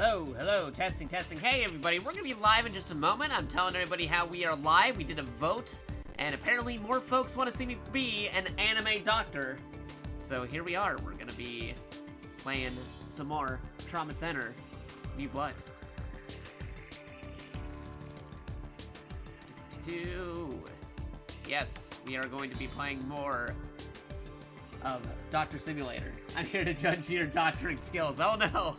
Hello, testing. Hey everybody, we're gonna be live in just a moment. I'm telling everybody how we are live. We did a vote, and apparently more folks want to see me be an anime doctor. So here we are. We're gonna be playing some more Trauma Center New Blood. Yes, we are going to be playing more of Doctor Simulator. I'm here to judge your doctoring skills. Oh no!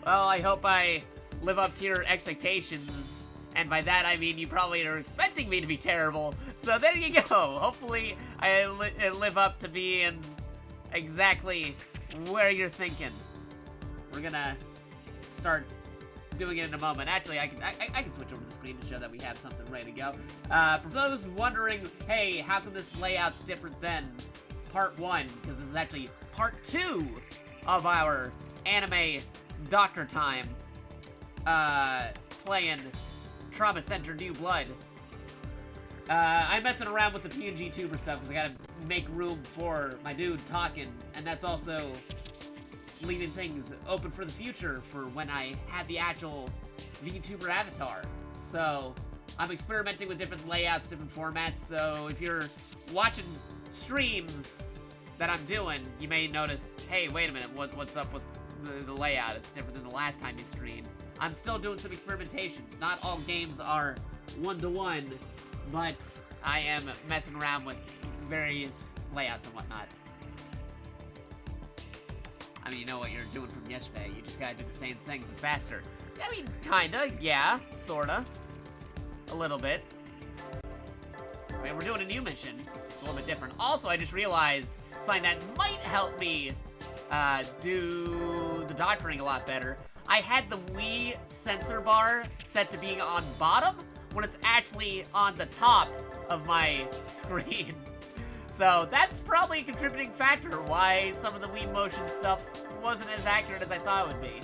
Well, I hope I live up to your expectations, and by that I mean you probably are expecting me to be terrible, so there you go. Hopefully I live up to being exactly where you're thinking. We're gonna start doing it in a moment. Actually, I can switch over the screen to show that we have something ready to go. For those wondering, hey, how come this layout's different than part 1? Because this is actually part 2 of our anime Doctor Time, playing Trauma Center New Blood. I'm messing around with the PNGtuber stuff because I gotta make room for my dude talking, and that's also leaving things open for the future for when I have the actual Vtuber avatar. So I'm experimenting with different layouts, different formats, so if you're watching streams that I'm doing, you may notice, hey, wait a minute, what's up with the layout? It's different than the last time you streamed. I'm still doing some experimentations. Not all games are one-to-one, but I am messing around with various layouts and whatnot. I mean, you know what you're doing from yesterday. You just gotta do the same thing, but faster. I mean, kinda, yeah, sorta. A little bit. I mean, we're doing a new mission. It's a little bit different. Also, I just realized something that might help me do the doctoring a lot better. I had the Wii sensor bar set to being on bottom when it's actually on the top of my screen. So that's probably a contributing factor why some of the Wii motion stuff wasn't as accurate as I thought it would be.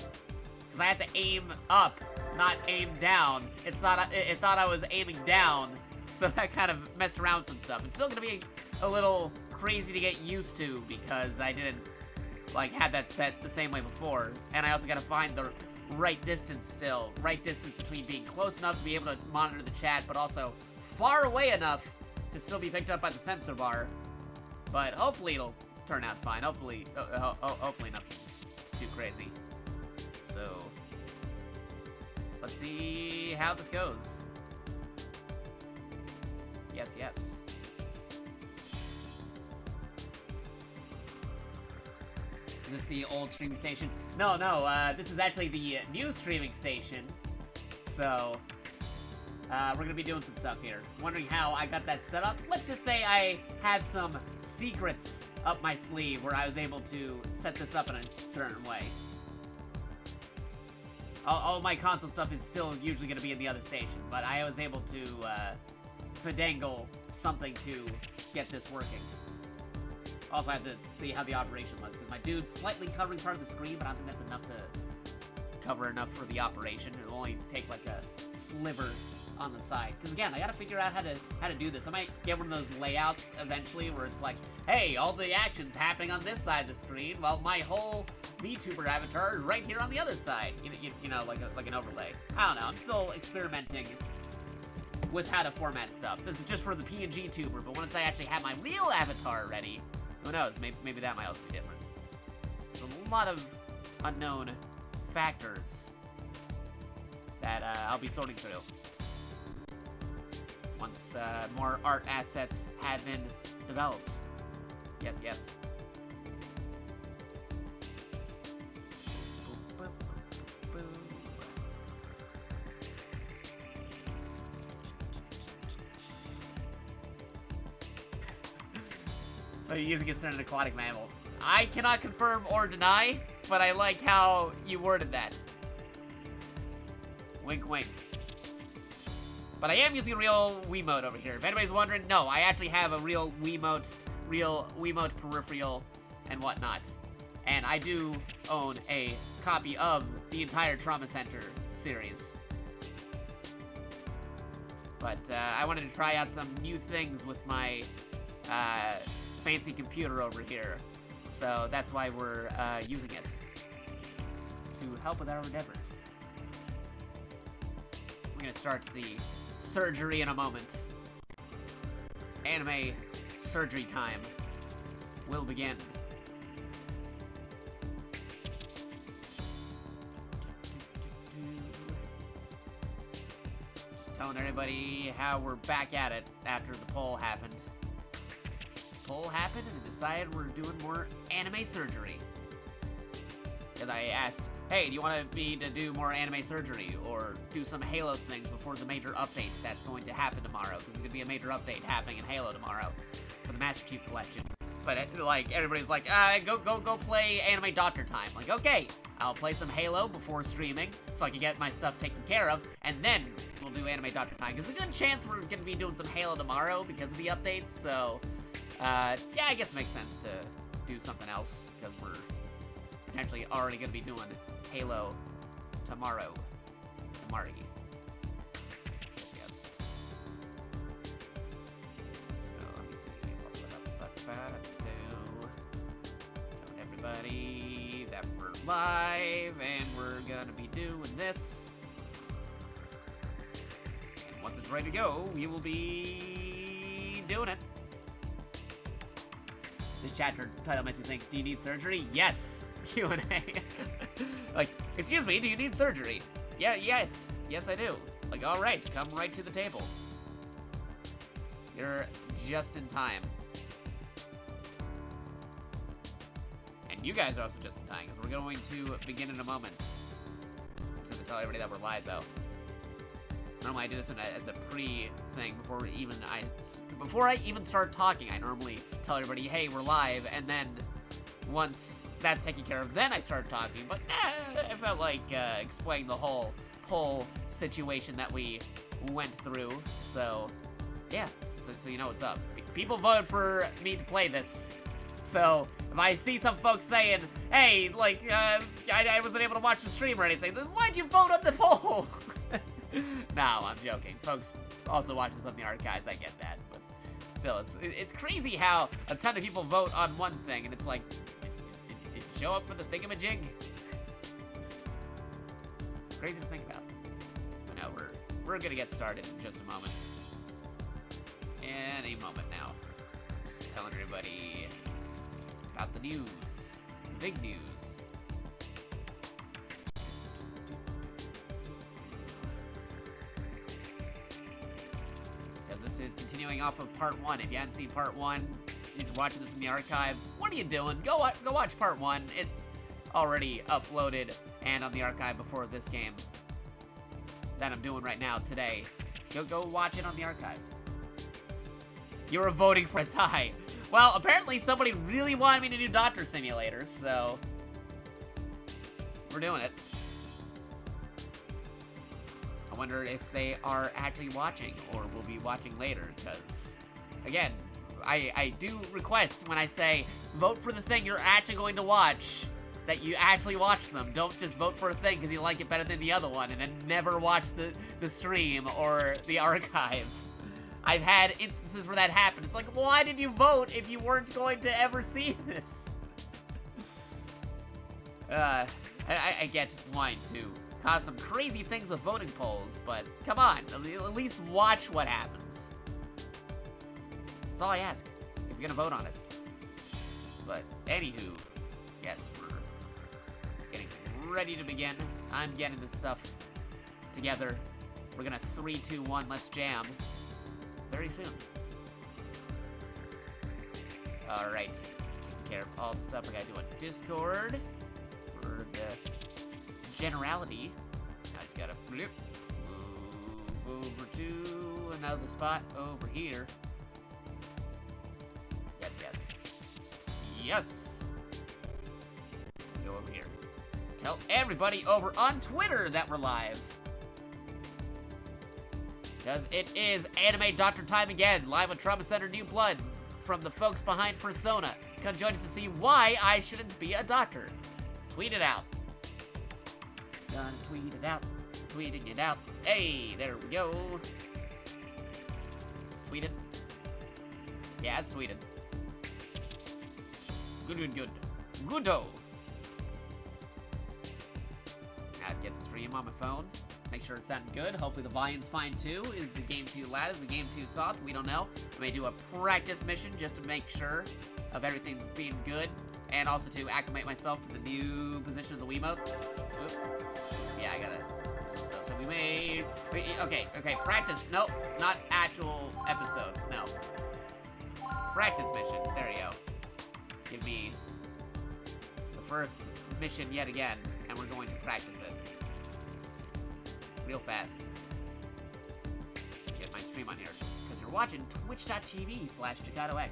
Because I had to aim up, not aim down. It thought I was aiming down, so that kind of messed around with some stuff. It's still gonna be a little crazy to get used to because I didn't like had that set the same way before, and I also gotta find the right distance still. Right distance between being close enough to be able to monitor the chat, but also far away enough to still be picked up by the sensor bar. But hopefully it'll turn out fine. Hopefully nothing's too crazy. So let's see how this goes. Yes. Is this the old streaming station? No, this is actually the new streaming station. So, we're gonna be doing some stuff here. Wondering how I got that set up? Let's just say I have some secrets up my sleeve where I was able to set this up in a certain way. All my console stuff is still usually gonna be in the other station, but I was able to, finagle something to get this working. Also, I had to see how the operation was, because my dude's slightly covering part of the screen, but I don't think that's enough to cover enough for the operation. It'll only take, like, a sliver on the side. Because, again, I gotta figure out how to do this. I might get one of those layouts eventually where it's like, hey, all the action's happening on this side of the screen, while my whole Vtuber avatar is right here on the other side. You know, like an overlay. I don't know. I'm still experimenting with how to format stuff. This is just for the PNGtuber, but once I actually have my real avatar ready, who knows, maybe that might also be different. There's a lot of unknown factors that I'll be sorting through once more art assets have been developed. Yes. So you're using an aquatic mammal. I cannot confirm or deny, but I like how you worded that. Wink, wink. But I am using a real Wiimote over here. If anybody's wondering, no, I actually have a real Wiimote peripheral and whatnot. And I do own a copy of the entire Trauma Center series. But I wanted to try out some new things with my fancy computer over here. So that's why we're using it to help with our endeavors. We're gonna start the surgery in a moment. Anime surgery time will begin. Just telling everybody how we're back at it after the poll happened. The poll happened and they decided we're doing more anime surgery. Because I asked, hey, do you want me to do more anime surgery or do some Halo things before the major update that's going to happen tomorrow? Because there's going to be a major update happening in Halo tomorrow for the Master Chief Collection. But like everybody's like, go play Anime Doctor time. Like, okay, I'll play some Halo before streaming so I can get my stuff taken care of, and then we'll do Anime Doctor time. Because there's a good chance we're going to be doing some Halo tomorrow because of the updates. So, yeah, I guess it makes sense to do something else because we're potentially already going to be doing Halo tomorrow. Tomorrow. Yes. So, let me see. Tell everybody that we're live and we're going to be doing this. And once it's ready to go, we will be doing it. This chapter title makes me think, do you need surgery? Yes! Q&A. Like, excuse me, do you need surgery? Yeah, yes. Yes, I do. Like, alright, come right to the table. You're just in time. And you guys are also just in time, because we're going to begin in a moment. Just to tell everybody that we're live, though. Normally I do this as a pre-thing before I even start talking. I normally tell everybody, hey, we're live, and then once that's taken care of, then I start talking. But I felt like explaining the whole poll situation that we went through. So, yeah, so you know what's up. People voted for me to play this. So, if I see some folks saying, hey, like, I wasn't able to watch the stream or anything, then why'd you vote on the poll? No, I'm joking. Folks also watch this on the archives, I get that. But still, it's crazy how a ton of people vote on one thing, and it's like, did you show up for the thingamajig? Crazy to think about. But no, we're gonna get started in just a moment. Any moment now. Just telling everybody about the news. The big news. This is continuing off of part 1. If you haven't seen part 1, you're watching this in the archive, what are you doing? Go watch part 1. It's already uploaded and on the archive before this game that I'm doing right now today. Go watch it on the archive. You were voting for a tie. Well, apparently somebody really wanted me to do Doctor Simulators, so we're doing it. I wonder if they are actually watching or will be watching later, because, again, I do request when I say vote for the thing you're actually going to watch, that you actually watch them. Don't just vote for a thing because you like it better than the other one and then never watch the stream or the archive. I've had instances where that happened. It's like, why did you vote if you weren't going to ever see this? I get wanting to cause some crazy things with voting polls, but come on, at least watch what happens. That's all I ask, if you're gonna vote on it. But, anywho, yes, we're getting ready to begin. I'm getting this stuff together. We're gonna 3, 2, 1, let's jam. Very soon. Alright, taking care of all the stuff I gotta do on Discord for the generality. Now I just gotta move over to another spot over here. Yes. Go over here. Tell everybody over on Twitter that we're live. Because it is Anime Doctor time again, live with Trauma Center New Blood from the folks behind Persona. Come join us to see why I shouldn't be a doctor. Tweet it out. Gonna tweet it out. Tweeting it out. Hey, there we go. It's tweeted. Yeah, it's tweeted. Good. Goodo. Now I get the stream on my phone. Make sure it's sounding good. Hopefully the volume's fine too. Is the game too loud? Is the game too soft? We don't know. I may do a practice mission just to make sure of everything's being good. And also to acclimate myself to the new position of the Wiimote. Oop. Yeah, I gotta do some stuff. So we may... Okay, practice. Nope, not actual episode. No. Practice mission. There you go. Give me the first mission yet again, and we're going to practice it. Real fast. Get my stream on here. Because you're watching twitch.tv/JakatoX.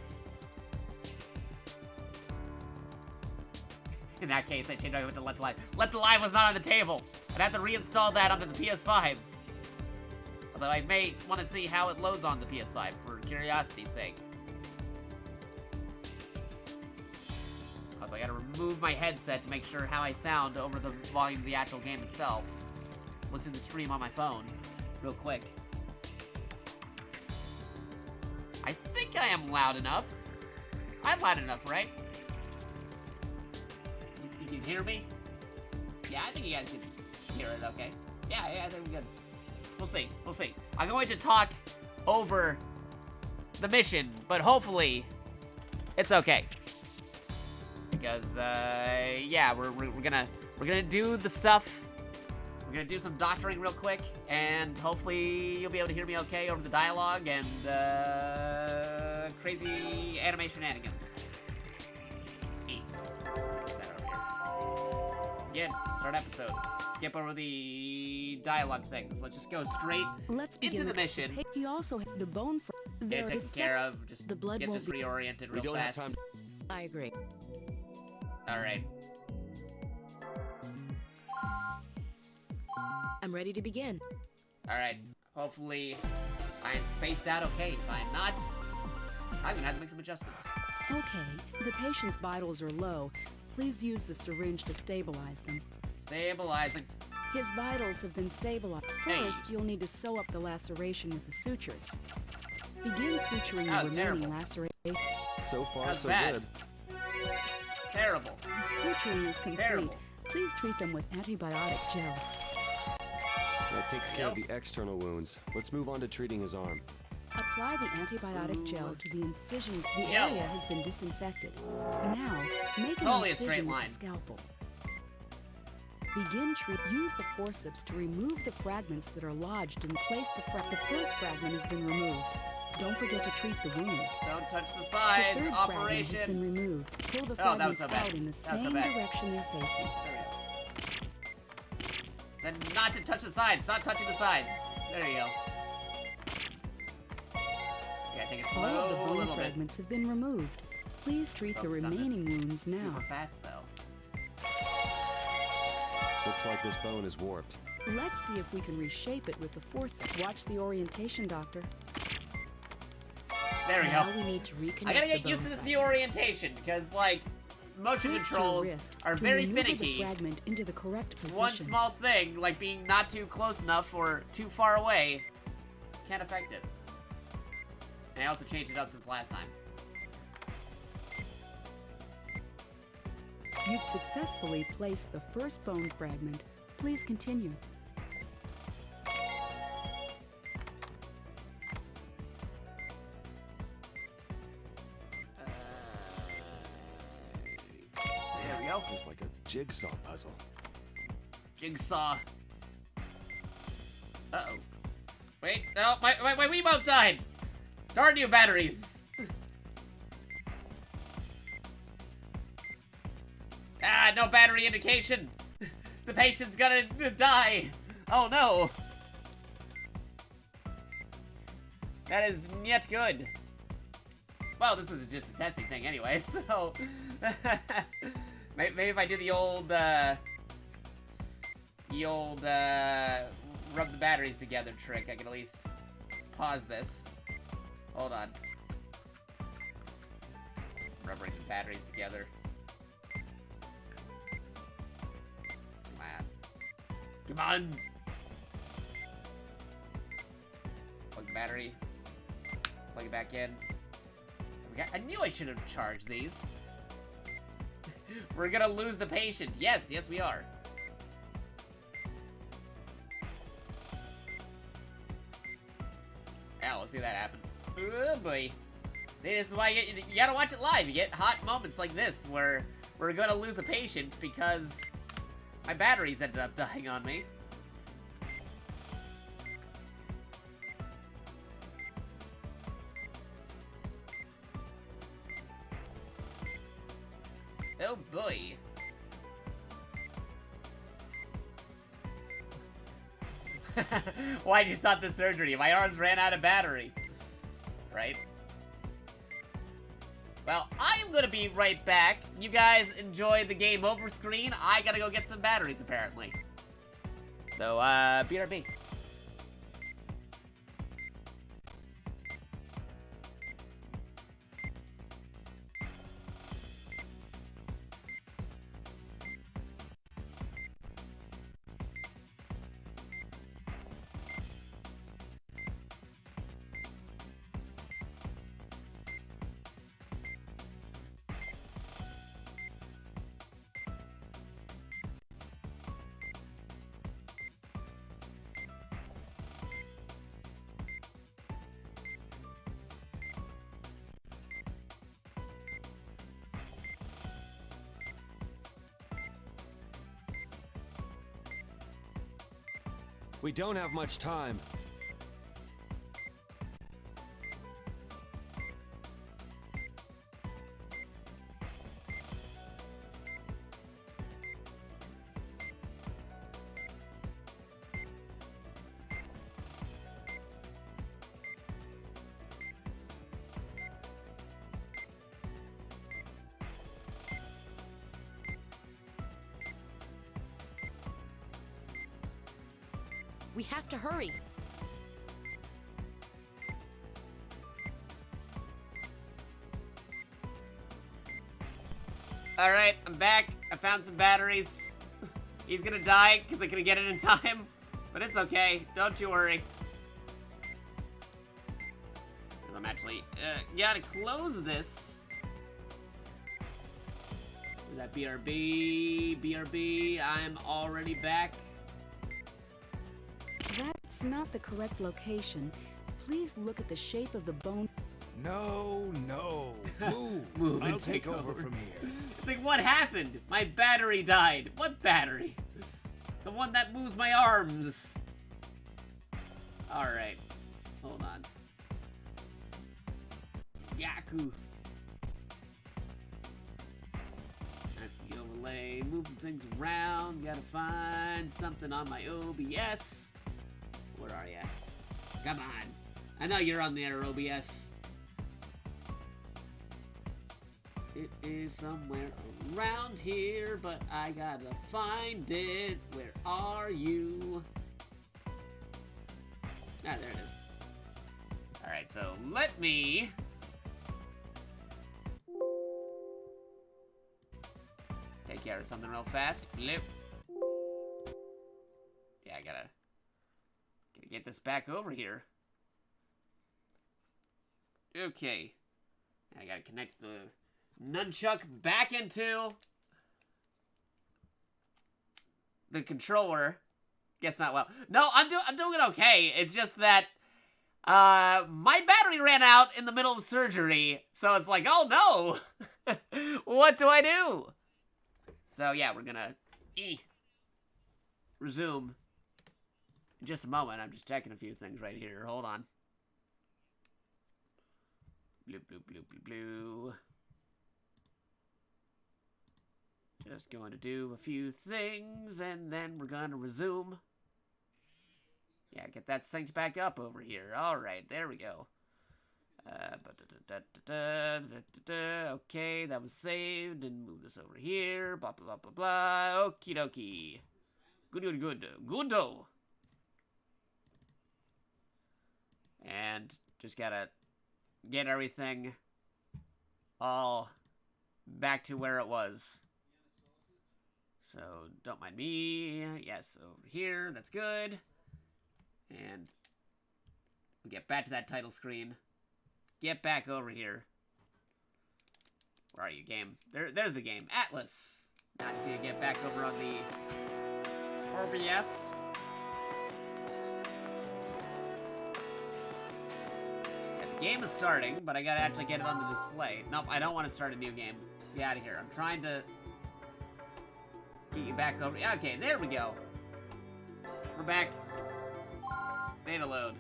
In that case, I changed over to Let the Live. Let the Live was not on the table. I'd have to reinstall that onto the PS5. Although I may want to see how it loads on the PS5, for curiosity's sake. Also, I gotta remove my headset to make sure how I sound over the volume of the actual game itself. Listen to the stream on my phone, real quick. I think I am loud enough. I'm loud enough, right? You can hear me? Yeah, I think you guys can hear it, okay? Yeah, I think we're good. We'll see. I'm going to talk over the mission, but hopefully it's okay. Because, yeah, we're gonna do the stuff. We're gonna do some doctoring real quick, and hopefully you'll be able to hear me okay over the dialogue and, crazy anime shenanigans. Again, start episode. Skip over the dialogue things. Let's just go straight into the mission. He also had the bone for Get it taken care of. Just the blood get this reoriented real fast. have time. I agree. Alright. I'm ready to begin. Alright. Hopefully I'm spaced out okay. If I'm not, I'm gonna have to make some adjustments. Okay. The patient's vitals are low. Please use the syringe to stabilize them. Stabilizing. His vitals have been stabilized. Hey. First, you'll need to sew up the laceration with the sutures. Begin suturing the remaining terrible. laceration. So far, That was so bad. good. Terrible. The suturing is complete. Terrible. Please treat them with antibiotic gel. That takes care of the external wounds. Let's move on to treating his arm. Apply the antibiotic gel to the incision. The Gel. area has been disinfected. Now, make an Totally a straight incision with line. the scalpel. Begin treat. Use the forceps to remove the fragments that are lodged and place the first fragment has been removed. Don't forget to treat the wound. Don't touch the The sides. third fragment has been Operation. removed. Pull the Oh, that was fragments so bad. out in the That was so same bad. direction they're facing. There we go. Said not to touch the sides. Not touching the sides. There you go. You gotta take it All slow of the a bone little bit. fragments have been removed. Please treat the Oh, stuff is remaining wounds now. Super fast though. Looks like this bone is warped. Let's see if we can reshape it with the forceps. Watch the orientation, doctor. There we Now go. we need to reconnect I gotta the get used to bone this new fragments. orientation because, like, motion Twist your controls wrist are to very maneuver finicky. The fragment into the correct position. One small thing, like being not too close enough or too far away, can't affect it. And I also changed it up since last time. You've successfully placed the first bone fragment. Please continue. There we go. This is like a jigsaw puzzle. Jigsaw. Uh-oh. Wait, no, my Wiimote died! Darn you, batteries! Ah, no battery indication! The patient's gonna die! Oh no! That is not good. Well, this is just a testing thing anyway, so... maybe if I do the old, rub the batteries together trick, I can at least pause this. Hold on. Rubbering the batteries together. Come on. Come on! Plug the battery. Plug it back in. I knew I should have charged these. We're gonna lose the patient. Yes, we are. see that happen. Oh boy. This is why you gotta watch it live. You get hot moments like this where we're gonna lose a patient because my batteries ended up dying on me. Oh boy. Why'd you stop the surgery? My arms ran out of battery. Right? Well, I am gonna be right back. You guys enjoy the game over screen. I gotta go get some batteries, apparently. So, BRB. We don't have much time. We have to hurry. Alright, I'm back. I found some batteries. He's gonna die because I couldn't get it in time. But it's okay. Don't you worry. I'm actually gotta close this. Is that BRB? BRB, I'm already back. That's not the correct location. Please look at the shape of the bone. No, no. Move. Move and I'll take take over over. from here. It's like, what happened? My battery died. What battery? The one that moves my arms. Alright. Hold on. Yaku. That's the overlay. Moving things around. Gotta find something on my OBS. Where are ya? Come on. I know you're on there, OBS. It is somewhere around here, but I gotta find it. Where are you? Ah, there it is. Alright, so let me... take care of something real fast. Blip. Yeah, I gotta get this back over here. Okay. I gotta connect the nunchuck back into the controller. Guess not well. No, I'm doing okay. It's just that my battery ran out in the middle of surgery, so it's like, oh no. What do I do? So yeah, we're gonna resume in just a moment. I'm just checking a few things right here. Hold on. Blue, blue, blue, blue, blue. Just going to do a few things, and then we're going to resume. Yeah, get that synced back up over here. Alright, there we go. Okay, that was saved, and move this over here. Blah, blah, blah, blah, blah. Okie dokie. Good, good, good. Goodo. And just gotta get everything all back to where it was. So, don't mind me. Yes, over here. That's good. And we'll get back to that title screen. Get back over here. Where are you, game? There's the game. ATLUS. Now I just need to get back over on the OBS. Game is starting, but I gotta actually get it on the display. Nope, I don't want to start a new game. Get out of here. I'm trying to get you back over. Yeah, okay, there we go. We're back. Data load.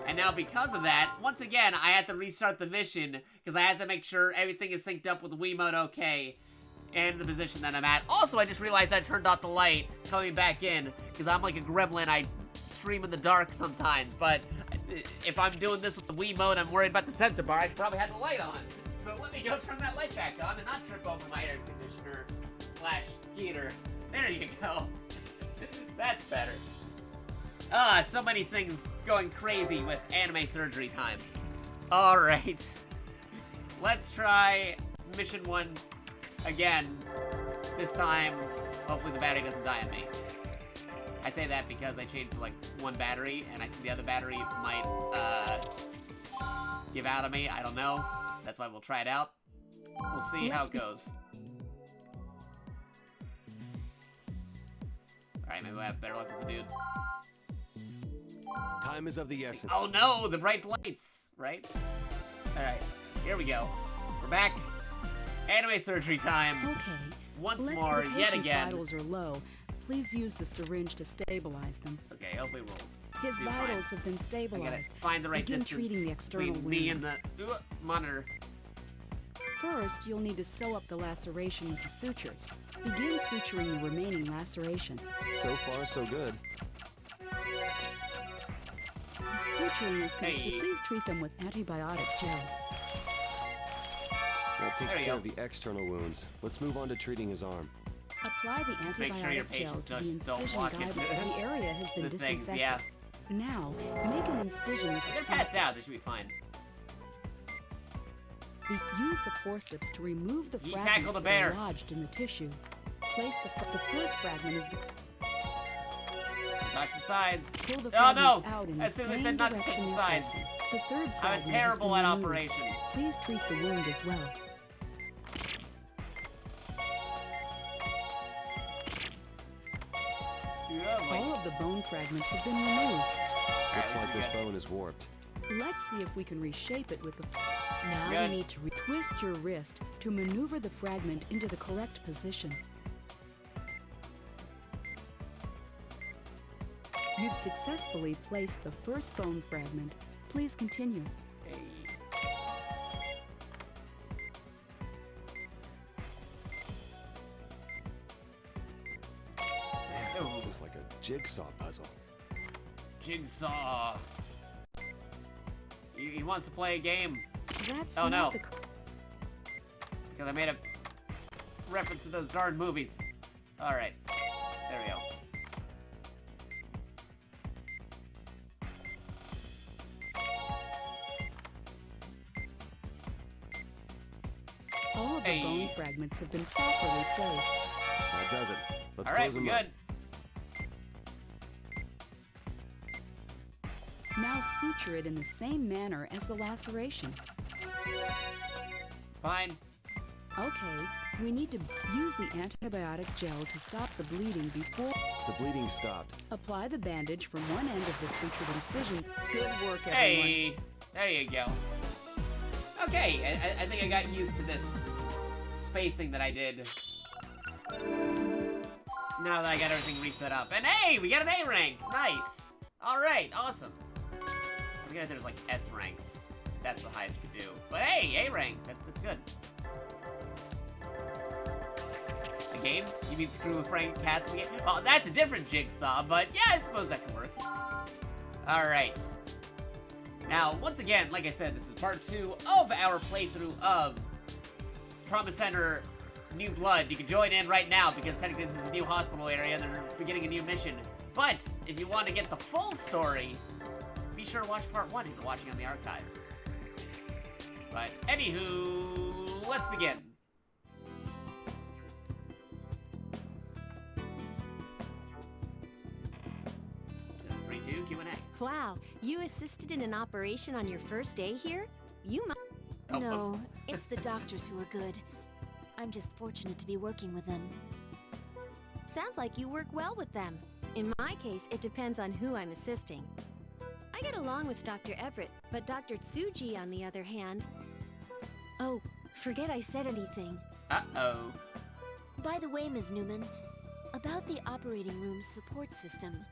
And now because of that, once again, I had to restart the mission because I had to make sure everything is synced up with Wiimote okay and the position that I'm at. Also, I just realized I turned off the light coming back in because I'm like a gremlin. I stream in the dark sometimes, but if I'm doing this with the Wiimote, I'm worried about the sensor bar. I should probably have the light on. So let me go turn that light back on and not trip over my air conditioner / heater. There you go. That's better. Ah, so many things going crazy with anime surgery time. Alright. Let's try mission 1 again. This time, hopefully the battery doesn't die on me. I say that because I changed like one battery, and I think the other battery might give out on me. I don't know. That's why we'll try it out. We'll see how it goes. Alright, maybe we'll have better luck with the dude. Time is of the essence. Oh no, the bright lights, right? Alright, here we go. We're back. Anime surgery time. Okay. Once Let's more, the yet patient's again. vitals are low. Please use the syringe to stabilize them. Okay, hopefully we'll His do vitals fine. have been I gotta stabilized. find the right Begin distance treating the external between me wound. and the monitor. First, you'll need to sew up the laceration with the sutures. Begin suturing the remaining laceration. So far, so good. The suturing is complete. Hey. Please treat them with antibiotic gel. That takes There you care go. of the external wounds. Let's move on to treating his arm. Apply the Just make sure your antibiotic gel patients to the just don't incision walk guide. into The area has been the things, disinfected. yeah. Now, make an incision with If the they're scalpel. passed out, they should be fine. Use the forceps to remove the You fragments tackle the that bear. are lodged in the tissue. Place the first fragment is Touch the sides. pull the Oh no! fragments out in As the soon as I same said not to touch direction the you're sides. placing. The third I'm fragment terrible has at been removed. operation. Please treat the wound as well. Yeah, like, All of the bone fragments have been removed. Looks like this good. bone is warped. Let's see if we can reshape it with the... Now Good. you need to twist your wrist to maneuver the fragment into the correct position. You've successfully placed the first bone fragment. Please continue. Hey. Man, Ooh. this is like a jigsaw puzzle. Jigsaw. He wants to play a game That's Oh, not no. the... because I made a reference to those darn movies. Alright. There we go. All of the Hey. bone fragments have been properly placed. That does it. Let's Alright, close we're him up. good. Now suture it in the same manner as the laceration. Fine. Okay, we need to use the antibiotic gel to stop the bleeding before... The bleeding stopped. Apply the bandage from one end of the sutured incision. Good work, everyone. Hey, there you go. Okay, I think I got used to this spacing that I did. Now that I got everything reset up. And hey, we got an A rank. Nice. All right, awesome. I forget if there's like S ranks. That's the highest you could do. But hey, A rank. That's good. A game? You mean Screw with Frank Castle game? Oh, that's a different jigsaw, but yeah, I suppose that could work. All right. Now, once again, like I said, this is part 2 of our playthrough of Trauma Center New Blood. You can join in right now because technically this is a new hospital area. They're beginning a new mission. But if you want to get the full story, be sure to watch part 1 if you're watching on the archive. But anywho, let's begin. 3-2 Q&A. Wow, you assisted in an operation on your first day here? You might. Oh, No, whoops. it's the doctors who are good. I'm just fortunate to be working with them. Sounds like you work well with them. In my case, it depends on who I'm assisting. I get along with Dr. Everett, but Dr. Tsuji, on the other hand... Oh, forget I said anything. Uh-oh. By the way, Ms. Newman, about the operating room's support system.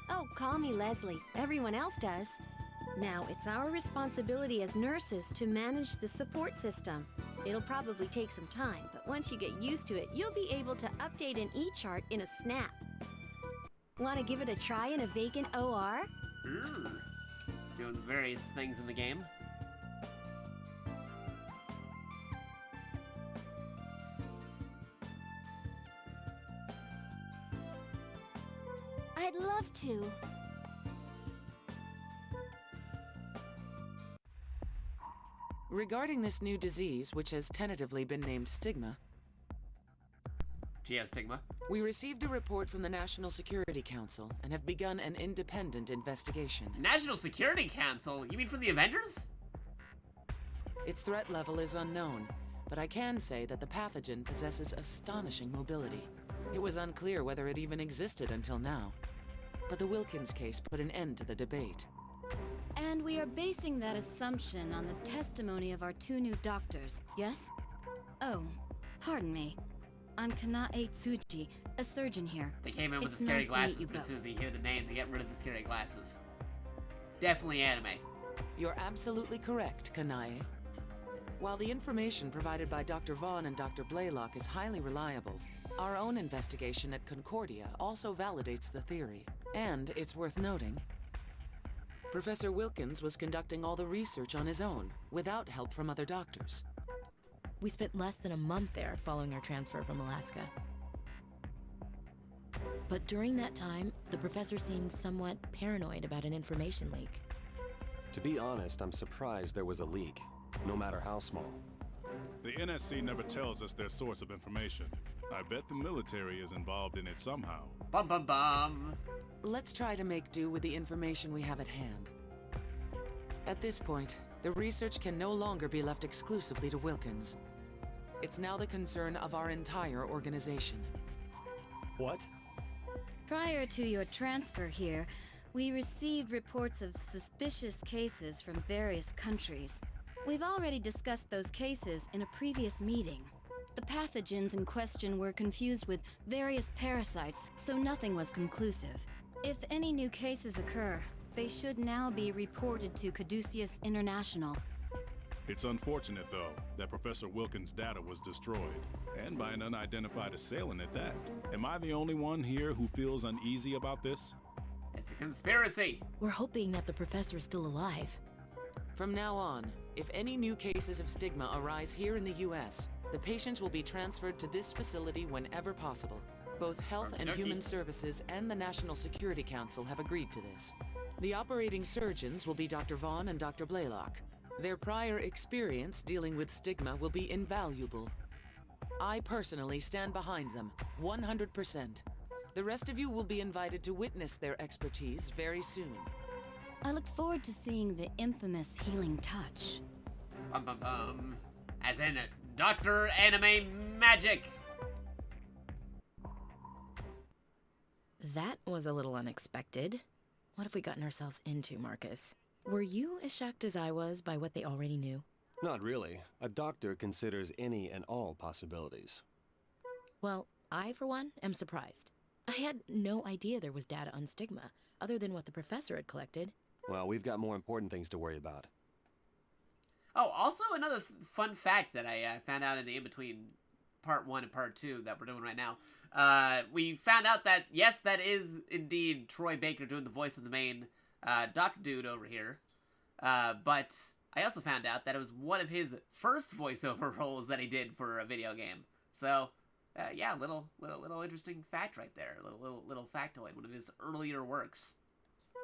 Oh, call me Leslie. Everyone else does. Now, it's our responsibility as nurses to manage the support system. It'll probably take some time, but once you get used to it, you'll be able to update an E-chart in a snap. Want to give it a try in a vacant OR? Doing various things in the game. I'd love to. Regarding this new disease, which has tentatively been named stigma, Geostigma. we received a report from the National Security Council and have begun an independent investigation. National Security Council? You mean from the Avengers? Its threat level is unknown, but I can say that the pathogen possesses astonishing mobility. It was unclear whether it even existed until now, but the Wilkins case put an end to the debate. And we are basing that assumption on the testimony of our 2 new doctors, yes? Oh, pardon me. I'm Kanae Tsuji, a surgeon here. They came in with It's the scary nice to meet glasses, you but as both. soon as you hear the name, they get rid of the scary glasses. Definitely anime. You're absolutely correct, Kanae. While the information provided by Dr. Vaughn and Dr. Blaylock is highly reliable, our own investigation at Concordia also validates the theory. And it's worth noting, Professor Wilkins was conducting all the research on his own, without help from other doctors. We spent less than a month there following our transfer from Alaska. But during that time, the professor seemed somewhat paranoid about an information leak. To be honest, I'm surprised there was a leak, no matter how small. The NSC never tells us their source of information. I bet the military is involved in it somehow. Bum bum bum. Let's try to make do with the information we have at hand. At this point, the research can no longer be left exclusively to Wilkins. It's now the concern of our entire organization. What? Prior to your transfer here, we received reports of suspicious cases from various countries. We've already discussed those cases in a previous meeting. The pathogens in question were confused with various parasites, so nothing was conclusive. If any new cases occur, they should now be reported to Caduceus International. It's unfortunate, though, that Professor Wilkins' data was destroyed, and by an unidentified assailant at that. Am I the only one here who feels uneasy about this? It's a conspiracy. We're hoping that the professor's still alive. From now on, if any new cases of stigma arise here in the US, the patients will be transferred to this facility whenever possible. Both Health and Okey-dokey. Human Services and the National Security Council have agreed to this. The operating surgeons will be Dr. Vaughn and Dr. Blaylock. Their prior experience dealing with stigma will be invaluable. I personally stand behind them, 100%. The rest of you will be invited to witness their expertise very soon. I look forward to seeing the infamous healing touch. Bum bum bum. As in Dr. Anime Magic. That was a little unexpected. What have we gotten ourselves into, Marcus? Were you as shocked as I was by what they already knew? Not really. A doctor considers any and all possibilities. Well, I, for one, am surprised. I had no idea there was data on stigma, other than what the professor had collected. Well, we've got more important things to worry about. Oh, also another fun fact that I found out in the in-between part 1 and part 2 that we're doing right now. We found out that, yes, that is indeed Troy Baker doing the voice of the main Dr. Dude over here. But I also found out that it was one of his first voiceover roles that he did for a video game. So, yeah, little interesting fact right there. Little factoid, one of his earlier works.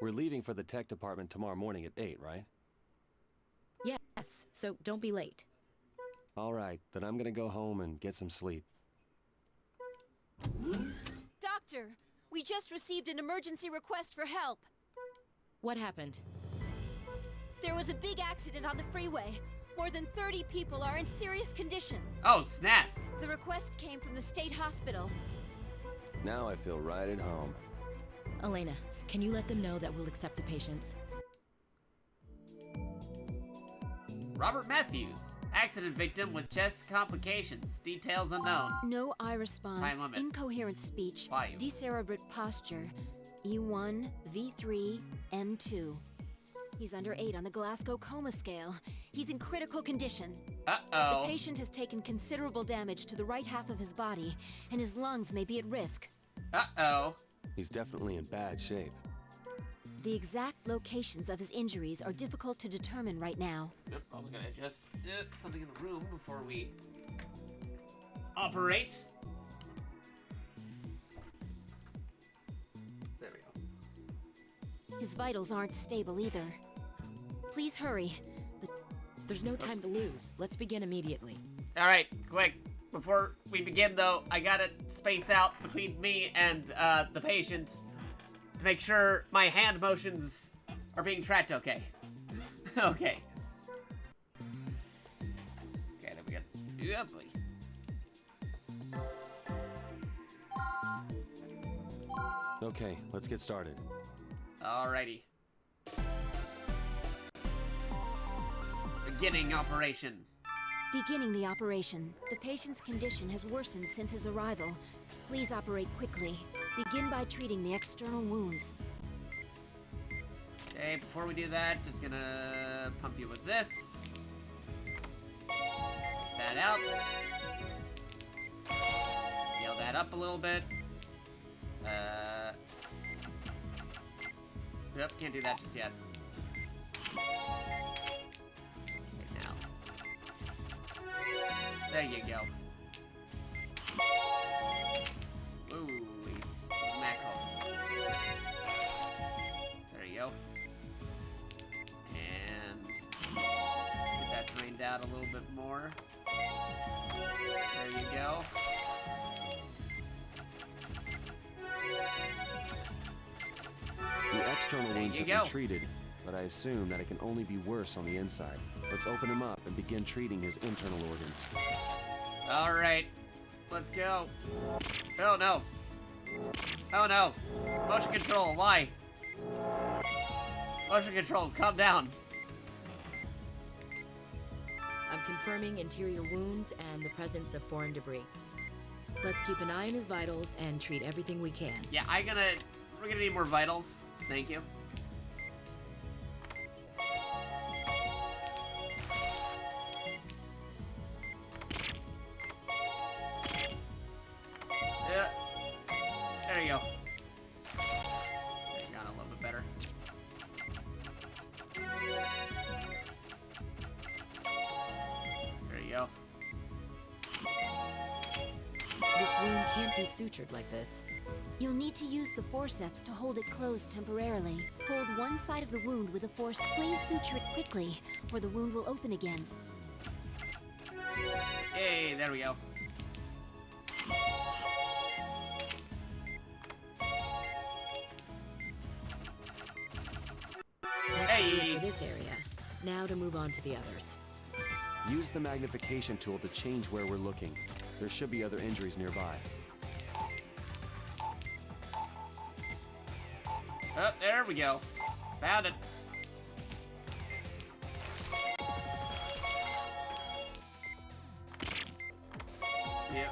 We're leaving for the tech department tomorrow morning at 8, right? Yes, so don't be late. All right, then I'm gonna go home and get some sleep. Doctor, we just received an emergency request for help. What happened? There was a big accident on the freeway. More than 30 people are in serious condition. Oh, snap. The request came from the state hospital. Now I feel right at home. Elena, can you let them know that we'll accept the patients? Robert Matthews. Accident victim with chest complications. Details unknown. No eye response, Time limit. incoherent speech, 5. decerebrate posture, E1, V3, M2. He's under 8 on the Glasgow coma scale. He's in critical condition. The Uh-oh. patient has taken considerable damage to the right half of his body, and his lungs may be at risk. Uh-oh. He's definitely in bad shape. The exact locations of his injuries are difficult to determine right now. Yep, I'm gonna adjust something in the room before we operate. There we go. His vitals aren't stable either. Please hurry. There's no time to lose. Let's begin immediately. All right, quick. Before we begin, though, I gotta space out between me and the patient to make sure my hand motions are being tracked okay. Okay. Okay, there we go. Yeah, boy. Okay, let's get started. Alrighty. Beginning operation. Beginning the operation. The patient's condition has worsened since his arrival. Please operate quickly. Begin by treating the external wounds. Okay, before we do that, just gonna pump you with this. Take that out. Heal that up a little bit. Yep, can't do that just yet. Okay, now. There you go. Ooh, mackerel. There you go. And get that drained out a little bit more. There you go. The external wounds you have go. been treated, but I assume that it can only be worse on the inside. Let's open him up and begin treating his internal organs. Alright, let's go. Oh no. Oh no. Motion control, why? Motion controls, calm down. I'm confirming interior wounds and the presence of foreign debris. Let's keep an eye on his vitals and treat everything we can. Yeah, we're gonna need more vitals. Thank you. Yeah. There you go. There you got a little bit better. There you go. This wound can't be sutured like this. You'll need to use the forceps to hold it closed temporarily. Hold one side of the wound with a force. Please suture it quickly, or the wound will open again. Hey, there we go. That's Hey. good for this area. Now to move on to the others. Use the magnification tool to change where we're looking. There should be other injuries nearby. Oh, there we go. Found it. Yep.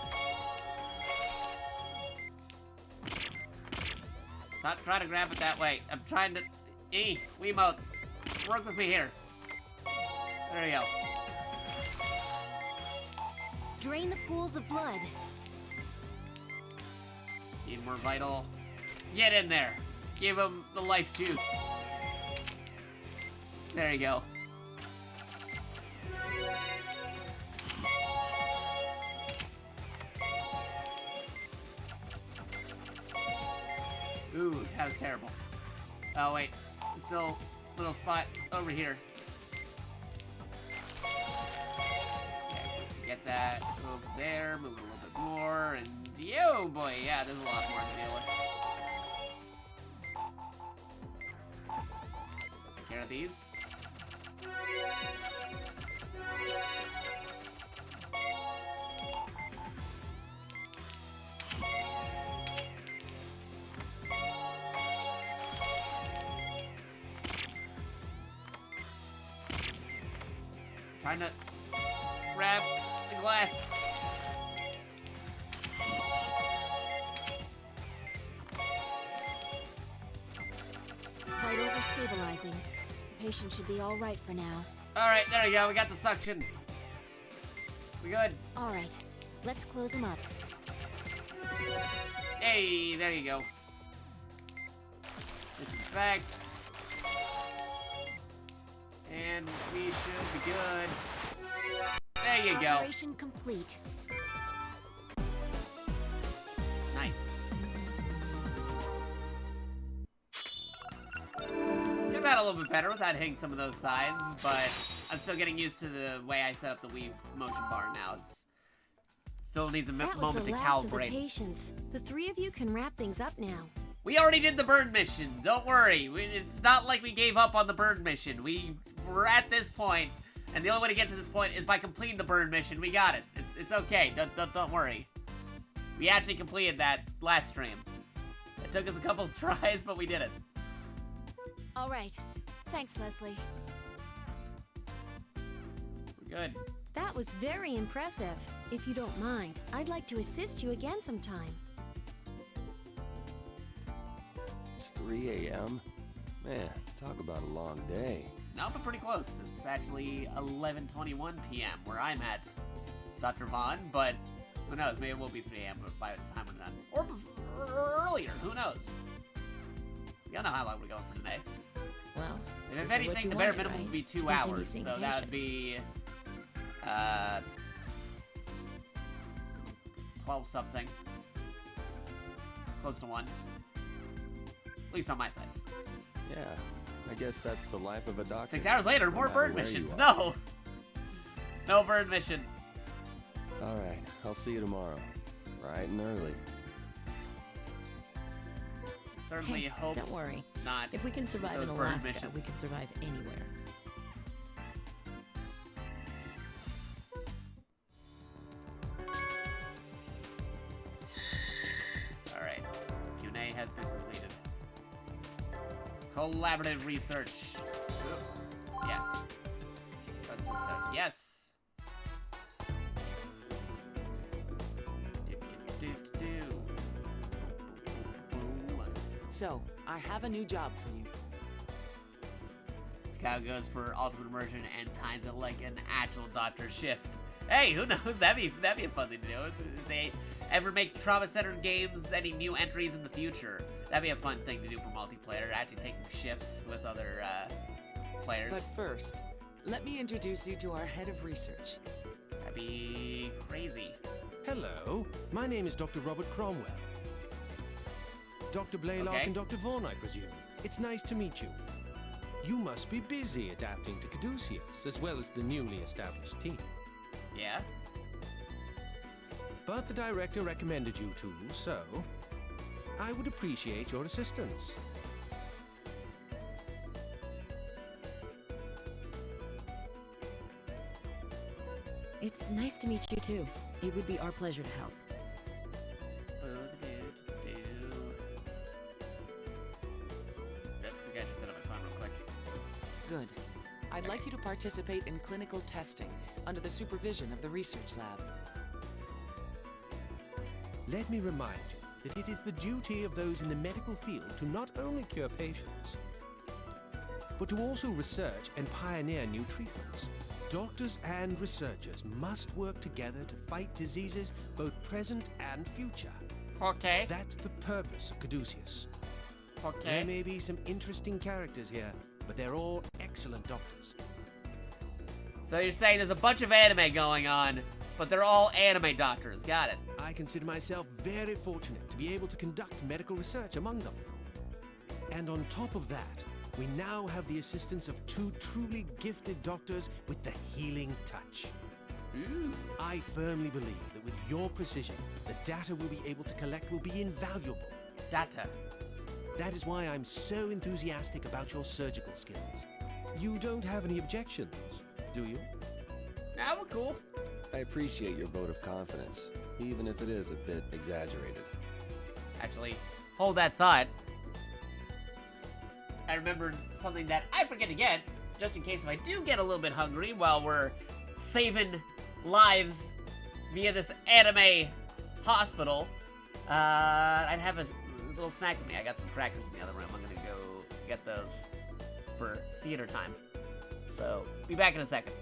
Stop trying to grab it that way. I'm trying to... Wiimote. Work with me here. There you go. Drain the pools of blood. Need more vital. Get in there. Give him the life juice. There you go. Ooh, that was terrible. Oh wait, there's still a little spot over here. Okay, get that over there, move it a little bit more, and yo boy, yeah, there's a lot more to deal with. Take care of these. Trying to grab the glass. Vitals are stabilizing. The patient should be all right for now. Alright, there we go. We got the suction. We good? All right, let's close him up. Hey, there you go. Disinfect. And we should be good. There you go. Operation complete. Nice. Could have had a little bit better without hitting some of those sides, but I'm still getting used to the way I set up the Wii motion bar now. It's still needs a That was moment the to last of the calibrate. patients. The three of you can wrap things up now. We already did the burn mission. Don't worry. It's not like we gave up on the burn mission. We're at this point, and the only way to get to this point is by completing the burn mission. We got it. It's okay. Don't worry. We actually completed that last stream. It took us a couple of tries, but we did it. All right. Thanks, Leslie. We're good. That was very impressive. If you don't mind, I'd like to assist you again sometime. It's 3 a.m. Man, talk about a long day. No, but pretty close. It's actually 11:21 p.m. where I'm at, Dr. Vaughn, but who knows? Maybe it will be 3 a.m. by the time we're done. Or earlier. Who knows? You don't know how long we're going for today. Well, If this is what anything, you the bare wanted, minimum right? would be 2 Continue hours, seeing so that would patients. be 12 something. Close to 1. At least on my side. Yeah, I guess that's the life of a doctor. 6 hours later, no more matter burn where you missions. are. No! No burn mission. All right, I'll see you tomorrow. Bright and early. Certainly Hey, hope don't worry. not. If we can survive those in burn Alaska, missions. we can survive anywhere. Alright. Q&A has been completed. Collaborative research. Yeah. Start this episode. Yes! So, I have a new job for you. Cow goes for ultimate immersion and times it like an actual doctor shift. Hey, who knows? That'd be a fun thing to do. If they ever make trauma-centered games, any new entries in the future, that'd be a fun thing to do for multiplayer. Actually taking shifts with other players. But first, let me introduce you to our head of research. That'd be crazy. Hello, my name is Dr. Robert Cromwell. Dr. Blaylock Okay. and Dr. Vaughn, I presume. It's nice to meet you. You must be busy adapting to Caduceus, as well as the newly established team. Yeah? But the director recommended you two, so I would appreciate your assistance. It's nice to meet you too. It would be our pleasure to help. Yep, we gotta set up my phone real quick. Good. I'd like you to participate in clinical testing under the supervision of the research lab. Let me remind you that it is the duty of those in the medical field to not only cure patients, but to also research and pioneer new treatments. Doctors and researchers must work together to fight diseases both present and future. Okay. That's the purpose of Caduceus. There Okay. may be some interesting characters here, but they're all excellent doctors. So you're saying there's a bunch of anime going on, but they're all anime doctors. Got it. I consider myself very fortunate to be able to conduct medical research among them. And on top of that, we now have the assistance of two truly gifted doctors with the healing touch. Ooh. I firmly believe that with your precision, the data we'll be able to collect will be invaluable. Data. That is why I'm so enthusiastic about your surgical skills. You don't have any objections, do you? Nah, we're cool. I appreciate your vote of confidence, even if it is a bit exaggerated. Actually, hold that thought. I remembered something that I forget again, just in case if I do get a little bit hungry while we're saving lives via this anime hospital. I'd have a little snack with me. I got some crackers in the other room. I'm gonna go get those for theater time. So, be back in a second.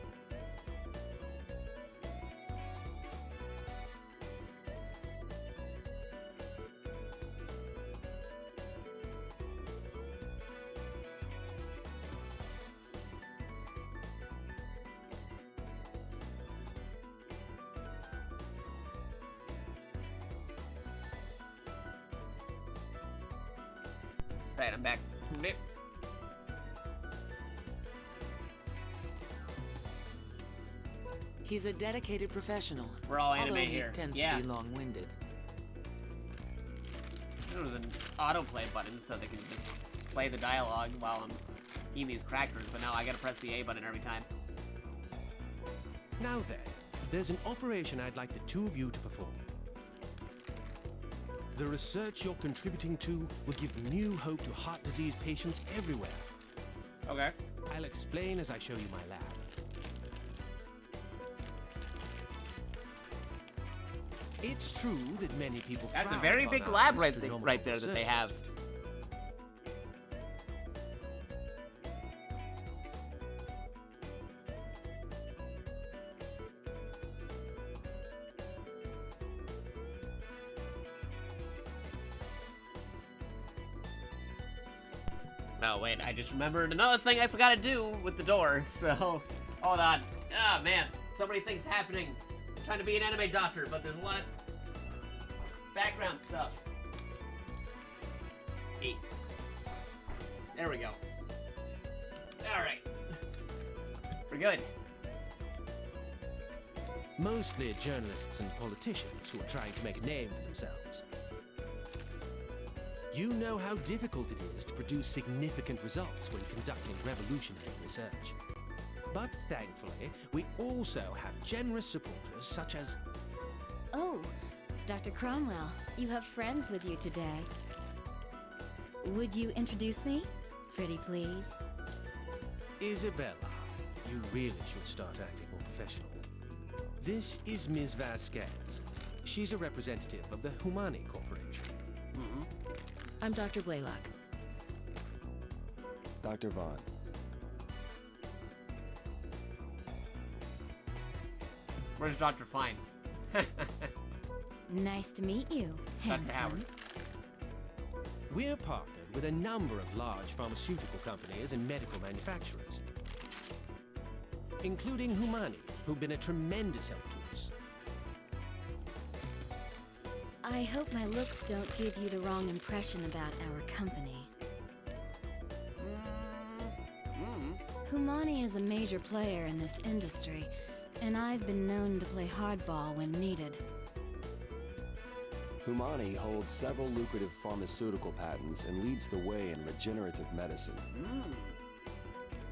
Right, I'm back. He's a dedicated professional. We're all anime although he here. tends Yeah. to be long-winded. There was an autoplay button so they can just play the dialogue while I'm eating these crackers, but no, I gotta press the A button every time. Now then, there's an operation I'd like the two of you to perform. The research you're contributing to will give new hope to heart disease patients everywhere. Okay. I'll explain as I show you my lab. It's true that many people That's a frown very upon big our lab right astronomical there that they research. have. Oh, wait, I just remembered another thing I forgot to do with the door, so hold on. Ah, man, so many things happening. I'm trying to be an anime doctor, but there's a lot of background stuff. Eight. There we go. Alright. We're good. Mostly journalists and politicians who are trying to make a name for themselves. You know how difficult it is to produce significant results when conducting revolutionary research. But thankfully, we also have generous supporters such as... Oh, Dr. Cromwell, you have friends with you today. Would you introduce me? Pretty please. Isabella. You really should start acting more professional. This is Ms. Vasquez. She's a representative of the Humani Corporation. Mm-hmm. I'm Dr. Blaylock. Dr. Vaughn. Where's Dr. Fine? Nice to meet you, Dr. handsome. Howard. We're partnered with a number of large pharmaceutical companies and medical manufacturers, including Humani, who've been a tremendous help to us. I hope my looks don't give you the wrong impression about our company. Humani is a major player in this industry, and I've been known to play hardball when needed. Humani holds several lucrative pharmaceutical patents and leads the way in regenerative medicine.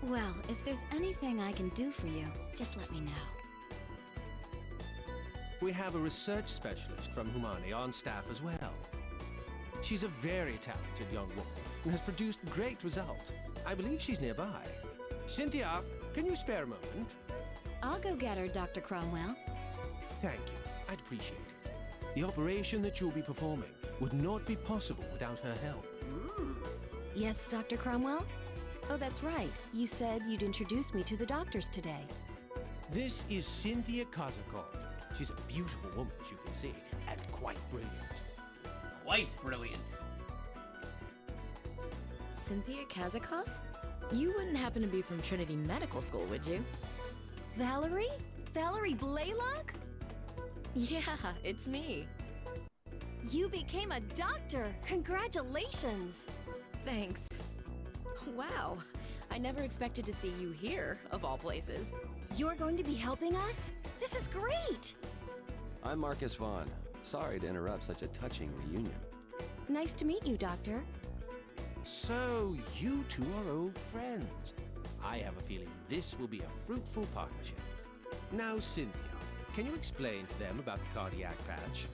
Well, if there's anything I can do for you, just let me know. We have a research specialist from Humani on staff as well. She's a very talented young woman and has produced great results. I believe she's nearby. Cynthia, can you spare a moment? I'll go get her, Dr. Cromwell. Thank you. I'd appreciate it. The operation that you'll be performing would not be possible without her help. Yes, Dr. Cromwell? Oh, that's right. You said you'd introduce me to the doctors today. This is Cynthia Kazakov. She's a beautiful woman, as you can see, and quite brilliant. Quite brilliant. Cynthia Kazakov? You wouldn't happen to be from Trinity Medical School, would you? Valerie? Valerie Blaylock? Yeah, it's me. You became a doctor! Congratulations! Thanks. Wow, I never expected to see you here, of all places. You're going to be helping us? This is great! I'm Marcus Vaughn. Sorry to interrupt such a touching reunion. Nice to meet you, Doctor. So, you two are old friends. I have a feeling this will be a fruitful partnership. Now, Cynthia, can you explain to them about the cardiac patch?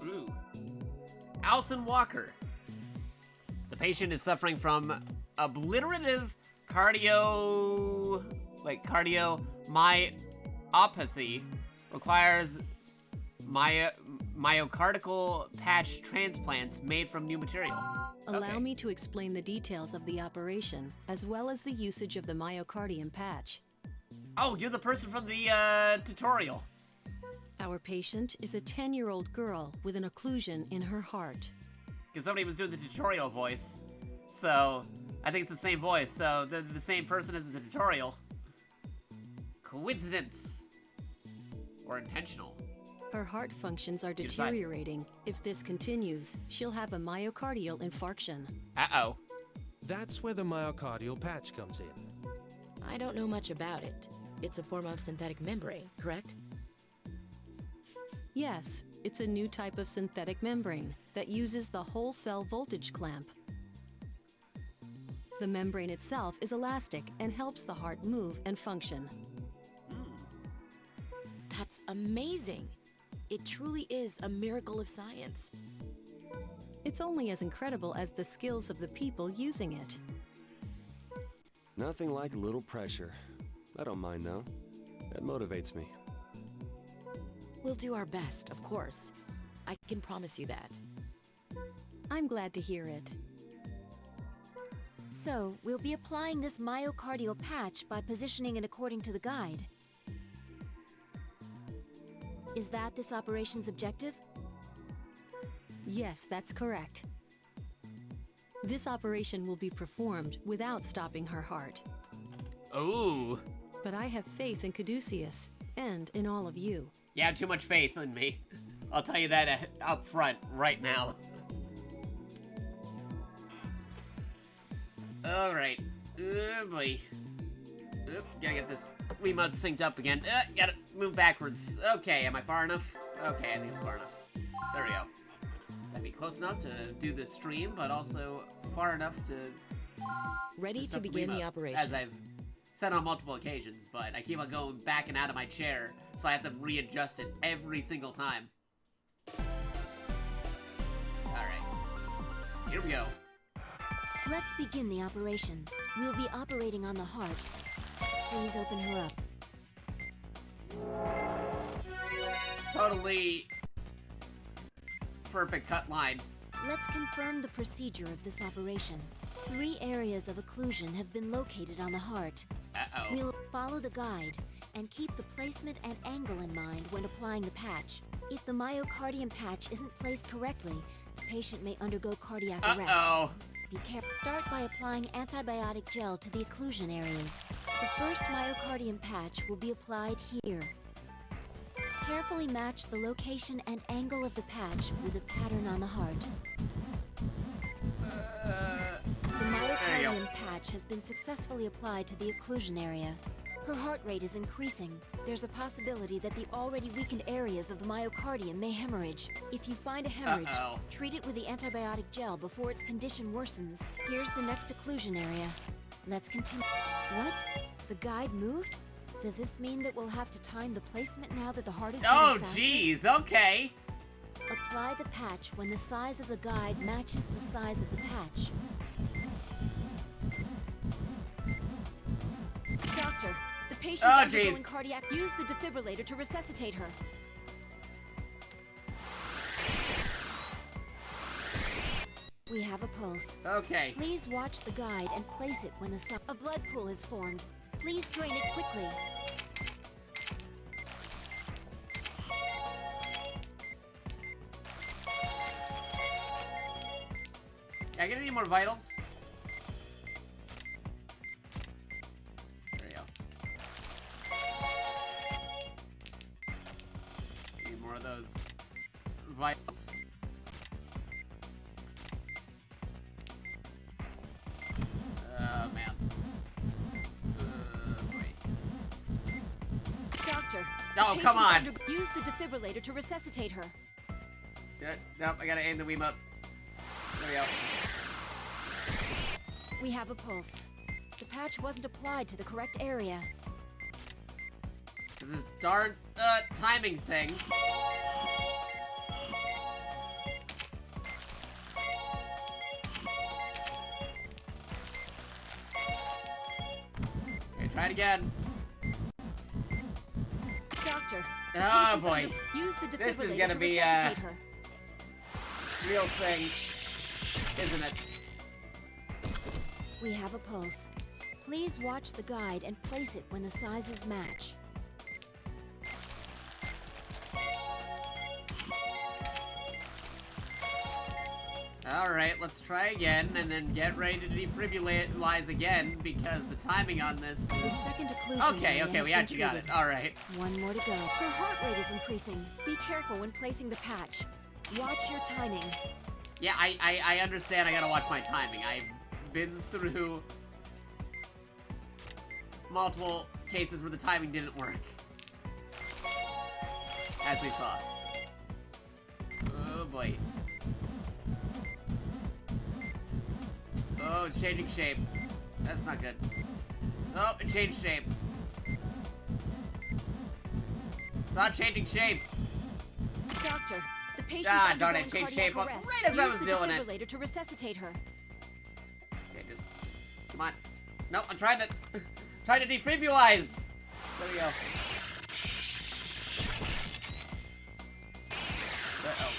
Ooh. Alison Walker. The patient is suffering from obliterative Wait, cardiomyopathy requires myocardial patch transplants made from new material. Allow Okay. me to explain the details of the operation, as well as the usage of the myocardium patch. Oh, you're the person from the tutorial. Our patient is a 10-year-old girl with an occlusion in her heart. Because somebody was doing the tutorial voice. So, I think it's the same voice. So, they're the same person as the tutorial. Coincidence. Or intentional. Her heart functions are You decide. deteriorating. If this continues, she'll have a myocardial infarction. Uh-oh. That's where the myocardial patch comes in. I don't know much about it. It's a form of synthetic membrane, correct? Yes, it's a new type of synthetic membrane that uses the whole cell voltage clamp. The membrane itself is elastic and helps the heart move and function. That's amazing. It truly is a miracle of science. It's only as incredible as the skills of the people using it. Nothing like a little pressure. I don't mind, though. That motivates me. We'll do our best, of course. I can promise you that. I'm glad to hear it. So, we'll be applying this myocardial patch by positioning it according to the guide. Is that this operation's objective? Yes, that's correct. This operation will be performed without stopping her heart. Ooh. But I have faith in Caduceus, and in all of you. You have too much faith in me. I'll tell you that up front right now. Alright. Oh boy. Oop, gotta get this remote synced up again. Gotta move backwards. Okay, am I far enough? Okay, I think I'm far enough. There we go. Gotta be close enough to do the stream, but also far enough to... Ready to stuff begin the remote, operation. As I've said on multiple occasions, but I keep on going back and out of my chair, so I have to readjust it every single time. Alright. Here we go. Let's begin the operation. We'll be operating on the heart. Please open her up. Totally perfect cut line. Let's confirm the procedure of this operation. 3 areas of occlusion have been located on the heart. Uh-oh. We'll follow the guide and keep the placement and angle in mind when applying the patch. If the myocardium patch isn't placed correctly, the patient may undergo cardiac arrest. Uh-oh. Be careful. Start by applying antibiotic gel to the occlusion areas. The first myocardium patch will be applied here. Carefully match the location and angle of the patch with the pattern on the heart. The myocardium patch has been successfully applied to the occlusion area. Her heart rate is increasing. There's a possibility that the already weakened areas of the myocardium may hemorrhage. If you find a hemorrhage, treat it with the antibiotic gel before its condition worsens. Here's the next occlusion area. Let's continue. What? The guide moved? Does this mean that we'll have to time the placement now that the heart is beating Oh, faster? jeez, okay. Apply the patch when the size of the guide matches the size of the patch. Doctor, the patient's undergoing jeez. cardiac. Use the defibrillator to resuscitate her. We have a pulse. Okay. Please watch the guide and place it when a blood pool is formed. Please drain it quickly. Can I get any more vitals? There we go. Need more of those vitals. Oh, man. Wait. Doctor. Oh, come on. Use the defibrillator to resuscitate her. Nope, I gotta aim the Wiimote. There we go. We have a pulse. The patch wasn't applied to the correct area. This darn timing thing. Okay, try it again. Doctor, the Oh patient's boy. use the This is defibrillator gonna to be, resuscitate her. Real thing, isn't it? We have a pulse. Please watch the guide and place it when the sizes match. Alright, let's try again, and then get ready to defibrillate again, because the timing on this The is... second occlusion Okay, area okay, has we been actually got it. treated. Alright. One more to go. Her heart rate is increasing. Be careful when placing the patch. Watch your timing. Yeah, I understand I gotta watch my timing. I've been through multiple cases where the timing didn't work. As we saw. Oh boy. Oh, it's changing shape. That's not good. Oh, it changed shape. It's not changing shape. Doctor, the patient's Ah, darn undergoing it, changed cardiac shape up arrest. right as I Use was the doing it. defibrillator to resuscitate her. Okay, just come on. No, I'm trying to defibrillate. There we go. Uh-oh.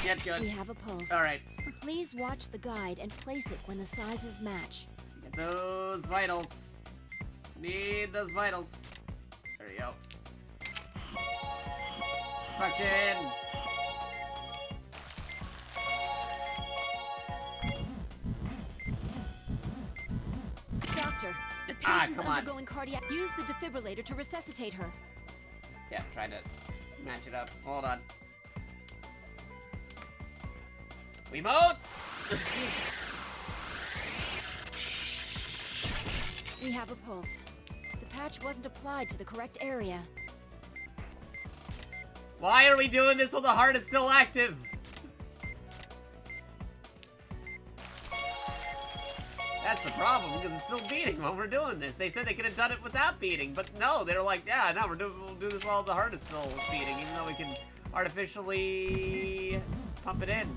Get good. We have a pulse. All right. Please watch the guide and place it when the sizes match. Get those vitals. Need those vitals. There you go. Suction. Doctor, the Ah, patient's come on. undergoing cardiac. Use the defibrillator to resuscitate her. Yeah, trying to match it up. Hold on. We mode. We have a pulse. The patch wasn't applied to the correct area. Why are we doing this when the heart is still active? That's the problem, because it's still beating while we're doing this. They said they could have done it without beating, but no, they were like, yeah, no, we'll do this while the heart is still beating, even though we can artificially pump it in.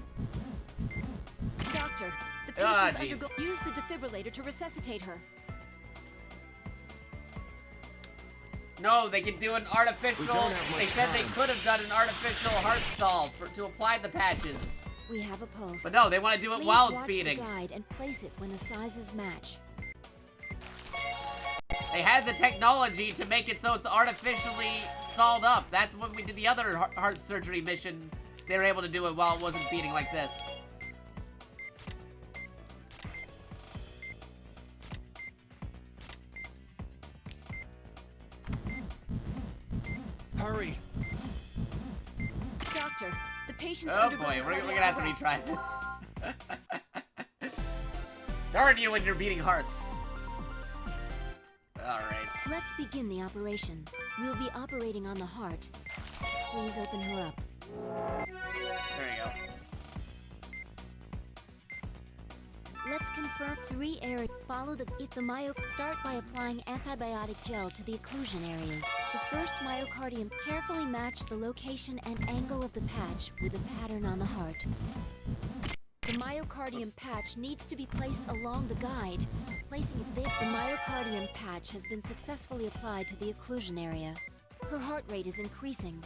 Doctor, the Ah, patient's jeez. Use the defibrillator to resuscitate her. No, they could do an artificial. We don't have much They said they time. could have done an artificial heart stall to apply the patches. We have a pulse. But no, they want to do it Please while it's watch beating. the guide and place it when the sizes match. They had the technology to make it so it's artificially stalled up. That's when we did the other heart surgery mission. They were able to do it while it wasn't beating like this. Hurry! Doctor, the patient's Oh undergoing boy, we're gonna cardiac have to arrest. retry this. Darn you and your beating hearts. Alright. Let's begin the operation. We'll be operating on the heart. Please open her up. There you go. Let's confirm 3 areas. Follow the start by applying antibiotic gel to the occlusion areas. The first myocardium, carefully match the location and angle of the patch with the pattern on the heart. The myocardium patch needs to be placed along the guide. Placing it there, the myocardium patch has been successfully applied to the occlusion area. Her heart rate is increasing.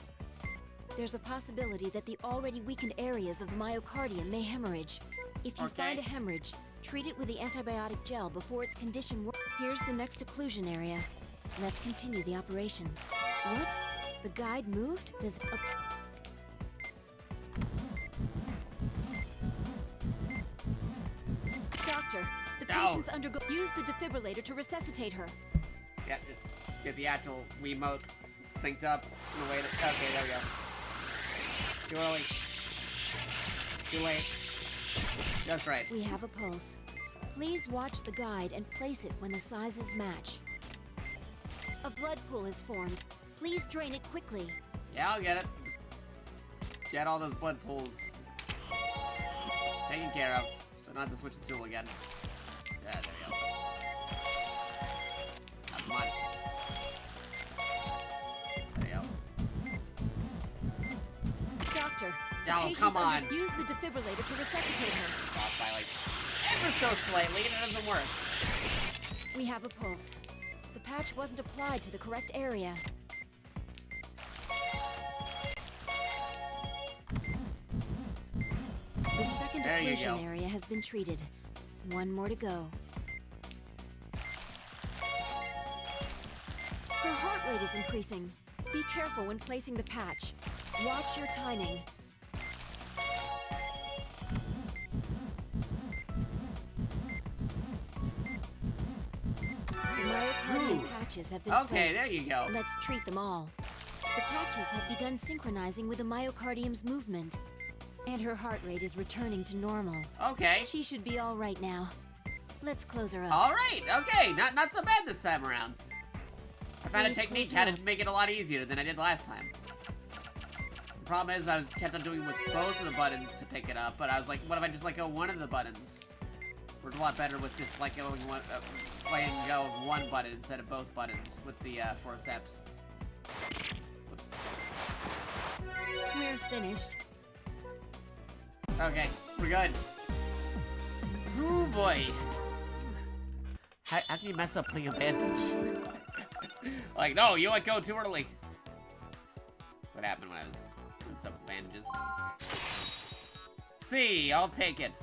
There's a possibility that the already weakened areas of the myocardium may hemorrhage. If you find a hemorrhage, treat it with the antibiotic gel before its condition worsens. Here's the next occlusion area. Let's continue the operation. What? The guide moved? Does... Doctor, the patient's use the defibrillator to resuscitate her. Yeah, get the actual Wiimote synced up in the way that... Okay, there we go. Too early. Too late. Just right. We have a pulse. Please watch the guide and place it when the sizes match. A blood pool is formed. Please drain it quickly. Yeah, I'll get it. Just get all those blood pools taken care of. So not to switch the tool again. Yeah, there we go. Oh, come on. There you go. Doctor, the Oh, patient's come on. use the defibrillator to resuscitate her. Off by like ever so slightly, and it doesn't work. We have a pulse. The patch wasn't applied to the correct area. There you occlusion go. area has been treated. One more to go. Her heart rate is increasing. Be careful when placing the patch. Watch your timing. Myocardial patches have been Okay, placed. there you go. Let's treat them all. The patches have begun synchronizing with the myocardium's movement. And her heart rate is returning to normal. Okay. She should be all right now. Let's close her up. All right. Okay. Not so bad this time around. I found a Please technique close how her to up. make it a lot easier than I did last time. The problem is I was kept on doing with both of the buttons to pick it up, but I was like, what if I just let go of one of the buttons? Worked a lot better with just letting go of one button instead of both buttons with the forceps. Whoops. We're finished. Okay, we're good. Ooh boy. How can you mess up putting a bandage? Like, no, you let go too early. That's what happened when I was doing stuff with bandages. C, I'll take it.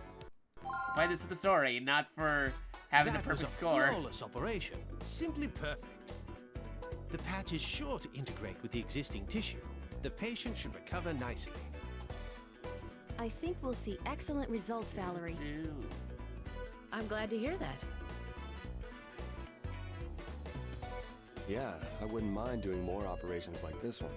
Play this for the story, not for having the perfect was a score. flawless operation. Simply perfect. The patch is sure to integrate with the existing tissue. The patient should recover nicely. I think we'll see excellent results, Valerie. Ew. I'm glad to hear that. Yeah, I wouldn't mind doing more operations like this one.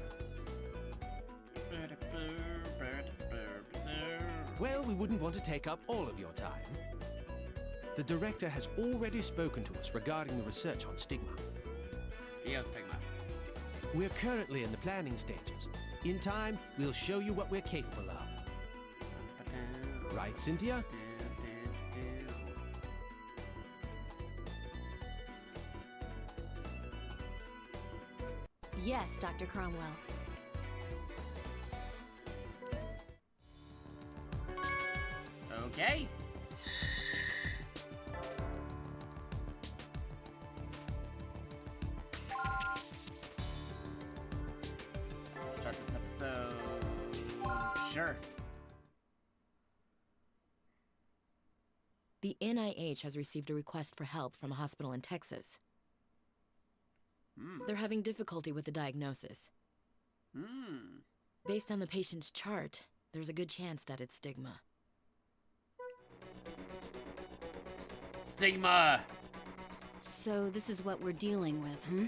Well, we wouldn't want to take up all of your time. The director has already spoken to us regarding the research on stigma. Geostigma. We're currently in the planning stages. In time, we'll show you what we're capable of. Right, Cynthia? Yes, Dr. Cromwell. Okay. Start this episode. Sure. The NIH has received a request for help from a hospital in Texas. They're having difficulty with the diagnosis. Based on the patient's chart, there's a good chance that it's stigma. Stigma. So this is what we're dealing with, hmm?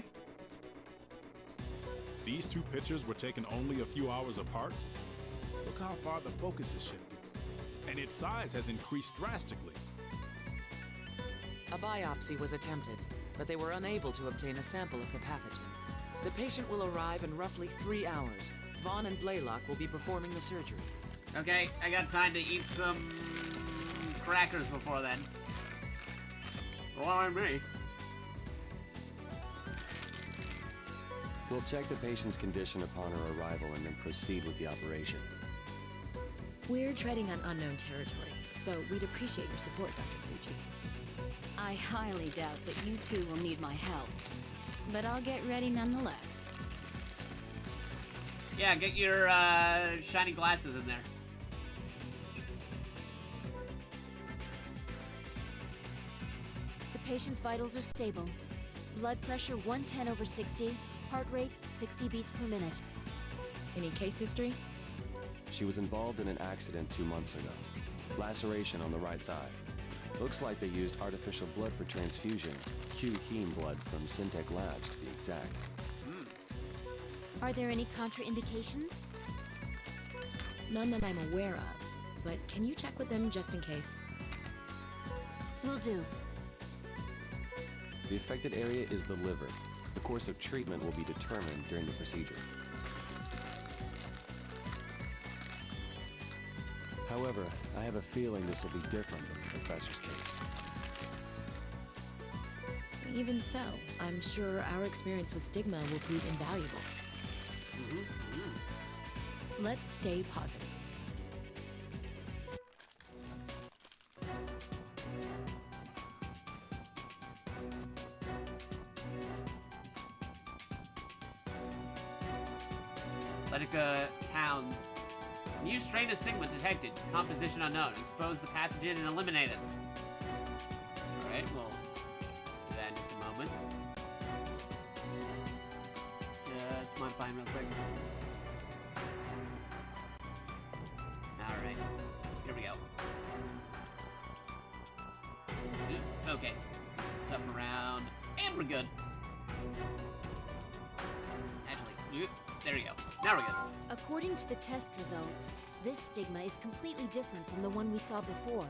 These two pictures were taken only a few hours apart. Look how far the focus is shifted. And its size has increased drastically. A biopsy was attempted, but they were unable to obtain a sample of the pathogen. The patient will arrive in roughly 3 hours. Vaughn and Blaylock will be performing the surgery. Okay, I got time to eat some crackers before then. Why me? We'll check the patient's condition upon her arrival and then proceed with the operation. We're treading on unknown territory, so we'd appreciate your support, Dr. Suji. I highly doubt that you two will need my help, but I'll get ready nonetheless. Yeah, get your shiny glasses in there. The patient's vitals are stable. Blood pressure 110/60. Heart rate 60 beats per minute. Any case history? She was involved in an accident 2 months ago. Laceration on the right thigh. Looks like they used artificial blood for transfusion. Q-heme blood from Syntec Labs, to be exact. Are there any contraindications? None that I'm aware of, but can you check with them just in case? Will do. The affected area is the liver. The course of treatment will be determined during the procedure. However, I have a feeling this will be different than the professor's case. Even so, I'm sure our experience with stigma will prove invaluable. Let's stay positive. Atletica Towns New strain of stigma detected. Composition unknown. Expose the pathogen and eliminate it. Alright, we'll do that in just a moment. Just modifying real quick. Alright, here we go. Oop, okay, some stuff around, and we're good. Actually, oop, there we go. Now we're good. According to the test results, this stigma is completely different from the one we saw before.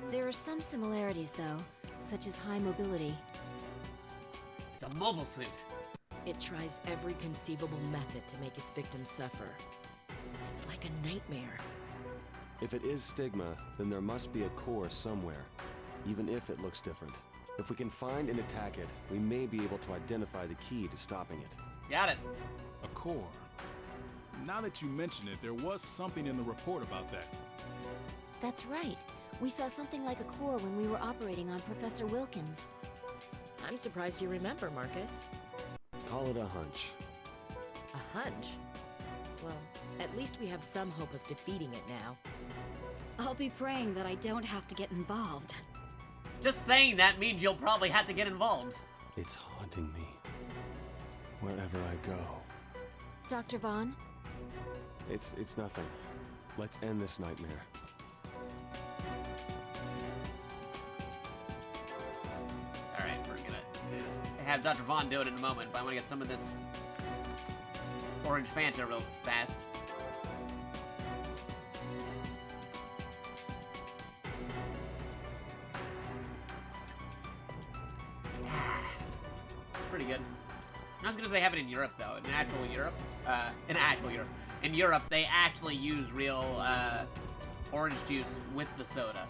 There are some similarities, though, such as high mobility. It's a mobile suit. It tries every conceivable method to make its victims suffer. It's like a nightmare. If it is stigma, then there must be a core somewhere, even if it looks different. If we can find and attack it, we may be able to identify the key to stopping it. Got it. A core. Now that you mention it, there was something in the report about that. That's right. We saw something like a core when we were operating on Professor Wilkins. I'm surprised you remember, Marcus. Call it a hunch. A hunch? Well, at least we have some hope of defeating it now. I'll be praying that I don't have to get involved. Just saying that means you'll probably have to get involved. It's haunting me. Wherever I go. Dr. Vaughn? It's nothing. Let's end this nightmare. Alright, we're gonna have Dr. Vaughn do it in a moment, but I want to get some of this orange Fanta real fast. Pretty good. Not as good as they have it in Europe, though. In actual Europe, in Europe, they actually use real orange juice with the soda.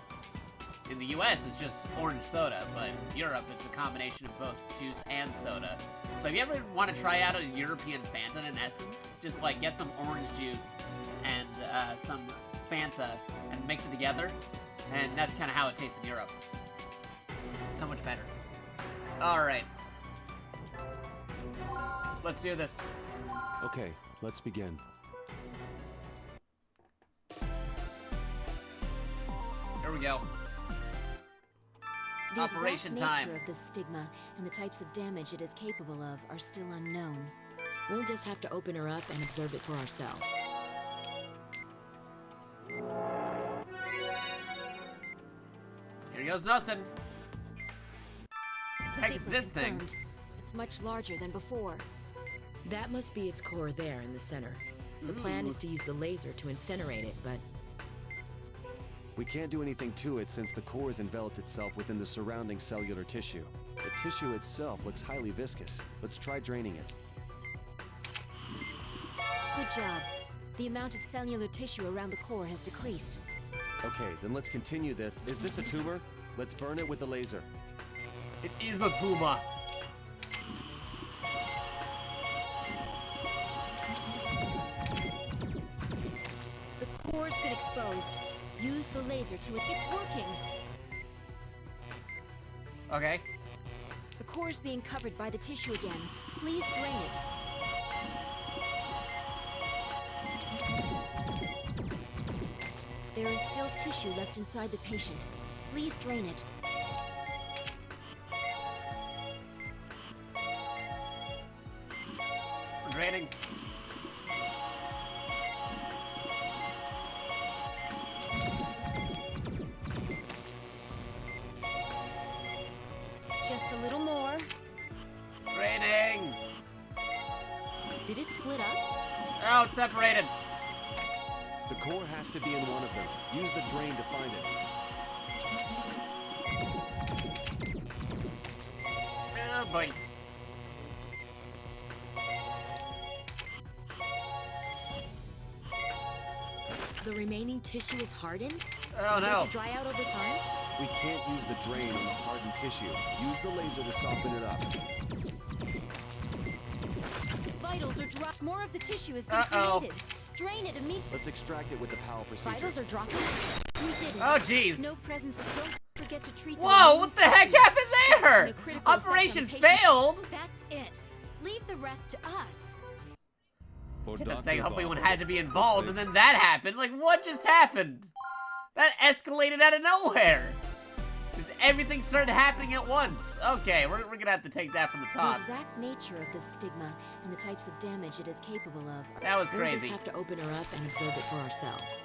In the U.S., it's just orange soda, but in Europe, it's a combination of both juice and soda. So if you ever want to try out a European Fanta, in essence, just like get some orange juice and some Fanta and mix it together, and that's kind of how it tastes in Europe. So much better. All right. Let's do this. Okay, let's begin. Here we go. The Operation exact time. nature of this stigma and the types of damage it is capable of are still unknown. We'll just have to open her up and observe it for ourselves. Here goes nothing. Heck is Stigma this thing? confirmed. It's much larger than before. That must be its core there in the center. The plan is to use the laser to incinerate it, but We can't do anything to it since the core has enveloped itself within the surrounding cellular tissue. The tissue itself looks highly viscous. Let's try draining it. Good job. The amount of cellular tissue around the core has decreased. Okay, then let's continue this. Is this a tumor? Let's burn it with the laser. It is a tumor. The core's been exposed. Use the laser to... It's working! Okay. The core's being covered by the tissue again. Please drain it. There is still tissue left inside the patient. Please drain it. Draining. Just a little more. Draining. Did it split up? Oh, it's separated. The core has to be in one of them. Use the drain to find it. Oh boy. the remaining tissue is hardened? Oh no. Does it dry out over time? We can't use the drain on the hardened tissue. Use the laser to soften it up. Vitals are dropped. More of the tissue has been Uh-oh. created. Drain it immediately. Let's extract it with the PAL procedure. Vitals are dropping? We didn't. Oh jeez. No presence of... Don't forget to treat the Whoa, remaining what the heck tissue. happened It's having there? a critical effect on Operation the patient. failed. That's it. Leave the rest to us. For Kept on Dr. saying hopefully one Vaughn. had to be involved, and then that happened. Like, what just happened? That escalated out of nowhere. Just everything started happening at once. Okay, we're gonna have to take that from the The top. exact nature of this stigma and the types of damage it is capable of. That was We'll just crazy. have to open her up and observe it for ourselves.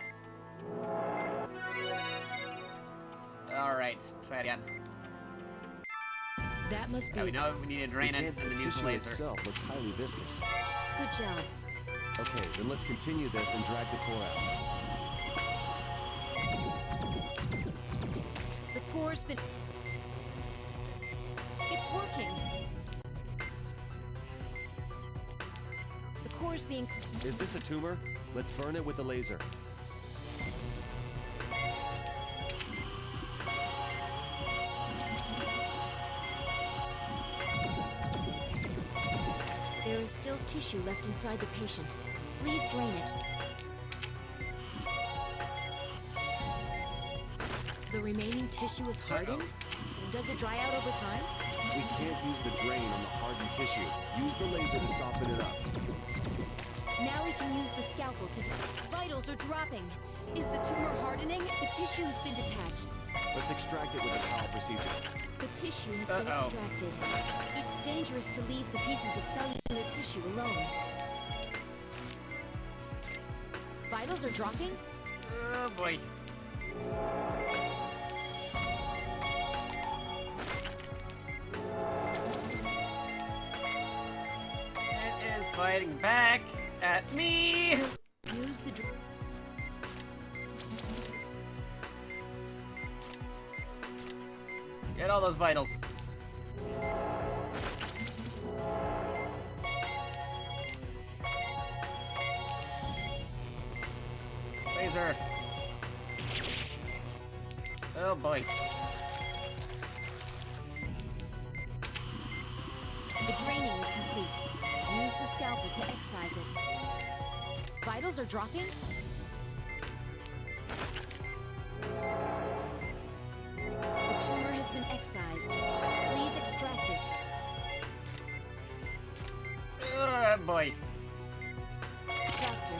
All right, try it again. That must be Yeah, we its know we need to drain it and The then use the tissue laser. itself looks highly viscous. Good job. Okay, then let's continue this and drag the core out. The core's been... It's working. The core's being... Is this a tumor? Let's burn it with the laser. There is still tissue left inside the patient. Please drain it. The remaining tissue is hardened? Does it dry out over time? We can't use the drain on the hardened tissue. Use the laser to soften it up. Now we can use the scalpel to... Vitals are dropping. Is the tumor hardening? The tissue has been detached. Let's extract it with a power procedure. The tissue has been extracted. It's dangerous to leave the pieces of cellular tissue alone. Vitals are dropping? Oh boy. It is fighting back at me. Use the... Get all those vitals. Laser. Oh boy. The draining is complete. Use the scalpel to excise it. Vitals are dropping? The tumor has been excised. Please extract it. Oh boy. Doctor,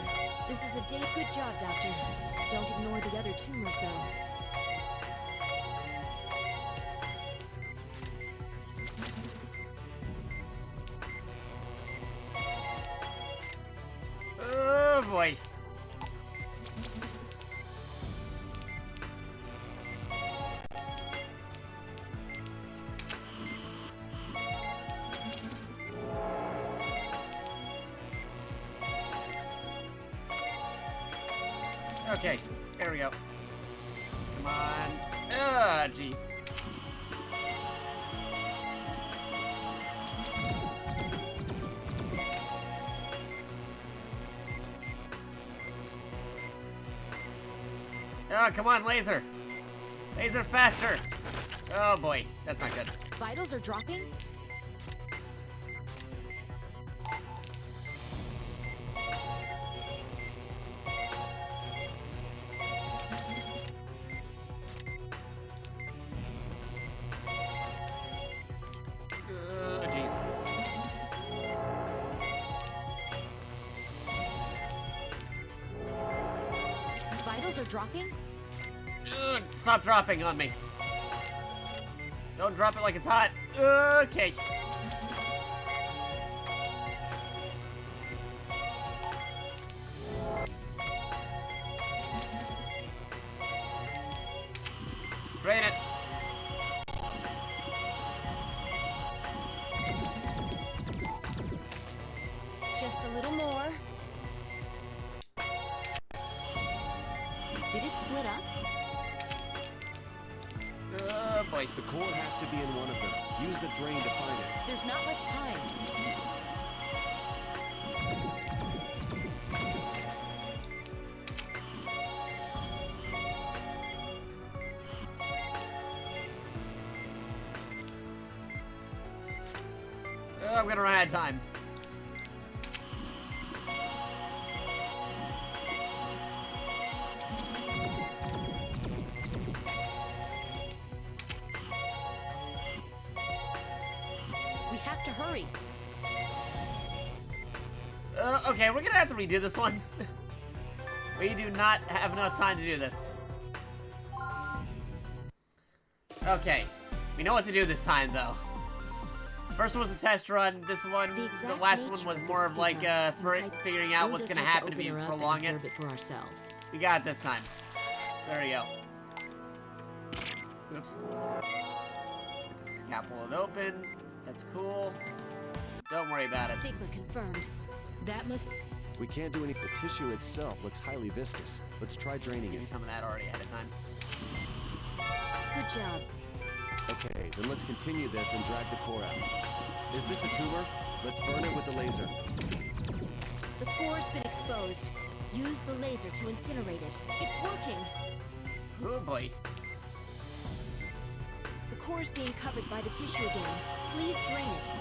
this is a day. Good job, Doctor. Don't ignore the other tumors, though. Oh boy. Okay, there we go. Come on. Ah, jeez. Oh, come on, laser. Laser faster. Oh boy, that's not good. Vitals are dropping? Jeez. Vitals are dropping? Ugh, stop dropping on me. Don't drop it like it's hot. Okay. Drain it. Just a little more. Did it split up? Oh boy. The core has to be in one of them. Use the drain to find it. There's not much time. Oh, I'm gonna run out of time. We have to hurry. Okay, we're gonna have to redo this one. We do not have enough time to do this. Okay, we know what to do this time, though. First one was a test run. This one, the last one was more of like figuring out what's gonna happen if you prolong it. For ourselves. We got it this time. There we go. Oops. Scalpel it open. That's cool. Don't worry about it. Stigma confirmed. That must... We can't do any. The tissue itself looks highly viscous. Let's try draining Give me it. some of that already ahead of time. Good job. Okay, then let's continue this and drag the core out. Is this a tumor? Let's burn it with the laser. The core's been exposed. Use the laser to incinerate it. It's working. Oh boy. The core's being covered by the tissue again. Please drain it.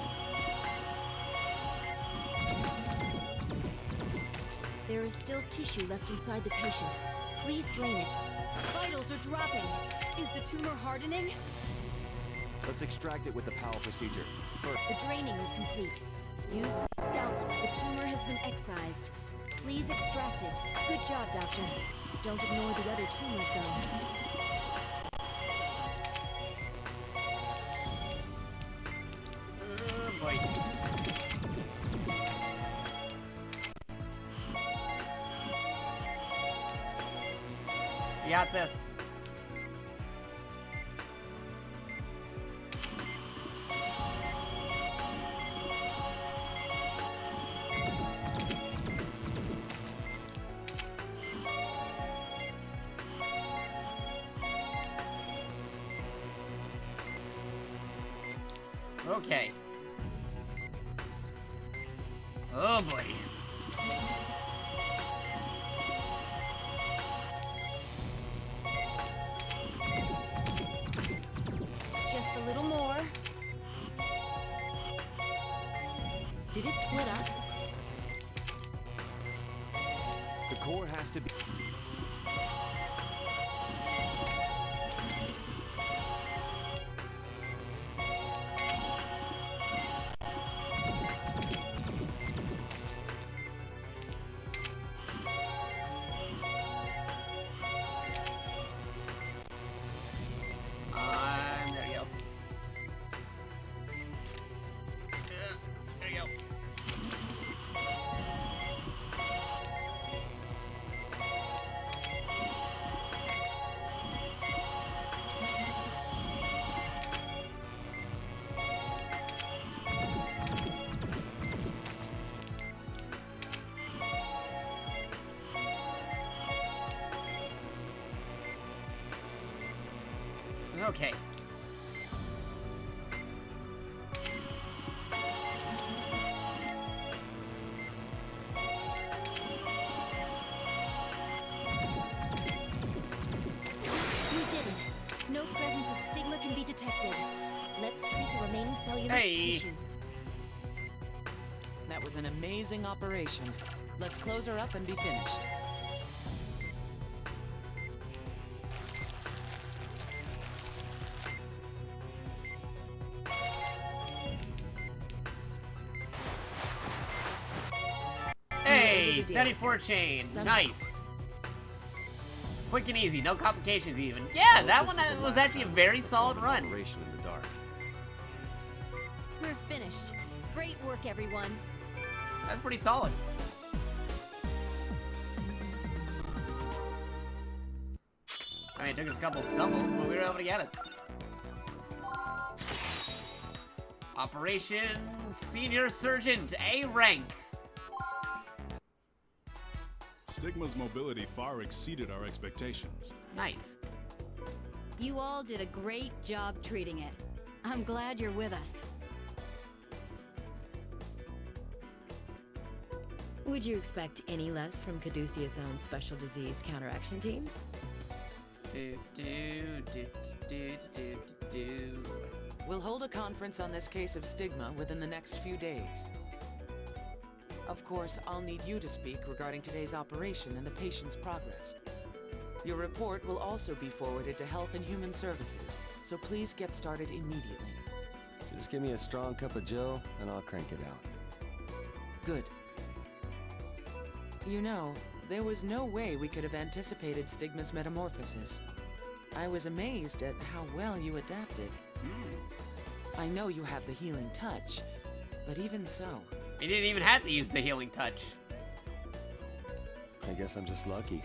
There is still tissue left inside the patient. Please drain it. Vitals are dropping. Is the tumor hardening? Let's extract it with the Powell procedure. The draining is complete. Use the scalpel. The tumor has been excised. Please extract it. Good job, Doctor. Don't ignore the other tumors, though. Oh boy. We got this. Okay. Oh boy. Just a little more. Did it split up? The core has to be. There you go. There you go. Okay. We did it. No presence of stigma can be detected. Let's treat the remaining cellular tissue. That was an amazing operation. Let's close her up and be finished. Hey, 74 chain. Nice. Quick and easy, no complications even. Yeah, that one was actually a very solid run. Operation in the dark. We're finished. Great work, everyone. That's pretty solid. I mean, it took us a couple of stumbles, but we were able to get it. Operation Senior Surgeon, A rank. Stigma's mobility far exceeded our expectations. Nice. You all did a great job treating it. I'm glad you're with us. Would you expect any less from Caduceus' own special disease counteraction team? We'll hold a conference on this case of stigma within the next few days. Of course, I'll need you to speak regarding today's operation and the patient's progress. Your report will also be forwarded to Health and Human Services, so please get started immediately. Just give me a strong cup of Joe, and I'll crank it out. Good. You know, there was no way we could have anticipated Stigma's metamorphosis. I was amazed at how well you adapted. I know you have the healing touch, but even so... You didn't even have to use the healing touch. I guess I'm just lucky.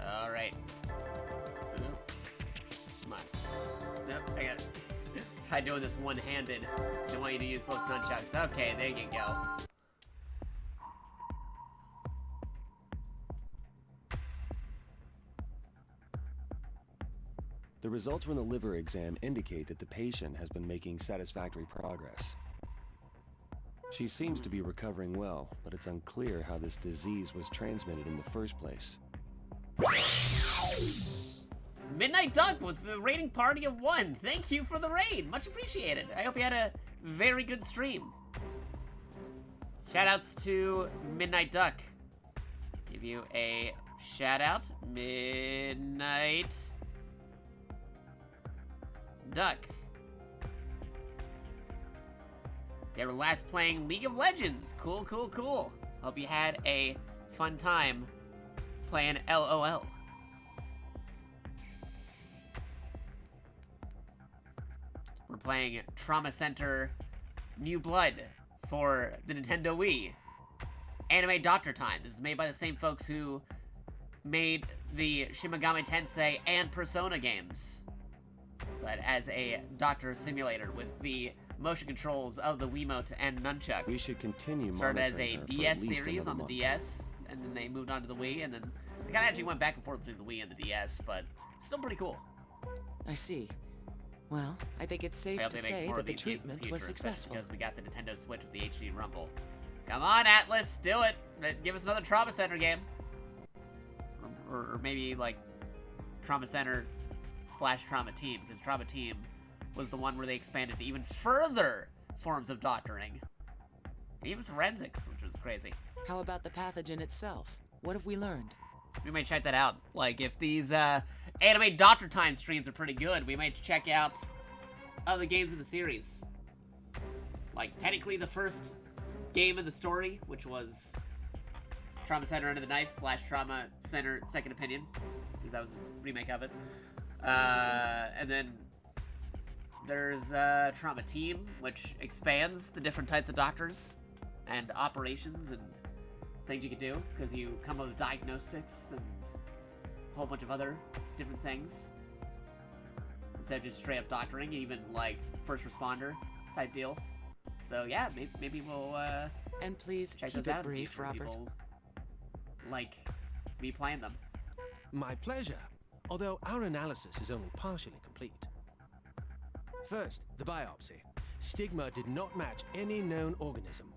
Alright. Come on. Nope, I got try doing this one-handed. They want you to use both nunchucks. Okay, there you go. The results from the liver exam indicate that the patient has been making satisfactory progress. She seems to be recovering well, but it's unclear how this disease was transmitted in the first place. Midnight Duck with the rating party of 1. Thank you for the raid. Much appreciated. I hope you had a very good stream. Shoutouts to Midnight Duck. Give you a shoutout. Midnight Duck. They were last playing League of Legends. Cool, cool, cool. Hope you had a fun time playing LOL. We're playing Trauma Center New Blood for the Nintendo Wii. Anime Doctor Time. This is made by the same folks who made the Shin Megami Tensei and Persona games, but as a doctor simulator with the motion controls of the Wiimote and Nunchuck. We should continue started as a monitoring her for DS at least series on the another month. DS, and then they moved on to the Wii, and then they kind of actually went back and forth between the Wii and the DS, but still pretty cool. I see. Well, I think it's I safe hope to they make say more that of the these games in the treatment future, was especially successful. because we got the Nintendo Switch with the HD Rumble. Come on, Atlas, do it! Give us another Trauma Center game. Or maybe, like, Trauma Center / Trauma Team, because Trauma Team was the one where they expanded to even further forms of doctoring. And even forensics, which was crazy. How about the pathogen itself? What have we learned? We might check that out. Like, if these Anime Doctor Time streams are pretty good, we might check out other games in the series. Like, technically the first game in the story, which was Trauma Center Under the Knife / Trauma Center Second Opinion, because that was a remake of it. And then there's Trauma Team, which expands the different types of doctors and operations and things you can do, because you come up with diagnostics and a whole bunch of other different things. Instead of just straight up doctoring, even like first responder type deal. So yeah, maybe we'll And please check keep those out it in the brief, future. Robert. People like me playing them. My pleasure, although our analysis is only partially complete. First, the biopsy. Stigma did not match any known organism.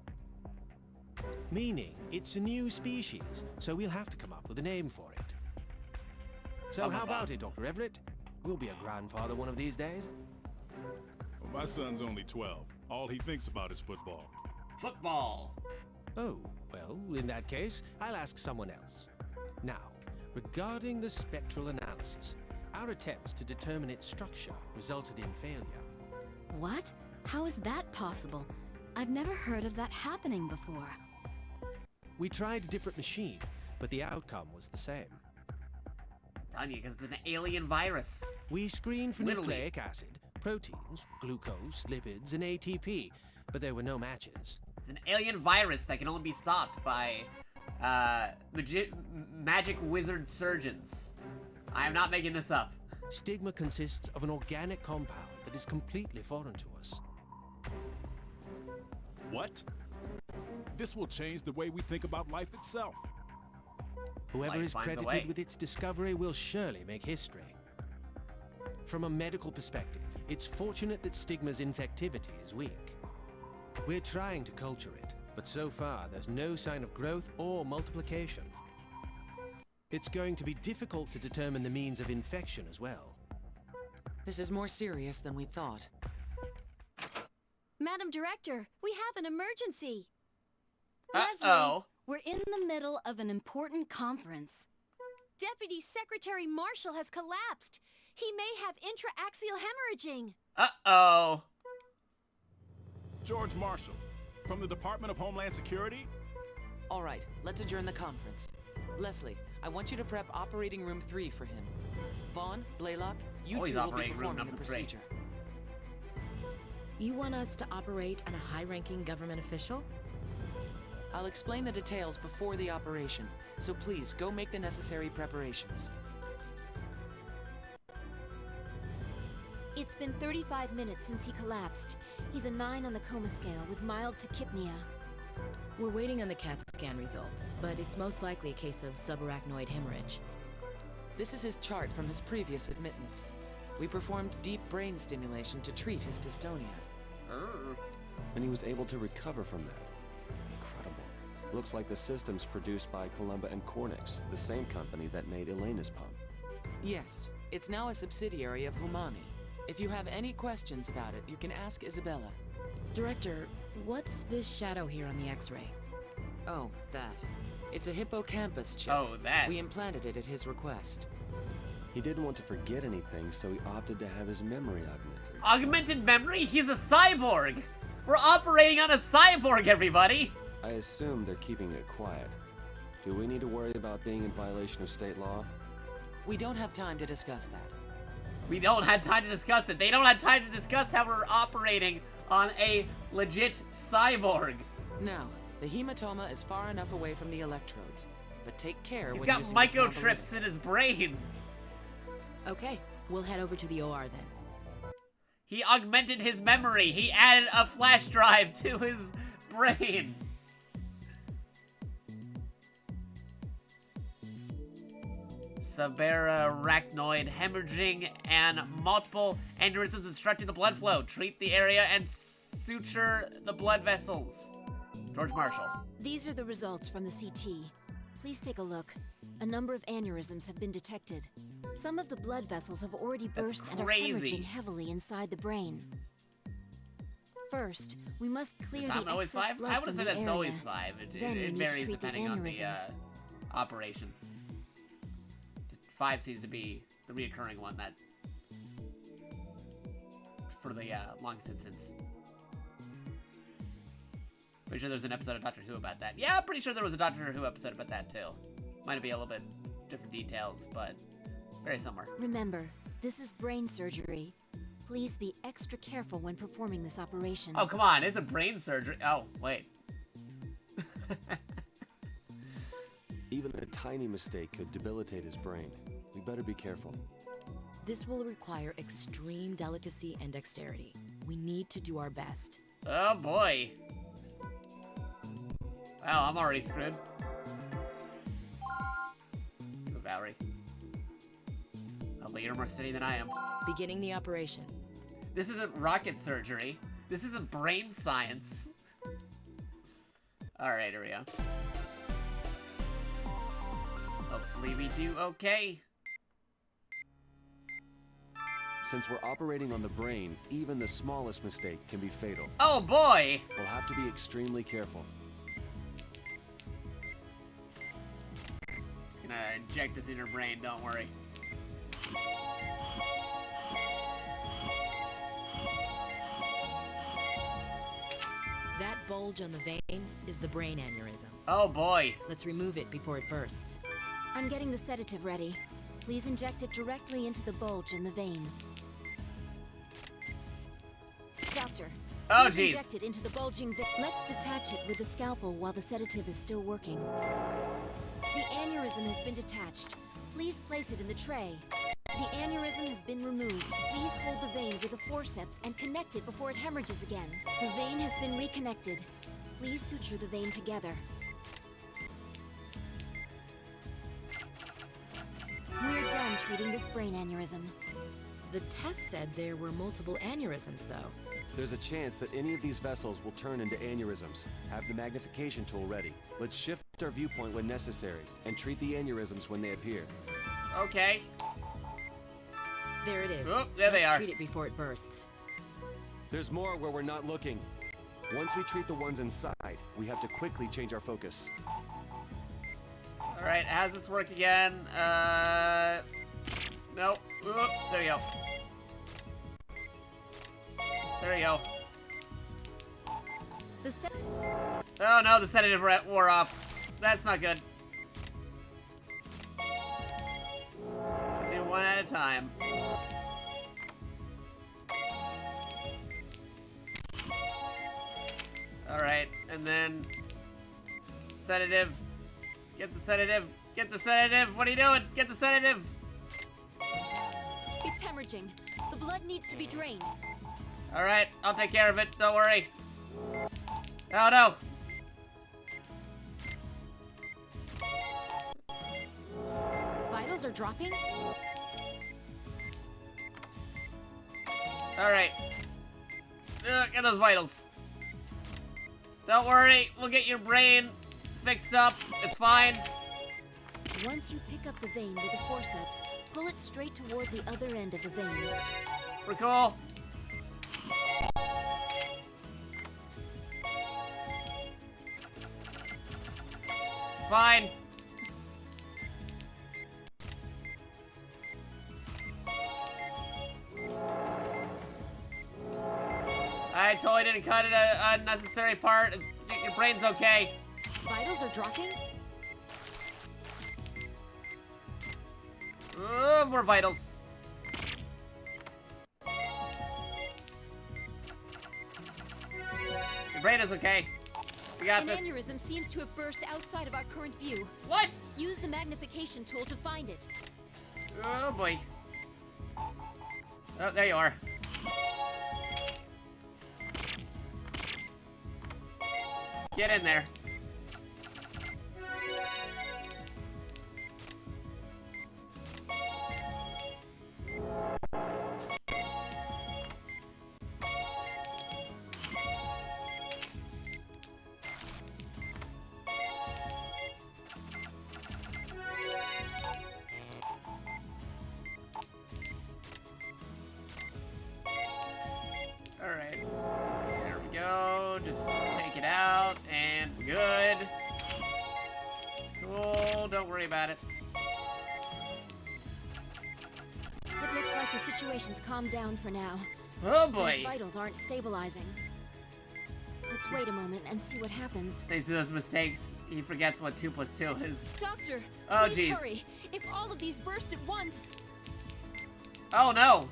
Meaning, it's a new species, so we'll have to come up with a name for it. So how about it, Dr. Everett? We'll be a grandfather one of these days. Well, my son's only 12. All he thinks about is football. Football. Oh, well, in that case, I'll ask someone else. Now, regarding the spectral analysis, our attempts to determine its structure resulted in failure. What? How is that possible? I've never heard of that happening before. We tried a different machine, but the outcome was the same. I'm telling you, because it's an alien virus. We screened for Literally. nucleic acid, proteins, glucose, lipids, and ATP, but there were no matches. It's an alien virus that can only be stopped by magic wizard surgeons. I am not making this up. Stigma consists of an organic compound that is completely foreign to us. What? This will change the way we think about life itself. Whoever Life is finds a way. credited with its discovery will surely make history. From a medical perspective, it's fortunate that Stigma's infectivity is weak. We're trying to culture it, but so far there's no sign of growth or multiplication. It's going to be difficult to determine the means of infection as well. This is more serious than we thought. Madam Director, we have an emergency. Uh-oh. We're in the middle of an important conference. Deputy Secretary Marshall has collapsed. He may have intraaxial hemorrhaging. Uh-oh. George Marshall, from the Department of Homeland Security? All right, let's adjourn the conference. Leslie, I want you to prep operating room 3 for him. Vaughn, Blaylock, you Always two will be operating room performing the number 3. procedure. You want us to operate on a high-ranking government official? I'll explain the details before the operation, so please go make the necessary preparations. It's been 35 minutes since he collapsed. He's a 9 on the coma scale with mild tachypnea. We're waiting on the CAT scan results, but it's most likely a case of subarachnoid hemorrhage. This is his chart from his previous admittance. We performed deep brain stimulation to treat his dystonia. And he was able to recover from that. Incredible. Looks like the system's produced by Columba and Cornix, the same company that made Elena's pump. Yes, it's now a subsidiary of Humani. If you have any questions about it, you can ask Isabella. Director, what's this shadow here on the X-ray? Oh, that. It's a hippocampus chip. Oh, that. We implanted it at his request. He didn't want to forget anything, so he opted to have his memory augmented. Augmented memory? He's a cyborg! We're operating on a cyborg, everybody! I assume they're keeping it quiet. Do we need to worry about being in violation of state law? We don't have time to discuss that. We don't have time to discuss it. They don't have time to discuss how we're operating on a legit cyborg. Now, the hematoma is far enough away from the electrodes, but take care He's when got using the microchips in his brain. Okay, we'll head over to the OR then. He augmented his memory. He added a flash drive to his brain. Subarachnoid hemorrhaging and multiple aneurysms obstructing the blood flow. Treat the area and suture the blood vessels. George Marshall. These are the results from the CT. Please take a look. A number of aneurysms have been detected. Some of the blood vessels have already burst and are crazy. hemorrhaging heavily inside the brain. First, we must clear Is the it always excess 5? blood I from wouldn't the say that's area. always 5. Then we It need to varies treat the depending on the aneurysms. operation. 5 seems to be the reoccurring one that for the longest instance. Pretty sure there's an episode of Doctor Who about that. Yeah, I'm pretty sure there was a Doctor Who episode about that too. Might be a little bit different details, but very similar. Remember, this is brain surgery. Please be extra careful when performing this operation. Oh, come on, it's a brain surgery. Oh, wait. Even a tiny mistake could debilitate his brain. We better be careful. This will require extreme delicacy and dexterity. We need to do our best. Oh boy. Well, I'm already screwed. Go, Valerie. Hopefully you're more steady than I am. Beginning the operation. This isn't rocket surgery. This isn't brain science. Alright, here we go. Hopefully we do okay. Since we're operating on the brain, even the smallest mistake can be fatal. Oh boy! We'll have to be extremely careful. Just gonna inject this in her brain, don't worry. That bulge on the vein is the brain aneurysm. Oh boy. Let's remove it before it bursts. I'm getting the sedative ready. Please inject it directly into the bulge in the vein. Doctor, Oh please jeez. inject it into the bulging vein. Let's detach it with the scalpel while the sedative is still working. The aneurysm has been detached. Please place it in the tray. The aneurysm has been removed. Please hold the vein with a forceps and connect it before it hemorrhages again. The vein has been reconnected. Please suture the vein together. We're done treating this brain aneurysm. The test said there were multiple aneurysms, though. There's a chance that any of these vessels will turn into aneurysms. Have the magnification tool ready. Let's shift our viewpoint when necessary, and treat the aneurysms when they appear. Okay. There it is. Oh, there they Let's are. treat it before it bursts. There's more where we're not looking. Once we treat the ones inside, we have to quickly change our focus. Alright, how's this work again? Nope. Oop, there you go. There you go. Oh no, the sedative wore off. That's not good. Should do one at a time. Alright, and then sedative. Get the sedative. Get the sedative. What are you doing? Get the sedative. It's hemorrhaging. The blood needs to be drained. Alright, I'll take care of it. Don't worry. Oh no. Vitals are dropping? Alright. Get those vitals. Don't worry, we'll get your brain fixed up. It's fine. Once you pick up the vein with a forceps, pull it straight toward the other end of the vein. We're cool. It's fine. I totally didn't cut it a unnecessary part. Your brain's okay. Vitals are dropping? More vitals. Your brain is okay. We got An this. aneurysm seems to have burst outside of our current view. What? Use the magnification tool to find it. Oh boy. Oh, there you are. Get in there. Alright. There we go. Just take it out, and we're good. It's cool. Don't worry about it. It looks like the situation's calmed down for now. Oh boy. These vitals aren't stabilizing. Let's wait a moment and see what happens. Thanks to those mistakes, he forgets what 2 + 2 is. Doctor, Oh, please jeez. hurry. If all of these burst at once. Oh no.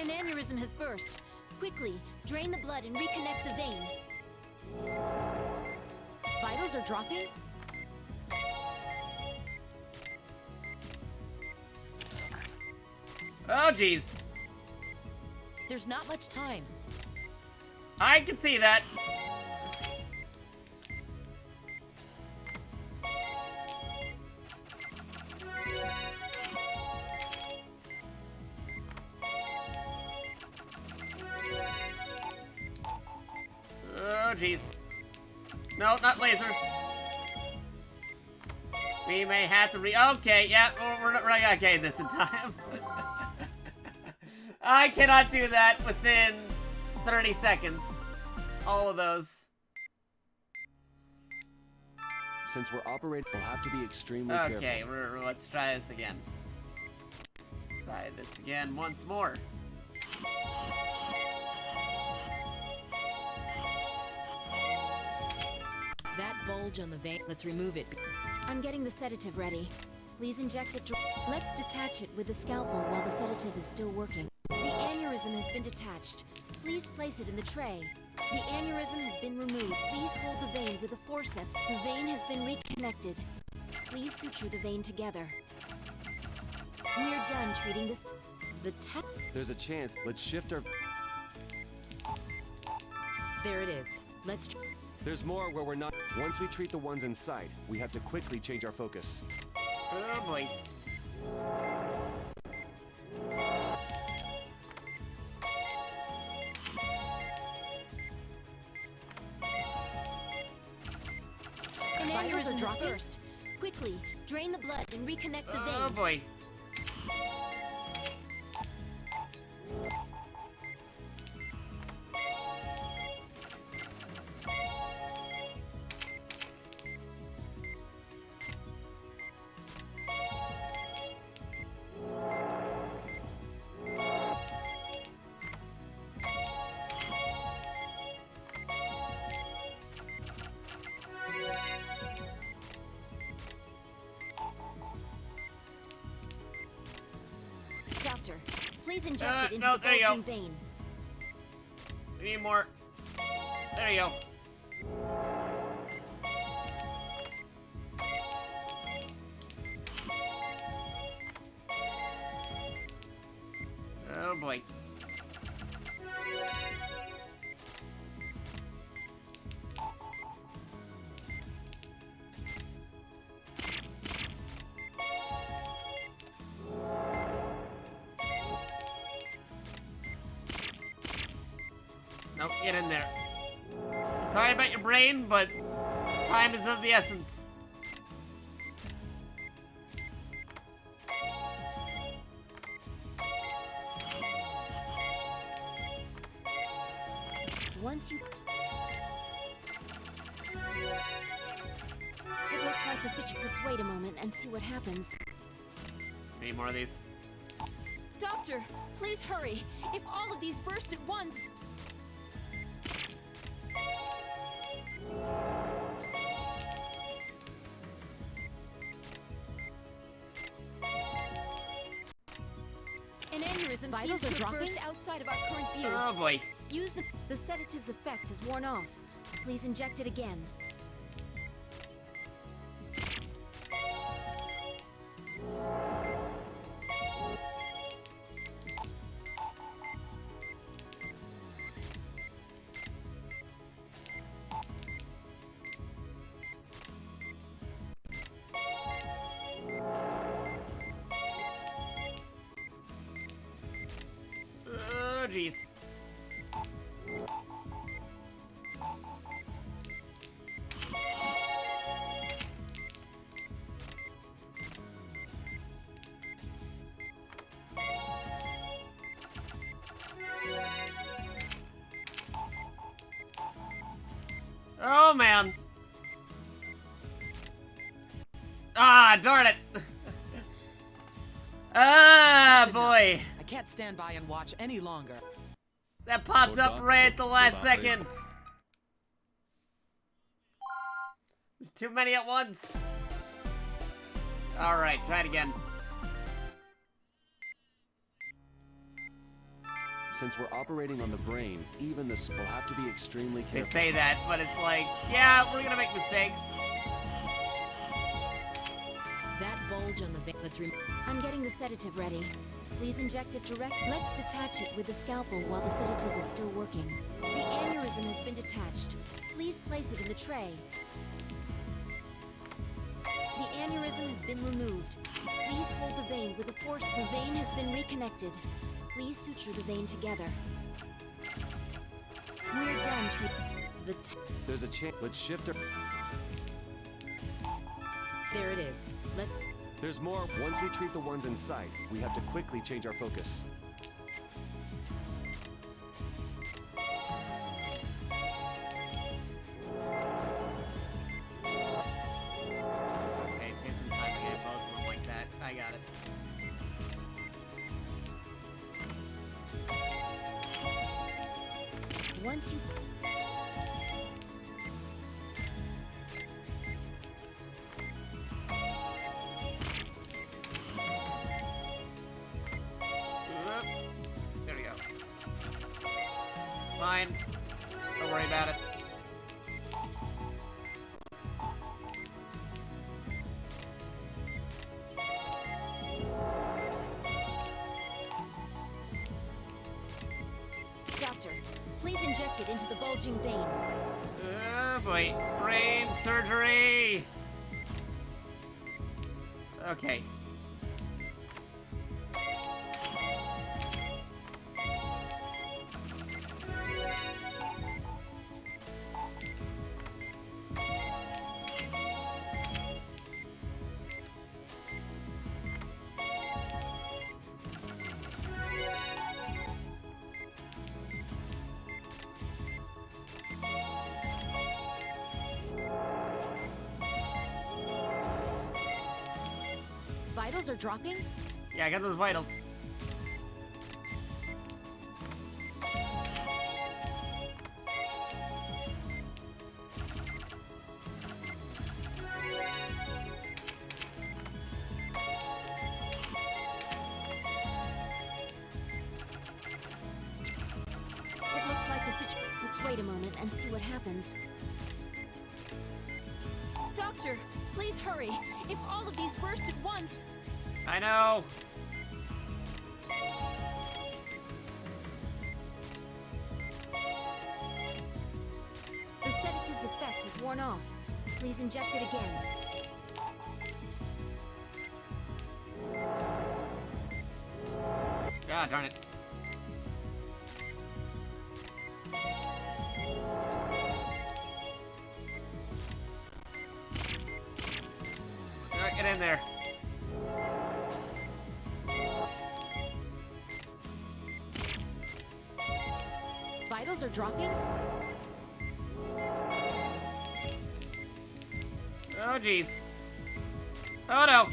An aneurysm has burst. Quickly, drain the blood and reconnect the vein. Vitals are dropping? Oh jeez. There's not much time. I can see that. Oh jeez. No, not laser. We may have to okay, yeah, we're not gonna get this in time. I cannot do that within 30 seconds. All of those. Since we're operating, we'll have to be extremely careful. Okay, let's try this again. Try this again once more. That bulge on the vein, let's remove it. I'm getting the sedative ready. Please inject it. Let's detach it with the scalpel while the sedative is still working. The aneurysm has been detached. Please place it in the tray. The aneurysm has been removed. Please hold the vein with the forceps. The vein has been reconnected. Please suture the vein together. We're done treating this. There's a chance. Let's shift our... There it is. Let's... There's more where we're not... Once we treat the ones in sight, we have to quickly change our focus. Oh boy. An Vitals are aneurysm has dropping? burst. Quickly, drain the blood and reconnect the Oh vein. boy. Please inject it into no, the there you bulging go. vein. We need more. There you go. Oh boy. Nope, get in there. Sorry about your brain, but time is of the essence. Once you... It looks like the situation... Let's wait a moment and see what happens. Need more of these. Doctor, please hurry. If all of these burst at once... An aneurysm Vitals seems are to have dropping? burst outside of our current view. Oh boy. Use the sedative's effect has worn off. Please inject it again. Oh jeez. Oh man. Ah, darn it. Ah, boy. I can't stand by and watch any longer. That popped up right at the last second. There's too many at once. Alright, try it again. Since we're operating on the brain, even this will have to be extremely They careful. say that, but it's like, yeah, we're gonna make mistakes. That bulge on the vein. I'm getting the sedative ready. Please inject it direct. Let's detach it with the scalpel while the sedative is still working. The aneurysm has been detached. Please place it in the tray. The aneurysm has been removed. Please hold the vein with a force. The vein has been reconnected. Please suture the vein together. We're done, There's a chance. Let's shift her. There it is. There's more. Once we treat the ones in sight, we have to quickly change our focus. Okay, save some time to get both of them like that. I got it. Once you... There we go. Fine. Don't worry about it. Doctor, please inject it into the bulging vein. Oh boy. Brain surgery! Okay. Vitals are dropping? Yeah, I got those vitals. and see what happens. Doctor, please hurry. If all of these burst at once... I know. The sedative's effect is worn off. Please inject it again. God darn it. Get in there. Vitals are dropping? Oh, jeez. Oh, no.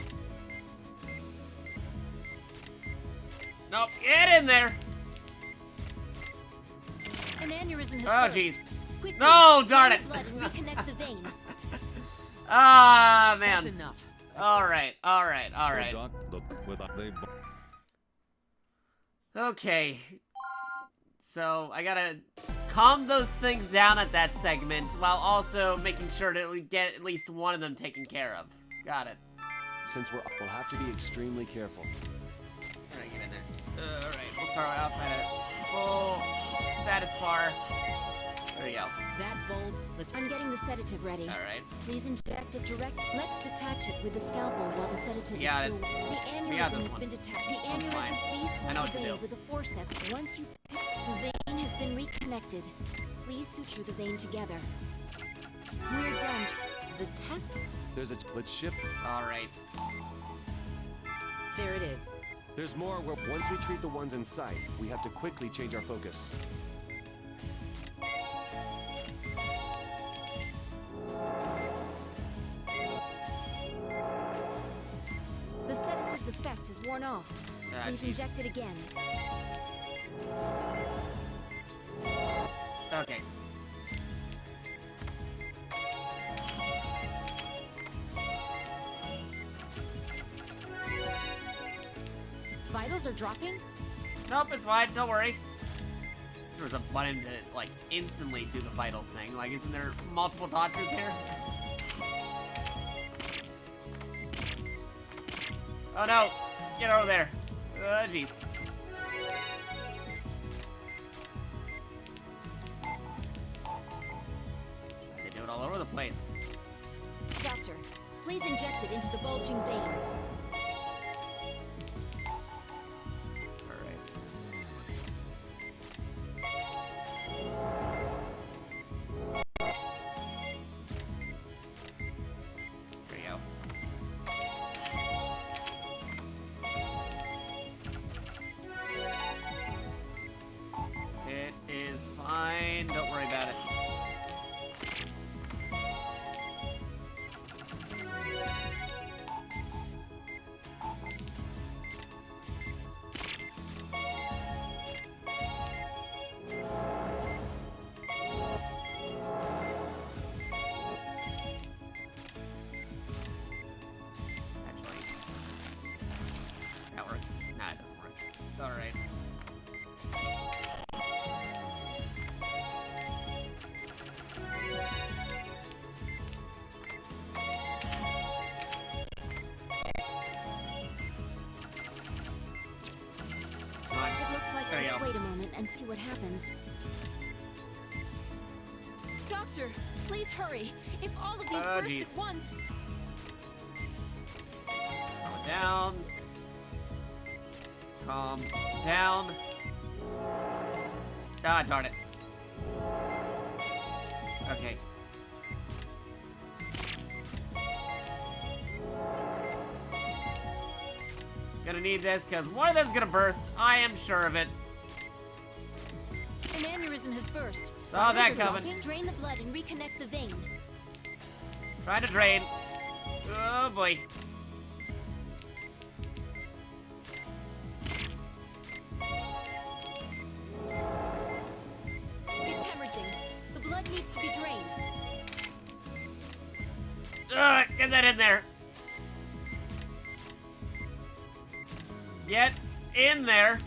Nope, get in there. An aneurysm has Oh, burst. jeez. Quickly, No, darn drain it. the blood and reconnect the vein. Ah, man. That's enough. All right. Okay. So, I gotta calm those things down at that segment while also making sure to get at least one of them taken care of. Got it. Since we'll have to be extremely careful. Gotta get in there. Alright, we'll start off at a full status bar. There we go. That bulb, let's... I'm getting the sedative ready. Alright. Please inject it direct. Let's detach it with the scalpel while the sedative is got still. it. The We got aneurysm this has one. been detached. The one's aneurysm, fine. please I know hold what the to vein do. with a forceps. Once you, the vein has been reconnected. Please suture the vein together. We're done. The test... Let's ship. Alright. There it is. There's more where once we treat the ones in sight, we have to quickly change our focus. The sedative's effect is worn off. Ah, Please jeez. inject it again. Okay. Vitals are dropping? Nope, it's fine. Don't worry. There was a button to, like, instantly do the vital thing. Like, isn't there multiple doctors here? Oh, no. Get over there. Oh, jeez. They do it all over the place. Doctor, please inject it into the bulging vein. Alright. There you go. It is fine. Don't worry about it. Actually, that worked. Nah, it doesn't work. Alright. It looks like There you let's go. wait a moment and see what happens. Doctor, please hurry. If all of these Oh, burst jeez. at once. Calm down. Calm down. Ah, darn it. Okay. Gonna need this, because one of them's gonna burst. I am sure of it. An aneurysm has burst. Saw that Vitals are coming. dropping. Drain the blood and reconnect the vein. Trying to drain. Oh, boy. It's hemorrhaging. The blood needs to be drained. Get that in there. Get in there.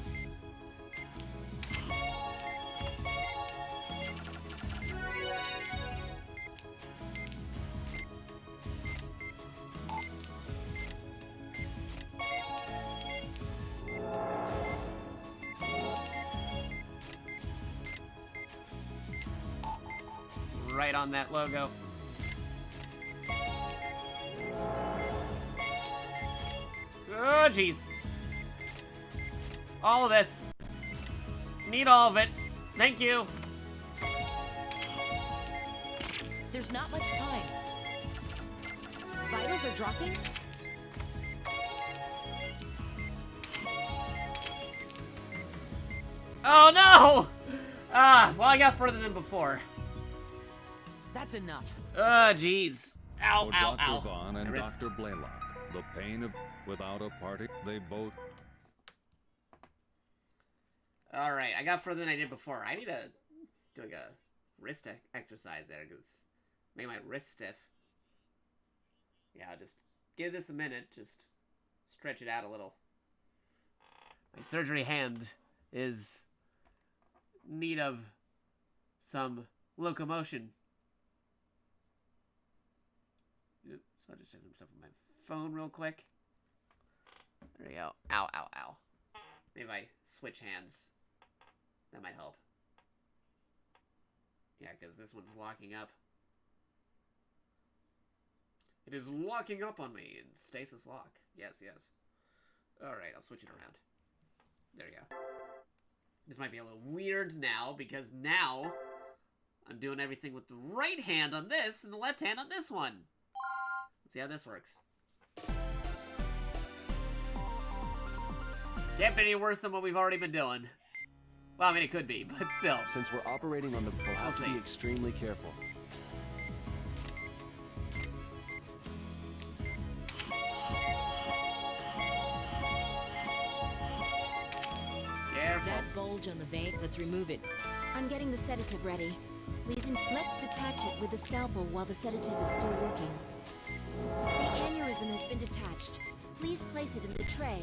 right on that logo. Oh, jeez. All of this. Need all of it. Thank you. There's not much time. Vitals are dropping? Oh, no! Well, I got further than before. That's enough. Jeez. Ow, For ow, Dr. ow. Vaughn and My wrist. Dr. Blaylock, the pain of without a party, they both... Alright, I got further than I did before. I need to do like a wrist exercise there, because make my wrist stiff. Yeah, just give this a minute. Just stretch it out a little. My surgery hand is in need of some locomotion. Oops, I'll just check some stuff on my phone real quick. There we go. Ow, ow, ow. Maybe I switch hands. That might help. Yeah, because this one's locking up. It is locking up on me in stasis lock. Yes, yes. Alright, I'll switch it around. There you go. This might be a little weird now, because now I'm doing everything with the right hand on this and the left hand on this one. Let's see how this works. Can't be any worse than what we've already been doing. Well, I mean, it could be, but still. Since we're operating on the... We'll have to be extremely careful. Careful. That bulge on the vein, let's remove it. I'm getting the sedative ready. Please, let's detach it with the scalpel while the sedative is still working. The aneurysm has been detached. Please place it in the tray.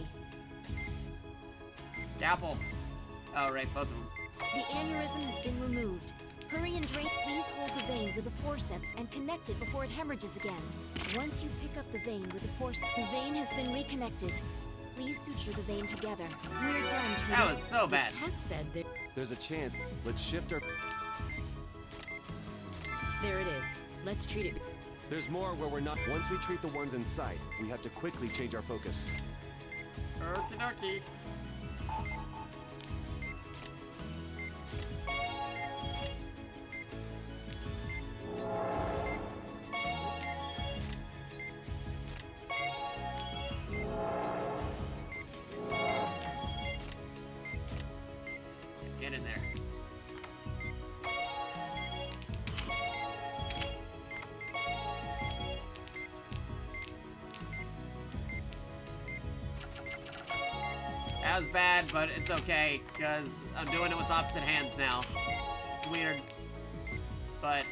Scalpel. Oh, right, both of them. The aneurysm has been removed. Hurry and drain. Please hold the vein with the forceps and connect it before it hemorrhages again. Once you pick up the vein with the forceps, the vein has been reconnected. Please suture the vein together. We're done treating. That was so bad. The test said that... There's a chance. Let's shift our... There it is. Let's treat it. There's more where we're not... Once we treat the ones in sight, we have to quickly change our focus. Okie dokie. Get in there. That was bad, but it's okay, because I'm doing it with opposite hands now. It's weird. But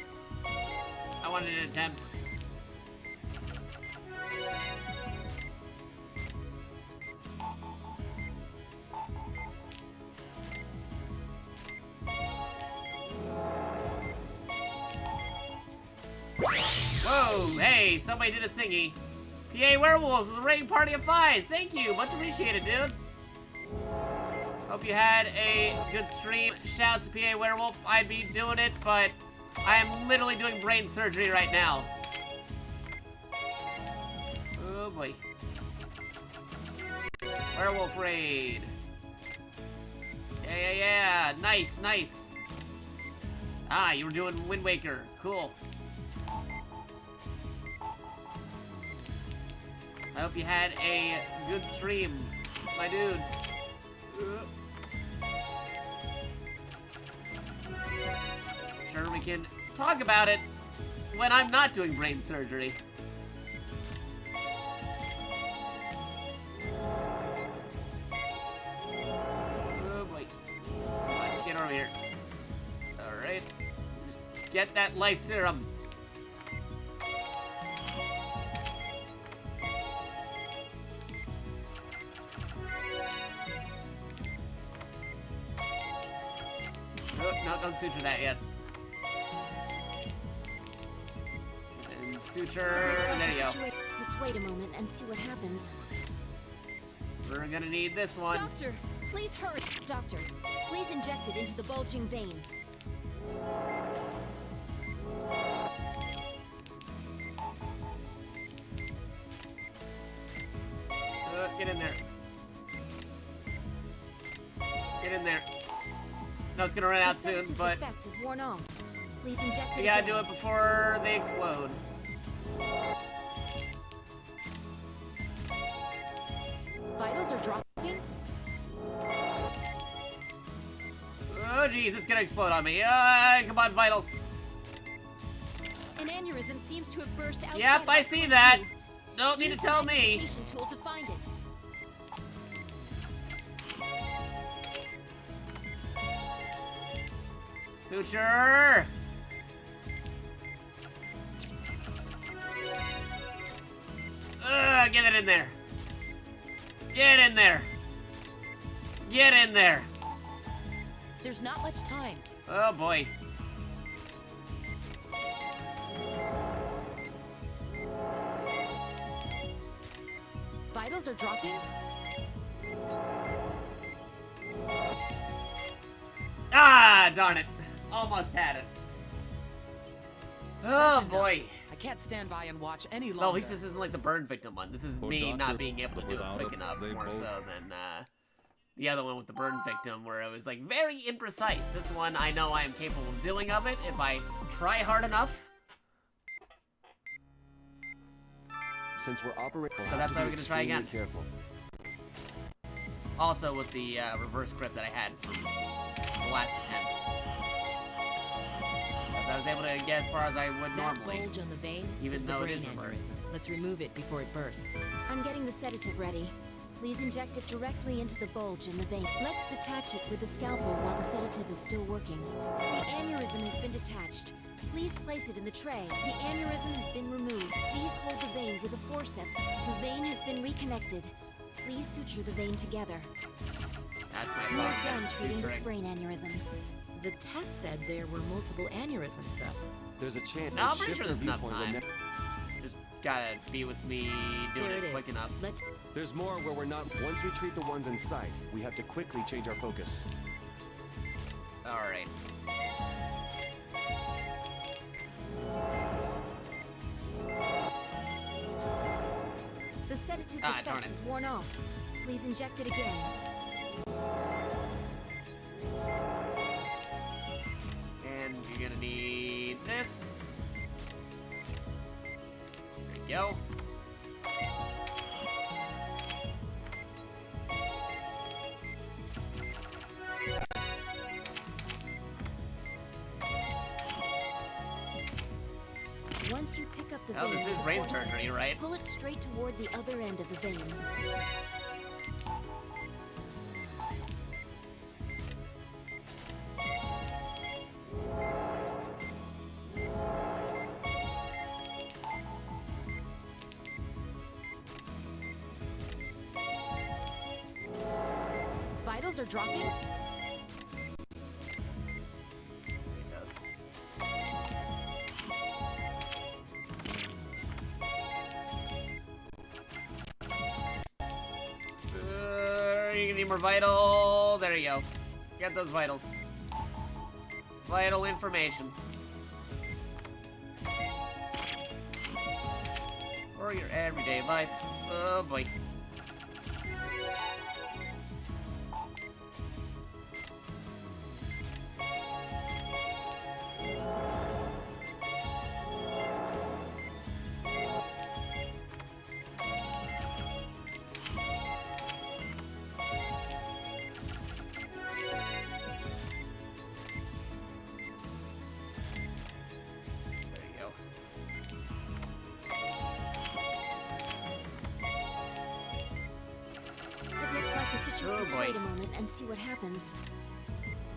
I wanted to attempt. Whoa, hey, somebody did a thingy. PA Werewolf with a raid party of 5. Thank you, much appreciated, dude. Hope you had a good stream. Shouts to PA Werewolf. I'd be doing it, but I am literally doing brain surgery right now. Oh boy. Werewolf raid. Yeah, yeah, yeah. Nice, nice. Ah, you were doing Wind Waker. Cool. I hope you had a good stream, my dude. Sure, we can talk about it when I'm not doing brain surgery. Oh boy. Come on, get over here. Alright. Just get that life serum. Oh, no, don't suture that yet. And suture, there you go. Let's wait a moment and see what happens. We're gonna need this one. Doctor, please hurry. Doctor, please inject it into the bulging vein. Get in there. Get in there. No, it's gonna run out soon, sedative's but effect is worn off. Please inject it you gotta again. do it before they explode. Vitals are dropping. Oh, jeez, it's gonna explode on me. Come on, vitals. An aneurysm seems to have burst outside Yep, of I our see current that. view. Don't need to Use the tell me. magnification tool to find it. Suture. Get it in there. Get in there. Get in there. There's not much time. Oh boy. Vitals are dropping. Ah, darn it. Almost had it. Oh That's enough. boy. I can't stand by and watch any longer. Well, at least this isn't like the burn victim one. This is For me Dr. not being able to do it without quick it, enough, they more both- so than the other one with the burn victim, where it was like very imprecise. This one, I know I am capable of doing of it if I try hard enough. Since we're operating, So that's why we're gonna try again. Careful. Also with the reverse grip that I had from the last attempt. Because I was able to get as far as I would That normally. bulge on the vein even is the though it brain is reversed. aneurysm. Let's remove it before it bursts. I'm getting the sedative ready. Please inject it directly into the bulge in the vein. Let's detach it with the scalpel while the sedative is still working. The aneurysm has been detached. Please place it in the tray. The aneurysm has been removed. Please hold the vein with a forceps. The vein has been reconnected. Please suture the vein together. That's my We are problem. done treating this Suturing. brain aneurysm. The test said there were multiple aneurysms, though. There's a chance. No, I'm that pretty sure shifter there's enough viewpoint will time. ne- Just gotta be with me doing There it it quick is. enough. Let's. There's more where we're not. Once we treat the ones in sight, we have to quickly change our focus. Alright. The sedative's Ah, darn effect it. is worn off. Please inject it again. And you're gonna need this. There we go. Once you pick up the Oh, vein this with is the brain forceps, surgery, right? pull it straight toward the other end of the vein. Vitals are dropping. It does. You're gonna need more vital. There you go. Get those vitals. Vital information. For your everyday life. Oh boy. There you go. It looks like the situation. Oh, Let's boy. wait a moment and see what happens.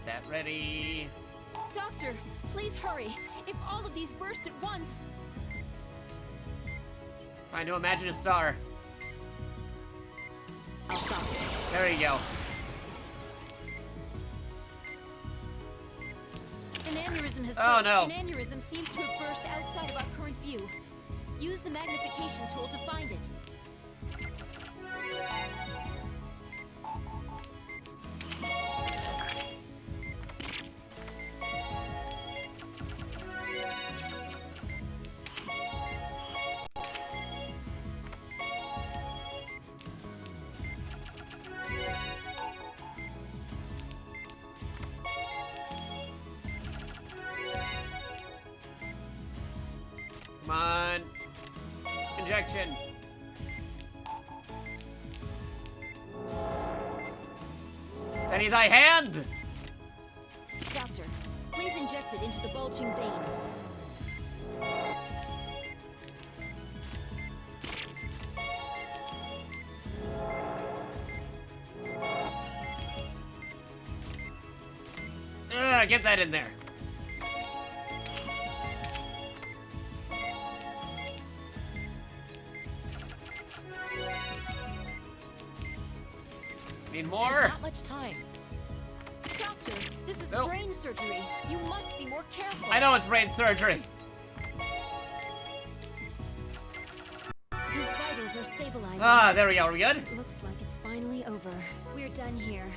That ready. Doctor, please hurry. If all of these burst at once. Trying to imagine a star. I'll stop it. There you go. An aneurysm has Oh, burst. no. An aneurysm seems to have burst outside of our current view. Use the magnification tool to find it. Injection. Steady thy hand! Doctor, please inject it into the bulging vein. Get that in there. Need more? There's not much time. Doctor, this is Nope. brain surgery. You must be more careful. I know it's brain surgery. His vitals are stabilizing. Ah, there we go. Are we good? It looks like it's finally over. We're done here.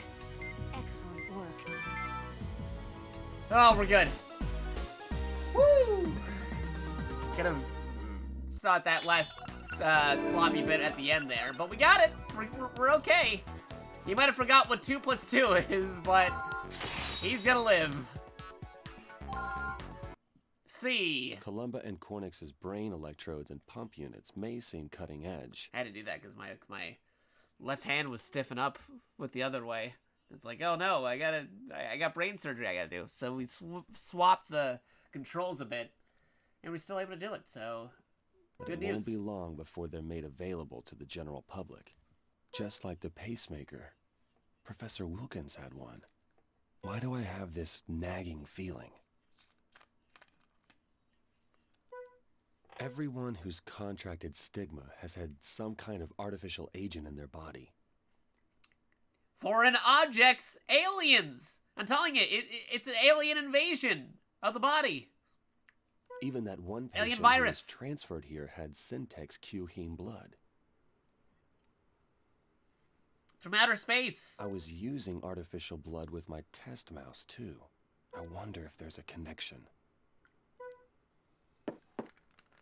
Excellent work. Oh, we're good. Woo! Could have stopped that last sloppy bit at the end there, but we got it. We're okay. He might have forgot what 2 + 2 is, but he's gonna live. C. Columba and Cornix's brain electrodes and pump units may seem cutting edge. I had to do that because my left hand was stiffing up with the other way. It's like, oh no, I got brain surgery I gotta do. So we swapped the controls a bit, and we're still able to do it. So But good it won't news. be long before they're made available to the general public. Just like the pacemaker. Professor Wilkins had one. Why do I have this nagging feeling? Everyone who's contracted stigma has had some kind of artificial agent in their body. Foreign objects, aliens. I'm telling you, it's an alien invasion of the body. Even that one Alien patient who virus. was transferred here had Syntex Q heme blood. From outer space. I was using artificial blood with my test mouse, too. I wonder if there's a connection.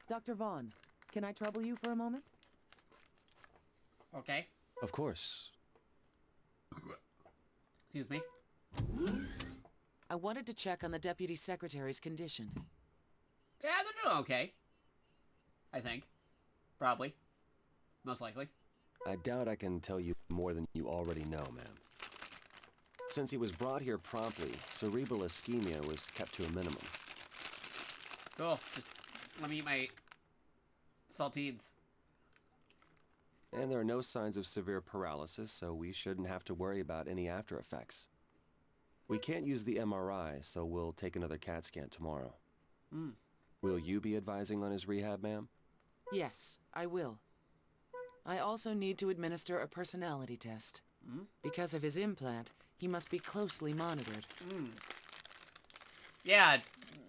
Dr. Vaughn, can I trouble you for a moment? Okay. Of course. Excuse me. I wanted to check on the Deputy Secretary's condition. Yeah, they're doing okay. I think. Probably. Most likely. I doubt I can tell you more than you already know, ma'am. Since he was brought here promptly, cerebral ischemia was kept to a minimum. Cool. Just let me eat my saltines. And there are no signs of severe paralysis, so we shouldn't have to worry about any after effects. We can't use the MRI, so we'll take another CAT scan tomorrow. Will you be advising on his rehab, ma'am? Yes, I will. I also need to administer a personality test. Because of his implant, he must be closely monitored. Yeah,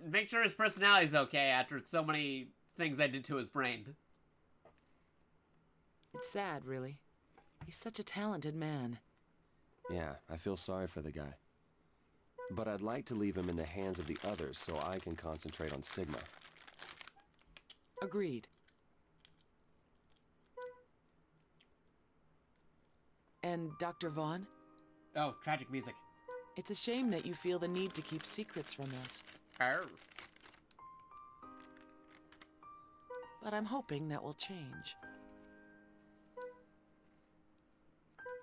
make sure his personality's okay after so many things I did to his brain. It's sad, really. He's such a talented man. Yeah, I feel sorry for the guy. But I'd like to leave him in the hands of the others so I can concentrate on stigma. Agreed. And Dr. Vaughn, Oh, tragic music. it's a shame that you feel the need to keep secrets from us. Arr. But I'm hoping that will change.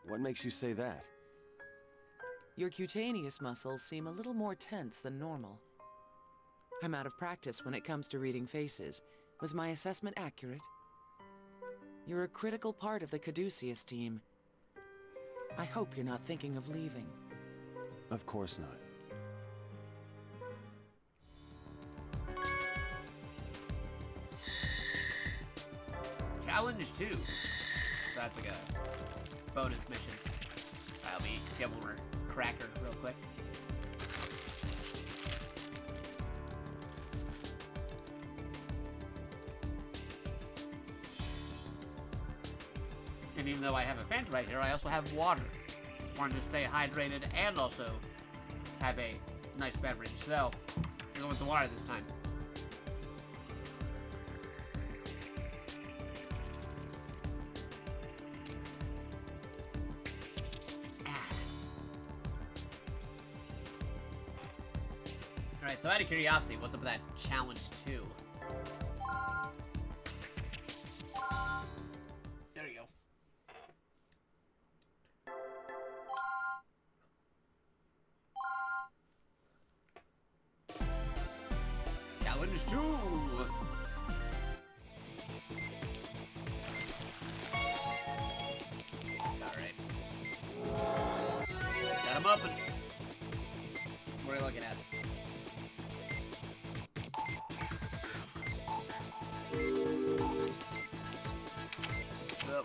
What makes you say that? Your cutaneous muscles seem a little more tense than normal. I'm out of practice when it comes to reading faces. Was my assessment accurate? You're a critical part of the Caduceus team. I hope you're not thinking of leaving. Of course not. Challenge 2. That's like a bonus mission. I'll be get one more cracker real quick. And even though I have a Fanta right here, I also have water. Wanted to stay hydrated and also have a nice beverage. So, I'm going with the water this time. Alright, so out of curiosity, what's up with that challenge 2? 2. Alright. Got him up and... What are you looking at?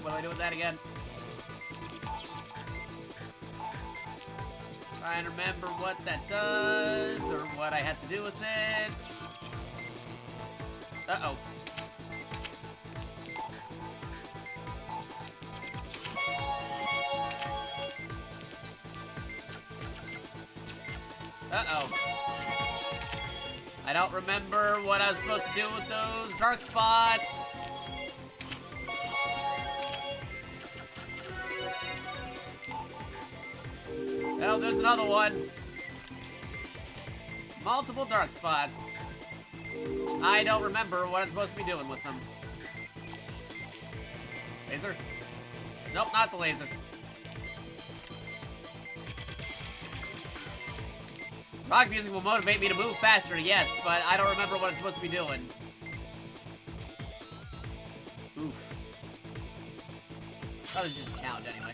What do I do with that again? Trying to remember what that does, or what I have to do with it. Uh-oh. Uh-oh. I don't remember what I was supposed to do with those dark spots. Oh, there's another one. Multiple dark spots. I don't remember what I'm supposed to be doing with them. Laser? Nope, not the laser. Rock music will motivate me to move faster, yes, but I don't remember what I'm supposed to be doing. Oof. That was just a challenge anyway.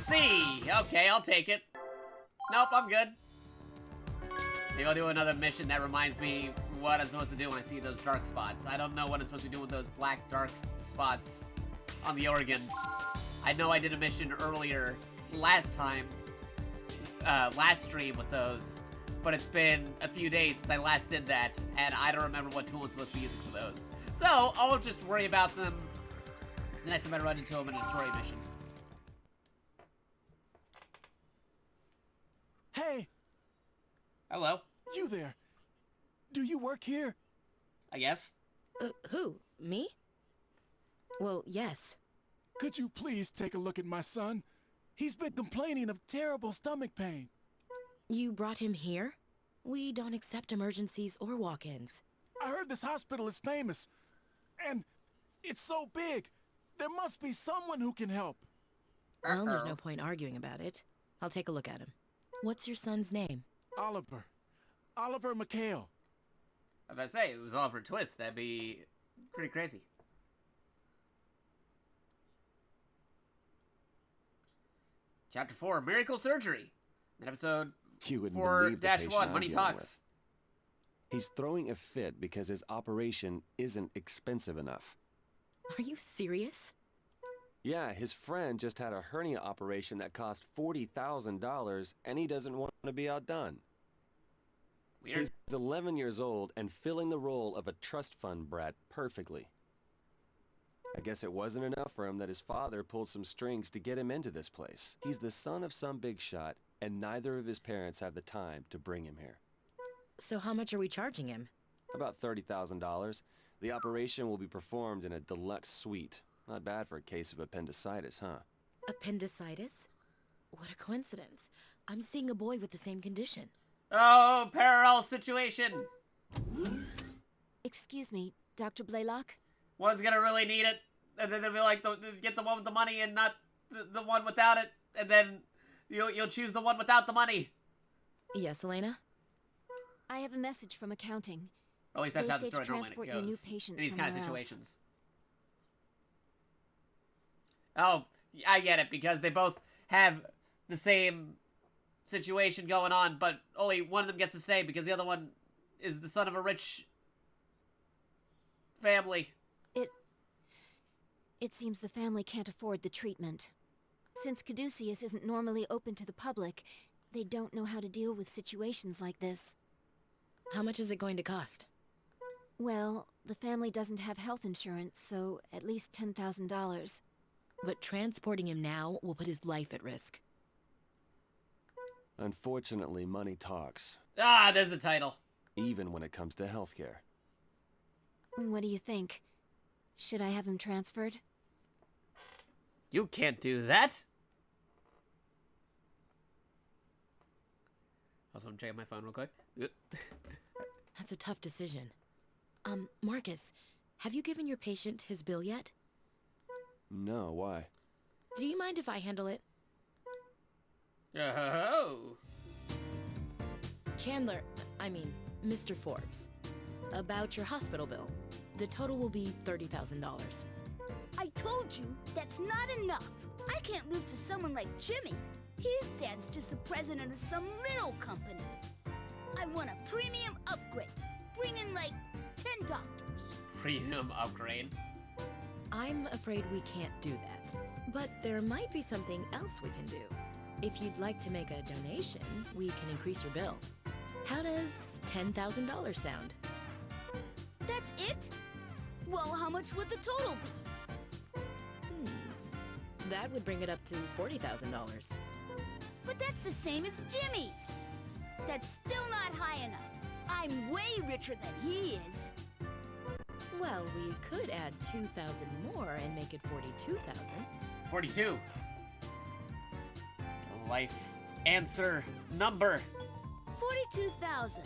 C! Okay, I'll take it. Nope, I'm good. Maybe I'll do another mission that reminds me what I'm supposed to do when I see those dark spots. I don't know what I'm supposed to be doing with those black dark spots on the organ. I know I did a mission earlier last time, last stream with those, but it's been a few days since I last did that, and I don't remember what tool I'm supposed to be using for those. So, I'll just worry about them the next time I run into them in a story mission. Hey! Hello. You there! Do you work here? I guess. Who? Me? Well, yes. Could you please take a look at my son? He's been complaining of terrible stomach pain. You brought him here? We don't accept emergencies or walk-ins. I heard this hospital is famous, and it's so big. There must be someone who can help. Well, there's no point arguing about it. I'll take a look at him. What's your son's name? Oliver. Oliver McHale. I was about to say, if it was Oliver Twist, that'd be pretty crazy. Chapter 4, Miracle Surgery. In episode You wouldn't believe the patient 4-1, I'm Money dealing Talks. with. He's throwing a fit because his operation isn't expensive enough. Are you serious? Yeah, his friend just had a hernia operation that cost $40,000, and he doesn't want to be outdone. Weird. He's 11 years old and filling the role of a trust fund brat perfectly. I guess it wasn't enough for him that his father pulled some strings to get him into this place. He's the son of some big shot, and neither of his parents have the time to bring him here. So how much are we charging him? About $30,000. The operation will be performed in a deluxe suite. Not bad for a case of appendicitis, huh? Appendicitis? What a coincidence. I'm seeing a boy with the same condition. Oh, parallel situation. Excuse me, Dr. Blaylock? One's gonna really need it, and then they'll be like, get the one with the money and not the one without it, and then you'll choose the one without the money. Yes, Elena? I have a message from accounting. Or at least that's They how the say to story normally transport your new goes patient in these kind of somewhere else. situations. Oh, I get it, because they both have the same situation going on, but only one of them gets to stay because the other one is the son of a rich family. It seems the family can't afford the treatment. Since Caduceus isn't normally open to the public, they don't know how to deal with situations like this. How much is it going to cost? Well, the family doesn't have health insurance, so at least $10,000. But transporting him now will put his life at risk. Unfortunately, money talks, Ah, there's the title. even when it comes to healthcare. What do you think? Should I have him transferred? You can't do that. Also, I'm checking my phone real quick. That's a tough decision. Marcus, have you given your patient his bill yet? No, why? Do you mind if I handle it? Oh. Chandler, I mean, Mr. Forbes. About your hospital bill. The total will be $30,000. I told you, that's not enough. I can't lose to someone like Jimmy. His dad's just the president of some little company. I want a premium upgrade. Bring in like 10 doctors. Premium upgrade. I'm afraid we can't do that. But there might be something else we can do. If you'd like to make a donation, we can increase your bill. How does $10,000 sound? That's it? Well, how much would the total be? That would bring it up to $40,000. But that's the same as Jimmy's. That's still not high enough. I'm way richer than he is. Well, we could add 2,000 more and make it 42,000. 42. Life answer number. 42,000.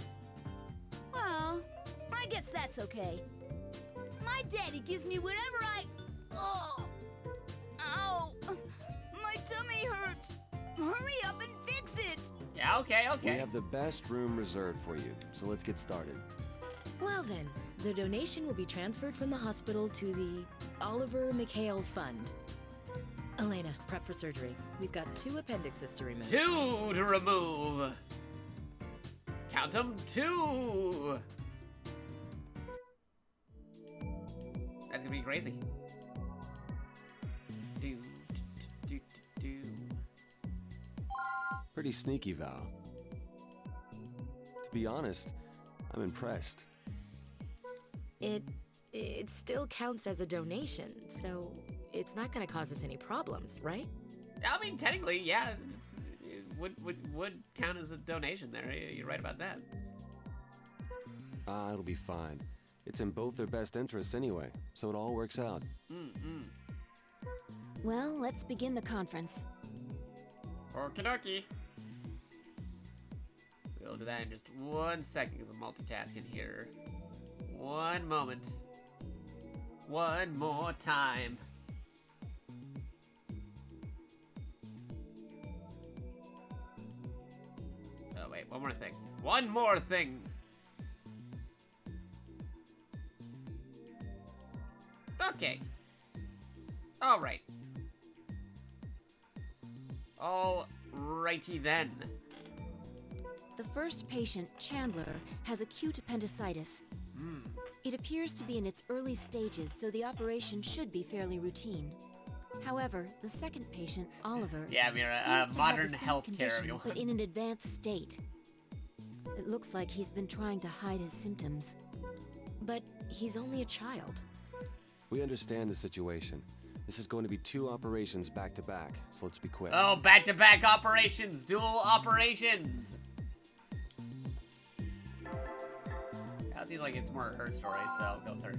Well, I guess that's okay. My daddy gives me whatever I... Oh! Ow! My tummy hurts. Hurry up and fix it! Yeah, okay. We have the best room reserved for you, so let's get started. Well then, the donation will be transferred from the hospital to the Oliver McHale Fund. Elena, prep for surgery. We've got 2 appendixes to remove. 2 to remove. Count them, 2. That's gonna be crazy. Do, do, do, do. Pretty sneaky, Val. To be honest, I'm impressed. It still counts as a donation, so it's not gonna cause us any problems, right? I mean, technically, yeah, it would count as a donation there. You're right about that. It'll be fine. It's in both their best interests anyway, so it all works out. Well, let's begin the conference. Okie dokie. We'll do that in just 1 second because I'm multitasking here. 1 moment. 1 more time. Oh, wait, one more thing. One more thing! Okay. Alright. Alrighty then. The first patient, Chandler, has acute appendicitis. It appears to be in its early stages, so the operation should be fairly routine. However, the second patient, Oliver, Yeah, Mira, seems to modern have the same healthcare, condition, everyone. but in an advanced state. It looks like he's been trying to hide his symptoms. But he's only a child. We understand the situation. This is going to be 2 operations back to back, so let's be quick. Oh, back-to-back operations! Dual operations! It seems like it's more her story, so I'll go through.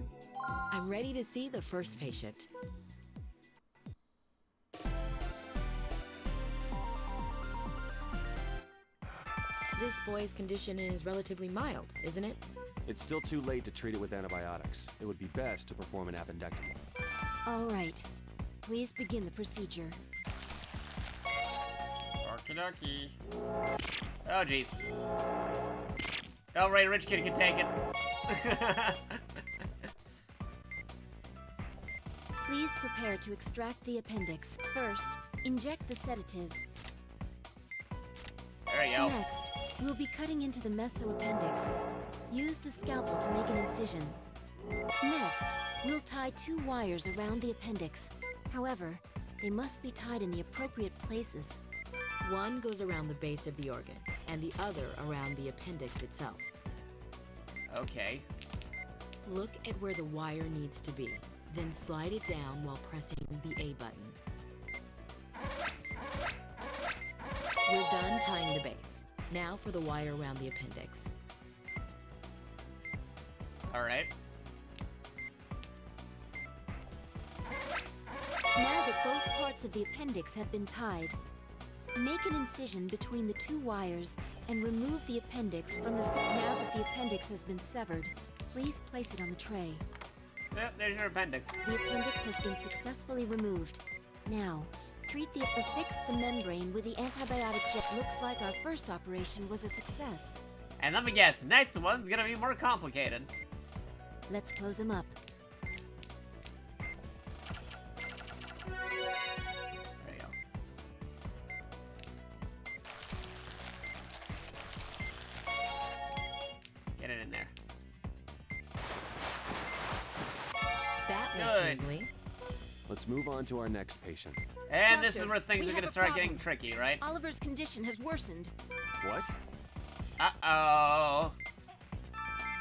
I'm ready to see the first patient. This boy's condition is relatively mild, isn't it? It's still too late to treat it with antibiotics. It would be best to perform an appendectomy. All right. Please begin the procedure. Okie dokie. Oh, jeez. Oh, right, rich kid can take it. Please prepare to extract the appendix. First, inject the sedative. There you go. Next, we'll be cutting into the mesoappendix. Use the scalpel to make an incision. Next, we'll tie 2 wires around the appendix. However, they must be tied in the appropriate places. One goes around the base of the organ, and the other around the appendix itself. Okay. Look at where the wire needs to be, then slide it down while pressing the A button. We're done tying the base. Now for the wire around the appendix. Alright. Now that both parts of the appendix have been tied, make an incision between the 2 wires and remove the appendix from the... Now that the appendix has been severed, please place it on the tray. Yep, there's your appendix. The appendix has been successfully removed. Now, affix the membrane with the antibiotic jet. Looks like our first operation was a success. And let me guess, next one's gonna be more complicated. Let's close him up. There you go. Get it in there. That went Good. smoothly. Let's move on to our next patient. And this is Doctor, where things we are gonna have a start problem. getting tricky, right? Oliver's condition has worsened. What? Uh-oh.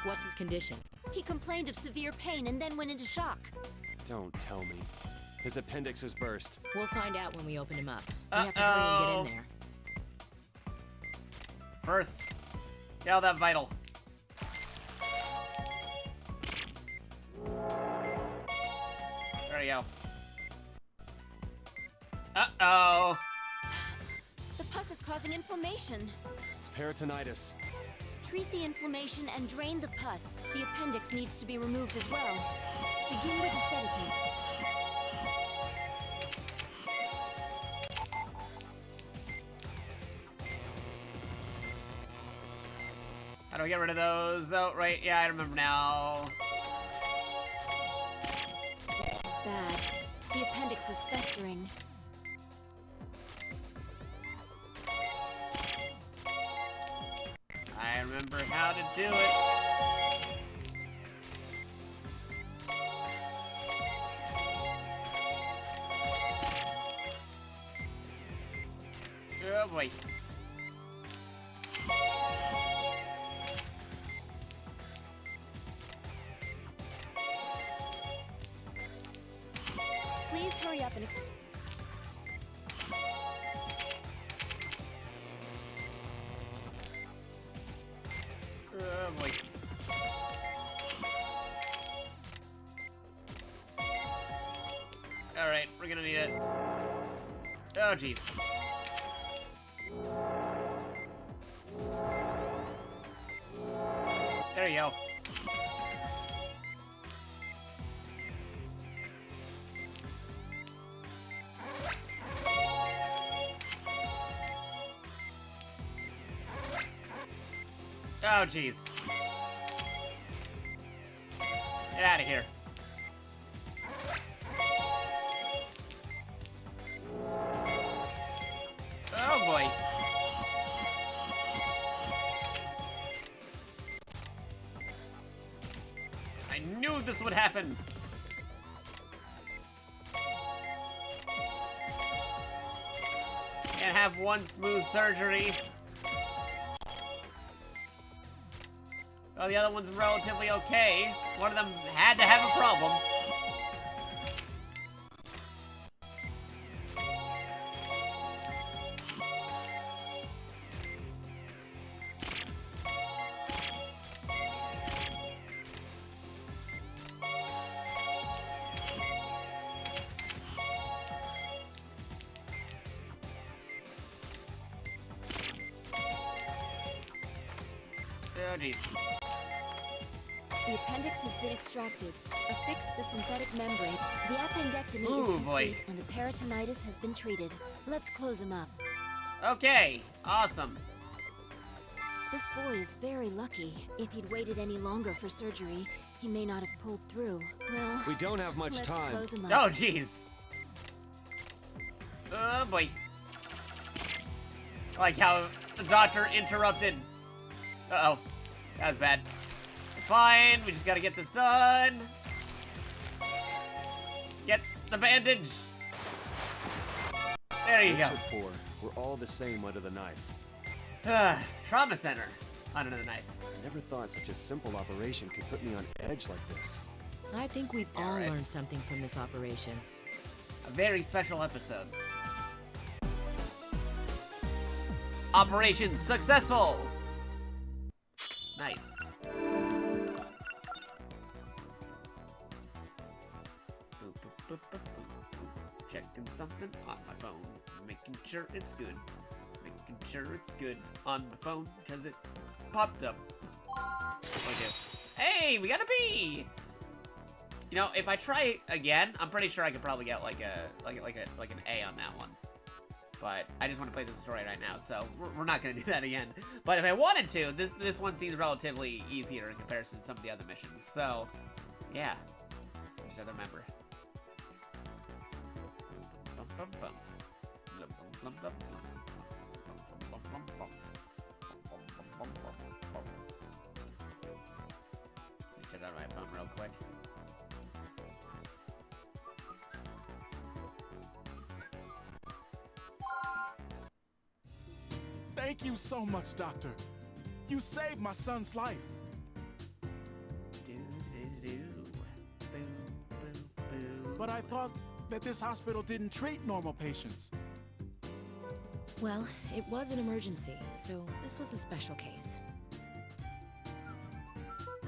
What's his condition? He complained of severe pain and then went into shock. Don't tell me. His appendix is burst. We'll find out when we open him up. We have to hurry and get in there. First, get all that vital. There you go. Uh-oh. The pus is causing inflammation. It's peritonitis. Treat the inflammation and drain the pus. The appendix needs to be removed as well. Begin with a sedative. How do I get rid of those? Oh, right, yeah, I remember now. This is bad. The appendix is festering. I remember how to do it. Oh boy. Please hurry up and Oh boy. Alright, we're gonna need it. Oh jeez. There you go. Oh jeez. Get out of here. Oh boy. I knew this would happen. Can't have one smooth surgery. Well, the other one's relatively okay. One of them had to have a problem. Oh, jeez. The appendix has been extracted. Affix the synthetic membrane. The appendectomy Ooh, is complete, boy. and the peritonitis has been treated. Let's close him up. Okay, awesome. This boy is very lucky. If he'd waited any longer for surgery, he may not have pulled through. Well, We don't have much let's time. close him up. Oh, jeez. Oh, boy. I like how the doctor interrupted. Uh-oh. That was bad. It's fine. We just gotta get this done. Get the bandage. There you go. Rich or poor, we're all the same under the knife. Trauma center. Under the knife. I never thought such a simple operation could put me on edge like this. I think we've Yeah, all right. learned something from this operation. A very special episode. Operation successful. Nice. Checking something on my phone, making sure it's good. Making sure it's good on my phone because it popped up. Okay. Hey, we got a B. You know, if I try again, I'm pretty sure I could probably get like an A on that one. But I just want to play through the story right now, so we're not going to do that again. But if I wanted to, this one seems relatively easier in comparison to some of the other missions. So, yeah. Just have to remember. Let me check out my phone real quick. Thank you so much, Doctor. You saved my son's life. But I thought that this hospital didn't treat normal patients. Well, it was an emergency, so this was a special case.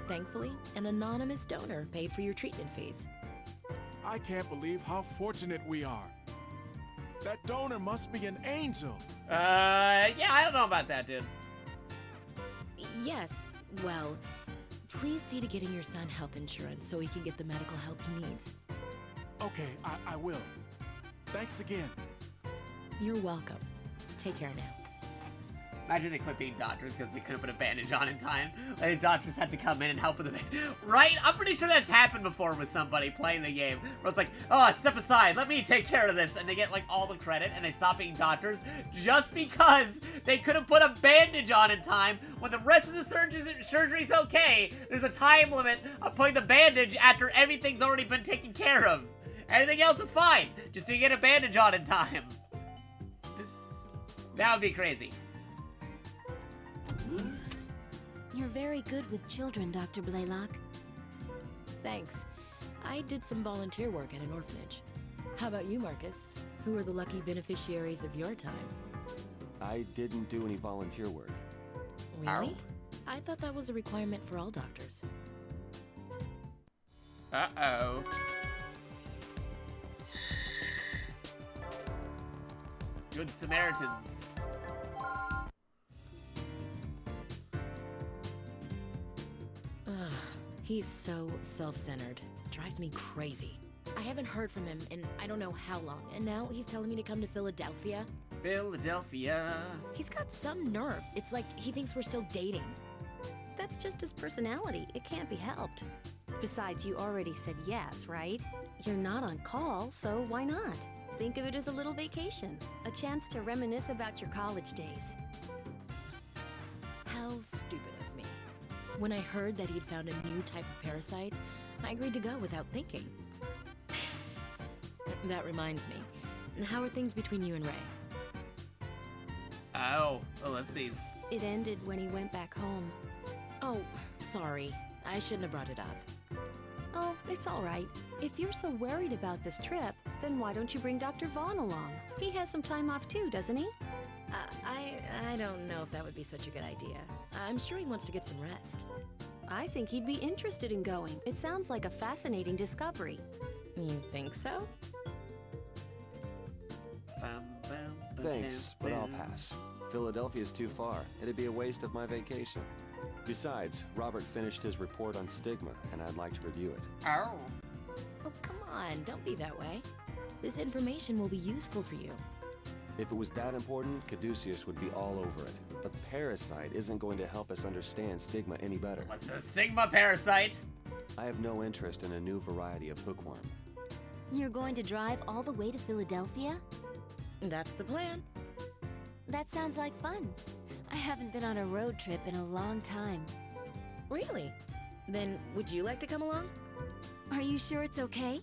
Thankfully, an anonymous donor paid for your treatment fees. I can't believe how fortunate we are. That donor must be an angel. Yeah, I don't know about that, dude. Yes, well, please see to getting your son health insurance so he can get the medical help he needs. Okay, I will. Thanks again. You're welcome. Take care now. Imagine they quit being doctors because they couldn't put a bandage on in time. Like, the doctors had to come in and help with the bandage. Right? I'm pretty sure that's happened before with somebody playing the game. Where it's like, oh, step aside, let me take care of this. And they get, like, all the credit and they stop being doctors just because they couldn't put a bandage on in time. When the rest of the surgery's okay, there's a time limit of putting the bandage after everything's already been taken care of. Anything else is fine. Just to get a bandage on in time. That would be crazy. You're very good with children, Dr. Blaylock. Thanks. I did some volunteer work at an orphanage. How about you, Marcus? Who are the lucky beneficiaries of your time? I didn't do any volunteer work. Really? I thought that was a requirement for all doctors. Uh-oh. Good Samaritans. Ugh, he's so self-centered. Drives me crazy. I haven't heard from him in I don't know how long, and now he's telling me to come to Philadelphia. Philadelphia. He's got some nerve. It's like he thinks we're still dating. That's just his personality. It can't be helped. Besides, you already said yes, right? You're not on call, so why not? Think of it as a little vacation. A chance to reminisce about your college days. How stupid of me. When I heard that he'd found a new type of parasite, I agreed to go without thinking. That reminds me. How are things between you and Ray? Oh, ellipses. It ended when he went back home. Oh, sorry. I shouldn't have brought it up. Oh, it's all right. If you're so worried about this trip, then why don't you bring Dr. Vaughn along? He has some time off too, doesn't he? I don't know if that would be such a good idea. I'm sure he wants to get some rest. I think he'd be interested in going. It sounds like a fascinating discovery. You think so? Thanks, but I'll pass. Philadelphia's too far. It'd be a waste of my vacation. Besides, Robert finished his report on stigma, and I'd like to review it. Oh. Oh, come on, don't be that way. This information will be useful for you. If it was that important, Caduceus would be all over it. A parasite isn't going to help us understand stigma any better. What's a stigma parasite? I have no interest in a new variety of hookworm. You're going to drive all the way to Philadelphia? That's the plan. That sounds like fun. I haven't been on a road trip in a long time. Really? Then would you like to come along? Are you sure it's okay?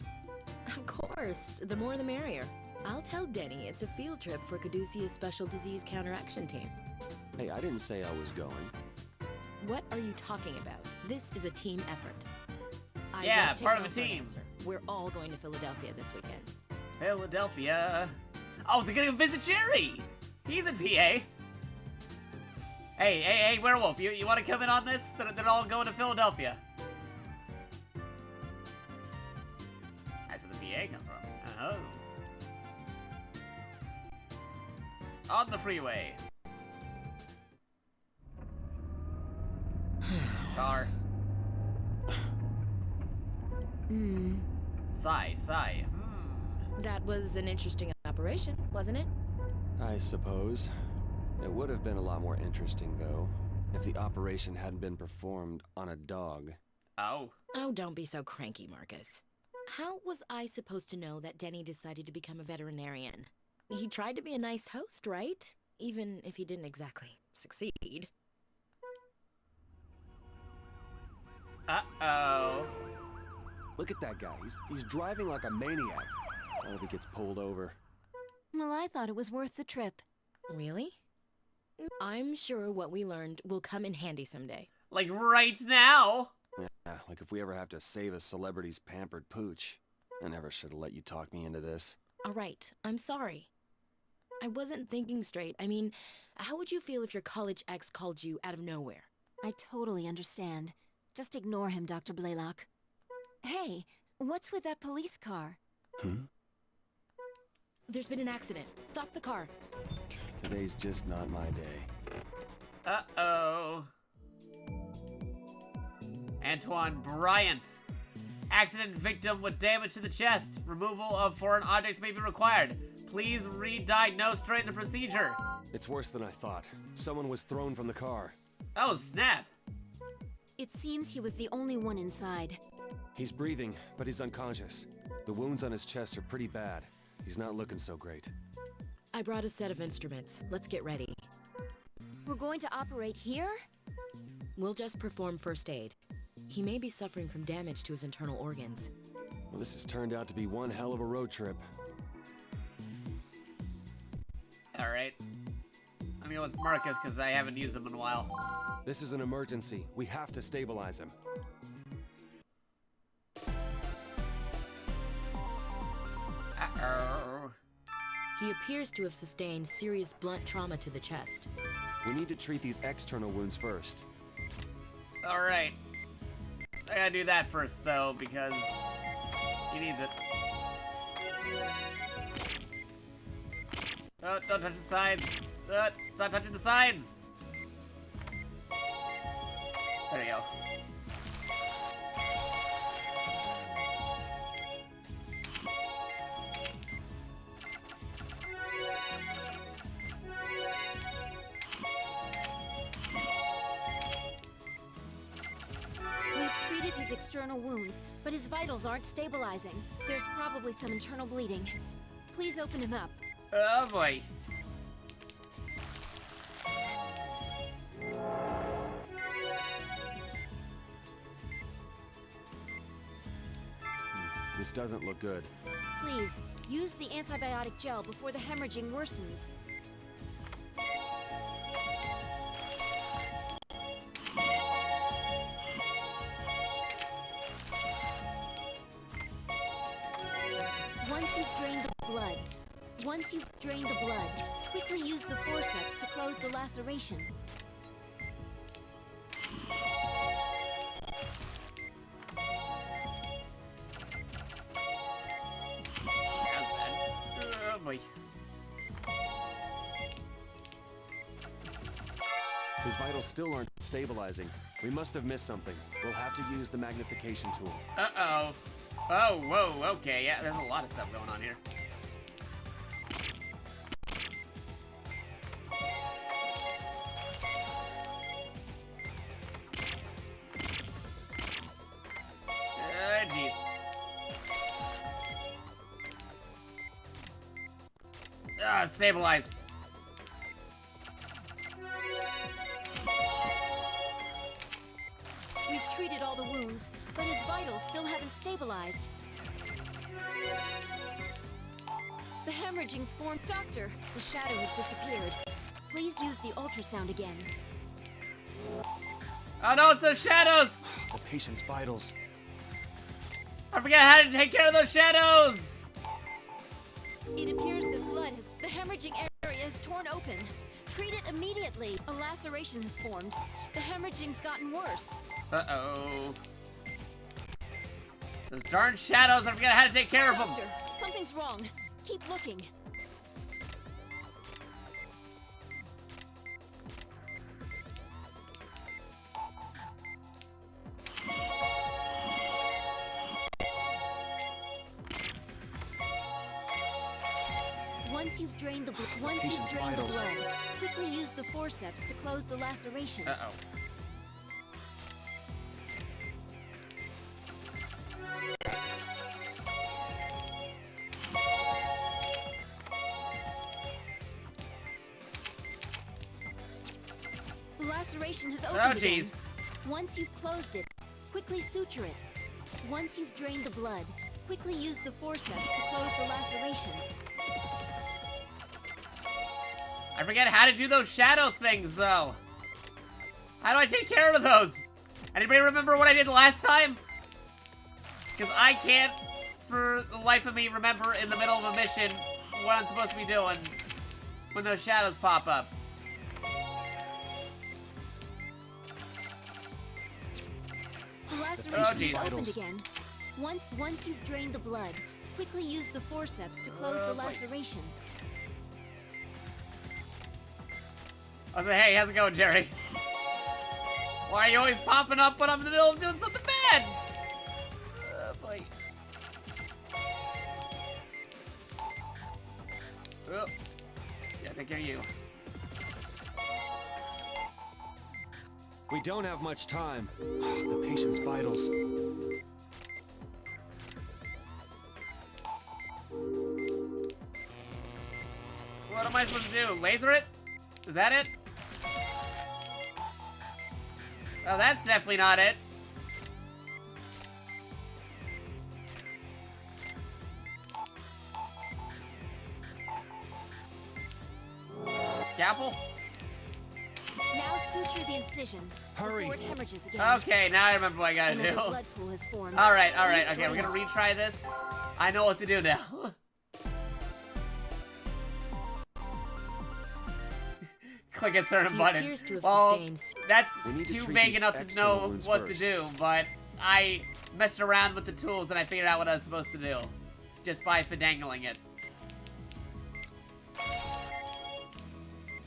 Of course. The more the merrier. I'll tell Denny it's a field trip for Caduceus Special Disease Counteraction Team. Hey, I didn't say I was going. What are you talking about? This is a team effort. I Yeah, won't take part of no a for an team. answer. We're all going to Philadelphia this weekend. Philadelphia. Oh, they're gonna visit Jerry. He's in PA. Hey, werewolf, you want to come in on this? They're all going to Philadelphia. That's where the PA comes from. Oh. On the freeway. Car. Sigh. That was an interesting operation, wasn't it? I suppose. It would have been a lot more interesting, though, if the operation hadn't been performed on a dog. Oh. Oh, don't be so cranky, Marcus. How was I supposed to know that Denny decided to become a veterinarian? He tried to be a nice host, right? Even if he didn't exactly succeed. Uh-oh. Look at that guy. He's driving like a maniac. I hope he gets pulled over. Well, I thought it was worth the trip. Really? I'm sure what we learned will come in handy someday. Like right now? Yeah, like if we ever have to save a celebrity's pampered pooch. I never should have let you talk me into this. All right, I'm sorry. I wasn't thinking straight. I mean, how would you feel if your college ex called you out of nowhere? I totally understand. Just ignore him, Dr. Blaylock. Hey, what's with that police car? There's been an accident. Stop the car. Today's just not my day. Uh-oh. Antoine Bryant. Accident victim with damage to the chest. Removal of foreign objects may be required. Please re-diagnose during the procedure. It's worse than I thought. Someone was thrown from the car. Oh, snap. It seems he was the only one inside. He's breathing, but he's unconscious. The wounds on his chest are pretty bad. He's not looking so great. I brought a set of instruments. Let's get ready. We're going to operate here? We'll just perform first aid. He may be suffering from damage to his internal organs. Well, this has turned out to be one hell of a road trip. Alright. I'm going with Marcus because I haven't used him in a while. This is an emergency. We have to stabilize him. Uh-oh. He appears to have sustained serious blunt trauma to the chest. We need to treat these external wounds first. Alright. I gotta do that first, though, because he needs it. Oh, don't touch the sides. Stop touching the sides. There you go. We've treated his external wounds, but his vitals aren't stabilizing. There's probably some internal bleeding. Please open him up. Oh boy. This doesn't look good. Please, use the antibiotic gel before the hemorrhaging worsens. Once you've drained the blood, quickly use the forceps to close the laceration. Oh boy. His vitals still aren't stabilizing. We must have missed something. We'll have to use the magnification tool. Uh-oh. Oh, whoa, okay, yeah, there's a lot of stuff going on here. Jeez. Stabilize. We've treated all the wounds, but his vitals still haven't stabilized. The hemorrhaging's formed. Doctor, the shadow has disappeared. Please use the ultrasound again. Oh no, it's those shadows! The patient's vitals. I forgot how to take care of those shadows! It appears that blood has... The hemorrhaging area is torn open. Treat it immediately. A laceration has formed. The hemorrhaging's gotten worse. Uh-oh. Those darn shadows, I forgot how to take care of them. Doctor, something's wrong. Keep looking. Once you've drained the blood, quickly use the forceps to close the laceration. Uh-oh. The laceration has opened Oh, again. jeez. Once you've closed it, quickly suture it. Once you've drained the blood, quickly use the forceps to close the laceration. I forget how to do those shadow things, though. How do I take care of those? Anybody remember what I did last time? Because I can't, for the life of me, remember in the middle of a mission what I'm supposed to be doing when those shadows pop up. The laceration is opened again. Once you've drained the blood, quickly use the forceps to close the laceration. I was like, hey, how's it going, Jerry? Why are you always popping up when I'm in the middle of doing something bad? Boy. Oh. Yeah, take care of you. We don't have much time. The patient's vitals. What am I supposed to do? Laser it? Is that it? Oh, that's definitely not it. Scalpel? Now suture the incision. Hurry. Before it hemorrhages again. Okay, now I remember what I gotta Another do. blood pool has formed. Alright, Please okay, we're drain gonna it. retry this. I know what to do now. Click a certain He button. appears to have Well, sustained that's We need to too treat vague these enough to external know wounds what first. to do, but I messed around with the tools and I figured out what I was supposed to do. Just by fidangling it.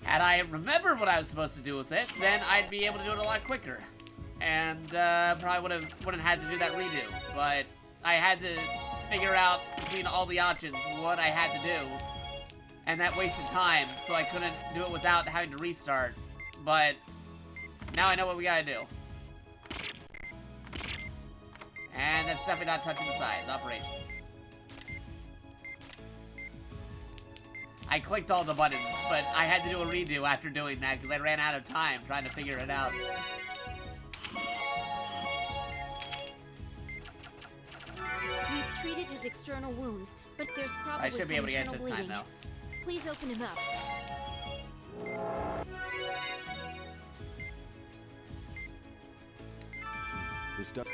Had I remembered what I was supposed to do with it, then I'd be able to do it a lot quicker. And probably wouldn't have to do that redo. But I had to figure out between all the options what I had to do. And that wasted time, so I couldn't do it without having to restart. But now I know what we gotta do. And that's definitely not touching the sides. Operation. I clicked all the buttons, but I had to do a redo after doing that because I ran out of time trying to figure it out. We've treated his external wounds, but there's probably I should some be able to get it internal this time, bleeding. though. Please open him up. This does.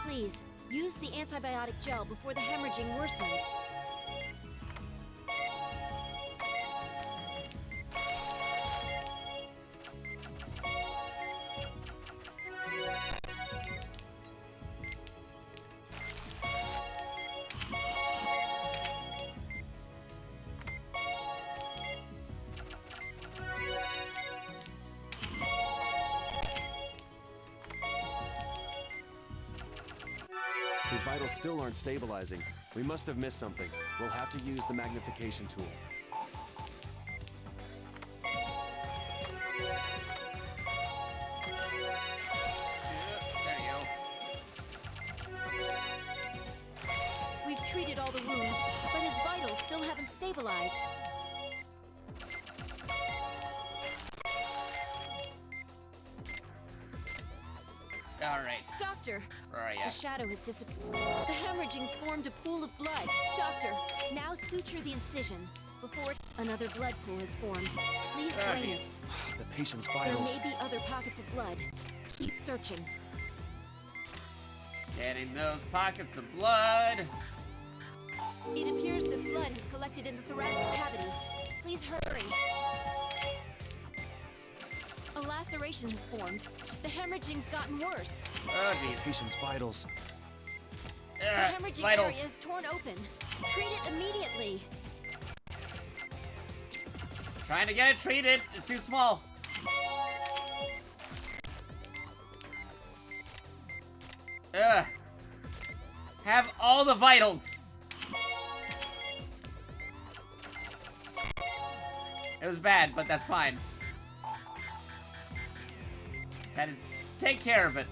Please, use the antibiotic gel before the hemorrhaging worsens. His vitals still aren't stabilizing. We must have missed something. We'll have to use the magnification tool. There you go. We've treated all the wounds, but his vitals still haven't stabilized. Alright. Doctor, Where are the ya? shadow has disappeared. The hemorrhaging's formed a pool of blood. Doctor, now suture the incision. Before another blood pool has formed. Please Oh, drain jeez. it. The patient's There vitals. may be other pockets of blood. Keep searching. Getting those pockets of blood. It appears that blood has collected in the thoracic cavity. Please hurry. A laceration has formed. The hemorrhaging's gotten worse. Oh, jeez. Patient's vitals. The hemorrhaging vitals. area is torn open. Treat it immediately. Trying to get it treated. It's too small. Ugh. Have all the vitals. It was bad, but that's fine. Just had to take care of it.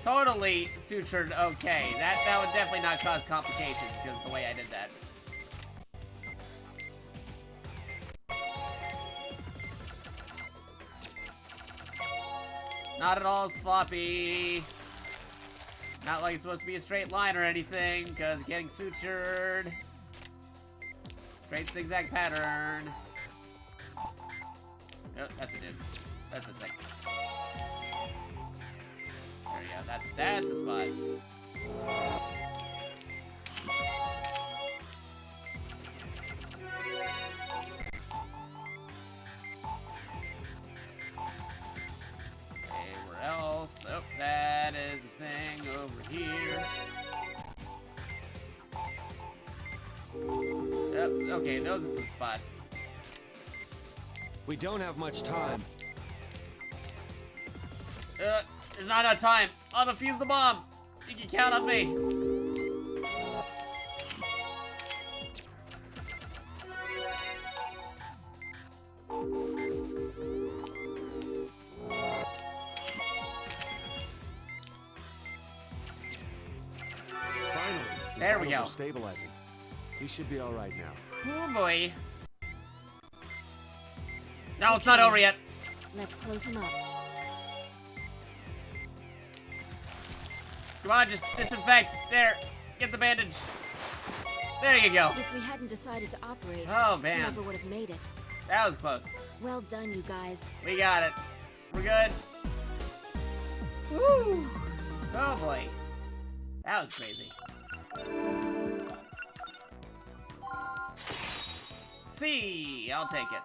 Totally sutured okay. That would definitely not cause complications because of the way I did that. Not at all sloppy. Not like it's supposed to be a straight line or anything, because getting sutured. Straight zigzag pattern. Oh, that's a div. That's a thing. There we go. That's a spot. Okay, where else? Oh, that is the thing over here. Yep, okay, those are some spots. We don't have much time. There's not enough time. I'll defuse the bomb. You can count on me. Finally, his There we vitals go. are stabilizing. He should be all right now. Oh boy. No, it's not over yet. Let's close him up. Come on, just disinfect. There. Get the bandage. There you go. If we hadn't decided to operate, Oh, we man. never would have made it. That was close. Well done, you guys. We got it. We're good. Woo! Oh boy. That was crazy. C, I'll take it.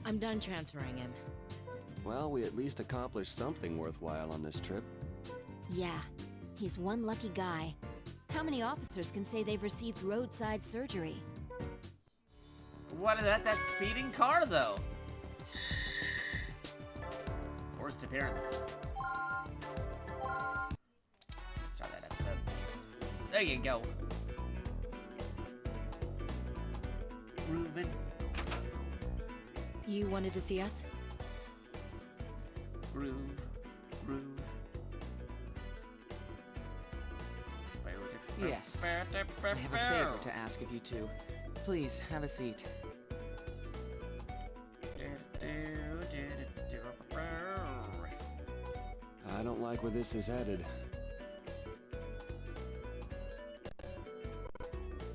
I'm done transferring him. Well, we at least accomplished something worthwhile on this trip. Yeah, he's one lucky guy. How many officers can say they've received roadside surgery? What is that? That speeding car, though. Worst appearance. Start that episode. There you go. Groovin'. You wanted to see us? Groove. Groove. Yes. I have a favor to ask of you two. Please, have a seat. I don't like where this is headed.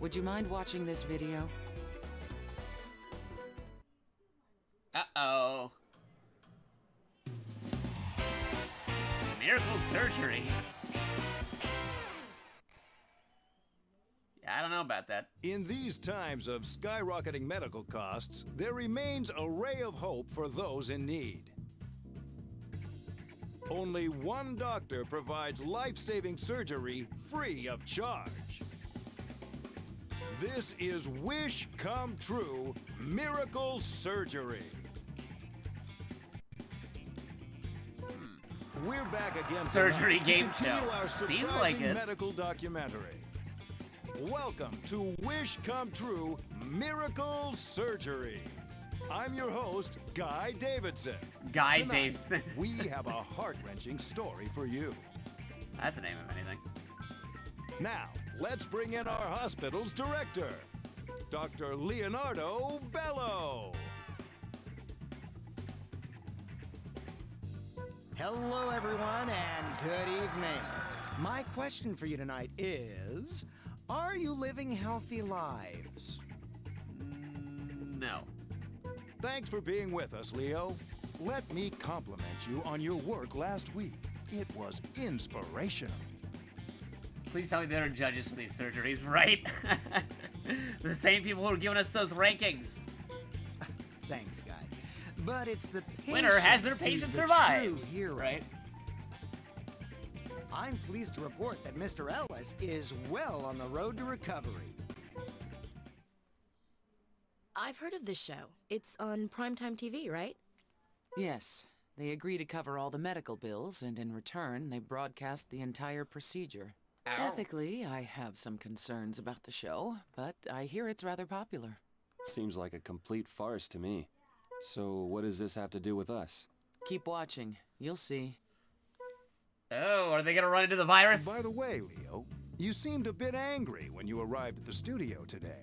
Would you mind watching this video? Uh-oh. Miracle surgery. Yeah, I don't know about that. In these times of skyrocketing medical costs, there remains a ray of hope for those in need. Only one doctor provides life-saving surgery free of charge. This is Wish Come True Miracle Surgery. We're back again Surgery tonight game to continue show. our Seems surprising like it. medical documentary. Welcome to Wish Come True Miracle Surgery. I'm your host, Guy Davidson. Guy Tonight, Davidson. we have a heart-wrenching story for you. That's the name of anything. Now, let's bring in our hospital's director, Dr. Leonardo Bello. Hello, everyone, and good evening. My question for you tonight is, are you living healthy lives? No. Thanks for being with us, Leo. Let me compliment you on your work last week. It was inspirational. Please tell me there are judges for these surgeries, right? The same people who are giving us those rankings. Thanks, Guy. But it's the patient Winner has their who's patient the survive. true hero. Right? I'm pleased to report that Mr. Ellis is well on the road to recovery. I've heard of this show. It's on primetime TV, right? Yes. They agree to cover all the medical bills, and in return, they broadcast the entire procedure. Ow. Ethically, I have some concerns about the show, but I hear it's rather popular. Seems like a complete farce to me. So what does this have to do with us? Keep watching. You'll see. Oh, are they gonna run into the virus? By the way, Leo, you seemed a bit angry when you arrived at the studio today.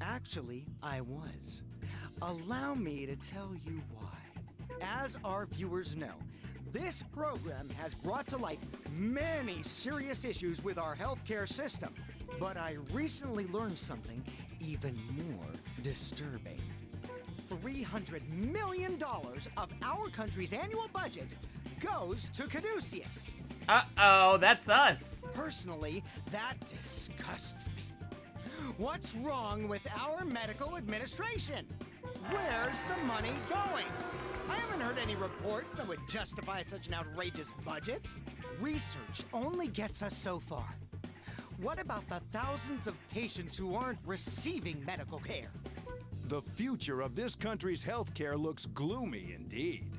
Actually, I was. Allow me to tell you why. As our viewers know, this program has brought to light many serious issues with our healthcare system. But I recently learned something even more disturbing. $300 million of our country's annual budget goes to Caduceus. Uh-oh, that's us. Personally, that disgusts me. What's wrong with our medical administration? Where's the money going? I haven't heard any reports that would justify such an outrageous budget. Research only gets us so far. What about the thousands of patients who aren't receiving medical care? The future of this country's healthcare looks gloomy indeed.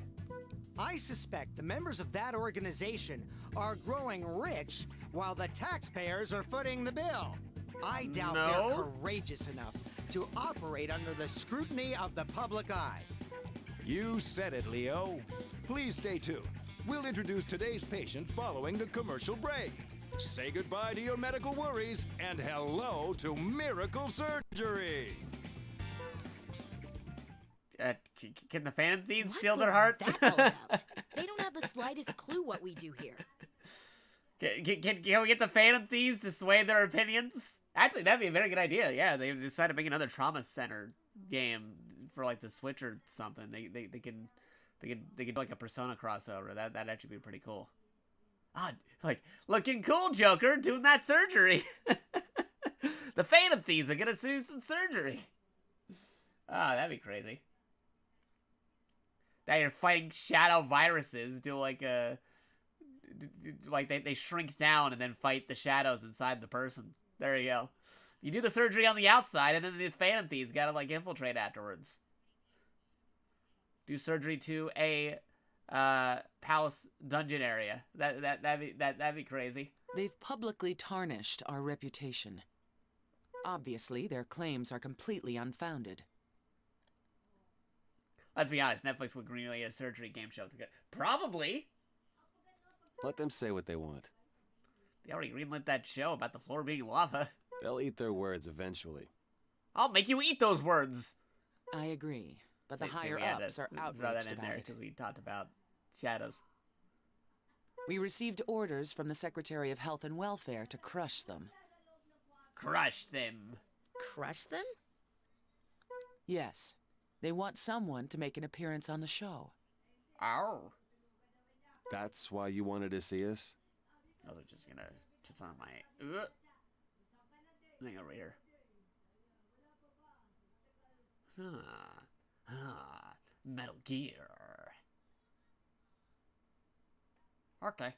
I suspect the members of that organization are growing rich while the taxpayers are footing the bill. I doubt they're courageous enough to operate under the scrutiny of the public eye. You said it, Leo. Please stay tuned. We'll introduce today's patient following the commercial break. Say goodbye to your medical worries and hello to miracle surgery. Can the fan thieves What steal their was heart? that all about? They don't have the slightest clue what we do here. Can we get the fan thieves to sway their opinions? Actually, that'd be a very good idea. Yeah, they decided to make another trauma center game for like the Switch or something. They could do like a Persona crossover. That'd actually be pretty cool. Ah, like looking cool, Joker, doing that surgery. The Phantom Thieves are gonna do some surgery. Ah, that'd be crazy. Now you're fighting shadow viruses. Do like a they shrink down and then fight the shadows inside the person. There you go. You do the surgery on the outside, and then the Phantom Thieves gotta like infiltrate afterwards. Do surgery to a palace dungeon area. That'd be crazy. They've publicly tarnished our reputation. Obviously, their claims are completely unfounded. Let's be honest, Netflix would greenlight a surgery game show. Probably. Let them say what they want. They already greenlit that show about the floor being lava. They'll eat their words eventually. I'll make you eat those words. I agree, but the See, higher we had ups to are throw that outraged in about there it. because we talked about shadows. We received orders from the Secretary of Health and Welfare to crush them. Crush them. Crush them? Yes. They want someone to make an appearance on the show. Ow. That's why you wanted to see us? I was just gonna on my thing over here. Metal Gear. Okay.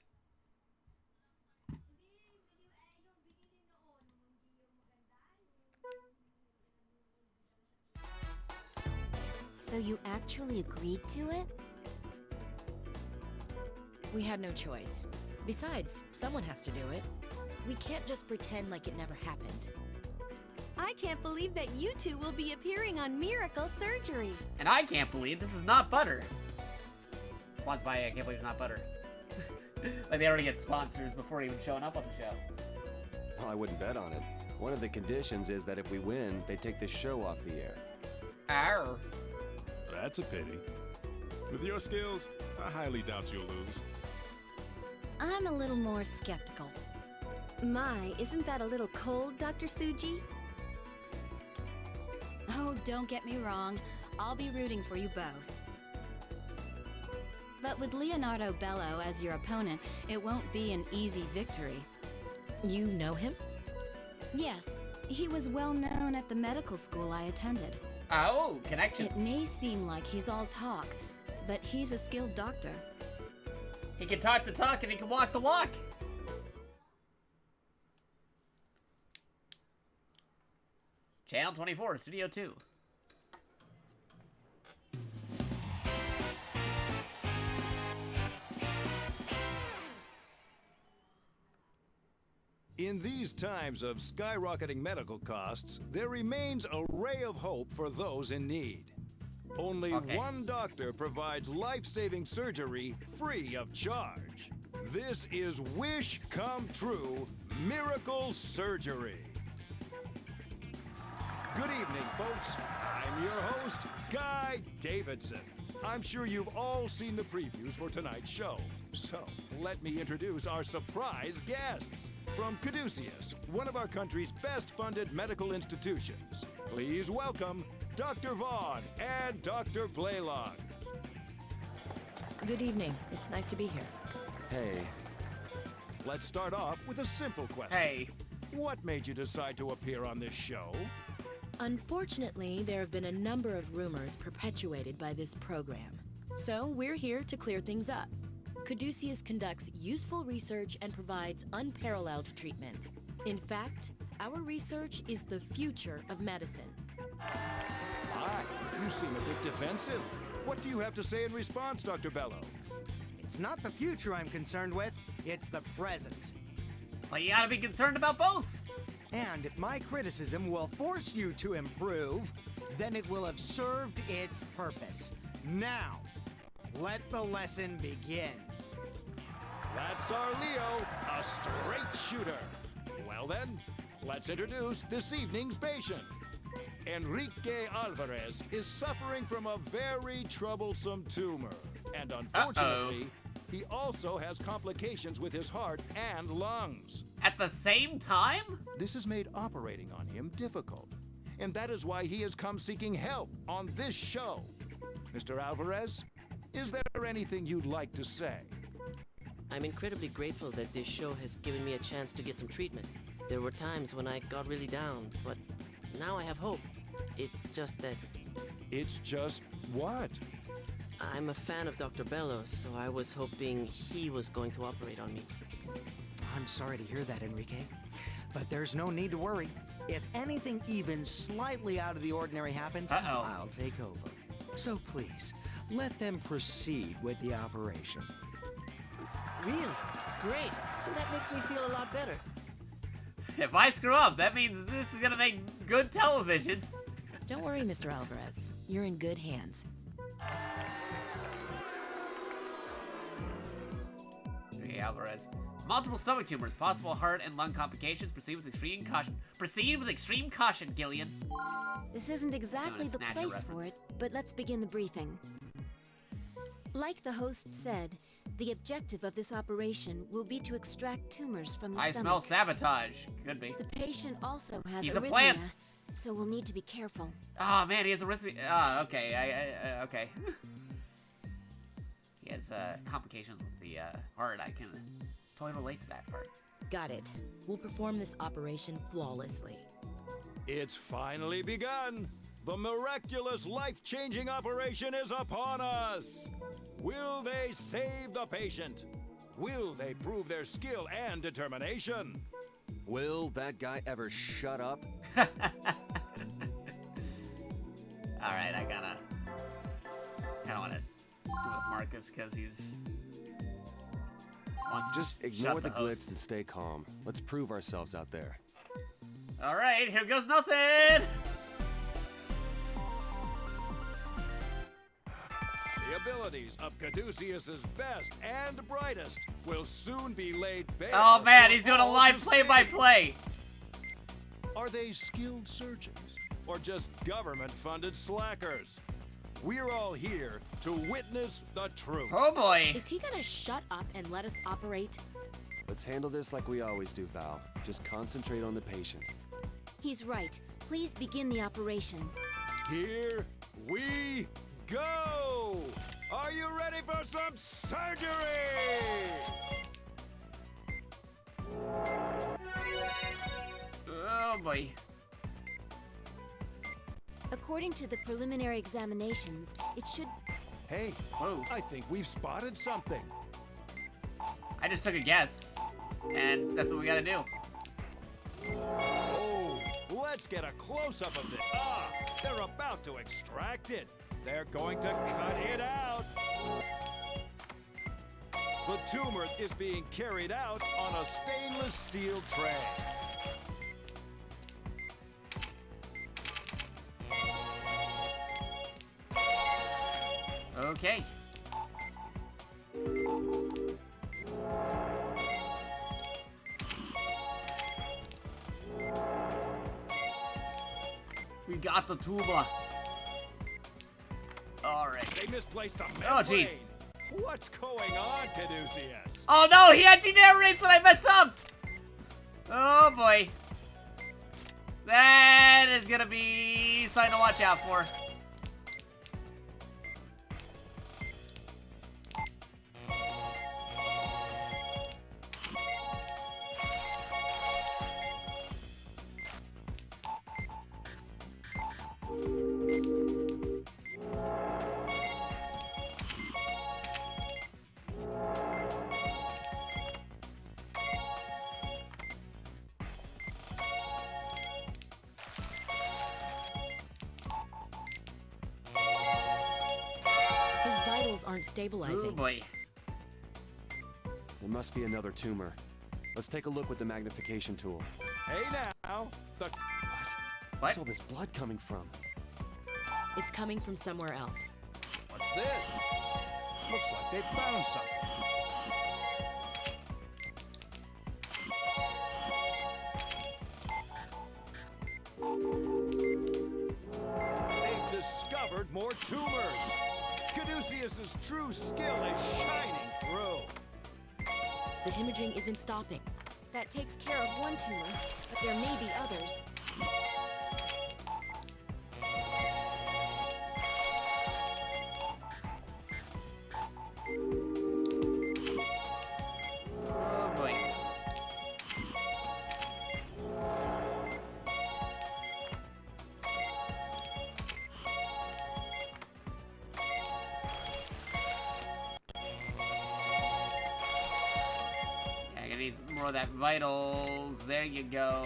So you actually agreed to it? We had no choice. Besides, someone has to do it. We can't just pretend like it never happened. I can't believe that you two will be appearing on Miracle Surgery. And I can't believe this is not butter. Sponsored by I can't believe it's not butter. Like they already get sponsors before even showing up on the show. Well, I wouldn't bet on it. One of the conditions is that if we win, they take the show off the air. Arr. That's a pity. With your skills, I highly doubt you'll lose. I'm a little more skeptical. My, isn't that a little cold, Dr. Suji? Oh, don't get me wrong. I'll be rooting for you both. But with Leonardo Bello as your opponent, it won't be an easy victory. You know him? Yes, he was well known at the medical school I attended. Oh, connections. It may seem like he's all talk, but he's a skilled doctor. He can talk the talk and he can walk the walk. Channel 24, Studio 2. In these times of skyrocketing medical costs, there remains a ray of hope for those in need. Only one doctor provides life-saving surgery free of charge. This is Wish Come True Miracle Surgery. Good evening, folks. I'm your host, Guy Davidson. I'm sure you've all seen the previews for tonight's show. So, let me introduce our surprise guests. From Caduceus, one of our country's best-funded medical institutions. Please welcome Dr. Vaughn and Dr. Blaylock. Good evening. It's nice to be here. Hey. Let's start off with a simple question. Hey. What made you decide to appear on this show? Unfortunately, there have been a number of rumors perpetuated by this program. So we're here to clear things up. Caduceus conducts useful research and provides unparalleled treatment. In fact, our research is the future of medicine. Hi, you seem a bit defensive. What do you have to say in response, Dr. Bello? It's not the future I'm concerned with, it's the present. Well, you gotta be concerned about both. And if my criticism will force you to improve, then it will have served its purpose. Now, let the lesson begin. That's our Leo, a straight shooter. Well then, let's introduce this evening's patient. Enrique Alvarez is suffering from a very troublesome tumor. And unfortunately, he also has complications with his heart and lungs. At the same time? This has made operating on him difficult. And that is why he has come seeking help on this show. Mr. Alvarez, is there anything you'd like to say? I'm incredibly grateful that this show has given me a chance to get some treatment. There were times when I got really down, but now I have hope. It's just that... It's just what? I'm a fan of Dr. Bellows, so I was hoping he was going to operate on me. I'm sorry to hear that, Enrique. But there's no need to worry. If anything even slightly out of the ordinary happens, I'll take over. So please, let them proceed with the operation. Really? Great. That makes me feel a lot better. If I screw up, that means this is gonna make good television. Don't worry, Mr. Alvarez. You're in good hands. Okay, Alvarez. Multiple stomach tumors, possible heart and lung complications. Proceed with extreme caution. Proceed with extreme caution, Gillian. This isn't exactly the place for it, but let's begin the briefing. Like the host said, the objective of this operation will be to extract tumors from the stomach. I smell sabotage. Could be. The patient also has He's arrhythmia, a plant. so we'll need to be careful. Oh man, he has arrhythmia. Oh, okay. Okay. He has complications with the heart. I can totally relate to that part. Got it. We'll perform this operation flawlessly. It's finally begun. The miraculous, life-changing operation is upon us. Will they save the patient? Will they prove their skill and determination? Will that guy ever shut up? Alright, I kinda wanna do with Marcus because he's wants Just to ignore shut the glitz host. and stay calm. Let's prove ourselves out there. Alright, here goes nothing! The abilities of Caduceus's best and brightest will soon be laid bare. Oh man, he's for doing a all live to play-by-play! Are they skilled surgeons or just government-funded slackers? We're all here to witness the truth. Oh boy! Is he gonna shut up and let us operate? Let's handle this like we always do, Val. Just concentrate on the patient. He's right. Please begin the operation. Here we go! Are you ready for some surgery? Oh boy. According to the preliminary examinations, it should... Hey, I think we've spotted something. I just took a guess, and that's what we gotta do. Oh, let's get a close-up of this. Ah, they're about to extract it. They're going to cut it out. The tumor is being carried out on a stainless steel tray. Okay. We got the tuba. Alright. They misplaced the Oh, jeez. What's going on, Caduceus? Oh no, he actually narrates when I mess up! Oh boy. That is gonna be something to watch out for. His vitals aren't stabilizing. Oh boy. There must be another tumor. Let's take a look with the magnification tool. Hey now, the... Where's all this blood coming from? It's coming from somewhere else. What's this? Looks like they found something. They've discovered more tumors. Caduceus's true skill is shining through. The hemorrhaging isn't stopping. That takes care of one tumor, but there may be others. Oh boy. Yeah, I need more of that vitals. There you go.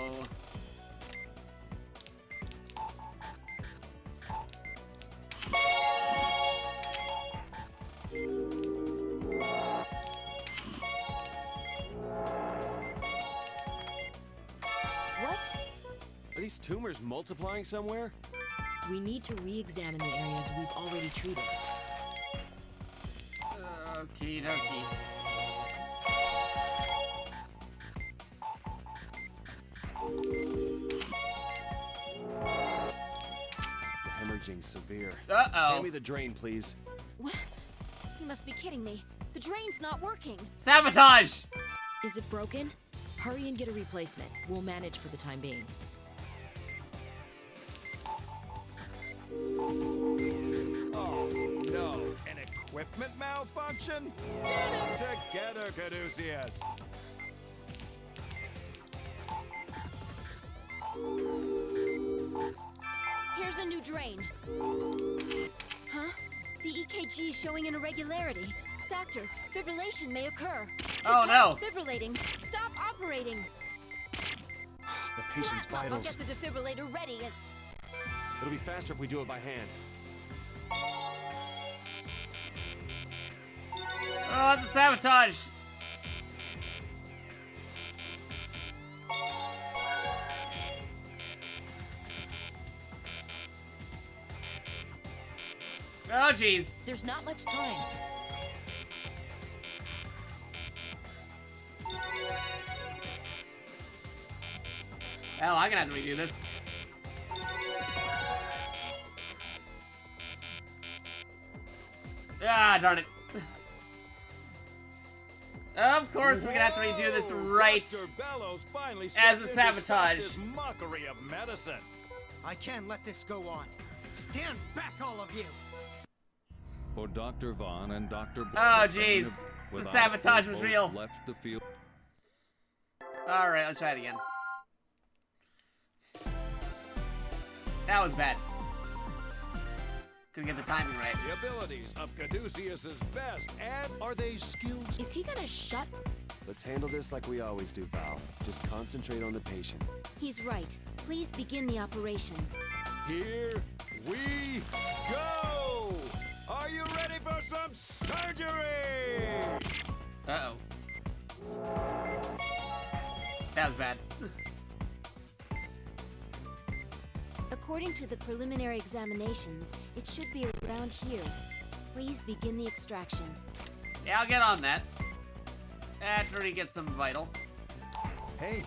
What? Are these tumors multiplying somewhere? We need to re-examine the areas we've already treated. Okie dokie. The hemorrhaging's severe. Uh-oh. Hand me the drain, please. What? You must be kidding me. The drain's not working. Sabotage! Is it broken? Hurry and get a replacement. We'll manage for the time being. Oh no, an equipment malfunction? Get it together, Caduceus. Here's a new drain. Huh? The EKG is showing an irregularity. Doctor, fibrillation may occur. Oh, no. His heart's fibrillating. Stop operating. The patient's I'll vitals. get the defibrillator ready. It'll be faster if we do it by hand. Oh, the sabotage! Oh, jeez. There's not much time. Well, I'm gonna have to redo this. Ah, darn it. Of course, we're gonna have to redo this right Dr. Bellows finally as stepped a in to stop sabotage. this mockery of medicine. I can't let this go on. Stand back, all of you! For Dr. Vaughn and Dr. Oh, jeez. The without sabotage was both real. Left the field. Alright, let's try it again. That was bad. Couldn't get the timing right. The abilities of Caduceus's best, and are they skills? Is he gonna shut? Let's handle this like we always do, Val. Just concentrate on the patient. He's right. Please begin the operation. Here we go! Are you ready for some surgery? Uh-oh. That was bad. According to the preliminary examinations, it should be around here. Please begin the extraction. Yeah, I'll get on that. After he gets some vital. Hey,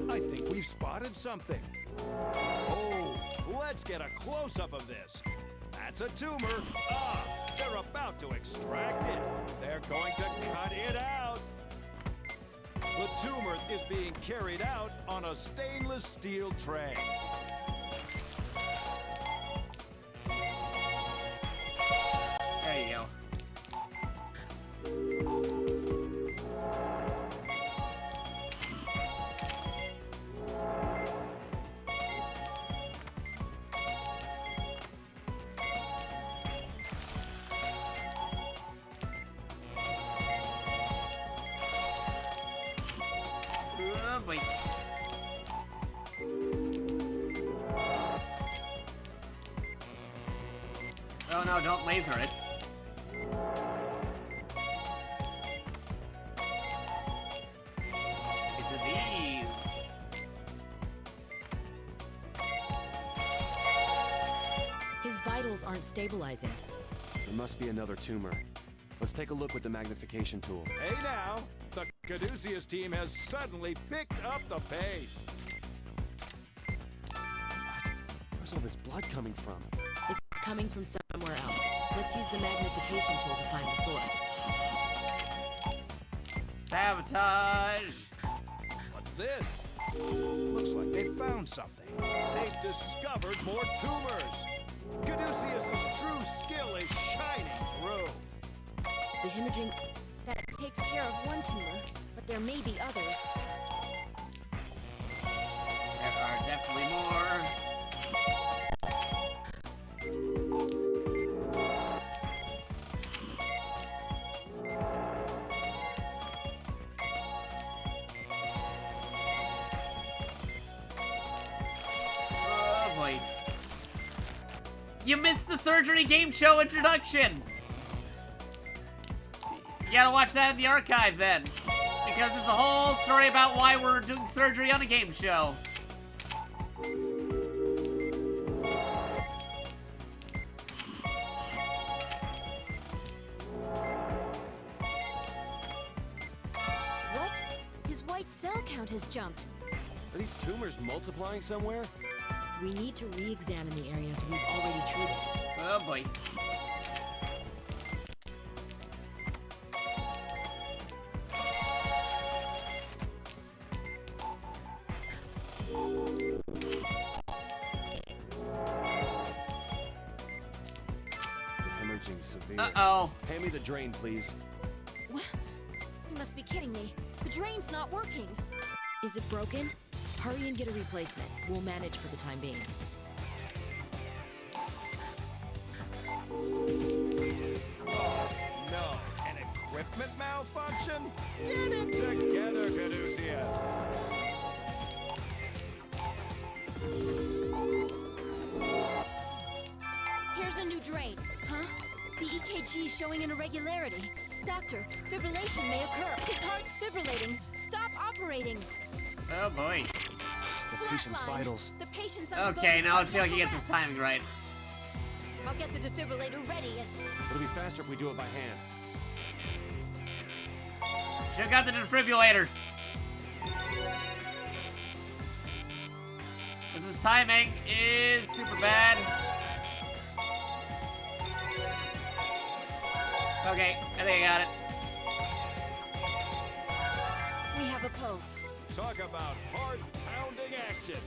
I think we've spotted something. Oh, let's get a close-up of this. That's a tumor. Ah, they're about to extract it. They're going to cut it out. The tumor is being carried out on a stainless steel tray. There you go. Oh boy. Oh no, don't laser it. It's of these. His vitals aren't stabilizing. There must be another tumor. Let's take a look with the magnification tool. Hey now, the Caduceus team has suddenly picked up the pace. Where's all this blood coming from? It's coming from somewhere else. Let's use the magnification tool to find the source. Sabotage! What's this? Looks like they found something. They've discovered more tumors. Caduceus' true skill is shining through. The hemorrhaging... That takes care of one tumor, but there may be others. There are definitely more. Oh boy. You missed the surgery game show introduction! You gotta watch that in the archive then. Because there's a whole story about why we're doing surgery on a game show. What? His white cell count has jumped. Are these tumors multiplying somewhere? We need to re-examine the areas we've already treated. Oh boy. Hemorrhaging severe. Uh-oh. Hand me the drain, please. What? You must be kidding me. The drain's not working. Is it broken? Hurry and get a replacement. We'll manage for the time being. No, an equipment malfunction? Get it together, Caduceus. Here's a new drain. Huh? The EKG is showing an irregularity. Doctor, fibrillation may occur. His heart's fibrillating. Stop operating. Oh boy. The patient's Flatline. vitals. The patient's Okay, now let's see if I can get this timing right. I'll get the defibrillator ready and... It'll be faster if we do it by hand. Check out the defibrillator. This timing is super bad. Okay, I think I got it. We have a pulse. Talk about heart-pounding action.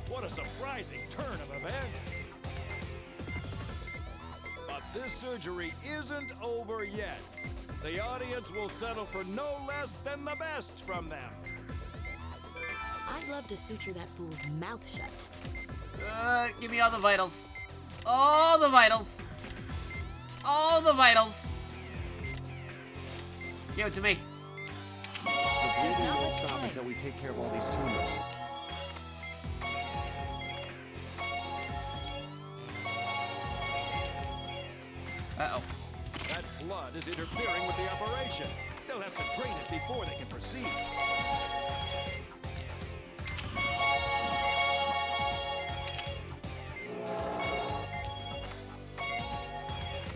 What a surprising turn of events. But this surgery isn't over yet. The audience will settle for no less than the best from them. I'd love to suture that fool's mouth shut. Give me all the vitals. All the vitals. All the vitals. Give it to me. The bleeding won't stop until we take care of all these tumors. Uh-oh. That blood is interfering with the operation. They'll have to drain it before they can proceed.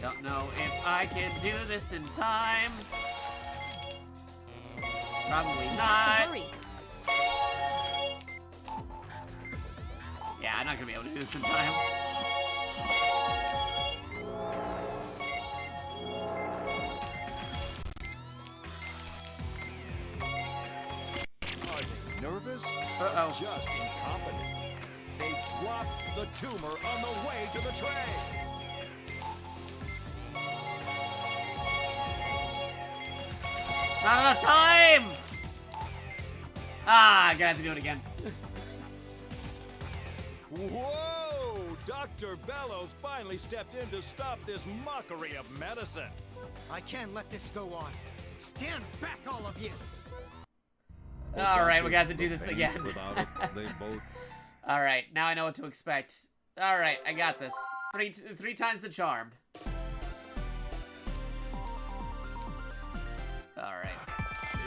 Don't know if I can do this in time. Probably not. Hurry. Yeah, I'm not gonna be able to do this in time. Are they nervous? Uh-oh. Just incompetent. They dropped the tumor on the way to the tray. Not enough time! Ah, I'm gonna have to do it again. Whoa! Dr. Bellows finally stepped in to stop this mockery of medicine. I can't let this go on. Stand back, all of you! Alright, we're gonna have to do this again. Without it, they both. Alright, now I know what to expect. Alright, I got this. Three times the charm. Alright.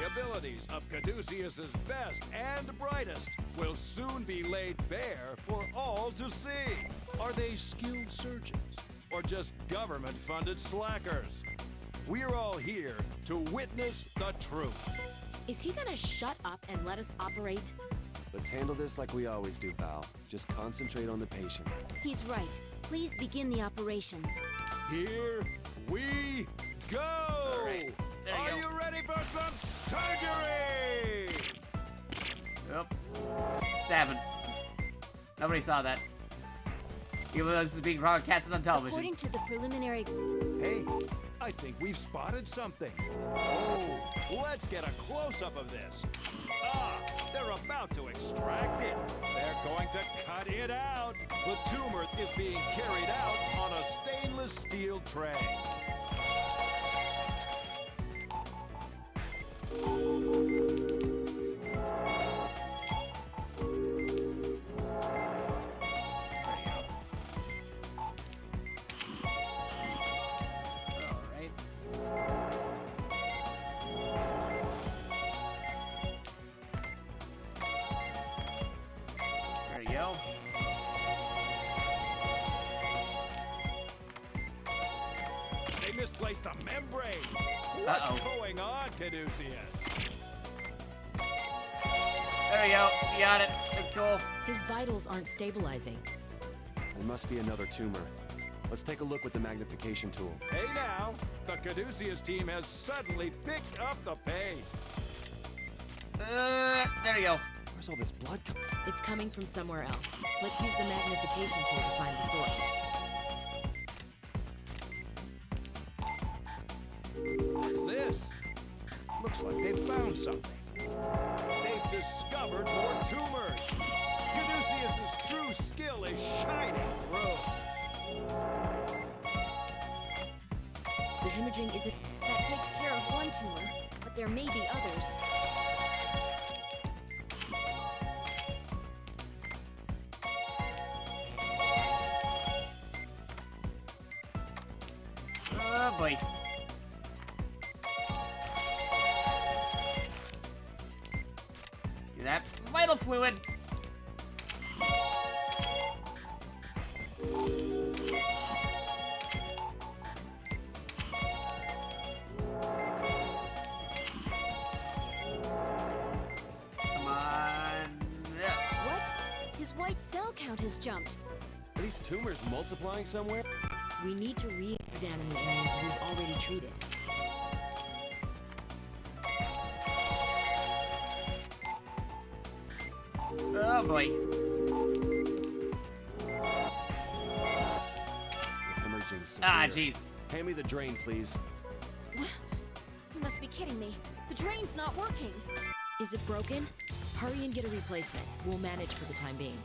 The abilities of Caduceus's best and brightest will soon be laid bare for all to see. Are they skilled surgeons or just government-funded slackers? We're all here to witness the truth. Is he gonna shut up and let us operate? Let's handle this like we always do, pal. Just concentrate on the patient. He's right. Please begin the operation. Here we go! Right, Are you ready for some surgery? Yep. Stabbing. Nobody saw that. Even though this is being broadcasted on television. According to the preliminary... Hey, I think we've spotted something. Oh, let's get a close-up of this. Ah, they're about to extract it. They're going to cut it out. The tumor is being carried out on a stainless steel tray. Misplaced the membrane. What's going on, Caduceus? There we go. You got it. It's cool. His vitals aren't stabilizing. There must be another tumor. Let's take a look with the magnification tool. Hey now, the Caduceus team has suddenly picked up the pace. There we go. Where's all this blood coming? It's coming from somewhere else. Let's use the magnification tool to find the source. What's this? Looks like they've found something. They've discovered more tumors. Caduceus's true skill is shining through. The hemorrhaging is that takes care of one tumor, but there may be others. Oh boy. That vital fluid. Come on. What? His white cell count has jumped. Are these tumors multiplying somewhere? We need to re-examine the areas we've already treated. Oh boy. Hemorrhaging severe. Ah, jeez. Hand me the drain, please. You must be kidding me. The drain's not working. Is it broken? Hurry and get a replacement. We'll manage for the time being.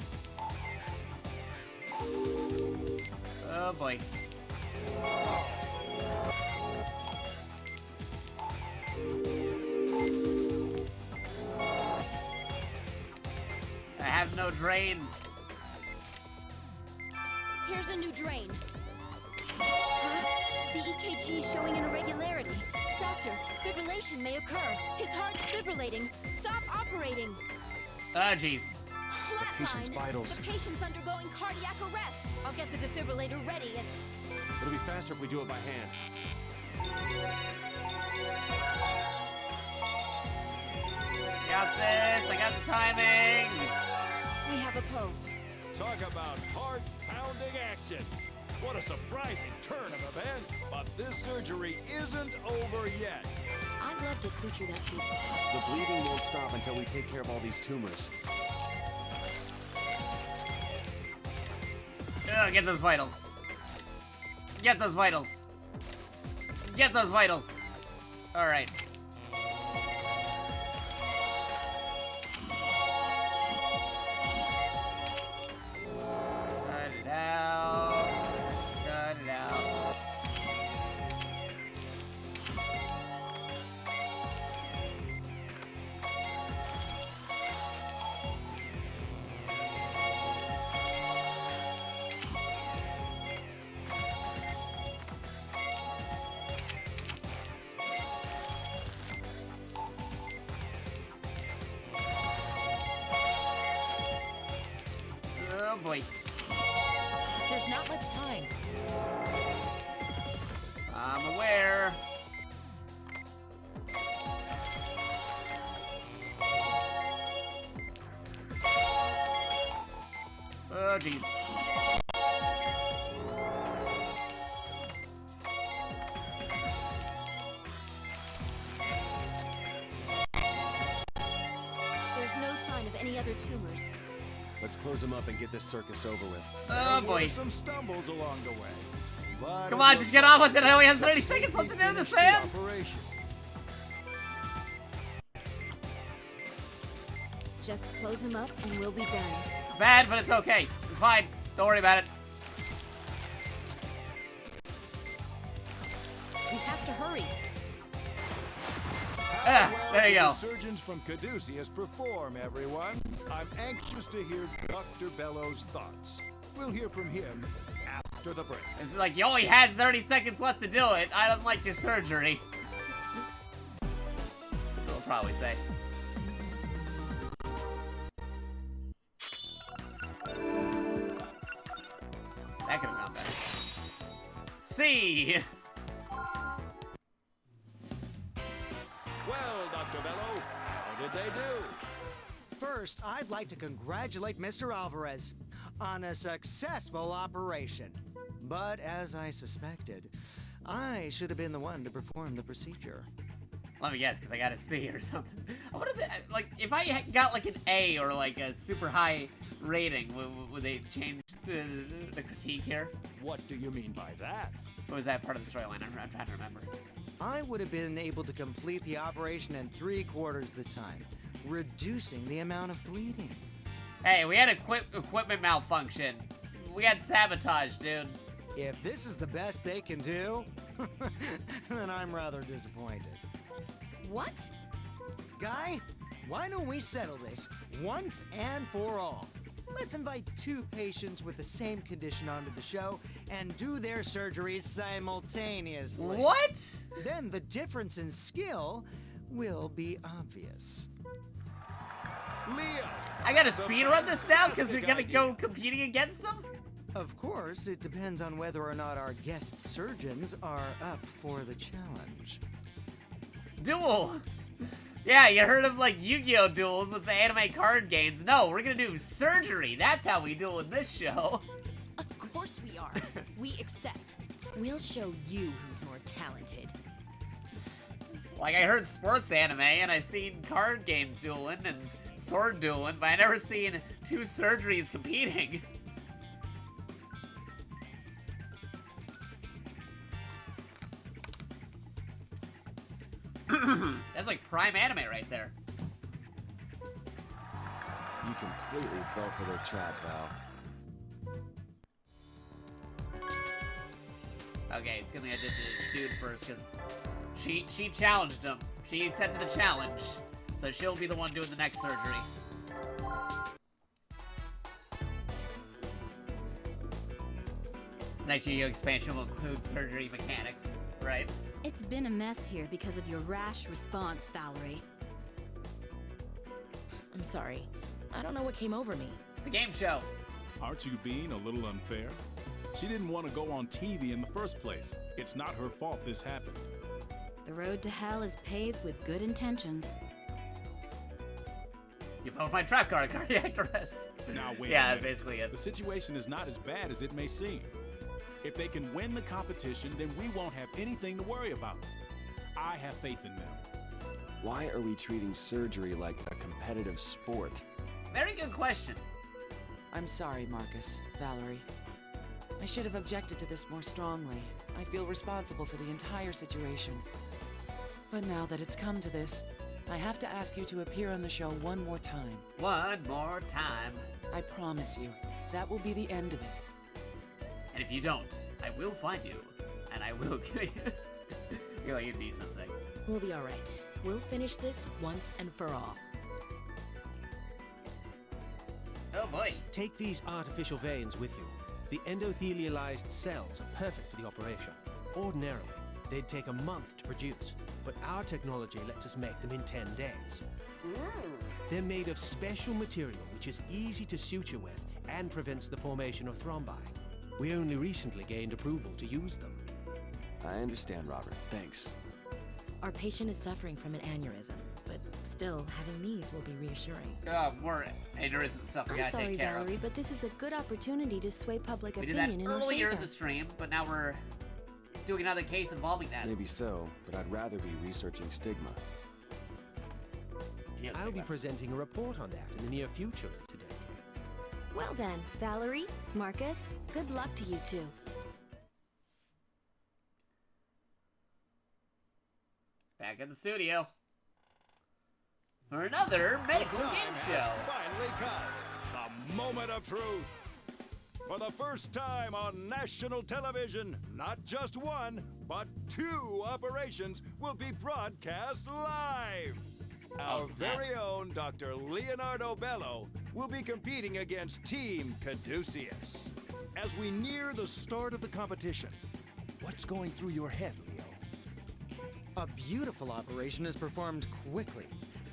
Oh boy. I have no drain. Here's a new drain. Huh? The EKG is showing an irregularity. Doctor, fibrillation may occur. His heart's fibrillating. Stop operating. Oh, jeez. Flatline. The patient's undergoing cardiac arrest. I'll get the defibrillator ready and... It'll be faster if we do it by hand. Got this. I got the timing. We have a pulse. Talk about heart-pounding action. What a surprising turn of events. But this surgery isn't over yet. I'd love to suture that people. The bleeding won't stop until we take care of all these tumors. Get those vitals. Get those vitals. Get those vitals. Alright. Cut it out. Cut it out. Oh boy. There's not much time. I'm aware. Oh jeez. There's no sign of any other tumors. Let's close them up and get this circus over with. Oh boy. Some stumbles along the way. But Come on, just get on with it. I only have 30 seconds left to do this, man. Operation. Just close him up and we'll be done. It's bad, but it's okay. It's fine. Don't worry about it. We have to hurry. There you go. The surgeons from Caduceus perform, everyone. I'm anxious to hear Dr. Bellows' thoughts. We'll hear from him after the break. It's like you only had 30 seconds left to do it. I don't like your surgery. They'll probably say. That could have gone better. C. Well, Dr. Bellow, how did they do? First, I'd like to congratulate Mr. Alvarez on a successful operation. But as I suspected, I should have been the one to perform the procedure. Let me guess, because I got a C or something. I wonder if, like, if I got like an A or like a super high rating, would they change the critique here? What do you mean by that? Or was that part of the storyline? I'm trying to remember. I would have been able to complete the operation in 3/4 the time, reducing the amount of bleeding. Hey, we had equipment malfunction. We had sabotage, dude. If this is the best they can do, then I'm rather disappointed. What? Guy, why don't we settle this once and for all? Let's invite 2 patients with the same condition onto the show and do their surgeries simultaneously. What? Then the difference in skill will be obvious. Leo! I gotta speedrun this now because you're gonna go competing against him? Of course, it depends on whether or not our guest surgeons are up for the challenge. Duel! Yeah, you heard of like Yu-Gi-Oh! Duels with the anime card games. No, we're gonna do surgery. That's how we duel in this show. Of course we are. We accept. We'll show you who's more talented. Like, I heard sports anime, and I've seen card games dueling and sword dueling, but I never seen 2 surgeries competing. That's like prime anime right there. You completely fell for their trap, Val. Okay, it's gonna be I did the dude first, because she challenged him. She set to the challenge, so she'll be the one doing the next surgery. Next year expansion will include surgery mechanics, right? It's been a mess here because of your rash response, Valerie. I'm sorry. I don't know what came over me. The game show. Aren't you being a little unfair? She didn't want to go on TV in the first place. It's not her fault this happened. The road to hell is paved with good intentions. You found my trap card, cardiac arrest. Now wait. Yeah, that's basically it. The situation is not as bad as it may seem. If they can win the competition, then we won't have anything to worry about. I have faith in them. Why are we treating surgery like a competitive sport? Very good question. I'm sorry, Marcus, Valerie. I should have objected to this more strongly. I feel responsible for the entire situation. But now that it's come to this, I have to ask you to appear on the show one more time. One more time. I promise you, that will be the end of it. And if you don't, I will find you, and I will kill you. You're gonna give me something. We'll be alright. We'll finish this once and for all. Oh boy. Take these artificial veins with you. The endothelialized cells are perfect for the operation. Ordinarily, they'd take a month to produce, but our technology lets us make them in 10 days. They're made of special material which is easy to suture with and prevents the formation of thrombi. We only recently gained approval to use them. I understand, Robert. Thanks. Our patient is suffering from an aneurysm, but still, having these will be reassuring. More aneurysm stuff we I'm gotta sorry, take care Valerie, of. but this is a good opportunity to sway public We did opinion that in our earlier in favor. the stream, but now we're doing another case involving that. Maybe so, but I'd rather be researching stigma. Yeah, I'll be presenting a report on that in the near future, incidentally. Well then, Valerie, Marcus, good luck to you two. Back in the studio for another medical The time game has show. finally come. The moment of truth. For the first time on national television, not just one, but 2 operations will be broadcast live. Our very own Dr. Leonardo Bello will be competing against Team Caduceus. As we near the start of the competition, what's going through your head, Leo? A beautiful operation is performed quickly,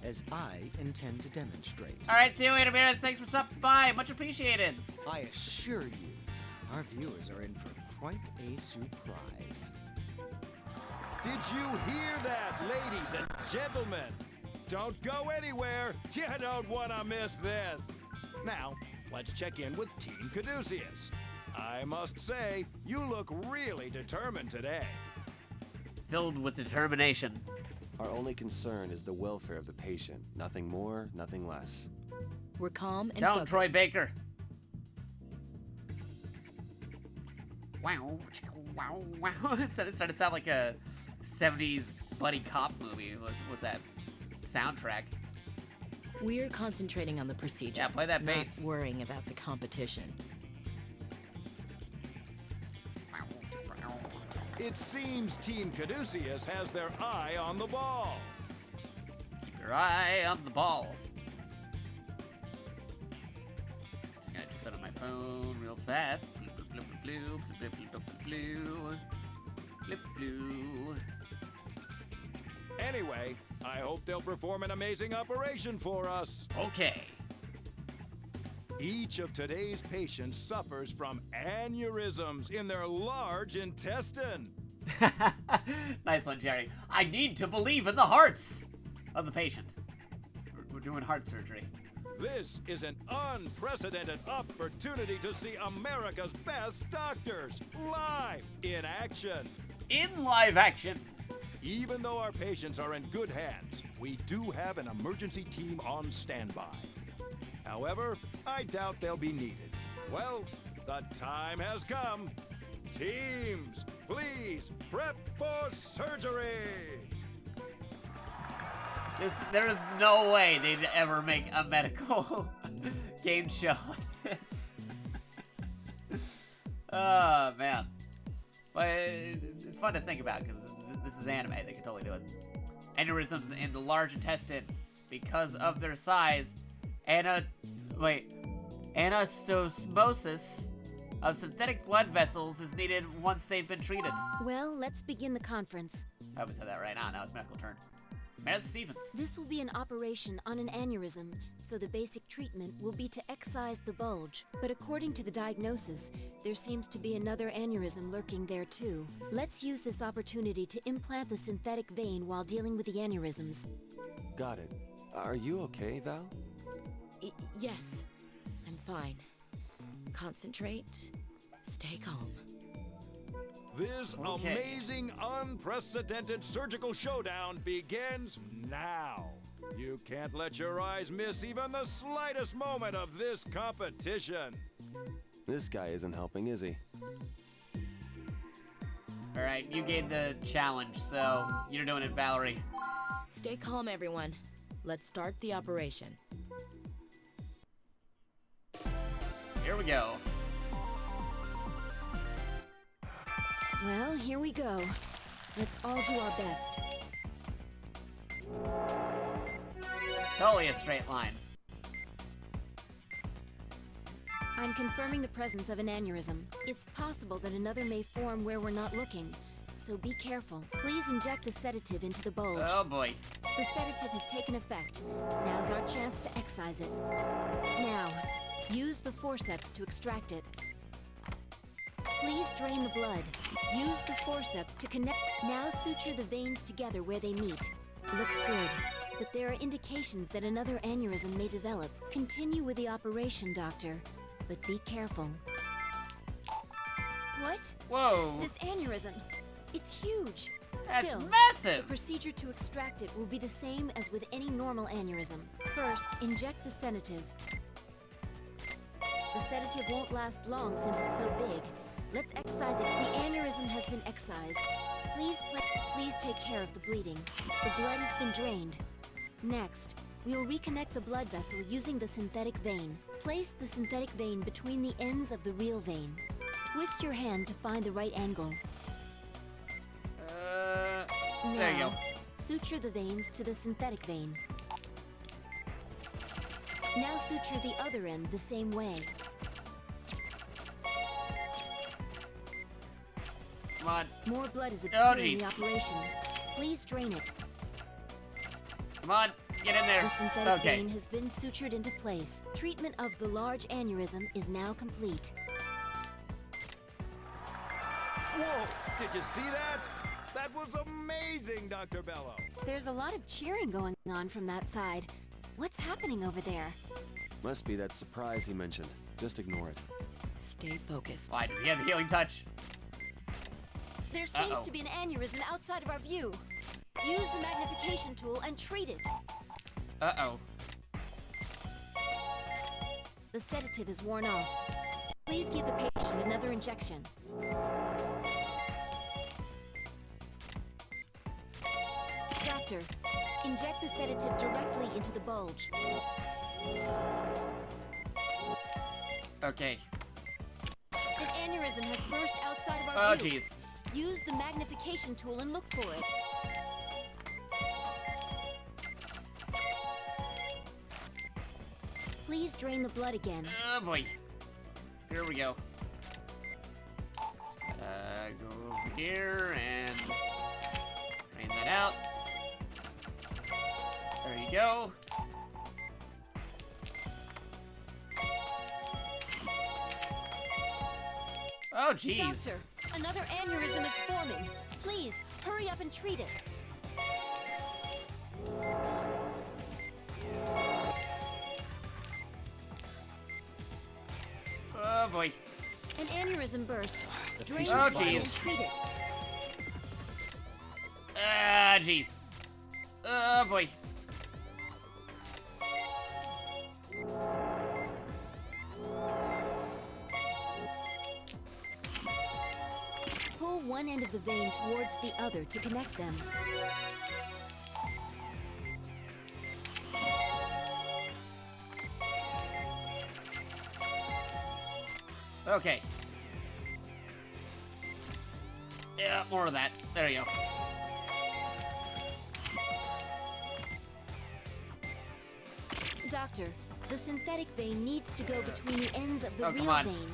as I intend to demonstrate. All right, see you later, man. Thanks for stopping by. Much appreciated. I assure you, our viewers are in for quite a surprise. Did you hear that, ladies and gentlemen? Don't go anywhere. You don't want to miss this. Now, let's check in with Team Caduceus. I must say, you look really determined today. Filled with determination. Our only concern is the welfare of the patient. Nothing more, nothing less. We're calm and Down, focused. Troy Baker. Wow, wow, wow. It started to sound like a 70s buddy cop movie with that soundtrack. We're concentrating on the procedure. Yeah, play that not bass. worrying about the competition. It seems Team Caduceus has their eye on the ball. Keep your eye on the ball. Just gonna put that on my phone real fast. Bloop, bloop, bloop, bloop, bloop, bloop, bloop, bloop, bloop, bloop. Anyway, I hope they'll perform an amazing operation for us. Okay. Each of today's patients suffers from aneurysms in their large intestine. Nice one, Jerry. I need to believe in the hearts of the patient. We're doing heart surgery. This is an unprecedented opportunity to see America's best doctors live in action. In live action. Even though our patients are in good hands, we do have an emergency team on standby. However, I doubt they'll be needed. Well, the time has come. Teams, please prep for surgery. There is no way they'd ever make a medical game show like this. Oh, man. But it's fun to think about because this is anime. They can totally do it. Aneurysms in the large intestine because of their size. Anastosmosis of synthetic blood vessels is needed once they've been treated. Well, let's begin the conference. I hope I said that right. Now it's medical turn. Ms. Stevens. This will be an operation on an aneurysm, so the basic treatment will be to excise the bulge. But according to the diagnosis, there seems to be another aneurysm lurking there too. Let's use this opportunity to implant the synthetic vein while dealing with the aneurysms. Got it. Are you okay, Val? Yes, I'm fine. Concentrate, stay calm. This amazing, unprecedented surgical showdown begins now. You can't let your eyes miss even the slightest moment of this competition. This guy isn't helping, is he? Alright, you gave the challenge, so you're doing it, Valerie. Stay calm, everyone. Let's start the operation. Here we go. Well, here we go. Let's all do our best. Totally a straight line. I'm confirming the presence of an aneurysm. It's possible that another may form where we're not looking, so be careful. Please inject the sedative into the bulge. Oh boy. The sedative has taken effect. Now's our chance to excise it. Now, use the forceps to extract it. Please drain the blood. Use the forceps to connect. Now suture the veins together where they meet. Looks good, but there are indications that another aneurysm may develop. Continue with the operation, Doctor, but be careful. What? Whoa. This aneurysm. It's huge. That's Still, massive. The procedure to extract it will be the same as with any normal aneurysm. First, inject the sedative. The sedative won't last long since it's so big. Let's excise it. The aneurysm has been excised. Please take care of the bleeding. The blood has been drained. Next, we'll reconnect the blood vessel using the synthetic vein. Place the synthetic vein between the ends of the real vein. Twist your hand to find the right angle. There you go. Suture the veins to the synthetic vein. Now suture the other end the same way. Come on. More blood is obscuring geez. the operation. Please drain it. Come on, get in there. The synthetic Okay. vein has been sutured into place. Treatment of the large aneurysm is now complete. Whoa! Did you see that? That was amazing, Dr. Bello. There's a lot of cheering going on from that side. What's happening over there? Must be that surprise he mentioned. Just ignore it. Stay focused. Why, does he have the healing touch? There seems to be an aneurysm outside of our view. Use the magnification tool and treat it. Uh-oh. The sedative is worn off. Please give the patient another injection. Doctor, inject the sedative directly into the bulge. Okay. An aneurysm has burst outside of our Oh, view. jeez. Use the magnification tool and look for it. Please drain the blood again. Oh, boy. Here we go. Go over here and drain that out. There you go. Oh, jeez. Doctor, another aneurysm is forming. Please, hurry up and treat it. Oh, boy. An aneurysm burst. Drain the Oh, blood and jeez. treat it. Ah, jeez. Oh, boy. Pull one end of the vein towards the other to connect them. Okay. Yeah, more of that. There you go. Doctor, the synthetic vein needs to go between the ends of the Oh, come real on. vein.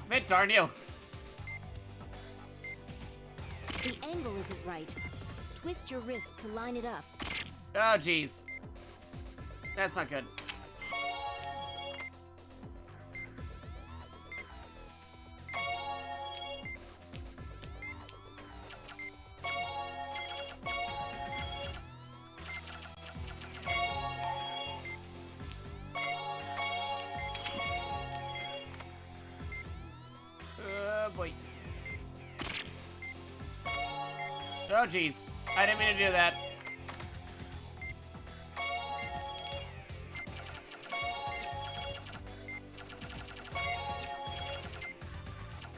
Fit, darn you. The angle isn't right. Twist your wrist to line it up. Oh, jeez. That's not good. Boy. Oh, jeez. I didn't mean to do that.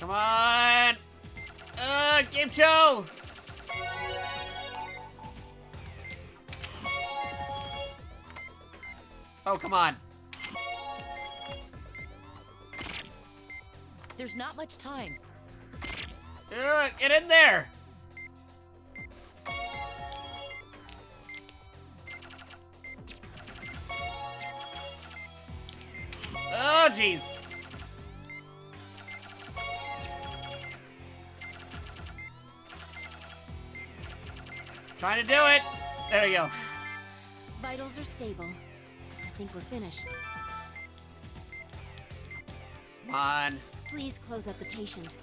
Come on! Game show! Oh, come on. There's not much time. Get in there! Oh, jeez. Trying to do it. There we go. Vitals are stable. I think we're finished. Come on. Please close up the patient.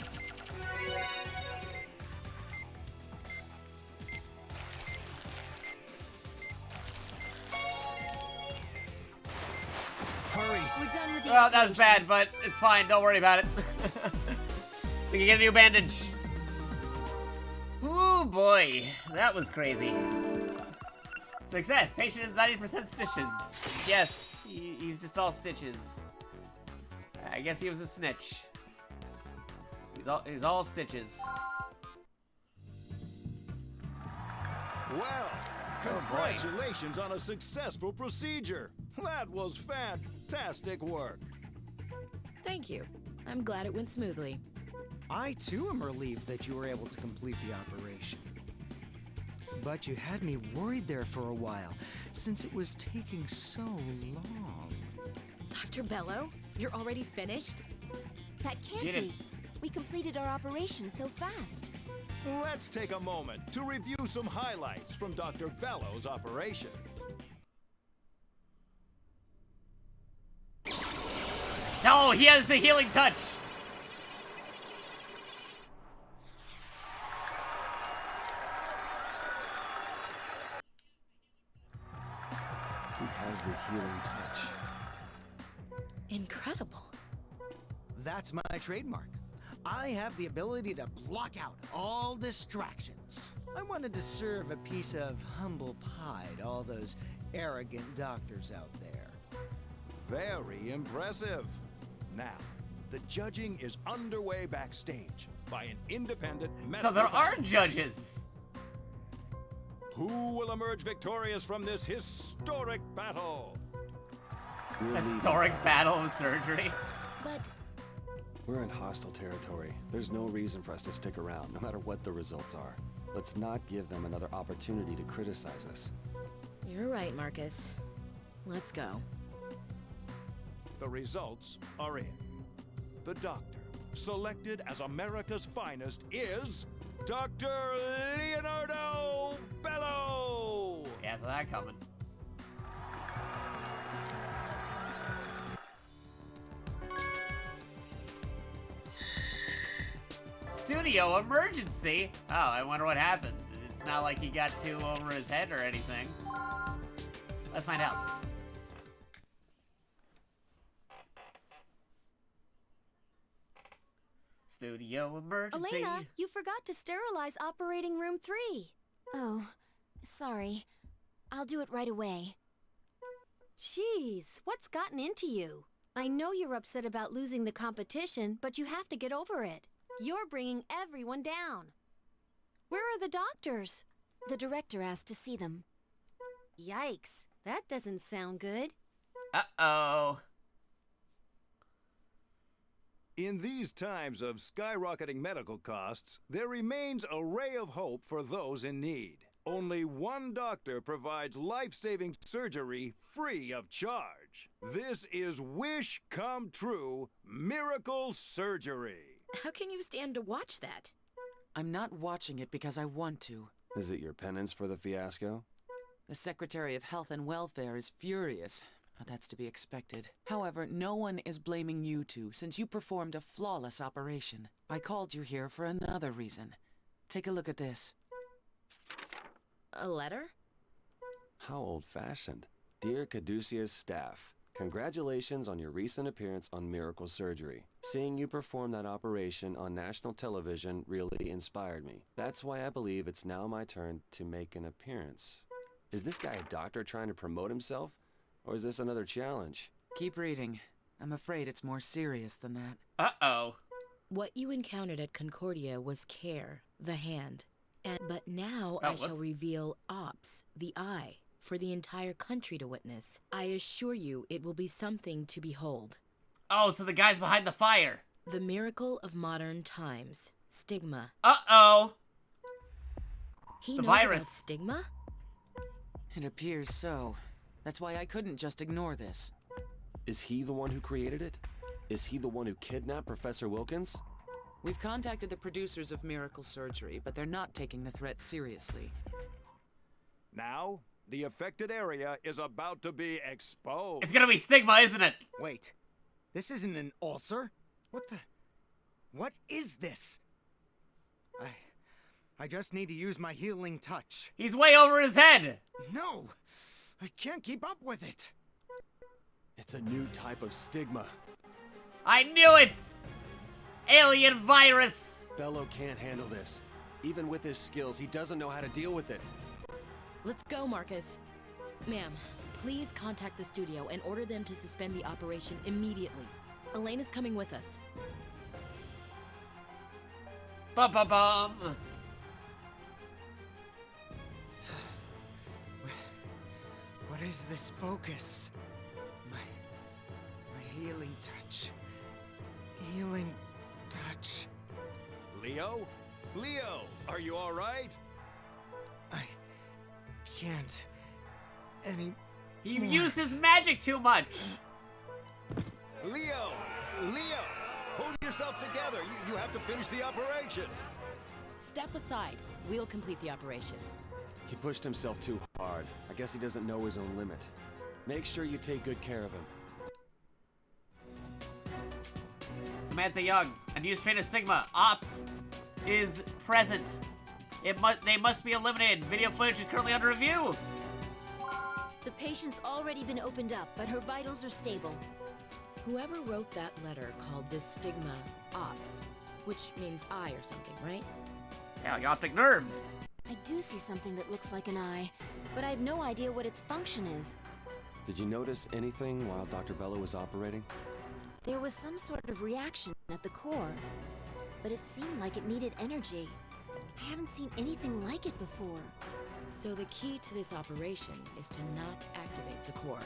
Hurry. We're done with the Well, that was operation. bad, but it's fine. Don't worry about it. We can get a new bandage. Ooh, boy. That was crazy. Success. Patient is 90% stitches. Yes, he's just all stitches. I guess he was a snitch. He's all stitches. Well, congratulations on a successful procedure. That was fantastic work. Thank you. I'm glad it went smoothly. I too am relieved that you were able to complete the operation. But you had me worried there for a while, since it was taking so long. Dr. Bello, you're already finished? That can't be. We completed our operation so fast. Let's take a moment to review some highlights from Dr. Bello's operation. Oh, he has the healing touch. He has the healing touch. Incredible. That's my trademark. I have the ability to block out all distractions. I wanted to serve a piece of humble pie to all those arrogant doctors out there. Very impressive. Now, the judging is underway backstage by an independent medical... So there are judges. Who will emerge victorious from this historic battle? Historic battle of surgery. But We're in hostile territory. There's no reason for us to stick around, no matter what the results are. Let's not give them another opportunity to criticize us. You're right, Marcus. Let's go. The results are in. The doctor, selected as America's finest, is Dr. Leonardo Bello! Yeah, so that coming. Studio emergency? Oh, I wonder what happened. It's not like he got too over his head or anything. Let's find out. Studio emergency. Elena, you forgot to sterilize operating room 3. Oh, sorry. I'll do it right away. Jeez, what's gotten into you? I know you're upset about losing the competition, but you have to get over it. You're bringing everyone down. Where are the doctors? The director asked to see them. Yikes, that doesn't sound good. Uh-oh. In these times of skyrocketing medical costs, there remains a ray of hope for those in need. only one doctor provides life-saving surgery free of charge. This is wish come true miracle surgery. How can you stand to watch that? I'm not watching it because I want to. Is it your penance for the fiasco? The Secretary of Health and Welfare is furious, but that's to be expected. However, no one is blaming you two, since you performed a flawless operation. I called you here for another reason. Take a look at this. A letter? How old-fashioned. Dear Caduceus staff, congratulations on your recent appearance on Miracle Surgery. Seeing you perform that operation on national television really inspired me. That's why I believe it's now my turn to make an appearance. Is this guy a doctor trying to promote himself? Or is this another challenge? Keep reading. I'm afraid it's more serious than that. Uh-oh. What you encountered at Concordia was care, the hand. But now I shall reveal Ops, the eye, for the entire country to witness. I assure you it will be something to behold. Oh, so the guy's behind the fire. The miracle of modern times. Stigma. Uh-oh. He the knows virus. About stigma? It appears so. That's why I couldn't just ignore this. Is he the one who created it? Is he the one who kidnapped Professor Wilkins? We've contacted the producers of Miracle Surgery, but they're not taking the threat seriously. Now, the affected area is about to be exposed. It's gonna be stigma, isn't it? Wait, this isn't an ulcer? What is this? I just need to use my healing touch. He's way over his head! No! I can't keep up with it! It's a new type of stigma. I knew it! Alien virus! Bello can't handle this. Even with his skills, he doesn't know how to deal with it. Let's go, Marcus. Ma'am, please contact the studio and order them to suspend the operation immediately. Elena's coming with us. Bum-bum-bum! What is this focus? My healing touch. Healing touch. Leo? Leo, are you all right? I can't any. He used his magic too much. Leo, hold yourself together. You have to finish the operation. Step aside. We'll complete the operation. He pushed himself too hard. I guess he doesn't know his own limit. Make sure you take good care of him. Samantha Young, a new strain of stigma. Ops is present. They must be eliminated. Video footage is currently under review. The patient's already been opened up, but her vitals are stable. Whoever wrote that letter called this stigma Ops, which means eye or something, right? Yeah, like optic nerve. I do see something that looks like an eye, but I have no idea what its function is. Did you notice anything while Dr. Bello was operating? There was some sort of reaction at the core, but it seemed like it needed energy. I haven't seen anything like it before. So the key to this operation is to not activate the core.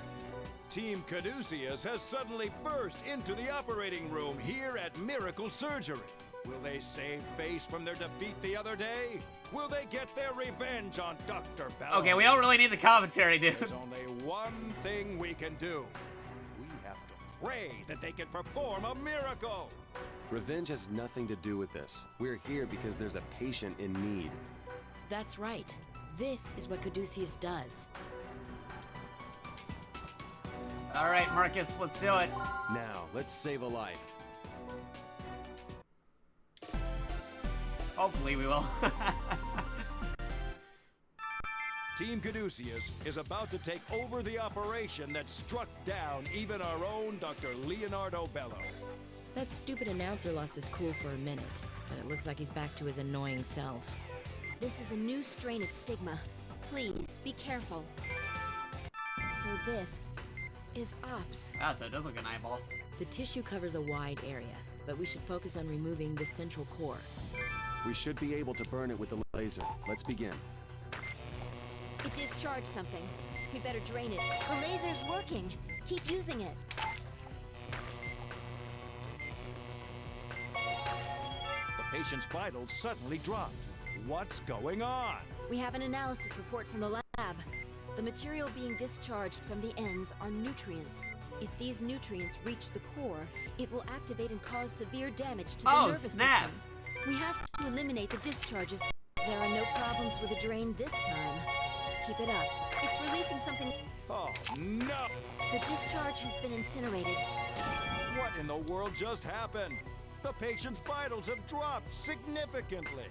Team Caduceus has suddenly burst into the operating room here at Miracle Surgery. Will they save face from their defeat the other day? Will they get their revenge on Dr. Bello? Okay, we don't really need the commentary, dude. There's only one thing we can do. We have to pray that they can perform a miracle. Revenge has nothing to do with this. We're here because there's a patient in need. That's right. This is what Caduceus does. All right, Marcus, let's do it. Now, let's save a life. Hopefully we will. Team Caduceus is about to take over the operation that struck down even our own Dr. Leonardo Bello. That stupid announcer lost his cool for a minute, but it looks like he's back to his annoying self. This is a new strain of stigma. Please, be careful. So this is Ops. Ah, so it does look like an eyeball. The tissue covers a wide area, but we should focus on removing the central core. We should be able to burn it with the laser. Let's begin. It discharged something. We'd better drain it. The laser's working. Keep using it. The patient's vitals suddenly dropped. What's going on? We have an analysis report from the lab. The material being discharged from the ends are nutrients. If these nutrients reach the core, it will activate and cause severe damage to the nervous system. We have to eliminate the discharges. There are no problems with the drain this time. Keep it up. It's releasing something. Oh, no! The discharge has been incinerated. What in the world just happened? The patient's vitals have dropped significantly.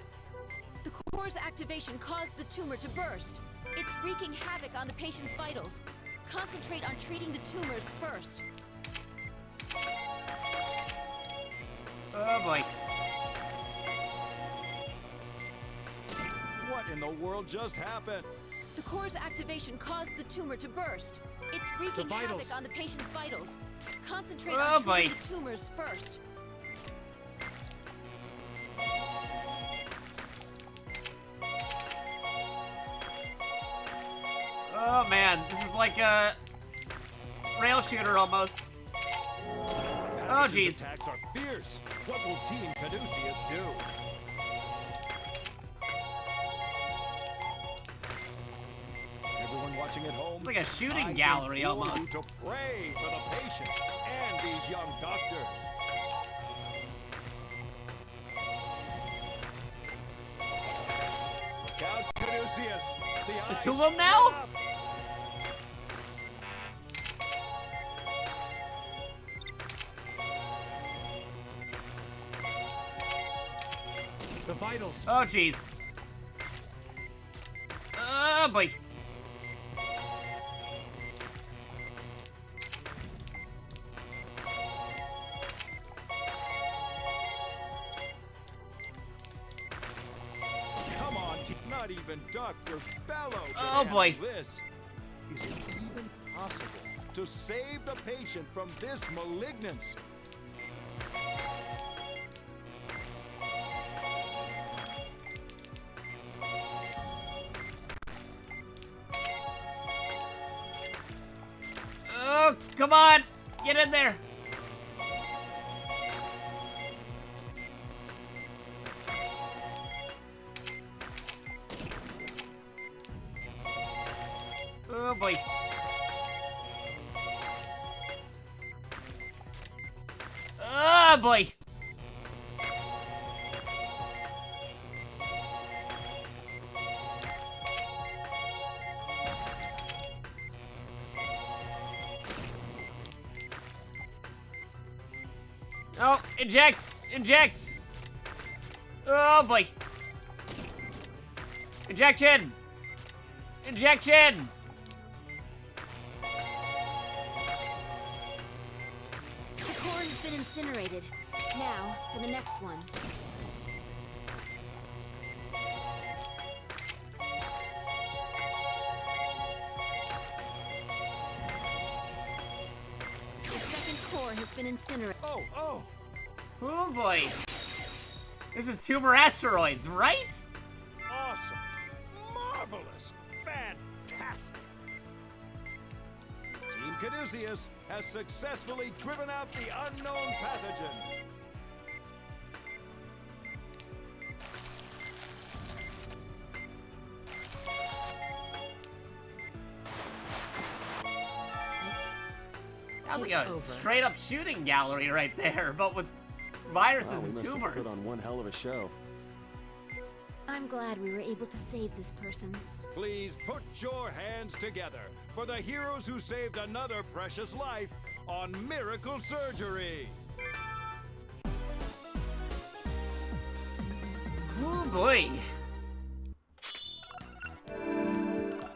The core's activation caused the tumor to burst. It's wreaking havoc on the patient's vitals. Concentrate on treating the tumors first. Oh boy. What in the world just happened? The core's activation caused the tumor to burst. It's wreaking havoc on the patient's vitals. Concentrate on treating the tumors first. Oh man, this is like a rail shooter almost. Oh jeez. Attacks are fierce. What will Team Caduceus do? Everyone watching at home, It's like a shooting gallery almost. You to pray for the patient and these young doctors. Look out, Caduceus. There's two of them now? The vitals. Oh jeez. Oh boy. Come on, not even Dr. Bellow can Oh boy. handle this. Is it even possible to save the patient from this malignancy? Oh, come on! Get in there! Oh boy. Oh boy! Oh, inject! Inject! Oh boy! Injection! Injection! The core has been incinerated. Now, for the next one. The second core has been incinerated. Oh! Oh boy! This is tumor asteroids, right? Awesome! Marvelous! Fantastic! Team Caduceus has successfully driven out the unknown pathogen. That was like a straight up shooting gallery right there, but with viruses Wow, we and must have tumors. put on one hell of a show. I'm glad we were able to save this person. Please put your hands together for the heroes who saved another precious life on Miracle Surgery. Oh boy.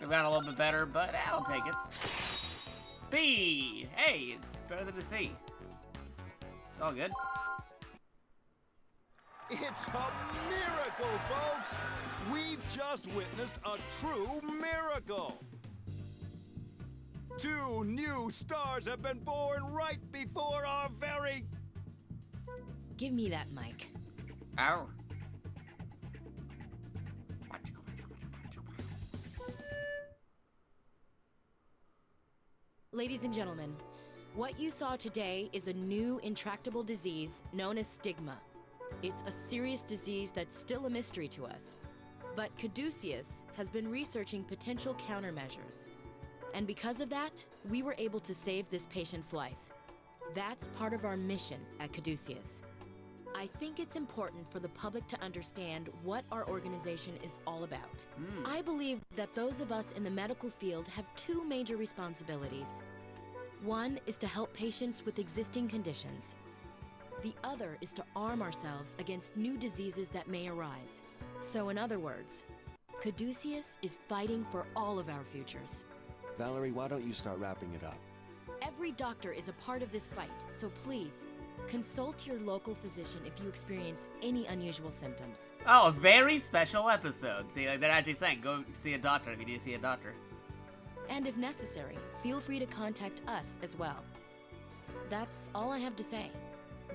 We've got a little bit better, but I'll take it. B! Hey, it's better than a C. It's all good. It's a miracle, folks! We've just witnessed a true miracle! 2 new stars have been born right before our very... Give me that mic. Ow. Ladies and gentlemen, what you saw today is a new intractable disease known as stigma. It's a serious disease that's still a mystery to us. But Caduceus has been researching potential countermeasures. And because of that, we were able to save this patient's life. That's part of our mission at Caduceus. I think it's important for the public to understand what our organization is all about. I believe that those of us in the medical field have two major responsibilities. One is to help patients with existing conditions. The other is to arm ourselves against new diseases that may arise. So in other words, Caduceus is fighting for all of our futures. Valerie, why don't you start wrapping it up? Every doctor is a part of this fight, so please, consult your local physician if you experience any unusual symptoms. Oh, a very special episode. See, like they're actually saying, go see a doctor if you need to see a doctor. And if necessary, feel free to contact us as well. That's all I have to say.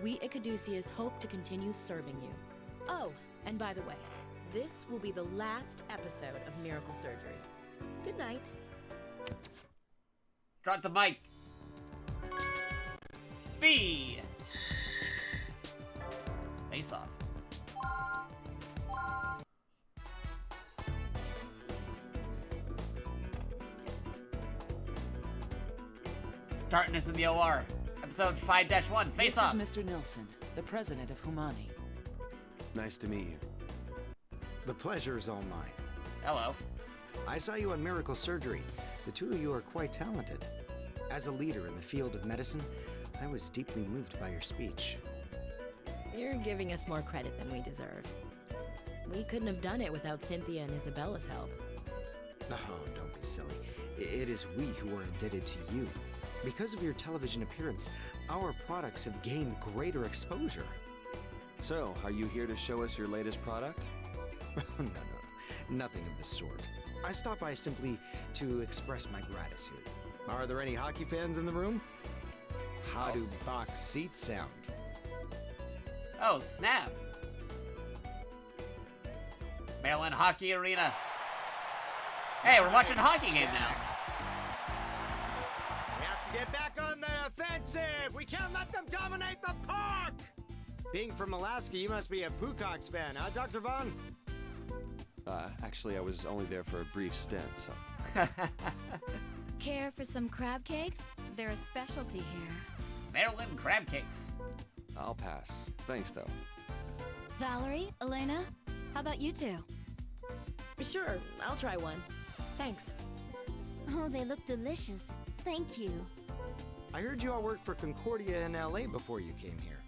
We at Caduceus hope to continue serving you. Oh, and by the way, this will be the last episode of Miracle Surgery. Good night. Drop the mic. B. Face off. Darkness in the OR. Episode 5-1. Face off. This is Mr. Nilsson, the president of Humani. Nice to meet you. The pleasure is all mine. Hello. I saw you on Miracle Surgery. The two of you are quite talented. As a leader in the field of medicine, I was deeply moved by your speech. You're giving us more credit than we deserve. We couldn't have done it without Cynthia and Isabella's help. Oh, don't be silly. It is we who are indebted to you. Because of your television appearance, our products have gained greater exposure. So, are you here to show us your latest product? No, nothing of the sort. I stopped by simply to express my gratitude. Are there any hockey fans in the room? How do box seats sound? Oh, snap. Maryland Hockey Arena. Hey, we're watching a hockey game now. We have to get back on the offensive! We can't let them dominate the puck! Being from Alaska, you must be a Poohcox fan, huh, Dr. Vaughn? Actually, I was only there for a brief stint, so... Care for some crab cakes? They're a specialty here. Maryland crab cakes. I'll pass. Thanks, though. Valerie, Elena, how about you two? Sure, I'll try one. Thanks. Oh, they look delicious. Thank you. I heard you all worked for Concordia in LA before you came here.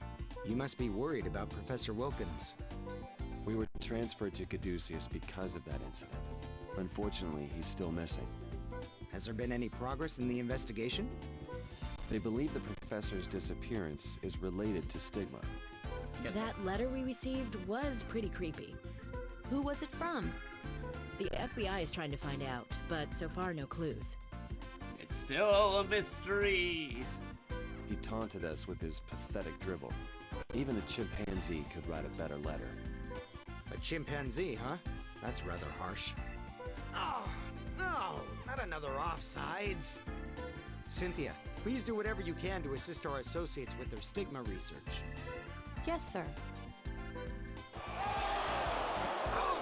You must be worried about Professor Wilkins. We were transferred to Caduceus because of that incident. Unfortunately, he's still missing. Has there been any progress in the investigation? They believe the professor's disappearance is related to stigma. That letter we received was pretty creepy. Who was it from? The FBI is trying to find out, but so far no clues. It's still a mystery. He taunted us with his pathetic dribble. Even a chimpanzee could write a better letter. A chimpanzee, huh? That's rather harsh. Oh, no! Not another offsides! Cynthia, please do whatever you can to assist our associates with their stigma research. Yes, sir. Oh,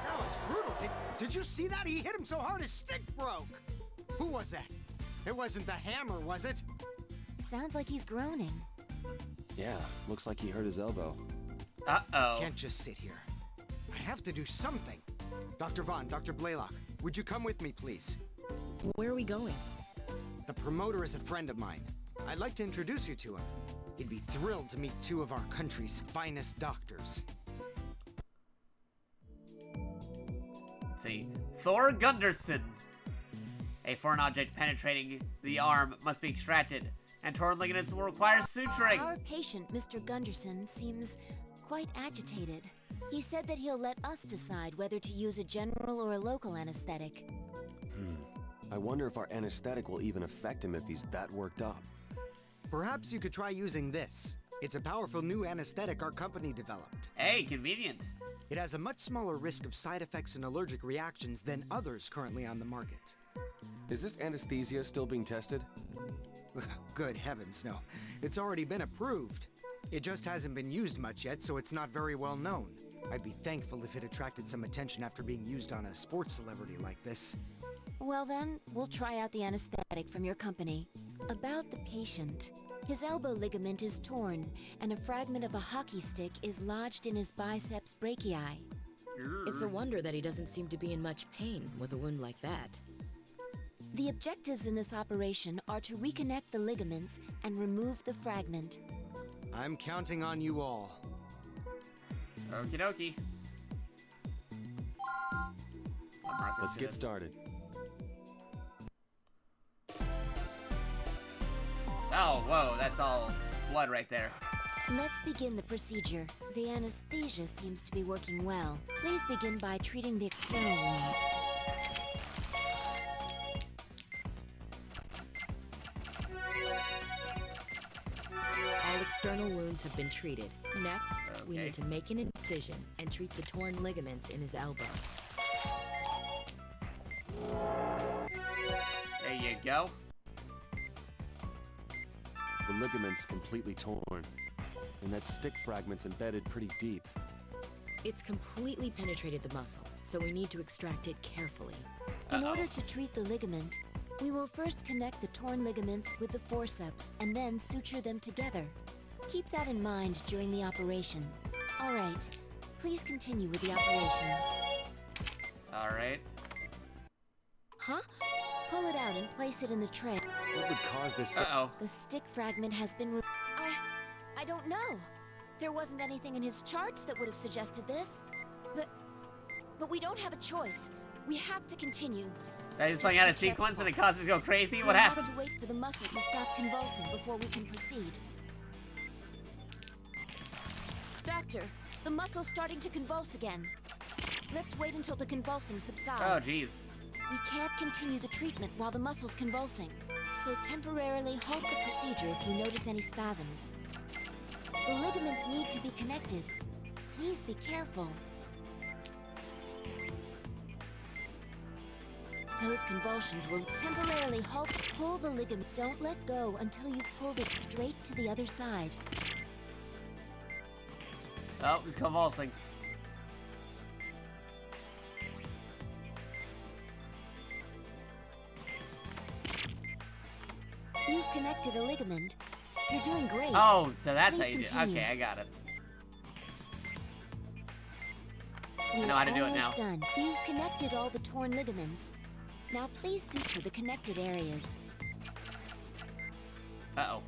that was brutal. Did you see that? He hit him so hard his stick broke! Who was that? It wasn't the hammer, was it? Sounds like he's groaning. Yeah, looks like he hurt his elbow. Uh-oh. Can't just sit here. I have to do something. Dr. Vaughn, Dr. Blaylock, would you come with me, please? Where are we going? The promoter is a friend of mine. I'd like to introduce you to him. He'd be thrilled to meet two of our country's finest doctors. Let's see. Thor Gunderson. A foreign object penetrating the arm must be extracted, and torn ligaments will require suturing. Our patient, Mr. Gunderson, seems quite agitated. He said that he'll let us decide whether to use a general or a local anesthetic. I wonder if our anesthetic will even affect him if he's that worked up. Perhaps you could try using this. It's a powerful new anesthetic our company developed. Hey, convenient. It has a much smaller risk of side effects and allergic reactions than others currently on the market. Is this anesthesia still being tested? Good heavens, no. It's already been approved. It just hasn't been used much yet, so it's not very well known. I'd be thankful if it attracted some attention after being used on a sports celebrity like this. Well then, we'll try out the anesthetic from your company. About the patient. His elbow ligament is torn, and a fragment of a hockey stick is lodged in his biceps brachii. It's a wonder that he doesn't seem to be in much pain with a wound like that. The objectives in this operation are to reconnect the ligaments and remove the fragment. I'm counting on you all. Okie dokie. Let's get started. Oh, whoa, that's all blood right there. Let's begin the procedure. The anesthesia seems to be working well. Please begin by treating the external wounds. All external wounds have been treated. Next, we need to make an incision and treat the torn ligaments in his elbow. There you go. The ligament's completely torn, and that stick fragment's embedded pretty deep. It's completely penetrated the muscle, so we need to extract it carefully. In order to treat the ligament, we will first connect the torn ligaments with the forceps and then suture them together. Keep that in mind during the operation. All right, please continue with the operation. All right. Huh? Pull it out and place it in the tray. What would cause this? The stick fragment has been I don't know. There wasn't anything in his charts that would have suggested this. But we don't have a choice. We have to continue. I just like out of sequence and it caused it to go crazy. What happened? We have to wait for the muscle to stop convulsing before we can proceed. Doctor, the muscle's starting to convulse again. Let's wait until the convulsing subsides. Oh, jeez. We can't continue the treatment while the muscle's convulsing, so temporarily halt the procedure if you notice any spasms. The ligaments need to be connected. Please be careful. Those convulsions will temporarily halt. Pull the ligament. Don't let go until you've pulled it straight to the other side. Oh, he's convulsing. You've connected a ligament. You're doing great. Oh, so that's Please how you do it. continue. Okay, I got it. We're I know how to do it now. almost done. You've connected all the torn ligaments. Now please suture the connected areas. Uh-oh.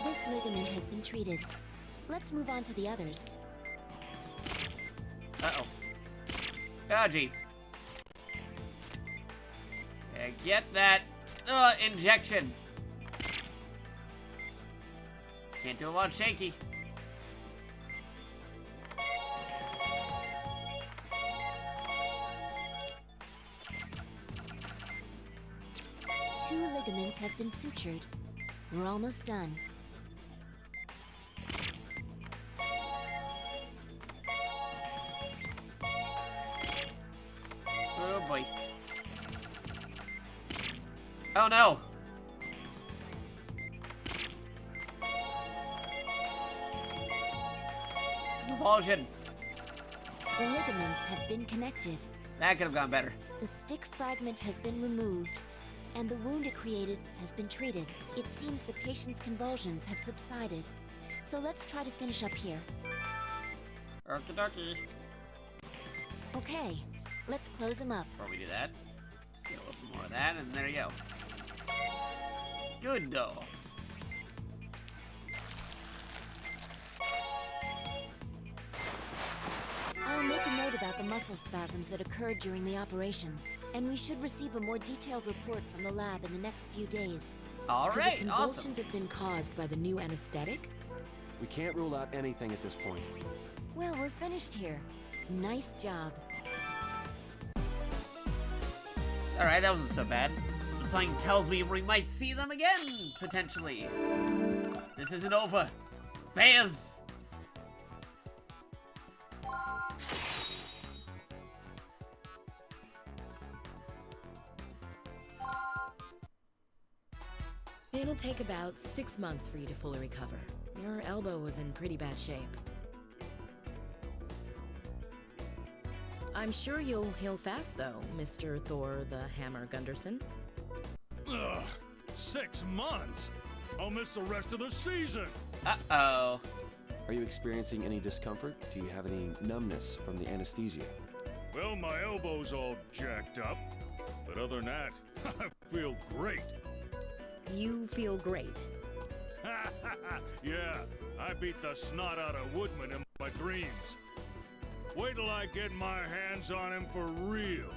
This ligament has been treated. Let's move on to the others. Uh-oh. Oh, jeez. Yeah, get that injection. Can't do it while it's shaky. Two ligaments have been sutured. We're almost done. Oh boy. Oh no! Convulsion. The ligaments have been connected. That could have gone better. The stick fragment has been removed, and the wound it created has been treated. It seems the patient's convulsions have subsided. So let's try to finish up here. Okie dokie. Okay, let's close him up. Before we do that, let's get a little bit more of that, and there you go. Good though. I'll make a note about the muscle spasms that occurred during the operation, and we should receive a more detailed report from the lab in the next few days. All Could right, the convulsions have been caused by the new anesthetic? We can't rule out anything at this point. Well, we're finished here. Nice job. All right, that wasn't so bad. Something tells me we might see them again, potentially. This isn't over. Bears! It'll take about 6 months for you to fully recover. Your elbow was in pretty bad shape. I'm sure you'll heal fast, though, Mr. Thor the Hammer Gunderson. Ugh, 6 months? I'll miss the rest of the season! Uh-oh. Are you experiencing any discomfort? Do you have any numbness from the anesthesia? Well, my elbow's all jacked up. But other than that, I feel great. You feel great. Yeah, I beat the snot out of Woodman in my dreams. Wait till I get my hands on him for real.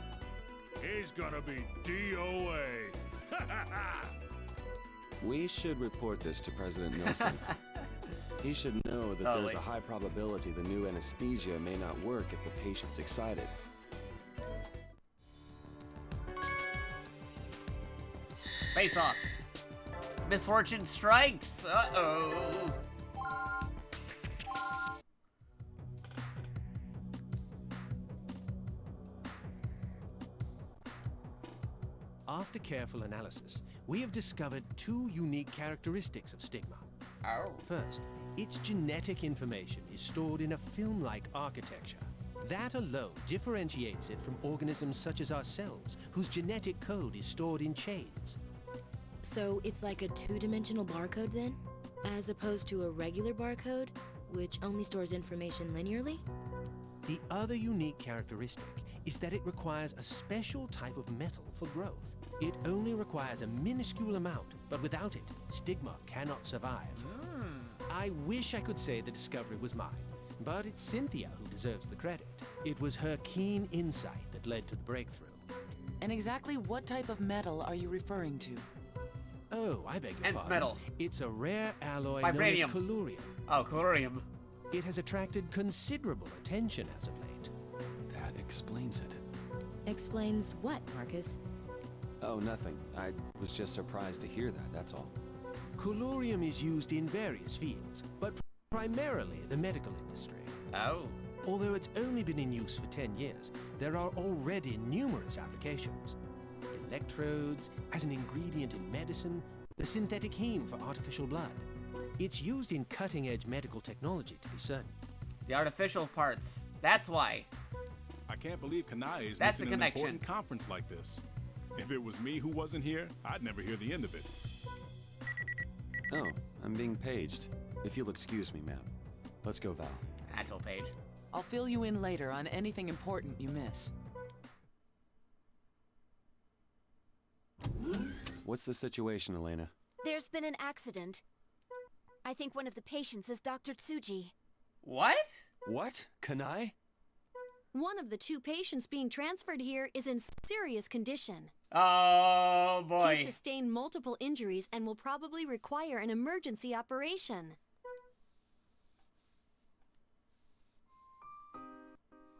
He's gonna be DOA. We should report this to President Nelson. He should know that there's a high probability the new anesthesia may not work if the patient's excited. Face off. Misfortune strikes. Uh-oh. After careful analysis, we have discovered 2 unique characteristics of stigma. Oh. First, its genetic information is stored in a film-like architecture. That alone differentiates it from organisms such as ourselves, whose genetic code is stored in chains. So it's like a 2-dimensional barcode then? As opposed to a regular barcode, which only stores information linearly? The other unique characteristic is that it requires a special type of metal for growth. It only requires a minuscule amount, but without it, stigma cannot survive. I wish I could say the discovery was mine, but it's Cynthia who deserves the credit. It was her keen insight that led to the breakthrough. And exactly what type of metal are you referring to? Oh, I beg your Nth pardon. metal. It's a rare alloy Vibranium. known as colurium. Oh, colurium. It has attracted considerable attention as of late. That explains it. Explains what, Marcus? Oh, nothing. I was just surprised to hear that, that's all. Colurium is used in various fields, but primarily the medical industry. Oh. Although it's only been in use for 10 years, there are already numerous applications. Electrodes, as an ingredient in medicine, the synthetic heme for artificial blood. It's used in cutting-edge medical technology, to be certain. The artificial parts. That's why. I can't believe Kanai is That's missing the an connection. important conference like this. If it was me who wasn't here, I'd never hear the end of it. Oh, I'm being paged. If you'll excuse me, ma'am. Let's go, Val. Actual page. I'll fill you in later on anything important you miss. What's the situation, Elena? There's been an accident. I think one of the patients is Dr. Tsuji. What? What? Kanai? One of the 2 patients being transferred here is in serious condition. Oh, boy. He sustained multiple injuries and will probably require an emergency operation.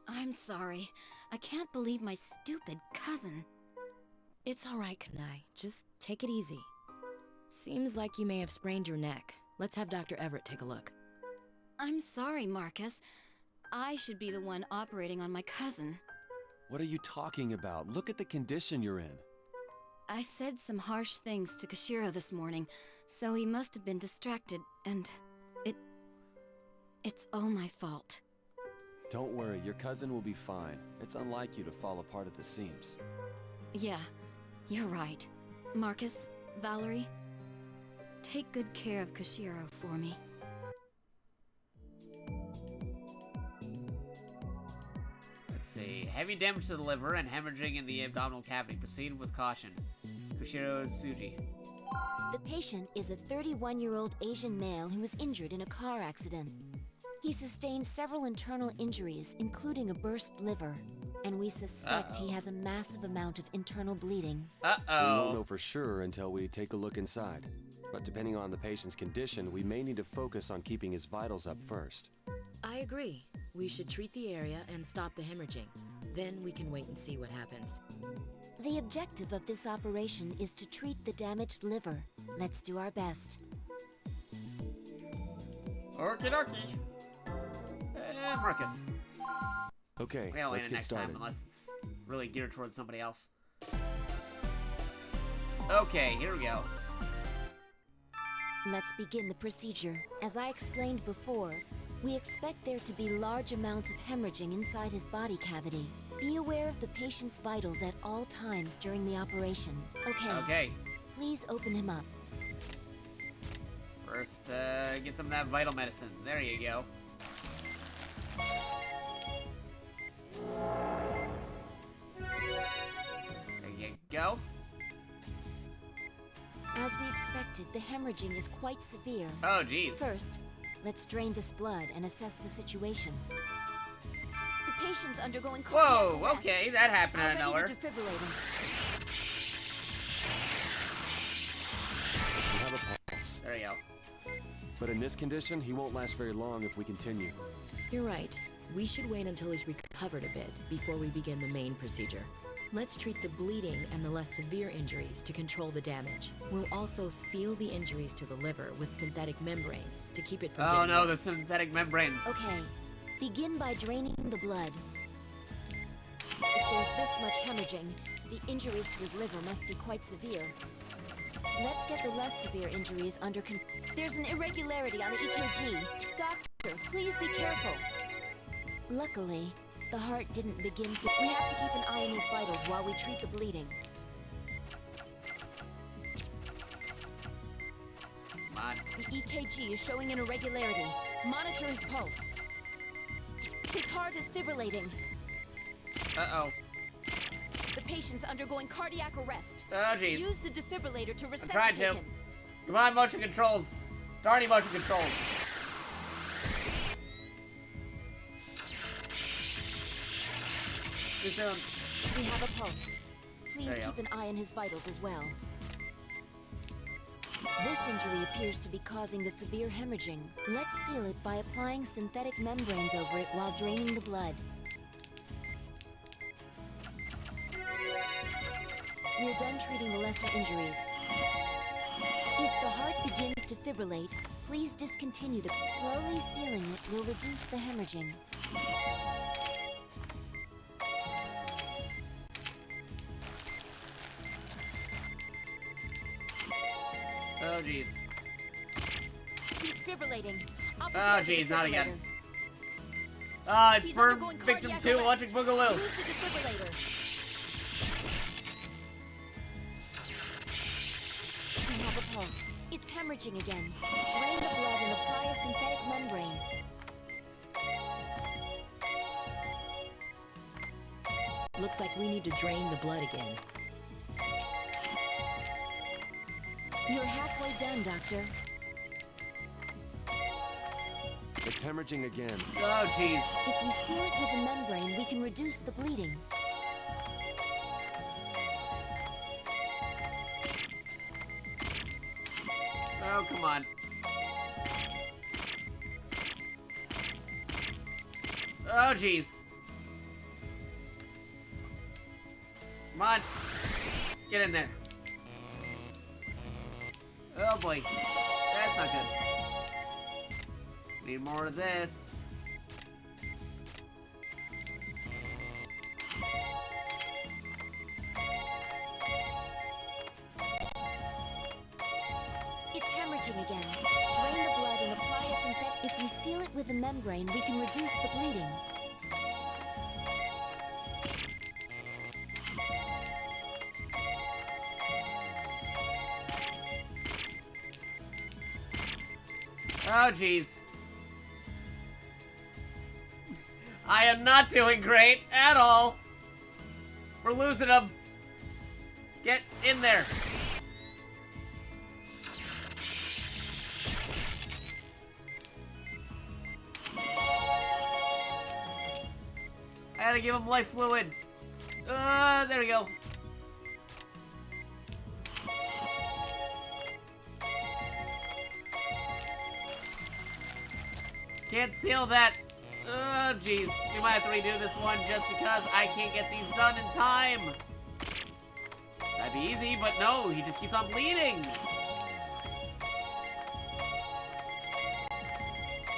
I'm sorry. I can't believe my stupid cousin. It's all right, Kanai. Just take it easy. Seems like you may have sprained your neck. Let's have Dr. Everett take a look. I'm sorry, Marcus. I should be the one operating on my cousin. What are you talking about? Look at the condition you're in. I said some harsh things to Kashiro this morning, so he must have been distracted, and it's all my fault. Don't worry, your cousin will be fine. It's unlike you to fall apart at the seams. Yeah, you're right. Marcus, Valerie, take good care of Kashiro for me. Let's see. Heavy damage to the liver and hemorrhaging in the abdominal cavity. Proceed with caution. Kushiro Tsuji. The patient is a 31-year-old Asian male who was injured in a car accident. He sustained several internal injuries, including a burst liver, and we suspect he has a massive amount of internal bleeding. We won't know for sure until we take a look inside. But depending on the patient's condition, we may need to focus on keeping his vitals up first. I agree. We should treat the area and stop the hemorrhaging. Then we can wait and see what happens. The objective of this operation is to treat the damaged liver. Let's do our best. Okie dokie. Marcus. Okay, We gotta land let's it get next started. time unless it's really geared towards somebody else. Okay, here we go. Let's begin the procedure. As I explained before, we expect there to be large amounts of hemorrhaging inside his body cavity. Be aware of the patient's vitals at all times during the operation. Okay. Please open him up. First, get some of that vital medicine. There you go. There you go. As we expected, the hemorrhaging is quite severe. Oh, jeez. First, let's drain this blood and assess the situation. The patient's undergoing cardiac arrest. Okay, that happened out of nowhere. We have a pulse. There you go. But in this condition, he won't last very long if we continue. You're right. We should wait until he's recovered a bit before we begin the main procedure. Let's treat the bleeding and the less severe injuries to control the damage. We'll also seal the injuries to the liver with synthetic membranes to keep it from Oh getting no, the worse. synthetic membranes. Okay, begin by draining the blood. If there's this much hemorrhaging, the injuries to his liver must be quite severe. Let's get the less severe injuries under control. There's an irregularity on the EKG. Doctor, please be careful. Luckily, the heart didn't begin. We have to keep an eye on his vitals while we treat the bleeding. Come on. The EKG is showing an irregularity. Monitor his pulse. His heart is fibrillating. Uh-oh. The patient's undergoing cardiac arrest. Oh, jeez. Use the defibrillator to I'm resuscitate trying to. him. Come on, motion controls. Darny motion controls. Too soon. We have a pulse. Please There you keep go. an eye on his vitals as well. This injury appears to be causing the severe hemorrhaging. Let's seal it by applying synthetic membranes over it while draining the blood. We're done treating the lesser injuries. If the heart begins to fibrillate, please discontinue the... Slowly sealing it will reduce the hemorrhaging. Oh, jeez. He's fibrillating. Oh, jeez, not again. Ah, it's for Victim 2, Electric Boogaloo. Use the defibrillator. We have a pulse. It's hemorrhaging again. Drain the blood and apply a synthetic membrane. Looks like we need to drain the blood again. You're halfway done, Doctor. It's hemorrhaging again. Oh, jeez. If we seal it with a membrane, we can reduce the bleeding. Oh, come on. Oh, jeez. Come on. Get in there. Oh, boy. That's not good. Need more of this. It's hemorrhaging again. Drain the blood and apply a synthetic... If we seal it with a membrane, we can reduce the bleeding. Oh, jeez. I am not doing great at all. We're losing him. Get in there. I had to give him life fluid. There we go. Can't seal that. Oh, jeez. We might have to redo this one just because I can't get these done in time. That'd be easy, but no, he just keeps on bleeding.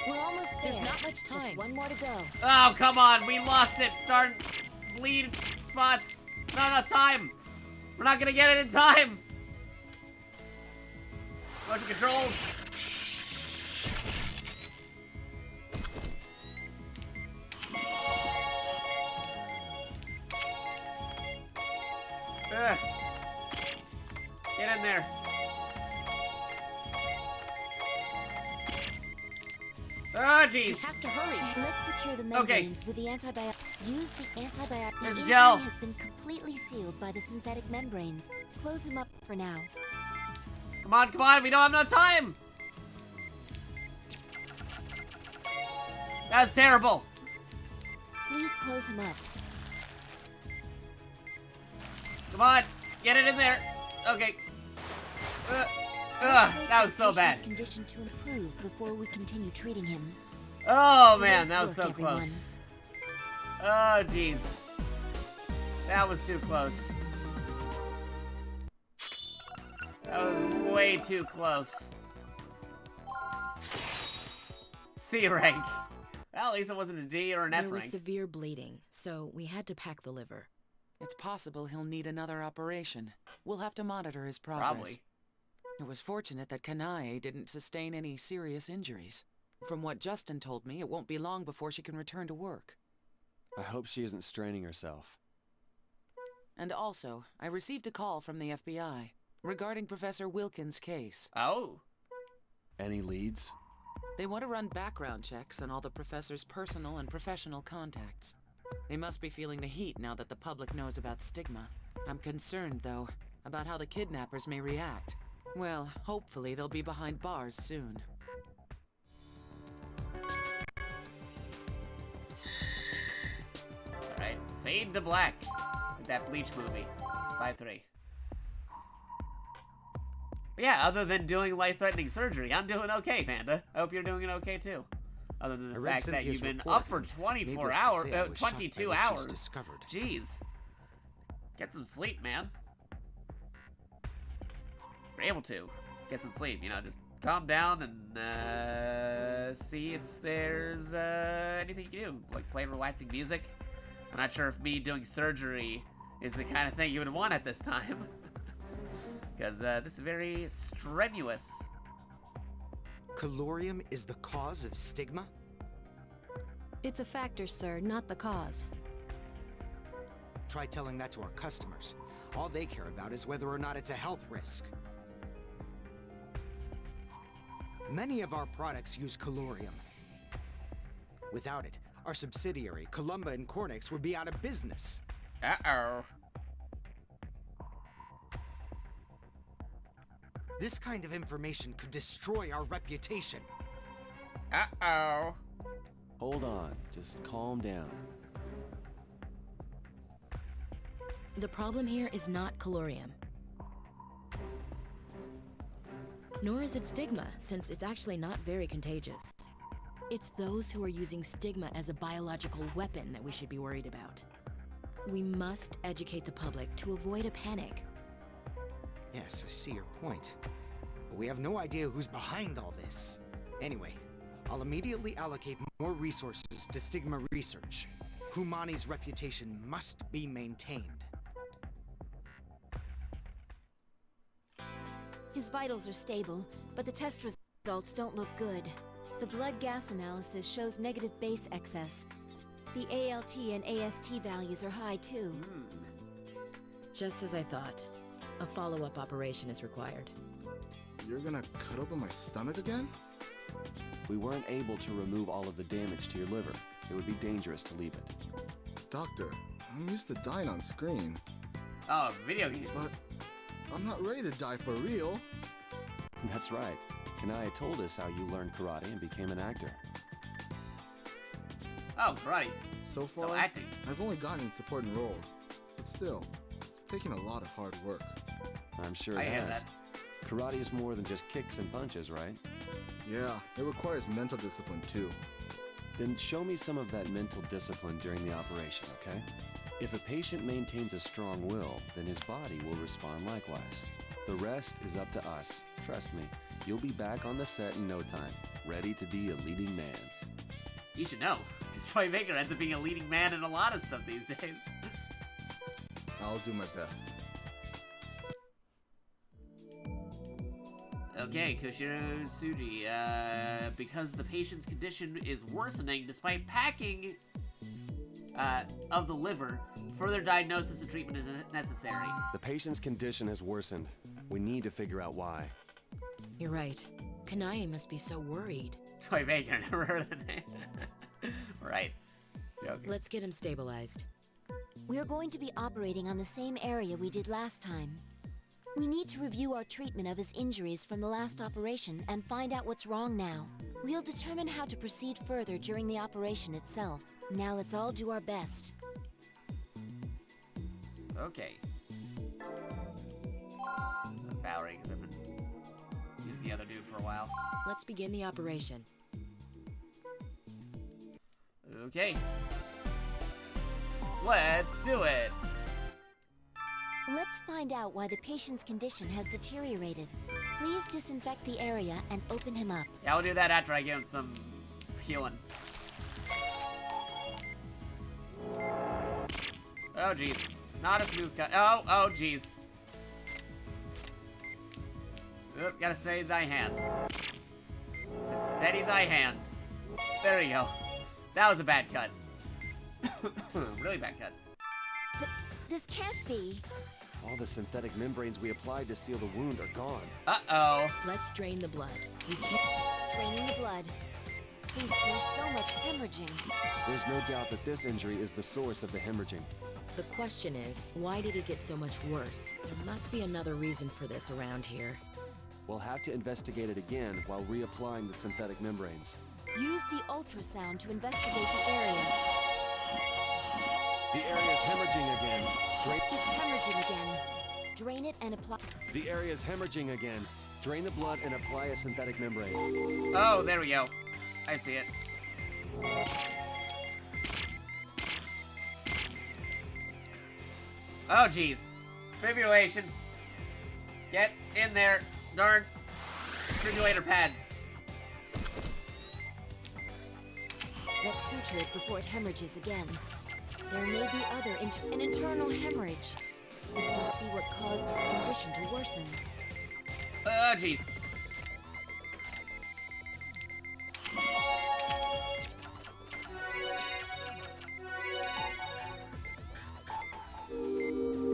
We're almost there. There's not much time. Just one more to go. Oh, come on. We lost it. Darn bleed spots. Not enough time. We're not going to get it in time. Motion controls. Ugh. Get in there. Oh, jeez. You have to hurry. Let's secure the membranes with the antibiotic. Use the antibiotic. The injury gel. has been completely sealed by the synthetic membranes. Close him up for now. Come on, come on. We don't have enough time. That's terrible. Please close him up. Come on. Get it in there. Okay. That was so bad. Condition to improve before we continue treating him. Oh man, that was Great so work, everyone. close. Oh jeez, that was too close. That was way too close. C rank. Well, at least it wasn't a D or an F There was rank. severe bleeding, so we had to pack the liver. It's possible he'll need another operation. We'll have to monitor his progress. Probably. It was fortunate that Kanae didn't sustain any serious injuries. From what Justin told me, it won't be long before she can return to work. I hope she isn't straining herself. And also, I received a call from the FBI regarding Professor Wilkins' case. Oh. Any leads? They want to run background checks on all the professor's personal and professional contacts. They must be feeling the heat now that the public knows about stigma. I'm concerned, though, about how the kidnappers may react. Well, hopefully they'll be behind bars soon. Alright, fade to black. Like that Bleach movie. 5-3. But yeah, other than doing life-threatening surgery, I'm doing okay, Panda. I hope you're doing okay too. Other than the fact that you've been up for 24 hours, 22 hours. Jeez. Get some sleep, man. If you're able to, get some sleep, you know, just calm down and see if there's anything you can do. Like play relaxing music. I'm not sure if me doing surgery is the kind of thing you would want at this time. Because this is very strenuous. Calorium is the cause of stigma? It's a factor, sir, not the cause. Try telling that to our customers. All they care about is whether or not it's a health risk. Many of our products use calorium. Without it, our subsidiary, Columba and Cornix, would be out of business. Uh-oh. This kind of information could destroy our reputation. Uh-oh. Hold on, just calm down. The problem here is not calorium. Nor is it stigma, since it's actually not very contagious. It's those who are using stigma as a biological weapon that we should be worried about. We must educate the public to avoid a panic. Yes, I see your point. But we have no idea who's behind all this. Anyway, I'll immediately allocate more resources to stigma research. Humani's reputation must be maintained. His vitals are stable, but the test results don't look good. The blood gas analysis shows negative base excess. The ALT and AST values are high too. Just as I thought. A follow-up operation is required. You're gonna cut open my stomach again? We weren't able to remove all of the damage to your liver. It would be dangerous to leave it. Doctor, I'm used to dying on screen. Oh, video games. But I'm not ready to die for real. That's right. Kanaya told us how you learned karate and became an actor. Oh, right. So far, acting. I've only gotten supporting roles. But still, it's taken a lot of hard work. I'm sure I it hear has. that. Karate is more than just kicks and punches, right? Yeah, it requires mental discipline too. Then show me some of that mental discipline during the operation, okay? If a patient maintains a strong will, then his body will respond likewise. The rest is up to us. Trust me, you'll be back on the set in no time, ready to be a leading man. You should know, because Troy Baker ends up being a leading man in a lot of stuff these days. I'll do my best. Okay, Koshiro Suji. Because the patient's condition is worsening despite packing of the liver, further diagnosis and treatment is necessary. The patient's condition has worsened. We need to figure out why. You're right. Kanae must be so worried. Troy Baker, I never heard of the name. Right. Joking. Let's get him stabilized. We're going to be operating on the same area we did last time. We need to review our treatment of his injuries from the last operation and find out what's wrong now. We'll determine how to proceed further during the operation itself. Now let's all do our best. Okay. Valerie, because I've been using the other dude for a while. Let's begin the operation. Okay. Let's do it. Let's find out why the patient's condition has deteriorated. Please disinfect the area and open him up. Yeah, I'll do that after I give him some healing. Oh, jeez. Not a smooth cut. Oh, jeez. Oop, gotta steady thy hand. Steady thy hand. There you go. That was a bad cut. Really bad cut. This can't be. All the synthetic membranes we applied to seal the wound are gone. Uh-oh. Let's drain the blood. We can't... Draining the blood. There's so much hemorrhaging. There's no doubt that this injury is the source of the hemorrhaging. The question is, why did it get so much worse? There must be another reason for this around here. We'll have to investigate it again while reapplying the synthetic membranes. Use the ultrasound to investigate the area. The area's hemorrhaging again. It's hemorrhaging again. Drain it and apply... The area's hemorrhaging again. Drain the blood and apply a synthetic membrane. Oh, there we go. I see it. Oh, jeez. Fibrillation. Get in there. Darn. Defibrillator pads. Let's suture it before it hemorrhages again. There may be an internal hemorrhage. This must be what caused his condition to worsen. Oh, jeez.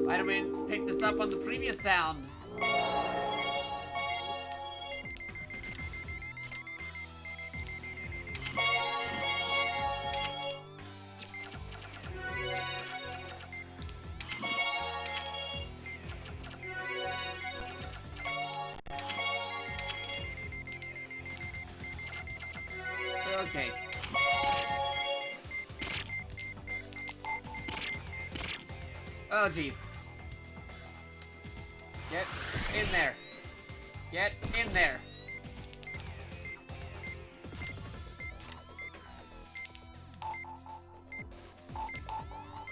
Why did we pick this up on the previous sound? Okay. Oh, jeez. Get in there. Get in there.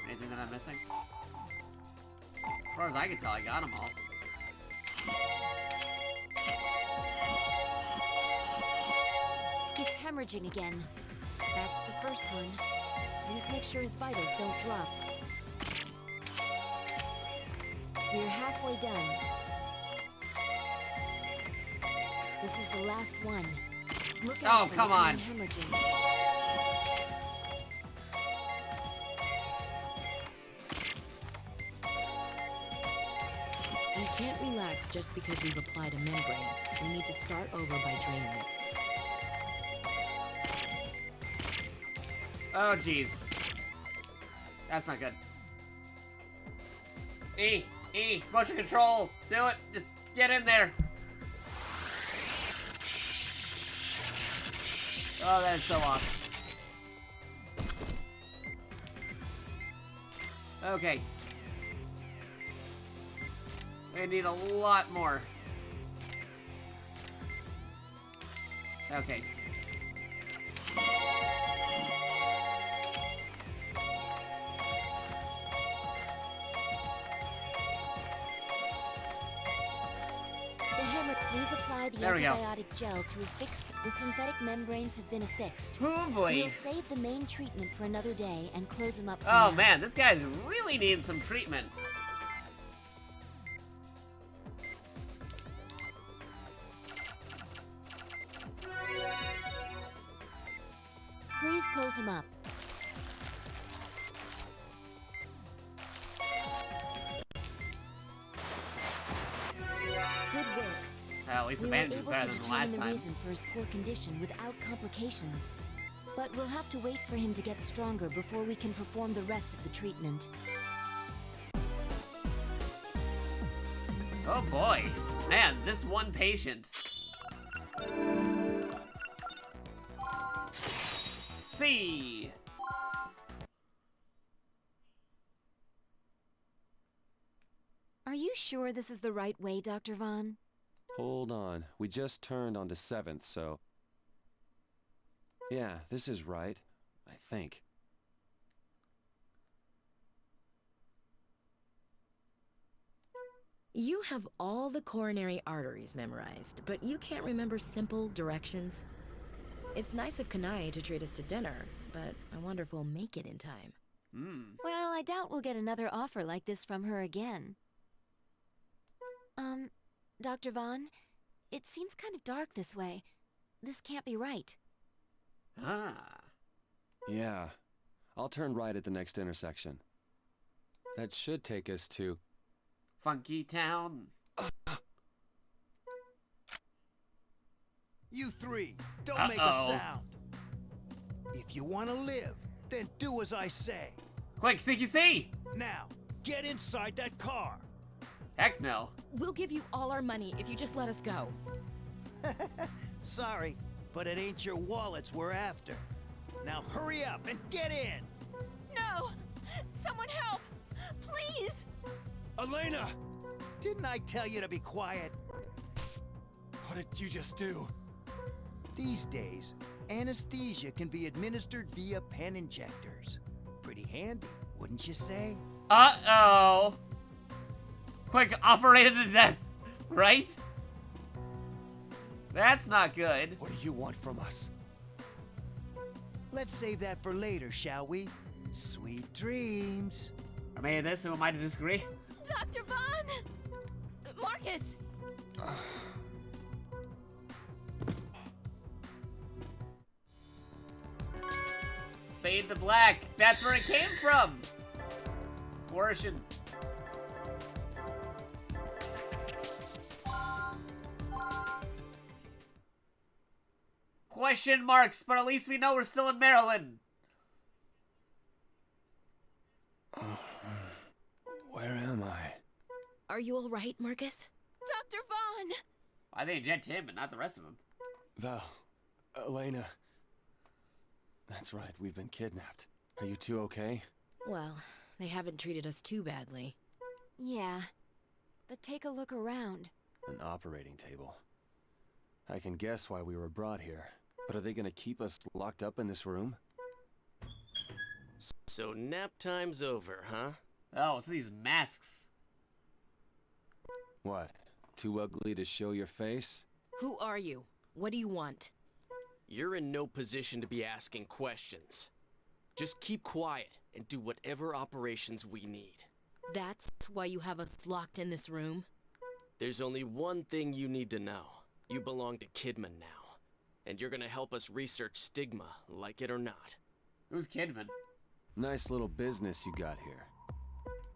Anything that I'm missing? As far as I can tell, I got them all. It's hemorrhaging again. That's the first one. Please make sure his vitals don't drop. We're halfway done. This is the last one. Look out for come on. hemorrhages. We can't relax just because we've applied a membrane. We need to start over by draining it. Oh, jeez. That's not good. E! Motion control! Do it! Just get in there! Oh, that is so off. Okay. We need a lot more. Okay. Please apply the antibiotic gel to affix. The synthetic membranes have been affixed. Oh boy. We'll save the main treatment for another day and close them up. Oh man, this guy's really needing some treatment. close him up. Good work. At least the We were bandage is able better to than the determine last the time. reason for his poor condition without complications. But we'll have to wait for him to get stronger before we can perform the rest of the treatment. Oh boy. Man, this one patient. C. Are you sure this is the right way, Dr. Vaughn? Hold on. We just turned onto 7th, so... Yeah, this is right. I think. You have all the coronary arteries memorized, but you can't remember simple directions. It's nice of Kanae to treat us to dinner, but I wonder if we'll make it in time. Well, I doubt we'll get another offer like this from her again. Dr. Vaughn, it seems kind of dark this way. This can't be right. Ah. Yeah. I'll turn right at the next intersection. That should take us to... Funky Town. You three, don't make a sound. If you want to live, then do as I say. Quick, CQC! Now, get inside that car. Heck no. We'll give you all our money if you just let us go. Sorry, but it ain't your wallets we're after. Now hurry up and get in. No! Someone help! Please! Elena! Didn't I tell you to be quiet? What did you just do? These days, anesthesia can be administered via pen injectors. Pretty handy, wouldn't you say? Uh-oh. Quick, operated to death, right? That's not good. What do you want from us? Let's save that for later, shall we? Sweet dreams. I made this, who am I to disagree? Dr. Vaughn! Marcus! Fade to black. That's where it came from. Coercion. Question marks, but at least we know we're still in Maryland. Where am I? Are you all right, Marcus? Dr. Vaughn! Why they inject him, but not the rest of them? Val. Elena. That's right, we've been kidnapped. Are you two okay? Well, they haven't treated us too badly. Yeah, but take a look around. An operating table. I can guess why we were brought here. But are they gonna keep us locked up in this room? So nap time's over, huh? Oh, it's these masks. What? Too ugly to show your face? Who are you? What do you want? You're in no position to be asking questions. Just keep quiet and do whatever operations we need. That's why you have us locked in this room? There's only one thing you need to know. You belong to Kidman now. And you're gonna help us research stigma, like it or not. Who's Kidman? Nice little business you got here.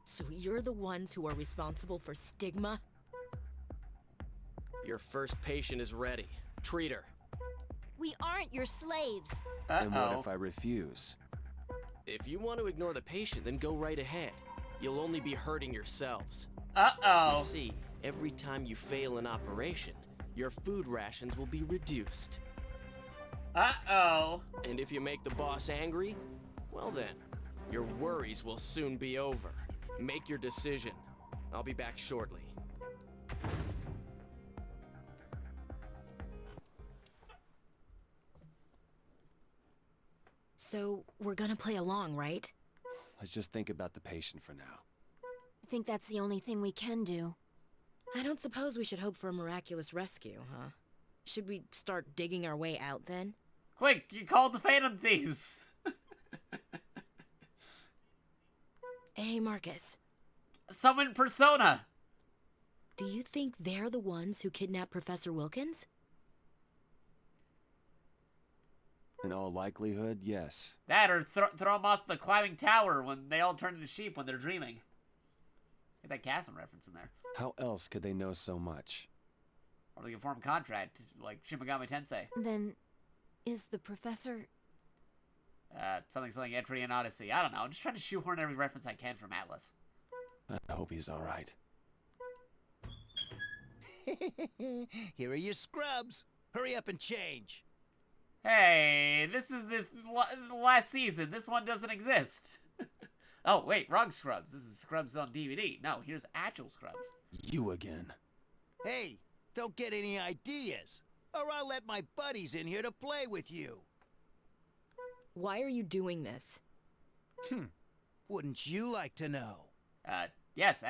So you're the ones who are responsible for stigma? Your first patient is ready. Treat her. We aren't your slaves. And what if I refuse? If you want to ignore the patient, then go right ahead. You'll only be hurting yourselves. Uh-oh. You see, every time you fail an operation, your food rations will be reduced. Uh-oh. And if you make the boss angry, well then, your worries will soon be over. Make your decision. I'll be back shortly. So, we're gonna play along, right? Let's just think about the patient for now. I think that's the only thing we can do. I don't suppose we should hope for a miraculous rescue, huh? Should we start digging our way out then? Quick, you called the Phantom Thieves. Hey, Marcus. Summon Persona. Do you think they're the ones who kidnapped Professor Wilkins? In all likelihood, yes. That or throw them off the climbing tower when they all turn into sheep when they're dreaming. Get that Chasm reference in there. How else could they know so much? Or they can form a contract, like Shin Megami Tensei. Then, is the professor... Something entry in Odyssey. I don't know. I'm just trying to shoehorn every reference I can from ATLUS. I hope he's alright. Here are your scrubs. Hurry up and change. Hey, this is the last season. This one doesn't exist. Oh, wait, wrong Scrubs. This is Scrubs on DVD. No, here's actual Scrubs. You again. Hey, don't get any ideas, or I'll let my buddies in here to play with you. Why are you doing this? Wouldn't you like to know? Yes,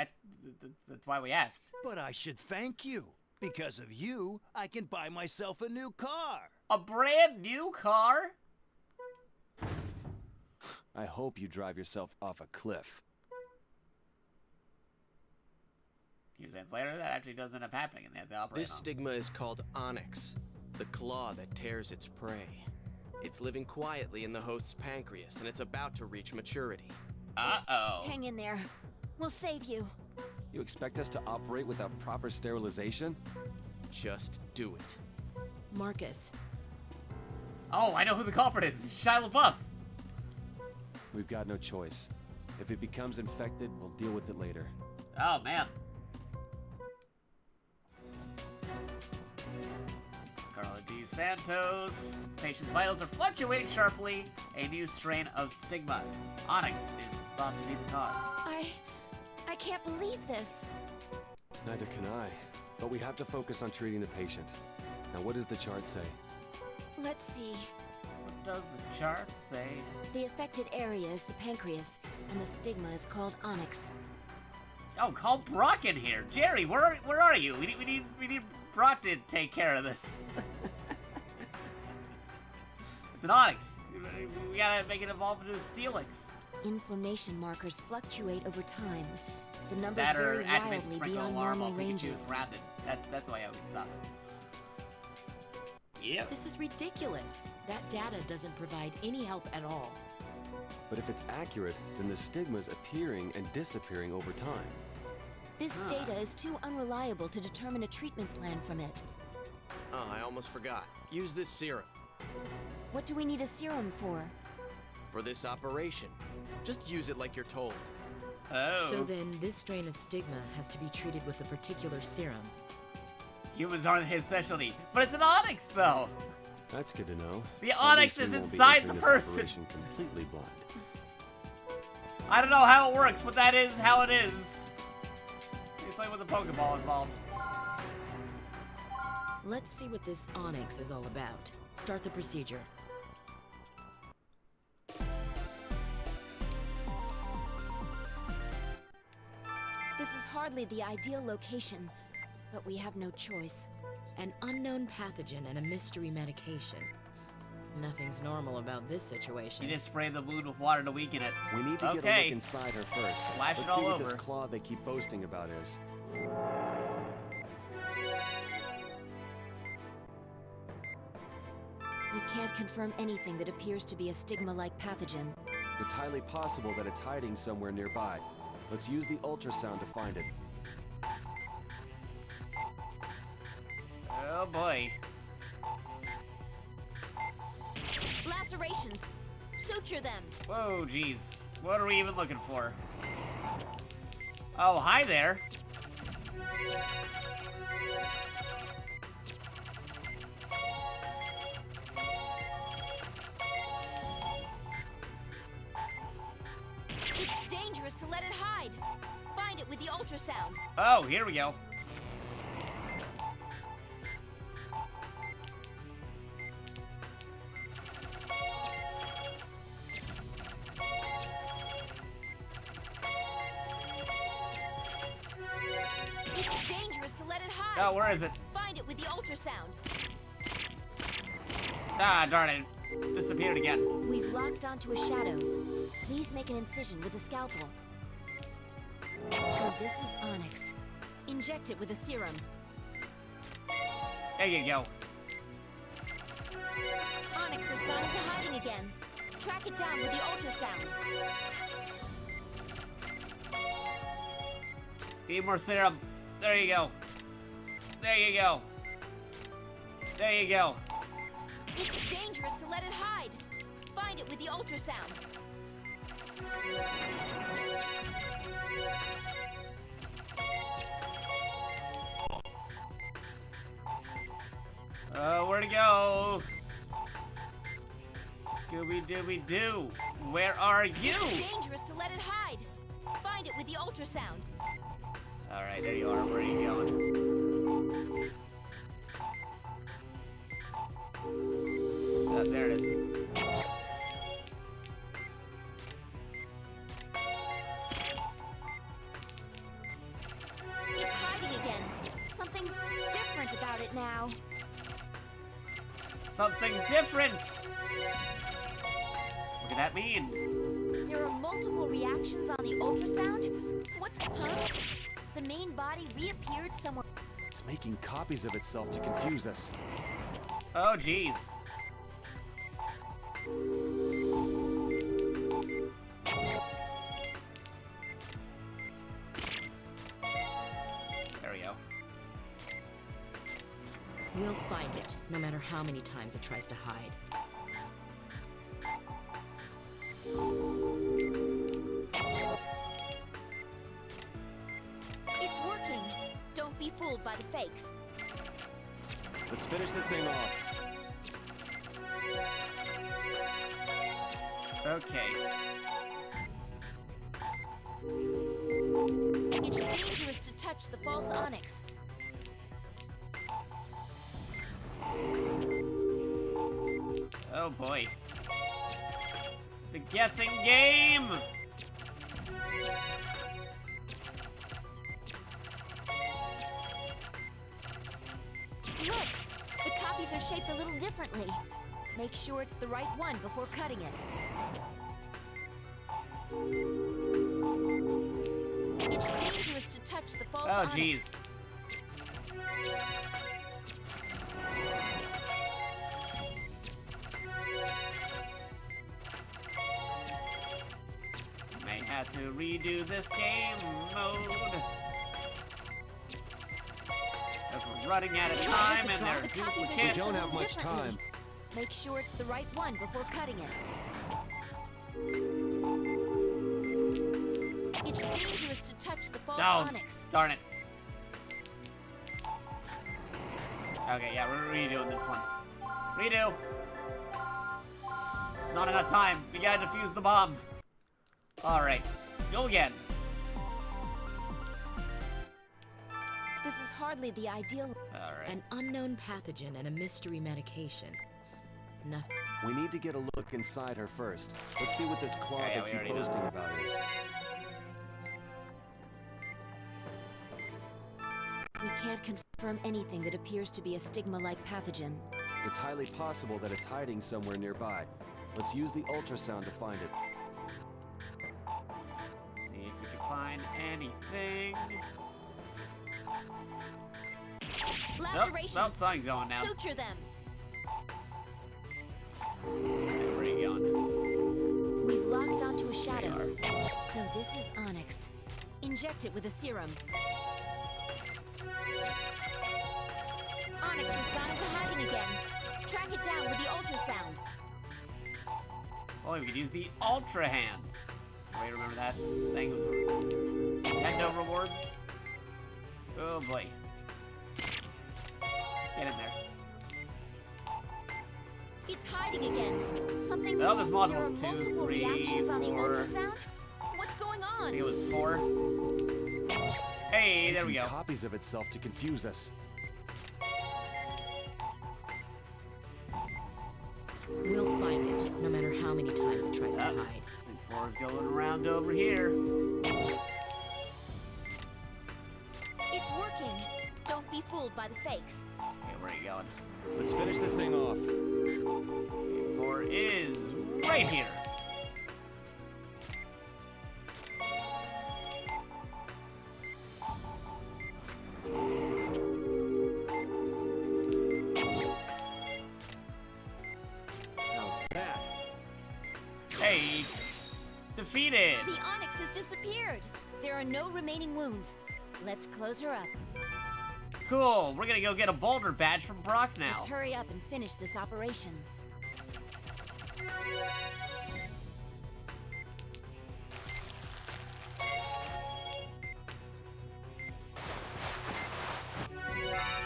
that's why we asked. But I should thank you. Because of you, I can buy myself a new car. A brand new car? I hope you drive yourself off a cliff. A few seconds later, that actually does end up happening, and they have to operate This stigma is called Onyx, the claw that tears its prey. It's living quietly in the host's pancreas, and it's about to reach maturity. Uh-oh. Hang in there. We'll save you. You expect us to operate without proper sterilization? Just do it. Marcus. Oh, I know who the culprit is. It's Shia LaBeouf. We've got no choice. If it becomes infected, we'll deal with it later. Oh, man. Carla D. Santos. Patient's vitals are fluctuating sharply. A new strain of stigma. Onyx is thought to be the cause. I can't believe this. Neither can I. But we have to focus on treating the patient. Now, what does the chart say? Let's see. What does the chart say? The affected area is the pancreas, and the stigma is called onyx. Oh, call Brock in here. Jerry, where are you? We need Brock to take care of this. It's an onyx. We gotta make it evolve into a steelix. Inflammation markers fluctuate over time. The numbers That vary or activate wildly sprinkle beyond alarm normal while Pikachu ranges. is rounded. That's the way I would stop it. Yep. This is ridiculous. That data doesn't provide any help at all. But if it's accurate, then the stigma's appearing and disappearing over time. This data is too unreliable to determine a treatment plan from it. Oh, I almost forgot. Use this serum. What do we need a serum for? For this operation. Just use it like you're told. Oh. So then, this strain of stigma has to be treated with a particular serum. Humans aren't his specialty, but it's an onyx, though. That's good to know. The At onyx least is we won't be inside entering the this person. operation completely blind. I don't know how it works, but that is how it is. It's like with a Pokeball involved. Let's see what this onyx is all about. Start the procedure. This is hardly the ideal location, but we have no choice. An unknown pathogen and a mystery medication. Nothing's normal about this situation. You just spray the wound with water to weaken it. We need to get a look inside her first. Splash Let's it see all what this over. claw they keep boasting about is. We can't confirm anything that appears to be a stigma-like pathogen. It's highly possible that it's hiding somewhere nearby. Let's use the ultrasound to find it. Oh boy. Lacerations! Suture them! Whoa, jeez. What are we even looking for? Oh, hi there. It's dangerous to let it hide! Find it with the ultrasound! Oh, here we go. It's dangerous to let it hide! Oh, where is it? Find it with the ultrasound! Ah, darn it. Disappeared again. We've locked onto a shadow. Please make an incision with a scalpel. So this is onyx. Inject it with a serum. There you go. Onyx has gone into hiding again. Track it down with the ultrasound. Need more serum. There you go. There you go. There you go. It's dangerous to let it hide. Find it with the ultrasound. Where to go? Scooby-Dooby-Doo. Where are you? It's dangerous to let it hide. Find it with the ultrasound. Alright, there you are. Where are you going? Oh, there it is. It's hiding again. Something's different about it now. Something's different! What could that mean? There are multiple reactions on the ultrasound? What's... Huh? The main body reappeared somewhere... It's making copies of itself to confuse us. Oh, jeez. There we go. We'll find it, no matter how many times it tries to hide. It's working. Don't be fooled by the fakes. Let's finish this thing off. Okay. It's dangerous to touch the false onyx. Oh boy. It's a guessing game! Look! The copies are shaped a little differently. Make sure it's the right one before cutting it. It's dangerous to touch the false Oh, onyx. jeez. May have to redo this game mode. Because we're running out of time and there's The copies are duplicates. shaped We don't a have little much differently. time. Make sure it's the right one before cutting it. It's dangerous to touch the false No, onyx. darn it. Okay, yeah, we're redoing this one. Redo. Not enough time. We gotta defuse the bomb. Alright, go again. This is hardly the ideal. Alright. An unknown pathogen and a mystery medication. Nothing. We need to get a look inside her first. Let's see what this claw Yeah, they we keep already know boasting this. about is. We can't confirm anything that appears to be a stigma-like pathogen. It's highly possible that it's hiding somewhere nearby. Let's use the ultrasound to find it. See if we can find anything. Laceration. Nope, something's going now. Suture them. Where are you going? We've locked onto a shadow. So this is Onyx. Inject it with a serum. Onyx has gone into hiding again. Track it down with the ultrasound. Oh, we could use the Ultra Hand. Wait, remember that thing? It was Nintendo rewards. Oh boy. Get in there. It's hiding again. Something's... Oh, there's There are multiples. 2, multiple 3, reactions on the 4. ultrasound? What's going I on? think it was 4. Hey, It's there we making go. copies of itself to confuse us. We'll find it, no matter how many times it tries to hide. And 4's going around over here. It's working. Don't be fooled by the fakes. Okay, where are you going? Let's finish this thing off. Okay, 4 is right here. defeated. The onyx has disappeared. There are no remaining wounds. Let's close her up. Cool. We're gonna go get a boulder badge from Brock now. Let's hurry up and finish this operation.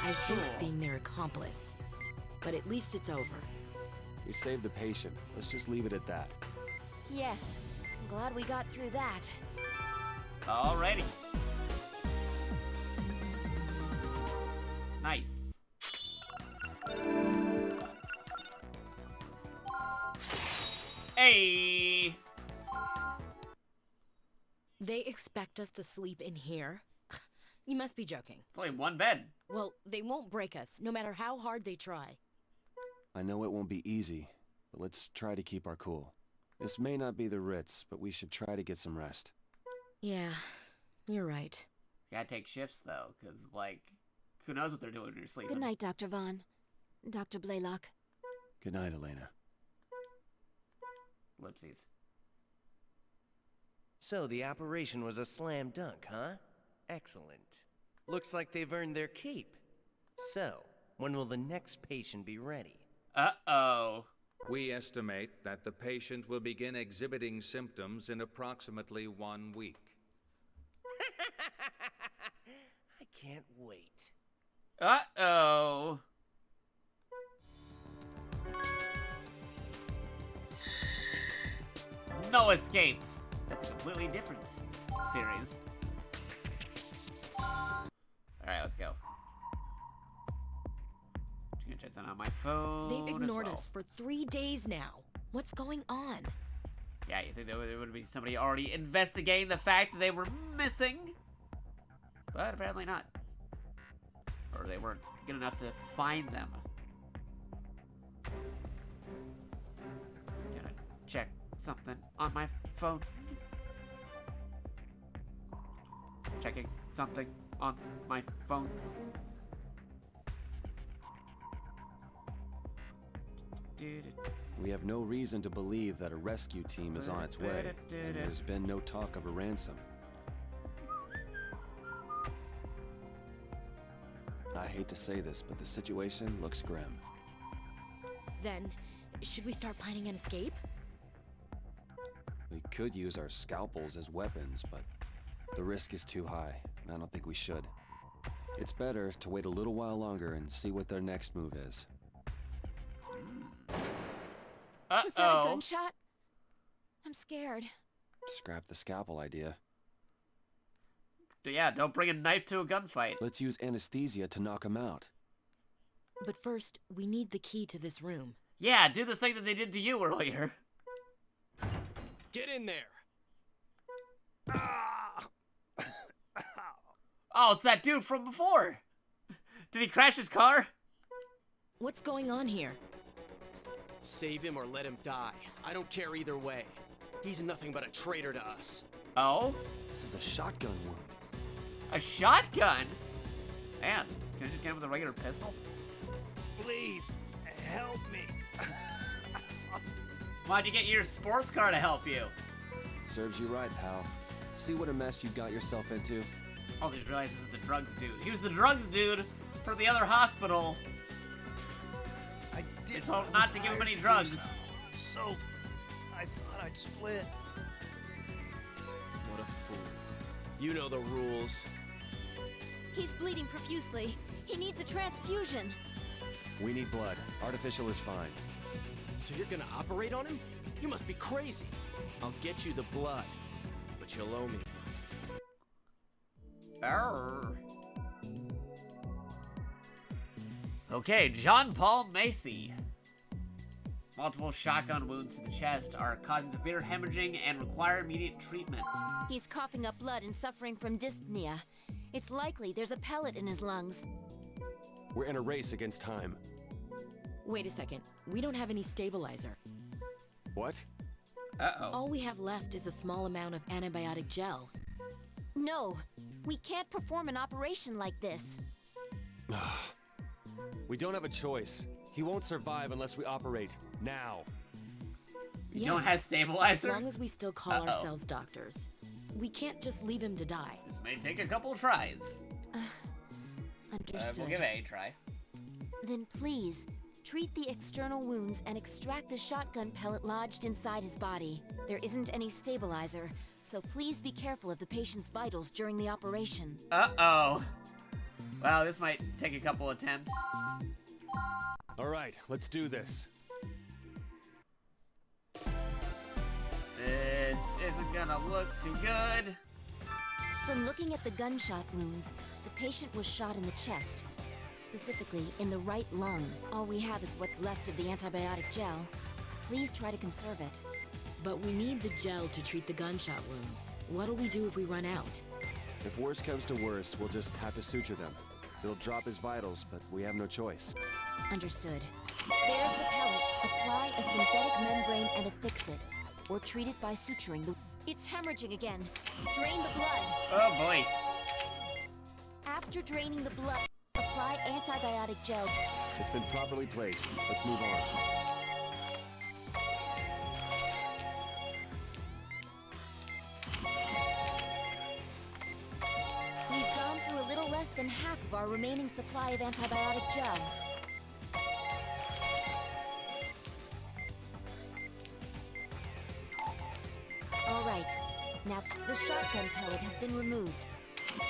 I hate being their accomplice, but at least it's over. We saved the patient. Let's just leave it at that. Yes, I'm glad we got through that. Alrighty. Nice. Hey! They expect us to sleep in here? You must be joking. It's only one bed. Well, they won't break us, no matter how hard they try. I know it won't be easy, but let's try to keep our cool. This may not be the Ritz, but we should try to get some rest. Yeah, you're right. Gotta take shifts, though, because, like, who knows what they're doing when you're sleeping. Good night, Dr. Vaughn. Dr. Blaylock. Good night, Elena. Ellipses. So the operation was a slam dunk, huh? Excellent. Looks like they've earned their keep. So, when will the next patient be ready? Uh-oh. We estimate that the patient will begin exhibiting symptoms in approximately 1 week. I can't wait. Uh-oh. No escape. That's a completely different series. Alright, let's go. Just gonna check something on my phone. They've ignored as well. us for 3 days now. What's going on? Yeah, you think there would be somebody already investigating the fact that they were missing? But apparently not. Or they weren't good enough to find them. Gonna check something on my phone. Checking something on my phone. We have no reason to believe that a rescue team is on its way, and there's been no talk of a ransom. I hate to say this, but the situation looks grim. Then, should we start planning an escape? We could use our scalpels as weapons, but the risk is too high, and I don't think we should. It's better to wait a little while longer and see what their next move is. Was that a gunshot? I'm scared. Scrap the scalpel idea. Yeah, don't bring a knife to a gunfight. Let's use anesthesia to knock him out. But first, we need the key to this room. Yeah, do the thing that they did to you earlier. Get in there! Oh, it's that dude from before. Did he crash his car? What's going on here? Save him or let him die. I don't care either way. He's nothing but a traitor to us. Oh? This is a shotgun wound. A shotgun? Man, can I just get him with a regular pistol? Please, help me. Why'd you get your sports car to help you? Serves you right, pal. See what a mess you got yourself into? Also, just realized this is the drugs dude. He was the drugs dude for the other hospital. They told him not to give him any drugs. So, I thought I'd split. What a fool. You know the rules. He's bleeding profusely. He needs a transfusion. We need blood. Artificial is fine. So you're gonna operate on him? You must be crazy. I'll get you the blood, but you'll owe me. Arr. Okay, John Paul Macy. Multiple shotgun wounds to the chest are causing severe hemorrhaging and require immediate treatment. He's coughing up blood and suffering from dyspnea. It's likely there's a pellet in his lungs. We're in a race against time. Wait a second. We don't have any stabilizer. What? Uh-oh. All we have left is a small amount of antibiotic gel. No, we can't perform an operation like this. We don't have a choice. He won't survive unless we operate now. You don't have stabilizer? As long as we still call ourselves doctors. We can't just leave him to die. This may take a couple of tries. Understood. We'll give it a try. Then please, treat the external wounds and extract the shotgun pellet lodged inside his body. There isn't any stabilizer, so please be careful of the patient's vitals during the operation. Uh-oh. Wow, this might take a couple attempts. All right, let's do this. This isn't gonna look too good. From looking at the gunshot wounds, the patient was shot in the chest, specifically in the right lung. All we have is what's left of the antibiotic gel. Please try to conserve it. But we need the gel to treat the gunshot wounds. What'll we do if we run out? If worse comes to worse, we'll just have to suture them. It'll drop his vitals, but we have no choice. Understood. There's the pellet. Apply a synthetic membrane and affix it, or treat it by suturing the... It's hemorrhaging again. Drain the blood. Oh boy. After draining the blood, apply antibiotic gel. It's been properly placed. Let's move on. We've gone through a little less than half of our remaining supply of antibiotic gel. All right. Now, the shotgun pellet has been removed.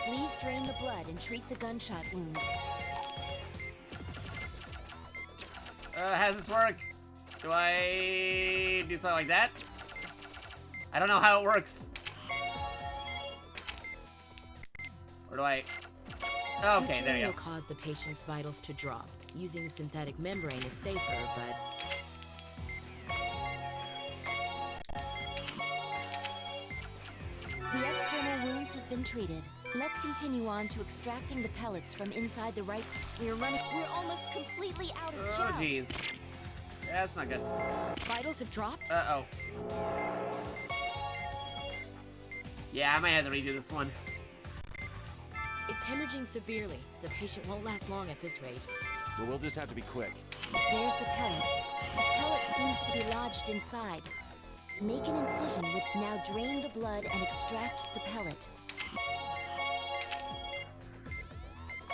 Please drain the blood and treat the gunshot wound. How does this work? Do I do something like that? I don't know how it works. Or do I... Oh, okay, there you Suturing go. will cause the patient's vitals to drop. Using synthetic membrane is safer, but... The external wounds have been treated. Let's continue on to extracting the pellets from inside the right... We're almost completely out of gel. Oh, jeez. That's not good. Vitals have dropped? Uh-oh. Yeah, I might have to redo this one. It's hemorrhaging severely. The patient won't last long at this rate. But we'll just have to be quick. There's the pellet. The pellet seems to be lodged inside. Make an incision with... Now drain the blood and extract the pellet.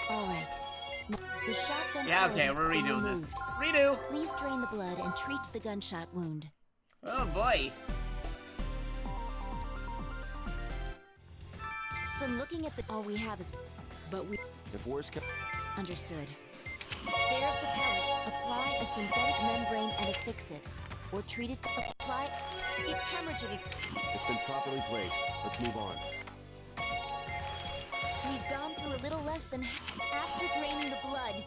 All right. The shotgun Yeah, pellet okay, has we're been redoing removed. this. Redo! Please drain the blood and treat the gunshot wound. Oh, boy. From looking at the... All we have is... But we... If worse comes... Understood. There's the pellet. Apply a synthetic membrane and affix it. Or treat it... Apply... It's hemorrhaging. It's been properly placed. Let's move on. We've gone through a little less than half. After draining the blood...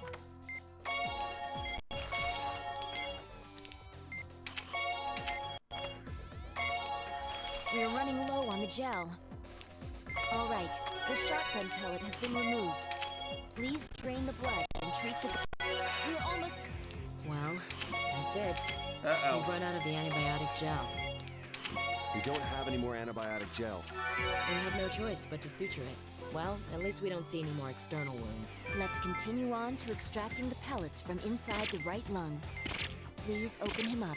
We're running low on the gel. All right, the shotgun pellet has been removed. Please drain the blood and treat the... We're almost... Well, that's it. Uh-oh. We've run out of the antibiotic gel. We don't have any more antibiotic gel. We have no choice but to suture it. Well, at least we don't see any more external wounds. Let's continue on to extracting the pellets from inside the right lung. Please open him up.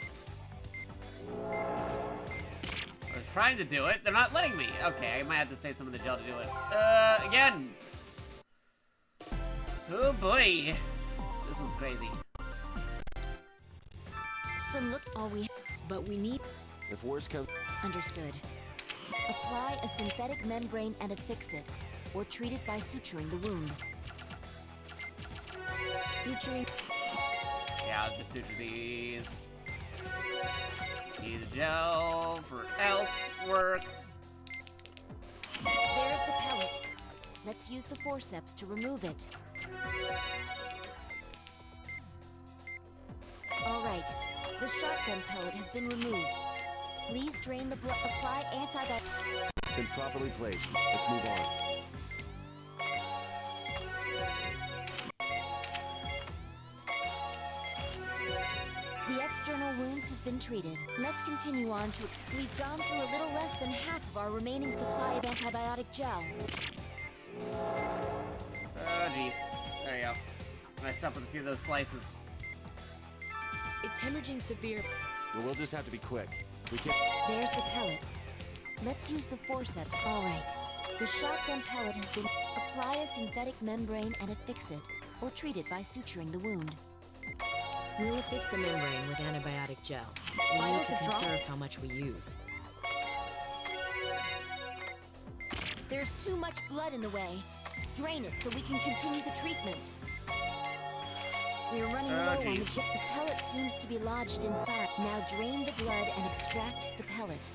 I was trying to do it. They're not letting me. Okay, I might have to save some of the gel to do it. Again. Oh boy. This one's crazy. From look... All we... But we need... If worse comes... Understood. Apply a synthetic membrane and affix it, or treat it by suturing the wound. Suturing... Yeah, I'll just suture these. Need the gel for else work. There's the pellet. Let's use the forceps to remove it. All right. The shotgun pellet has been removed. Please drain the blood. Apply antibiotic. It's been properly placed. Let's move on. The external wounds have been treated. Let's continue on to... We've gone through a little less than half of our remaining supply of antibiotic gel. Oh, jeez. There you go. Messed up with a few of those slices. It's hemorrhaging severe. But we'll just have to be quick. We can... There's the pellet. Let's use the forceps. All right. The shotgun pellet has been... Apply a synthetic membrane and affix it, or treat it by suturing the wound. We'll affix the membrane with antibiotic gel. We need Vitals to have dropped. conserve how much we use. There's too much blood in the way. Drain it so we can continue the treatment. We're running low on the geez. The pellet seems to be lodged inside. Now drain the blood and extract the pellet.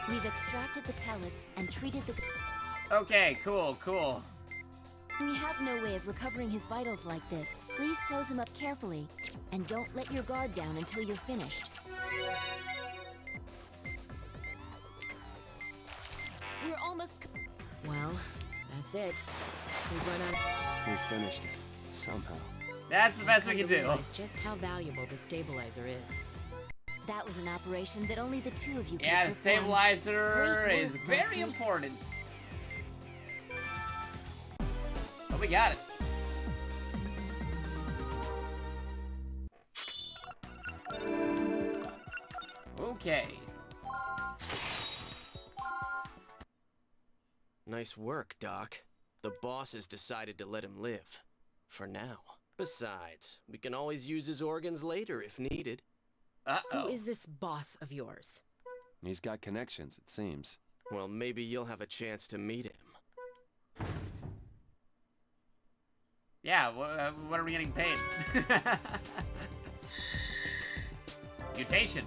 We've extracted the pellets and treated the... Okay, cool. We have no way of recovering his vitals like this. Please close him up carefully, and don't let your guard down until you're finished. We're almost... Well, that's it. We've run out. We finished it. Somehow. That's the best we Come can to do. realize just how valuable the stabilizer is. That was an operation that only the two of you could Yeah, have the performed. stabilizer Great is work, very doctors. important. Oh, we got it. Okay. Nice work, Doc. The boss has decided to let him live. For now. Besides, we can always use his organs later if needed. Who is this boss of yours? He's got connections, it seems. Well, maybe you'll have a chance to meet him. Yeah, what are we getting paid? Mutation.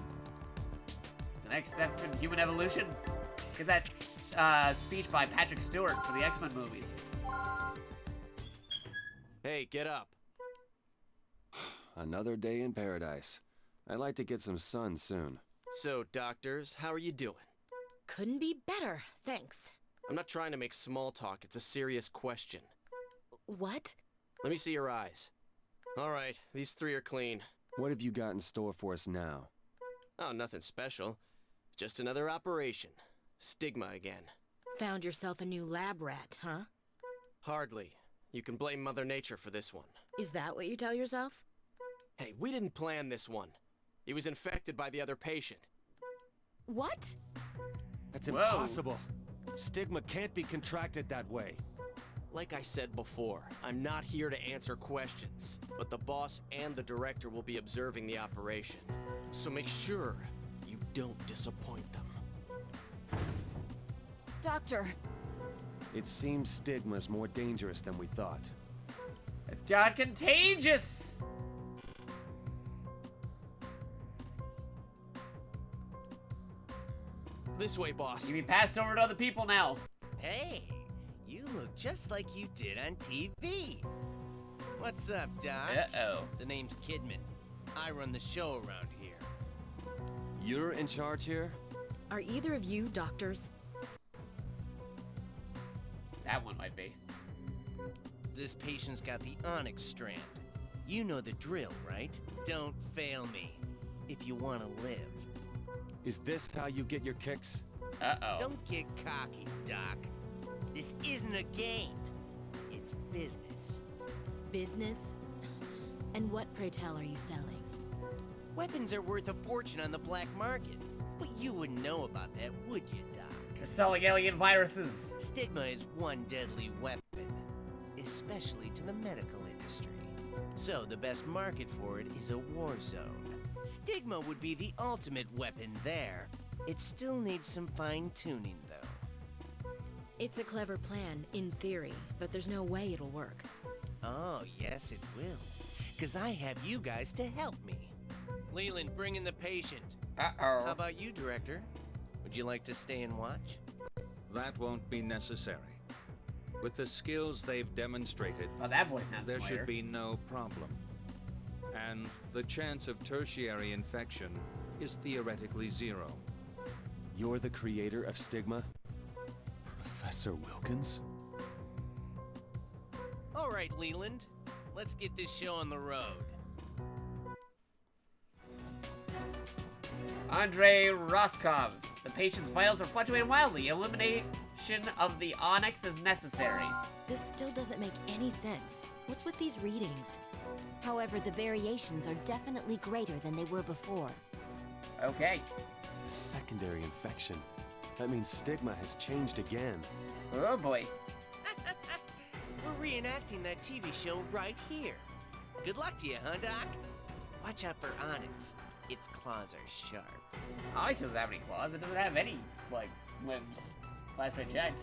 The next step in human evolution? Get that speech by Patrick Stewart for the X-Men movies. Hey, get up. Another day in paradise. I'd like to get some sun soon. So, doctors, how are you doing? Couldn't be better, thanks. I'm not trying to make small talk, it's a serious question. What? Let me see your eyes. Alright, these three are clean. What have you got in store for us now? Oh, nothing special. Just another operation. Stigma again. Found yourself a new lab rat, huh? Hardly. You can blame Mother Nature for this one. Is that what you tell yourself? Hey, we didn't plan this one. He was infected by the other patient. What? That's impossible. Stigma can't be contracted that way. Like I said before, I'm not here to answer questions, but the boss and the director will be observing the operation. So make sure you don't disappoint them. Doctor! It seems Stigma's more dangerous than we thought. It's got contagious! This way, boss. You be passed over to other people now. Hey, you look just like you did on TV. What's up, Doc? Uh-oh. The name's Kidman. I run the show around here. You're in charge here? Are either of you doctors? That one might be. This patient's got the onyx strand. You know the drill, right? Don't fail me if you want to live. Is this how you get your kicks? Uh-oh. Don't get cocky, Doc. This isn't a game. It's business. Business? And what, pray tell, are you selling? Weapons are worth a fortune on the black market. But you wouldn't know about that, would you, Doc? Selling alien viruses. Stigma is one deadly weapon, especially to the medical industry. So the best market for it is a war zone. Stigma would be the ultimate weapon there. It still needs some fine-tuning, though. It's a clever plan, in theory, but there's no way it'll work. Oh, yes it will. 'Cause I have you guys to help me. Leland, bring in the patient. Uh-oh. How about you, Director? Would you like to stay and watch? That won't be necessary. With the skills they've demonstrated, Oh, that voice sounds there familiar. should be no problem. And the chance of tertiary infection is theoretically zero. You're the creator of Stigma? Professor Wilkins? All right, Leland. Let's get this show on the road. Andrei Roskov. The patient's vitals are fluctuating wildly. Elimination of the onyx is necessary. This still doesn't make any sense. What's with these readings? However, the variations are definitely greater than they were before. Okay. Secondary infection. That means stigma has changed again. Oh boy. We're reenacting that TV show right here. Good luck to you, huh, Doc? Watch out for Onyx. Its claws are sharp. Onyx doesn't have any claws. It doesn't have any, like, limbs. Last I checked.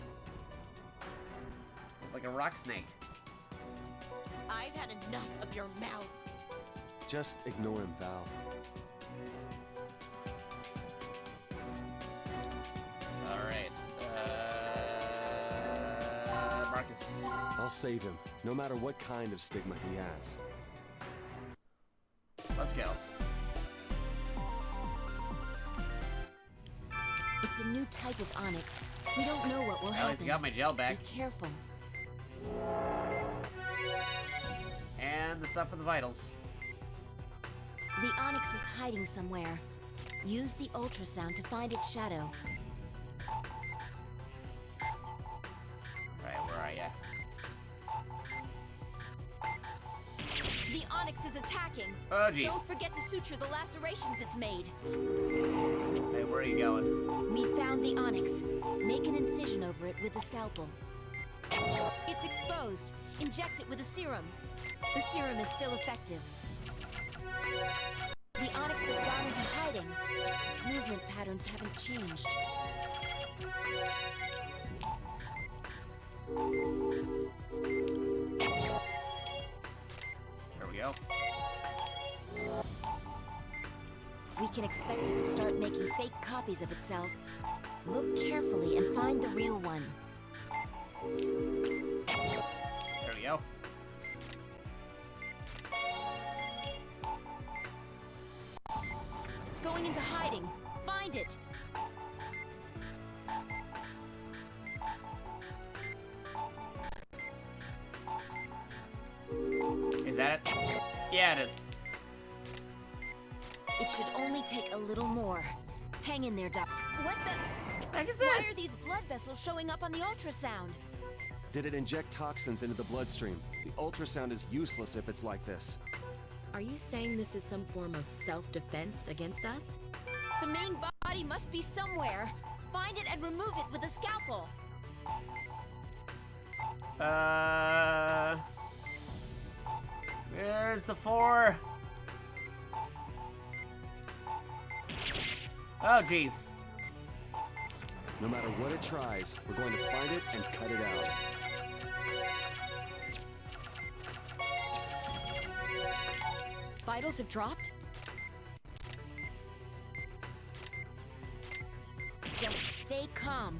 Like a rock snake. I've had enough of your mouth. Just ignore him, Val. Alright. Marcus. I'll save him, no matter what kind of stigma he has. Let's go. It's a new type of onyx. We don't know what will happen. At least I got my gel back. Be careful. And the stuff for the vitals. The onyx is hiding somewhere. Use the ultrasound to find its shadow. Right, where are ya? The onyx is attacking. Oh, jeez. Don't forget to suture the lacerations it's made. Hey, where are you going? We found the onyx. Make an incision over it with a scalpel. It's exposed. Inject it with a serum. The serum is still effective. The onyx has gone into hiding. Its movement patterns haven't changed. There we go. We can expect it to start making fake copies of itself. Look carefully and find the real one. There we go. It's going into hiding. Find it. Is that it? Yeah, it is. It should only take a little more. Hang in there, Doc. What the heck is Why this? are these blood vessels showing up on the ultrasound? Did it inject toxins into the bloodstream? The ultrasound is useless if it's like this. Are you saying this is some form of self-defense against us? The main body must be somewhere. Find it and remove it with a scalpel. There's the 4. Oh, jeez. No matter what it tries, we're going to find it and cut it out. Vitals have dropped? Just stay calm.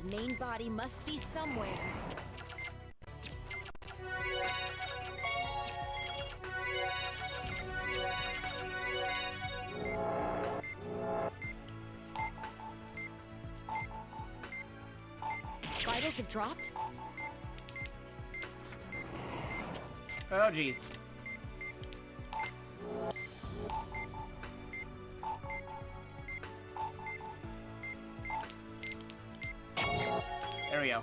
The main body must be somewhere. Vitals have dropped? Oh, jeez. There we go.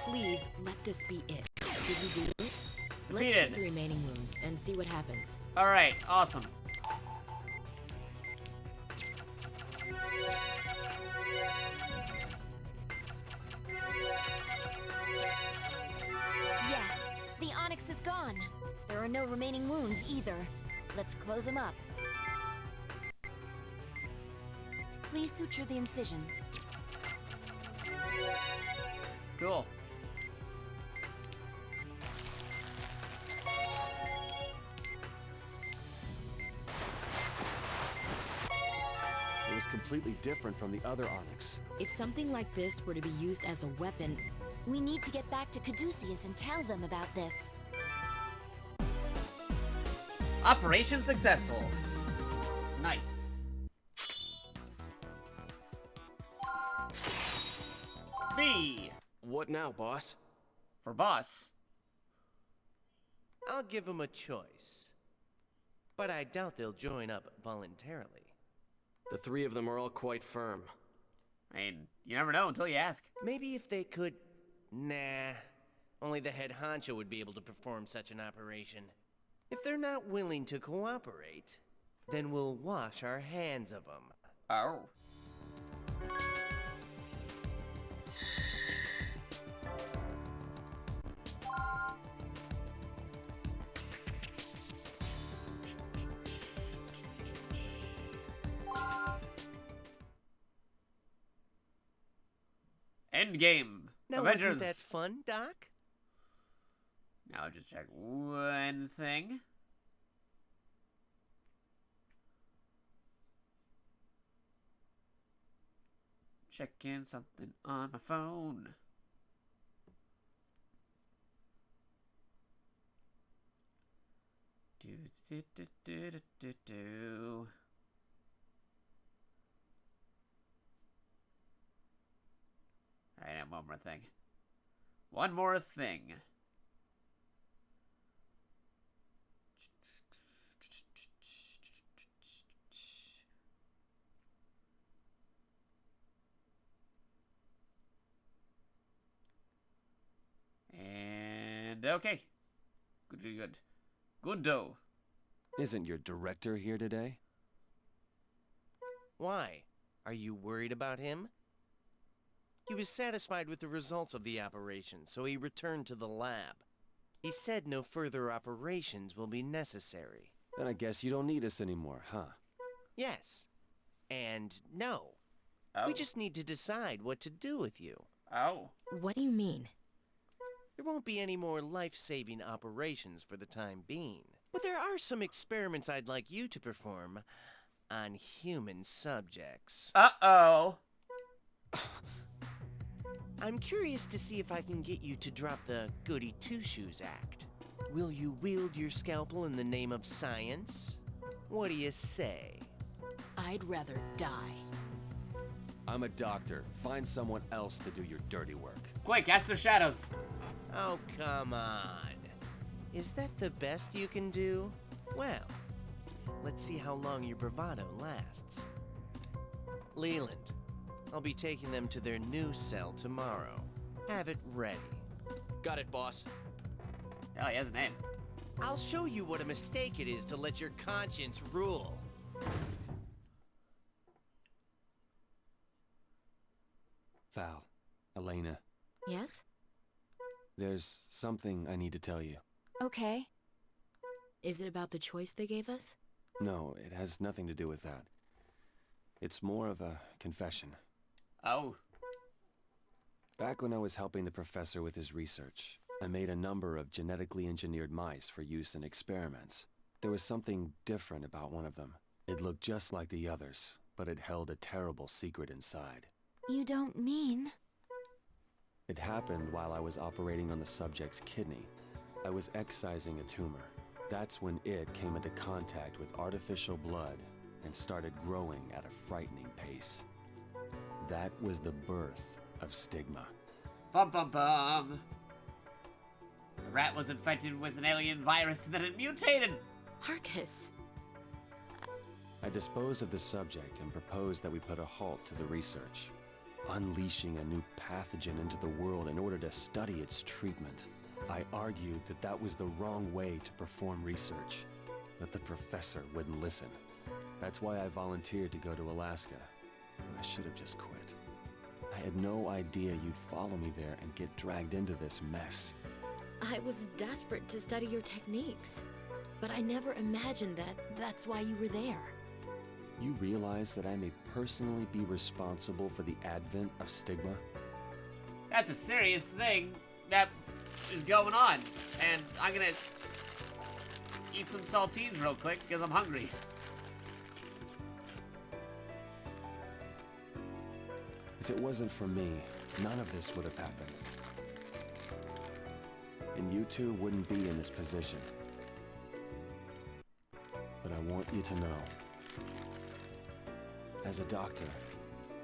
Please, let this be it. Did we do it? Let's Defeated. check the remaining rooms and see what happens. Alright, awesome. Yes, the onyx is gone. There are no remaining wounds either. Let's close them up. Please suture the incision. Cool. It was completely different from the other onyx. If something like this were to be used as a weapon, we need to get back to Caduceus and tell them about this. Operation successful. Nice. B. What now, boss? For boss. I'll give them a choice. But I doubt they'll join up voluntarily. The three of them are all quite firm. I mean, you never know until you ask. Maybe if they could... Nah. Only the head honcho would be able to perform such an operation. If they're not willing to cooperate, then we'll wash our hands of them. Oh. Endgame. Now, Avengers. wasn't that fun, Doc? Now just check one thing. Checking something on my phone. Do do do do do do do. Alright, and one more thing. One more thing. And okay. Good. Good dough. Isn't your director here today? Why? Are you worried about him? He was satisfied with the results of the operation, so he returned to the lab. He said no further operations will be necessary. Then I guess you don't need us anymore, huh? Yes. And no. Oh. We just need to decide what to do with you. Oh. What do you mean? There won't be any more life-saving operations for the time being. But there are some experiments I'd like you to perform on human subjects. Uh-oh. I'm curious to see if I can get you to drop the goody two-shoes act. Will you wield your scalpel in the name of science? What do you say? I'd rather die. I'm a doctor. Find someone else to do your dirty work. Quick, cast their shadows. Oh, come on. Is that the best you can do? Well, let's see how long your bravado lasts. Leland, I'll be taking them to their new cell tomorrow. Have it ready. Got it, boss. Oh, he has a name. I'll show you what a mistake it is to let your conscience rule. Val, Elena, Yes? there's something I need to tell you. Okay. Is it about the choice they gave us? No, it has nothing to do with that. It's more of a confession. Oh. Back when I was helping the professor with his research, I made a number of genetically engineered mice for use in experiments. There was something different about one of them. It looked just like the others, but it held a terrible secret inside. You don't mean... It happened while I was operating on the subject's kidney. I was excising a tumor. That's when it came into contact with artificial blood and started growing at a frightening pace. That was the birth of stigma. Bum bum bum. The rat was infected with an alien virus and then it mutated. Arcus. I disposed of the subject and proposed that we put a halt to the research, unleashing a new pathogen into the world in order to study its treatment. I argued that that was the wrong way to perform research, but the professor wouldn't listen. That's why I volunteered to go to Alaska. I should have just quit. I had no idea you'd follow me there and get dragged into this mess. I was desperate to study your techniques, but I never imagined that that's why you were there. You realize that I may personally be responsible for the advent of stigma? That's a serious thing that is going on. And I'm gonna eat some saltines real quick because I'm hungry. If it wasn't for me, none of this would have happened. And you two wouldn't be in this position. But I want you to know, as a doctor,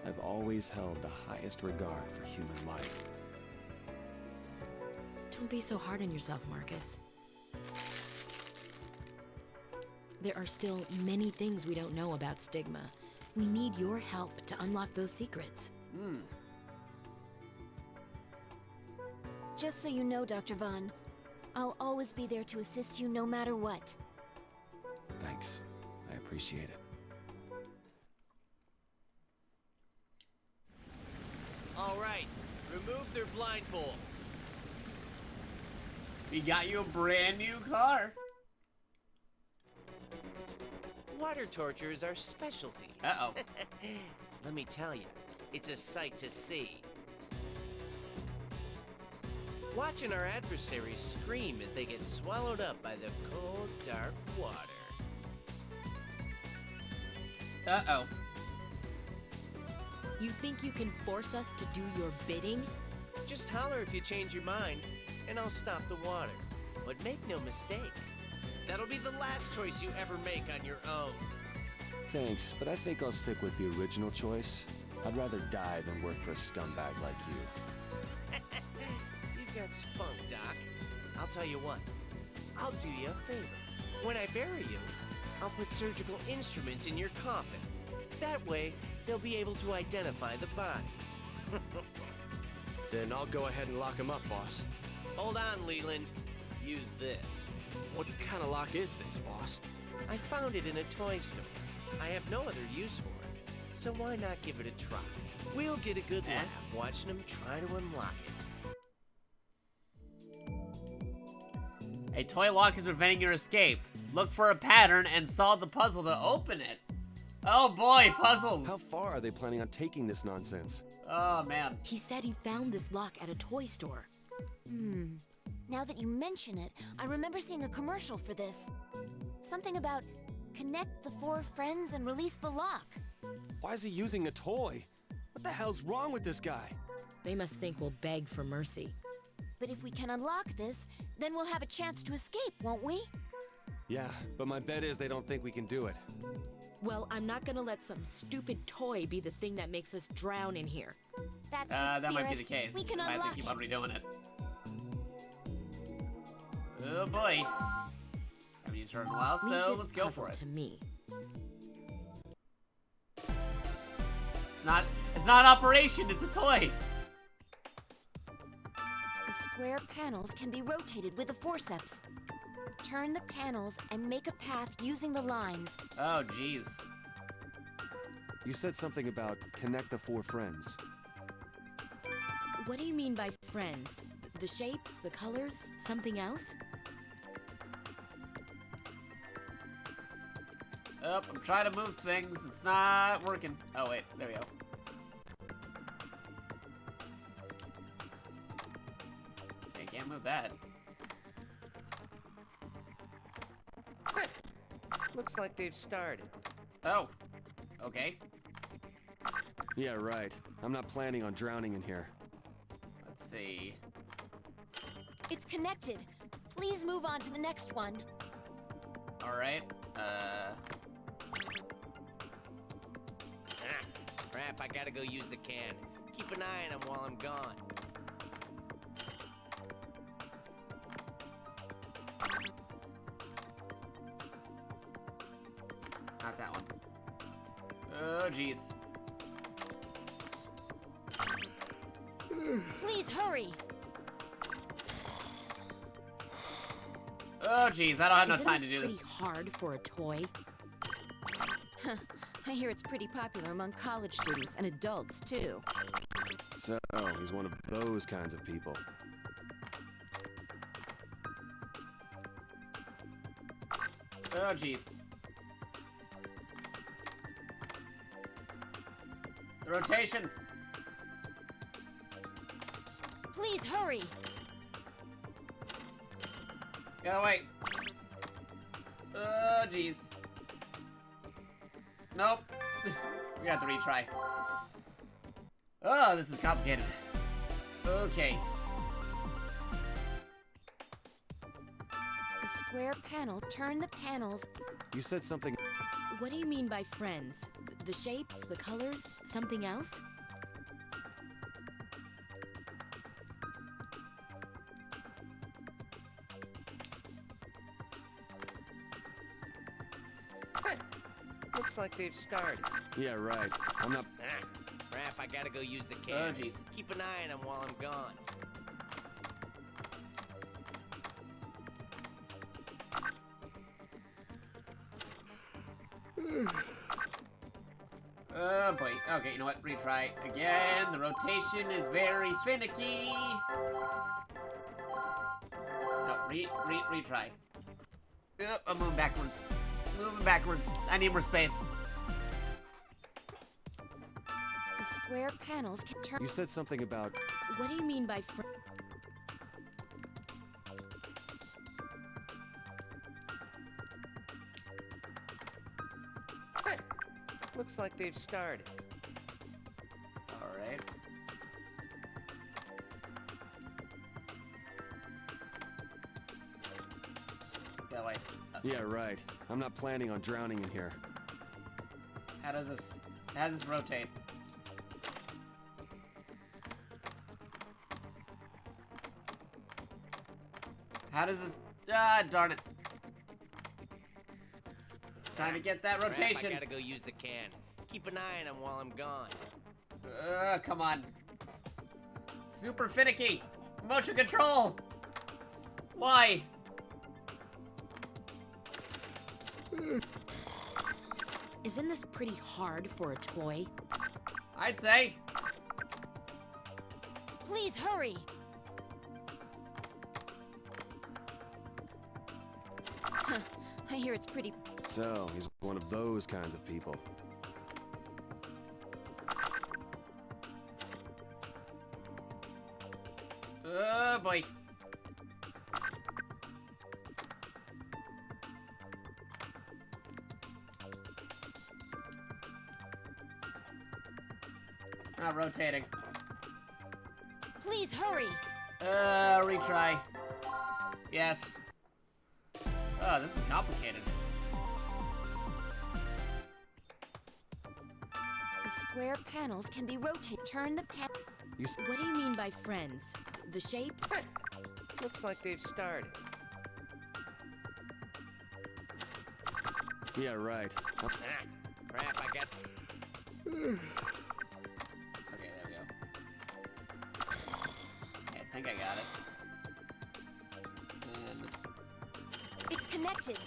I've always held the highest regard for human life. Don't be so hard on yourself, Marcus. There are still many things we don't know about stigma. We need your help to unlock those secrets. Just so you know, Dr. Vaughn, I'll always be there to assist you no matter what. Thanks. I appreciate it. All right, remove their blindfolds. We got you a brand new car. Water torture is our specialty. Uh-oh. Let me tell you, it's a sight to see. Watching our adversaries scream as they get swallowed up by the cold, dark water. Uh-oh. You think you can force us to do your bidding? Just holler if you change your mind, and I'll stop the water. But make no mistake, that'll be the last choice you ever make on your own. Thanks, but I think I'll stick with the original choice. I'd rather die than work for a scumbag like you. You've got spunk, Doc. I'll tell you what, I'll do you a favor. When I bury you, I'll put surgical instruments in your coffin. That way, they'll be able to identify the body. Then I'll go ahead and lock him up, boss. Hold on, Leland. Use this. What kind of lock is this, boss? I found it in a toy store. I have no other use for it, so why not give it a try? We'll get a good laugh watching him try to unlock it. A toy lock is preventing your escape. Look for a pattern and solve the puzzle to open it. Oh boy, puzzles! How far are they planning on taking this nonsense? Oh man. He said he found this lock at a toy store. Now that you mention it, I remember seeing a commercial for this. Something about connect the 4 friends and release the lock. Why is he using a toy? What the hell's wrong with this guy? They must think we'll beg for mercy. But if we can unlock this, then we'll have a chance to escape, won't we? Yeah, but my bet is they don't think we can do it. Well, I'm not gonna let some stupid toy be the thing that makes us drown in here. That's the that might be spirit. the case. We can I have unlock to keep it. on redoing it. Oh boy. Haven't used her in a while, Leave so this let's go puzzle for it. to me. It's not operation, it's a toy. The square panels can be rotated with the forceps. Turn the panels and make a path using the lines. Oh jeez. You said something about connect the 4 friends. What do you mean by friends? The shapes, the colors, something else? Oh, I'm trying to move things. It's not working. Oh wait, there we go. I can't move that. Looks like they've started. Oh, okay. Yeah, right. I'm not planning on drowning in here. Let's see. It's connected. Please move on to the next one. All right. Crap, I gotta go use the can. Keep an eye on him while I'm gone. Not that one. Oh jeez. Please hurry. Oh jeez, I don't have enough Isn't time to do pretty this. hard for a toy? I hear it's pretty popular among college students and adults, too. So, he's one of those kinds of people. Oh jeez. The rotation. Please hurry. Go wait. Oh jeez. Nope. We got to retry. Oh, this is complicated. Okay. The square panel, turn the panels. You said something. What do you mean by friends? The shapes, the colors, something else? Looks like they've started. Yeah, right. I'm not. Crap, I gotta go use the can. Oh, jeez. Keep an eye on them while I'm gone. Oh boy. Okay, you know what? Retry again. The rotation is very finicky. No, retry. I'm moving backwards. Moving backwards. I need more space. The square panels can turn. You said something about. What do you mean by Looks like they've started. Alright. That way. Yeah, right. I'm not planning on drowning in here. How does this rotate? How does this... Ah, darn it. Trying to get that rotation. Crap, I gotta go use the can. Keep an eye on them while I'm gone. Come on. Super finicky. Motion control. Why? Isn't this pretty hard for a toy? I'd say. Please hurry. Huh. I hear it's pretty. So, he's one of those kinds of people. Oh boy. Not rotating. Please hurry. Retry. Yes. Oh, this is complicated. The square panels can be rotated. Turn the pan. What do you mean by friends? The shape? Looks like they've started. Yeah, right. Crap, I got... Okay, there we go. Okay, I think I got it. And... It's connected.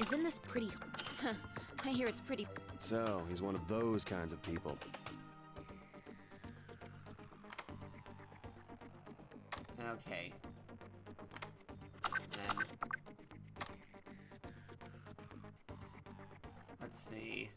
Isn't this pretty... Huh. I hear it's pretty... So, he's one of those kinds of people. Okay. Then... Let's see.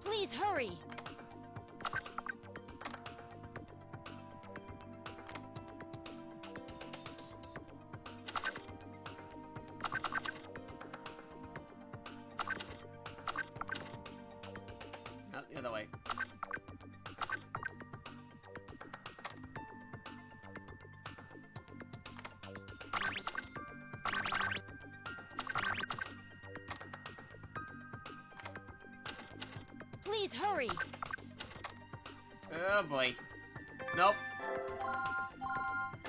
Please hurry. No, the other way. Please hurry. Oh boy. Nope.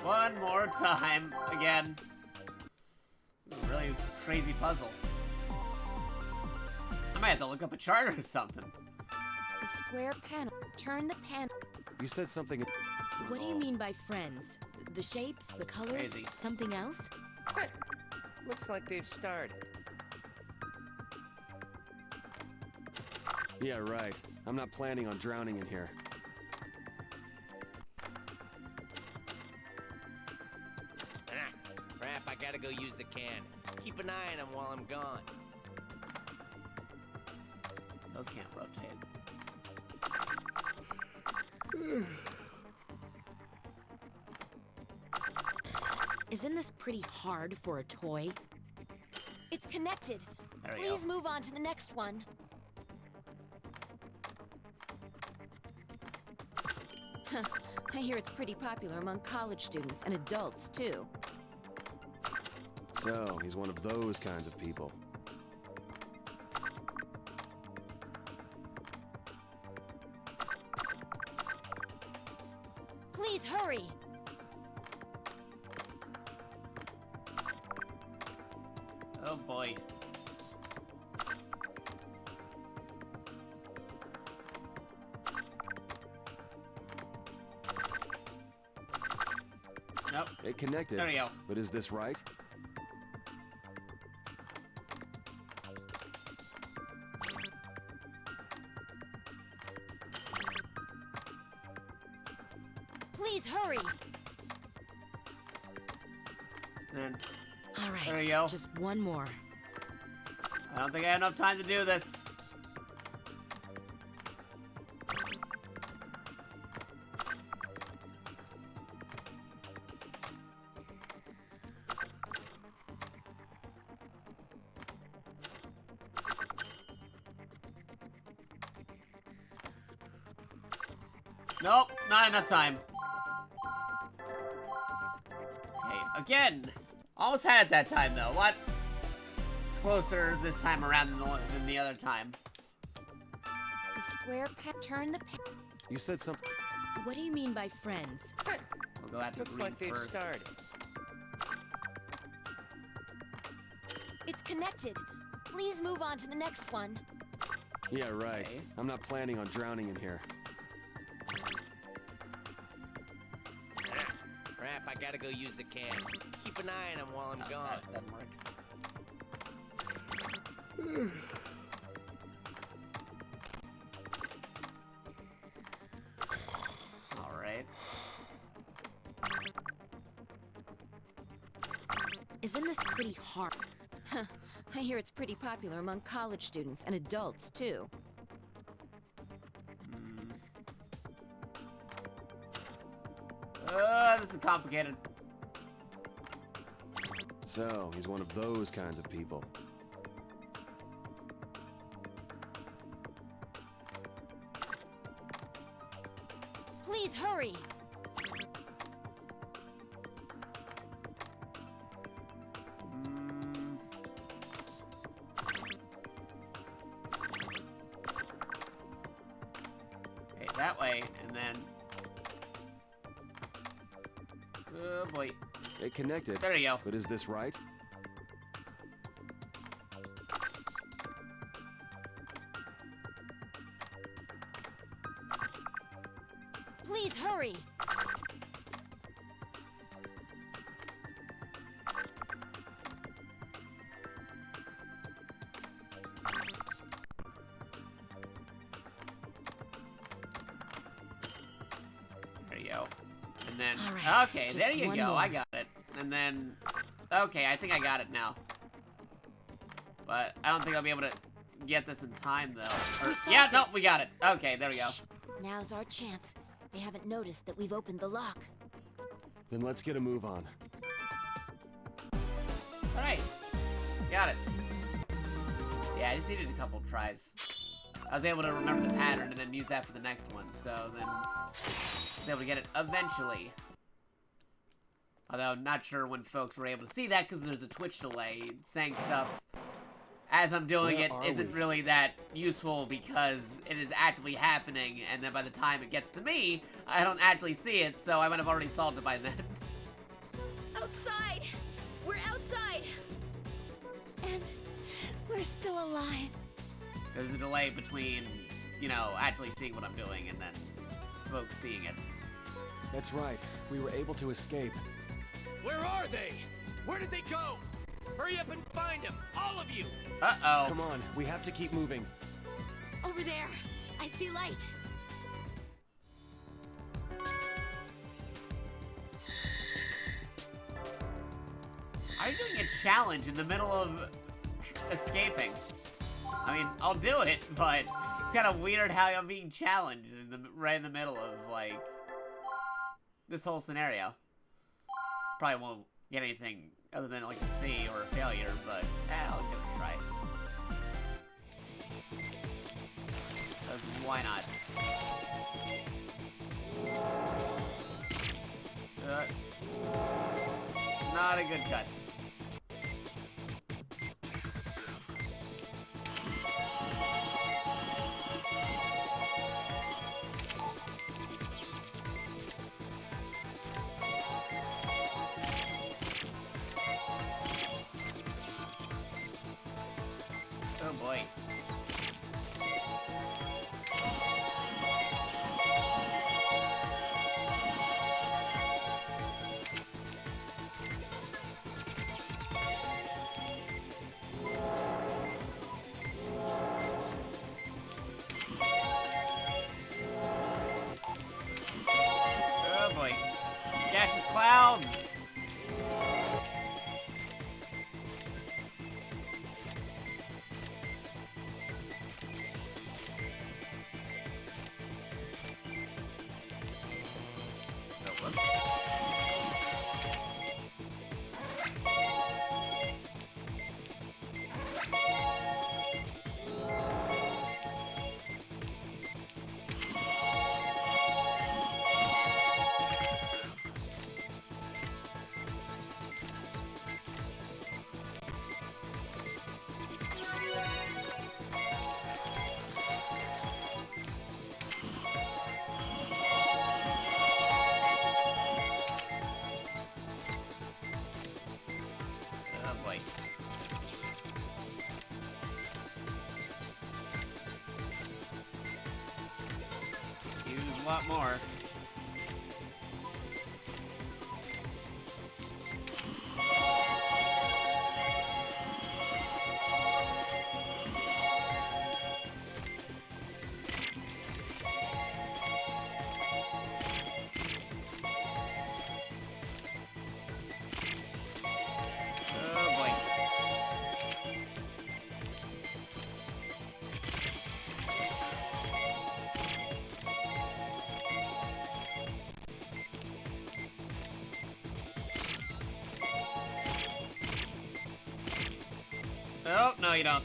One more time. Again. Really crazy puzzle. I might have to look up a chart or something. The square panel. Turn the pan. You said something. What do you mean by friends? The shapes, the colors, Crazy. something else? Looks like they've started. Yeah, right. I'm not planning on drowning in here. Crap, I gotta go use the can. Keep an eye on them while I'm gone. Those can't rotate. Isn't this pretty hard for a toy? It's connected. There we Please go. move on to the next one. Huh. I hear it's pretty popular among college students and adults, too. So, he's one of those kinds of people. Please hurry. Oh boy. Nope. It connected. There we go. But is this right? Please hurry. Then, All right, there we go. just one more. I don't think I have enough time to do this. Nope, not enough time. Okay, again. Almost had it that time, though. A lot closer this time around than the other time. The square turn the You said something. What do you mean by friends? We'll go after Looks green like they've first. started. It's connected. Please move on to the next one. Yeah, right. Okay. I'm not planning on drowning in here. Ah, crap, I gotta go use the can. Keep an eye on him while I'm gone. That doesn't work. Alright. Isn't this pretty hard? Huh. I hear it's pretty popular among college students and adults, too. This is complicated. So, he's one of those kinds of people. Please hurry. Okay, that way, and then... Oh boy. It connected. There you go. But is this right? Please hurry. There you go. And then... All right, okay, just there you one go. more. I got it. And then... Okay, I think I got it now. But I don't think I'll be able to get this in time, though. Or, yeah, no, we got it. Okay, there we go. Now's our chance. They haven't noticed that we've opened the lock. Then let's get a move on. Alright. Got it. Yeah, I just needed a couple tries. I was able to remember the pattern and then use that for the next one, so then I was able to get it eventually. Although, I'm not sure when folks were able to see that because there's a Twitch delay. Saying stuff as I'm doing Where it are isn't we? really that useful because it is actively happening, and then by the time it gets to me, I don't actually see it, so I might have already solved it by then. Outside! We're outside! And we're still alive. There's a delay between, you know, actually seeing what I'm doing and then folks seeing it. That's right. We were able to escape. Where are they? Where did they go? Hurry up and find them, all of you! Uh-oh. Come on, we have to keep moving. Over there. I see light. I'm doing a challenge in the middle of escaping. I mean, I'll do it, but it's kind of weird how I'm being challenged right in the middle of, like, this whole scenario. Probably won't get anything other than like a C or a failure, but I'll give it a try. Because why not? Not a good cut. Oh boy. Oh boy. Gaseous clouds! Oh, whoops. Oh boy. Use a lot more. Oh boy. Oh, no you don't.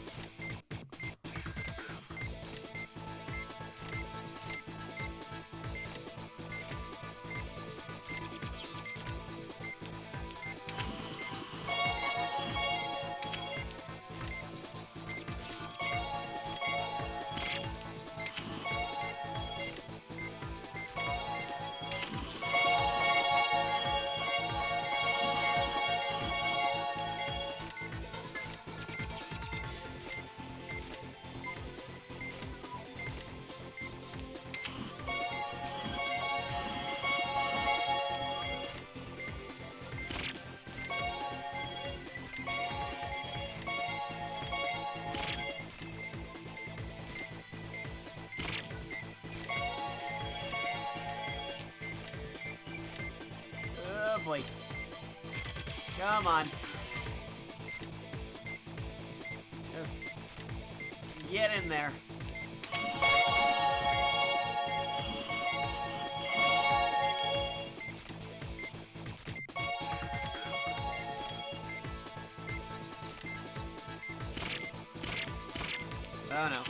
Oh boy. Come on. Just get in there. Oh no.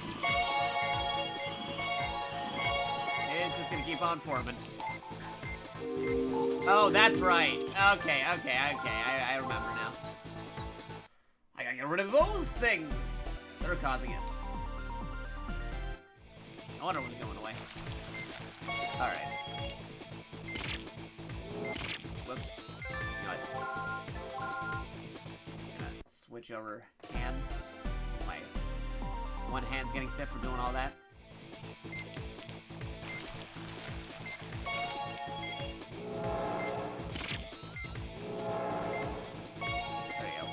It's just gonna keep on forming. Oh, that's right. Okay. I remember now. I gotta get rid of those things that are causing it. No wonder it was going away. Alright. Whoops. You know what? Gonna switch over hands. My one hand's getting set for doing all that. There you go.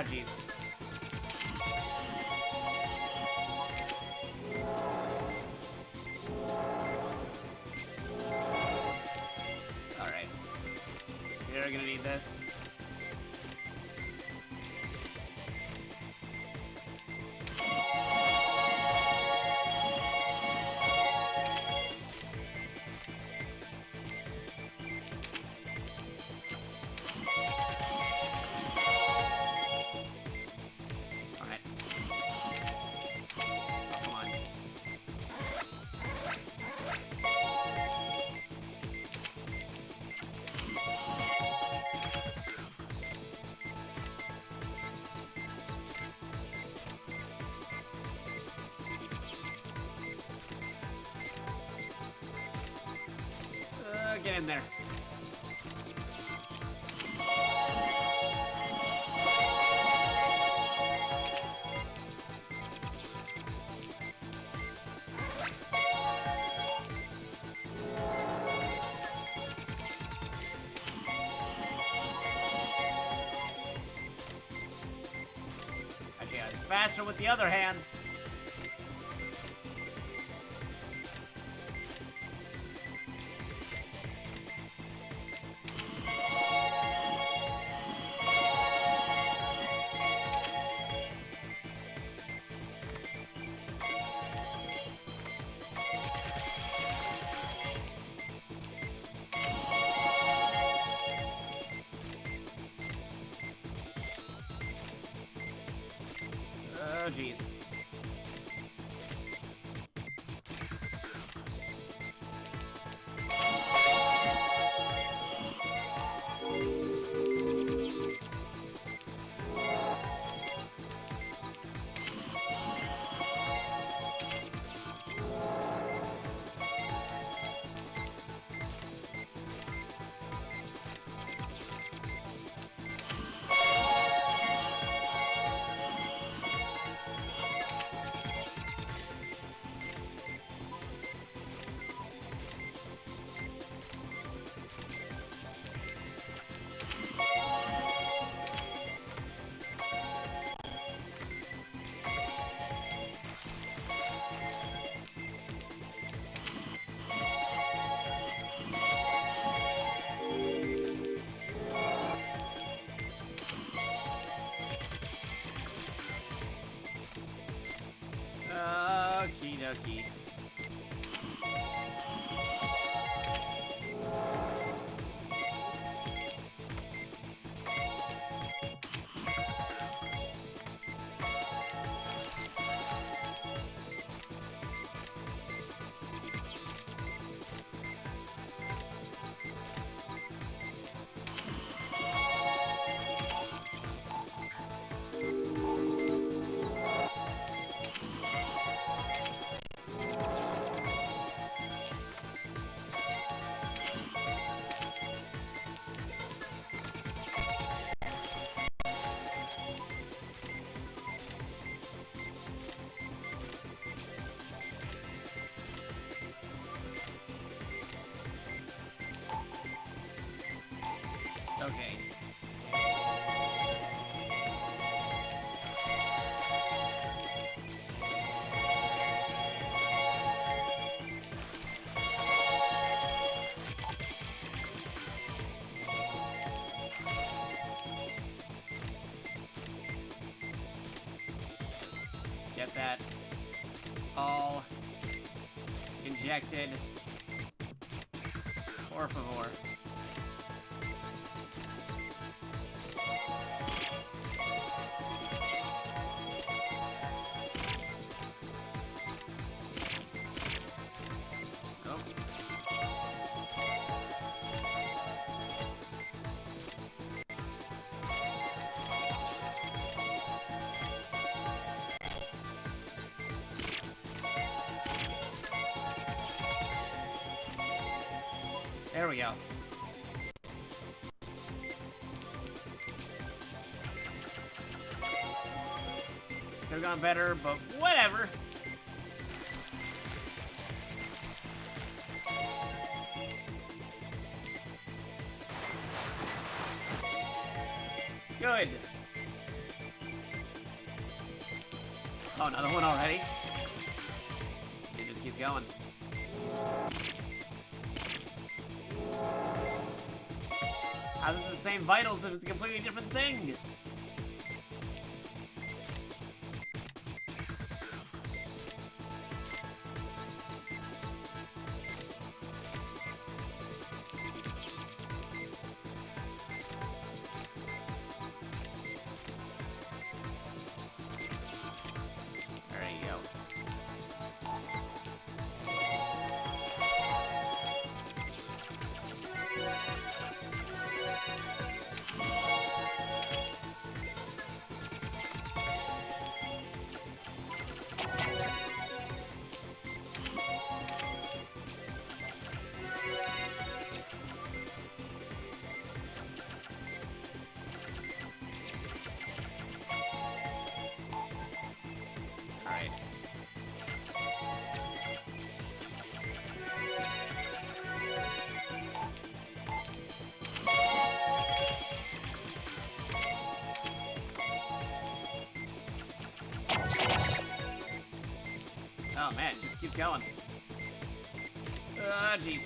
Oh, jeez. Alright. We're gonna need this. Get in there. Okay, I was faster with the other hands. Oh, jeez. Okie dokie. Okay. Get that all injected. Por favor. There we go. Could have gone better, but whatever. Good. Oh, another one already? It just keeps going. How's it the same vitals if it's a completely different thing? There you go. Alright. Oh man, just keep going. Jeez.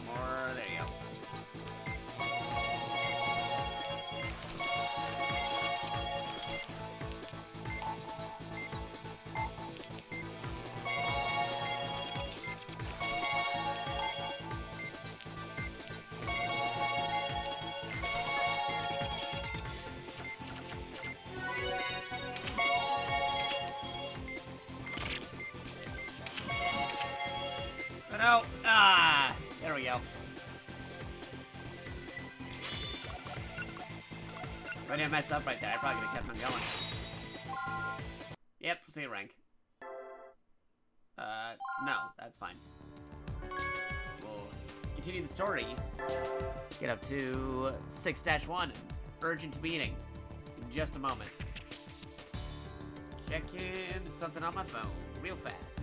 More, there you go. No. Ah, there we go. If I didn't mess up right there, I probably could have kept on going. Yep, C rank. No, that's fine. We'll continue the story. Get up to 6-1, urgent meeting, in just a moment. Check in something on my phone, real fast.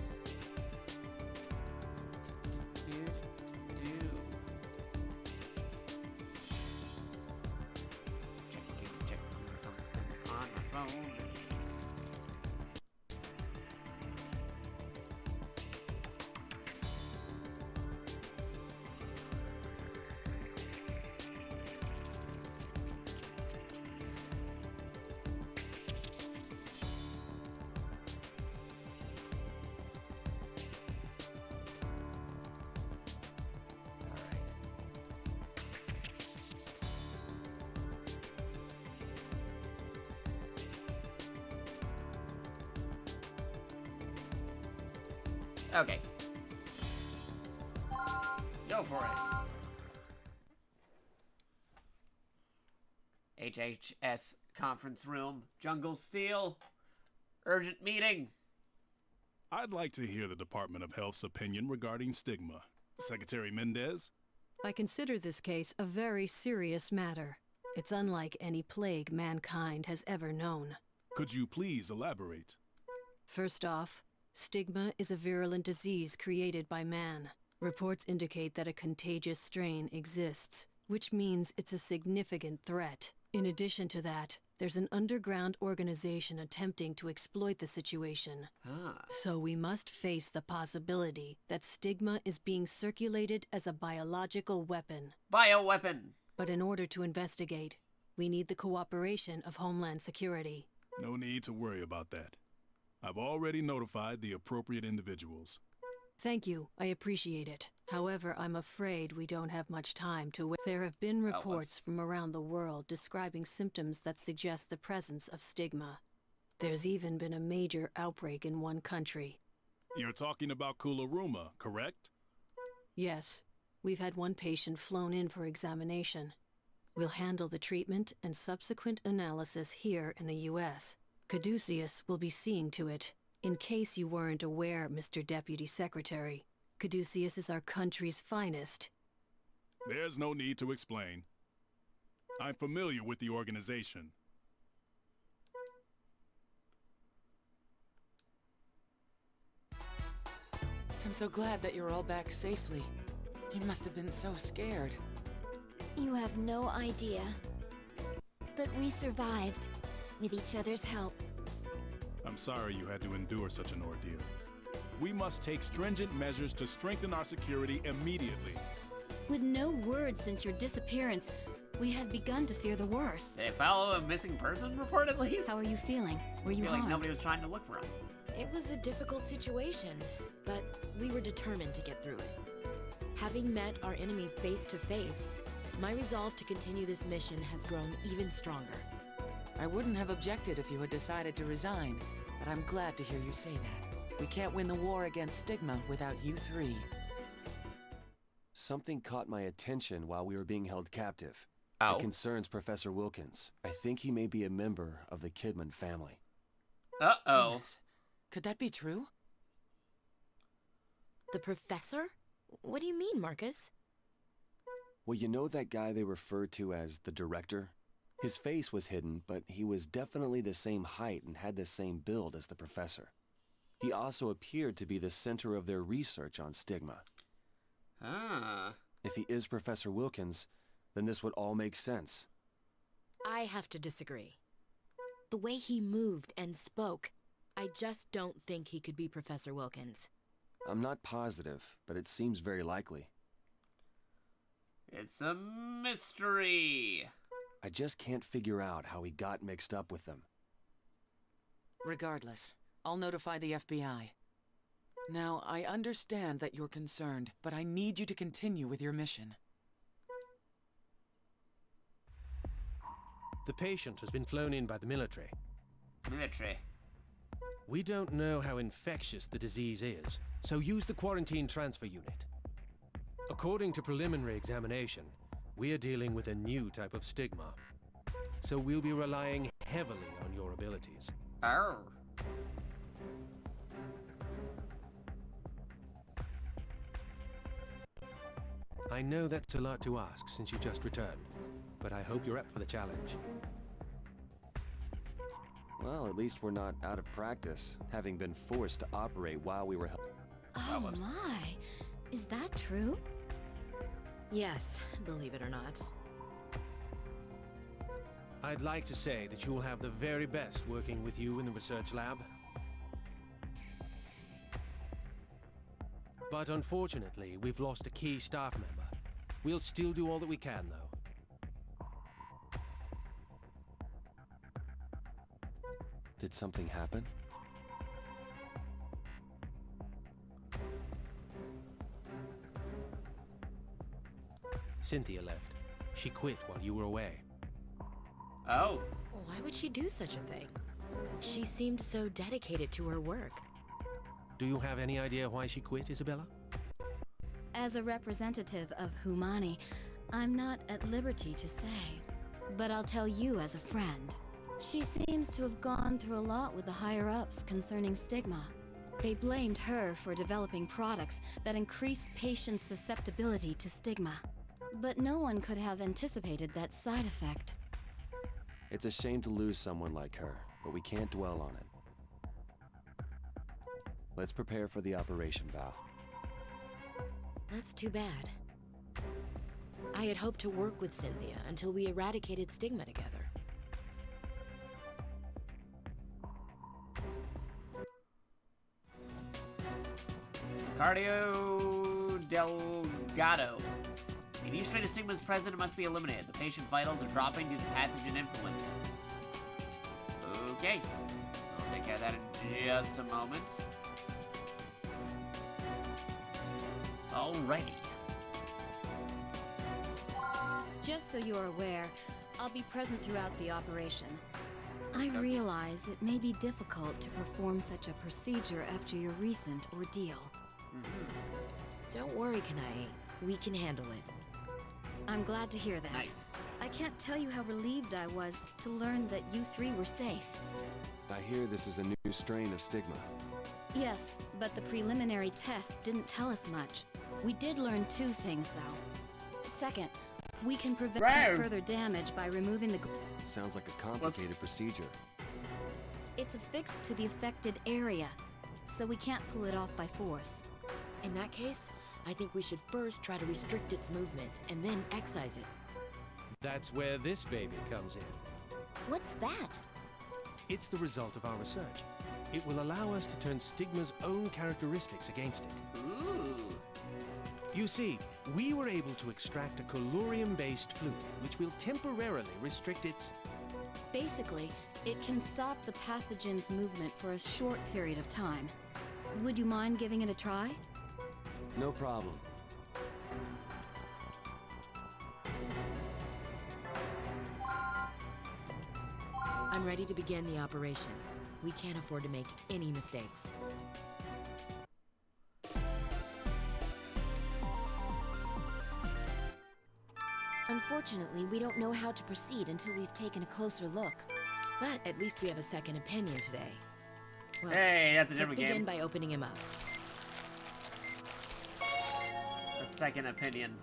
Okay. Go for it. HHS conference room. Jungle Steel. Urgent meeting. I'd like to hear the Department of Health's opinion regarding stigma. Secretary Mendez? I consider this case a very serious matter. It's unlike any plague mankind has ever known. Could you please elaborate? First off, stigma is a virulent disease created by man. Reports indicate that a contagious strain exists, which means it's a significant threat. In addition to that, there's an underground organization attempting to exploit the situation. So we must face the possibility that stigma is being circulated as a biological weapon. Bioweapon! But in order to investigate, we need the cooperation of Homeland Security. No need to worry about that. I've already notified the appropriate individuals. Thank you. I appreciate it. However, I'm afraid we don't have much time to wait. There have been reports from around the world describing symptoms that suggest the presence of stigma. There's even been a major outbreak in one country. You're talking about Kularuma, correct? Yes. We've had one patient flown in for examination. We'll handle the treatment and subsequent analysis here in the U.S. Caduceus will be seeing to it. In case you weren't aware, Mr. Deputy Secretary, Caduceus is our country's finest. There's no need to explain. I'm familiar with the organization. I'm so glad that you're all back safely. You must have been so scared. You have no idea. But we survived, with each other's help. I'm sorry you had to endure such an ordeal. We must take stringent measures to strengthen our security immediately. With no word since your disappearance, we had begun to fear the worst. They follow a missing person report at least? How are you feeling? Were you I feel like harmed? nobody was trying to look for him. It was a difficult situation, but we were determined to get through it. Having met our enemy face to face, my resolve to continue this mission has grown even stronger. I wouldn't have objected if you had decided to resign, but I'm glad to hear you say that. We can't win the war against stigma without you three. Something caught my attention while we were being held captive. Oh. It concerns Professor Wilkins. I think he may be a member of the Kidman family. Uh-oh. Goodness. Could that be true? The professor? What do you mean, Marcus? Well, you know that guy they referred to as the director? His face was hidden, but he was definitely the same height and had the same build as the professor. He also appeared to be the center of their research on stigma. Ah. If he is Professor Wilkins, then this would all make sense. I have to disagree. The way he moved and spoke, I just don't think he could be Professor Wilkins. I'm not positive, but it seems very likely. It's a mystery. I just can't figure out how he got mixed up with them. Regardless, I'll notify the FBI. Now, I understand that you're concerned, but I need you to continue with your mission. The patient has been flown in by the military. Military. We don't know how infectious the disease is, so use the quarantine transfer unit. According to preliminary examination, we're dealing with a new type of stigma. So we'll be relying heavily on your abilities. Oh. I know that's a lot to ask since you just returned, but I hope you're up for the challenge. Well, at least we're not out of practice, having been forced to operate while we were held. Oh my, is that true? Yes, believe it or not. I'd like to say that you'll have the very best working with you in the research lab. But unfortunately, we've lost a key staff member. We'll still do all that we can, though. Did something happen? Cynthia left. She quit while you were away. Oh. Why would she do such a thing? She seemed so dedicated to her work. Do you have any idea why she quit, Isabella? As a representative of Humani, I'm not at liberty to say. But I'll tell you as a friend. She seems to have gone through a lot with the higher-ups concerning stigma. They blamed her for developing products that increase patients' susceptibility to stigma. But no one could have anticipated that side effect. It's a shame to lose someone like her, but we can't dwell on it. Let's prepare for the operation, Val. That's too bad. I had hoped to work with Cynthia until we eradicated stigma together. Cardio Delgado. A new strain of stigma is present and must be eliminated. The patient's vitals are dropping due to pathogen influence. Okay. I'll take care of that in just a moment. Alrighty. Just so you're aware, I'll be present throughout the operation. I realize it may be difficult to perform such a procedure after your recent ordeal. Don't worry, Kanae. We can handle it. I'm glad to hear that. Nice. I can't tell you how relieved I was to learn that you three were safe. I hear this is a new strain of stigma. Yes, but the preliminary test didn't tell us much. We did learn two things, though. Second, we can prevent further damage by removing the... Sounds like a complicated procedure. It's affixed to the affected area, so we can't pull it off by force. In that case, I think we should first try to restrict its movement and then excise it. That's where this baby comes in. What's that? It's the result of our research. It will allow us to turn Stigma's own characteristics against it. Ooh. You see, we were able to extract a colurium-based fluid, which will temporarily restrict its... Basically, it can stop the pathogen's movement for a short period of time. Would you mind giving it a try? No problem. I'm ready to begin the operation. We can't afford to make any mistakes. Unfortunately, we don't know how to proceed until we've taken a closer look. But at least we have a second opinion today. Well, Hey, that's a different let's begin game. by opening him up. A second opinion.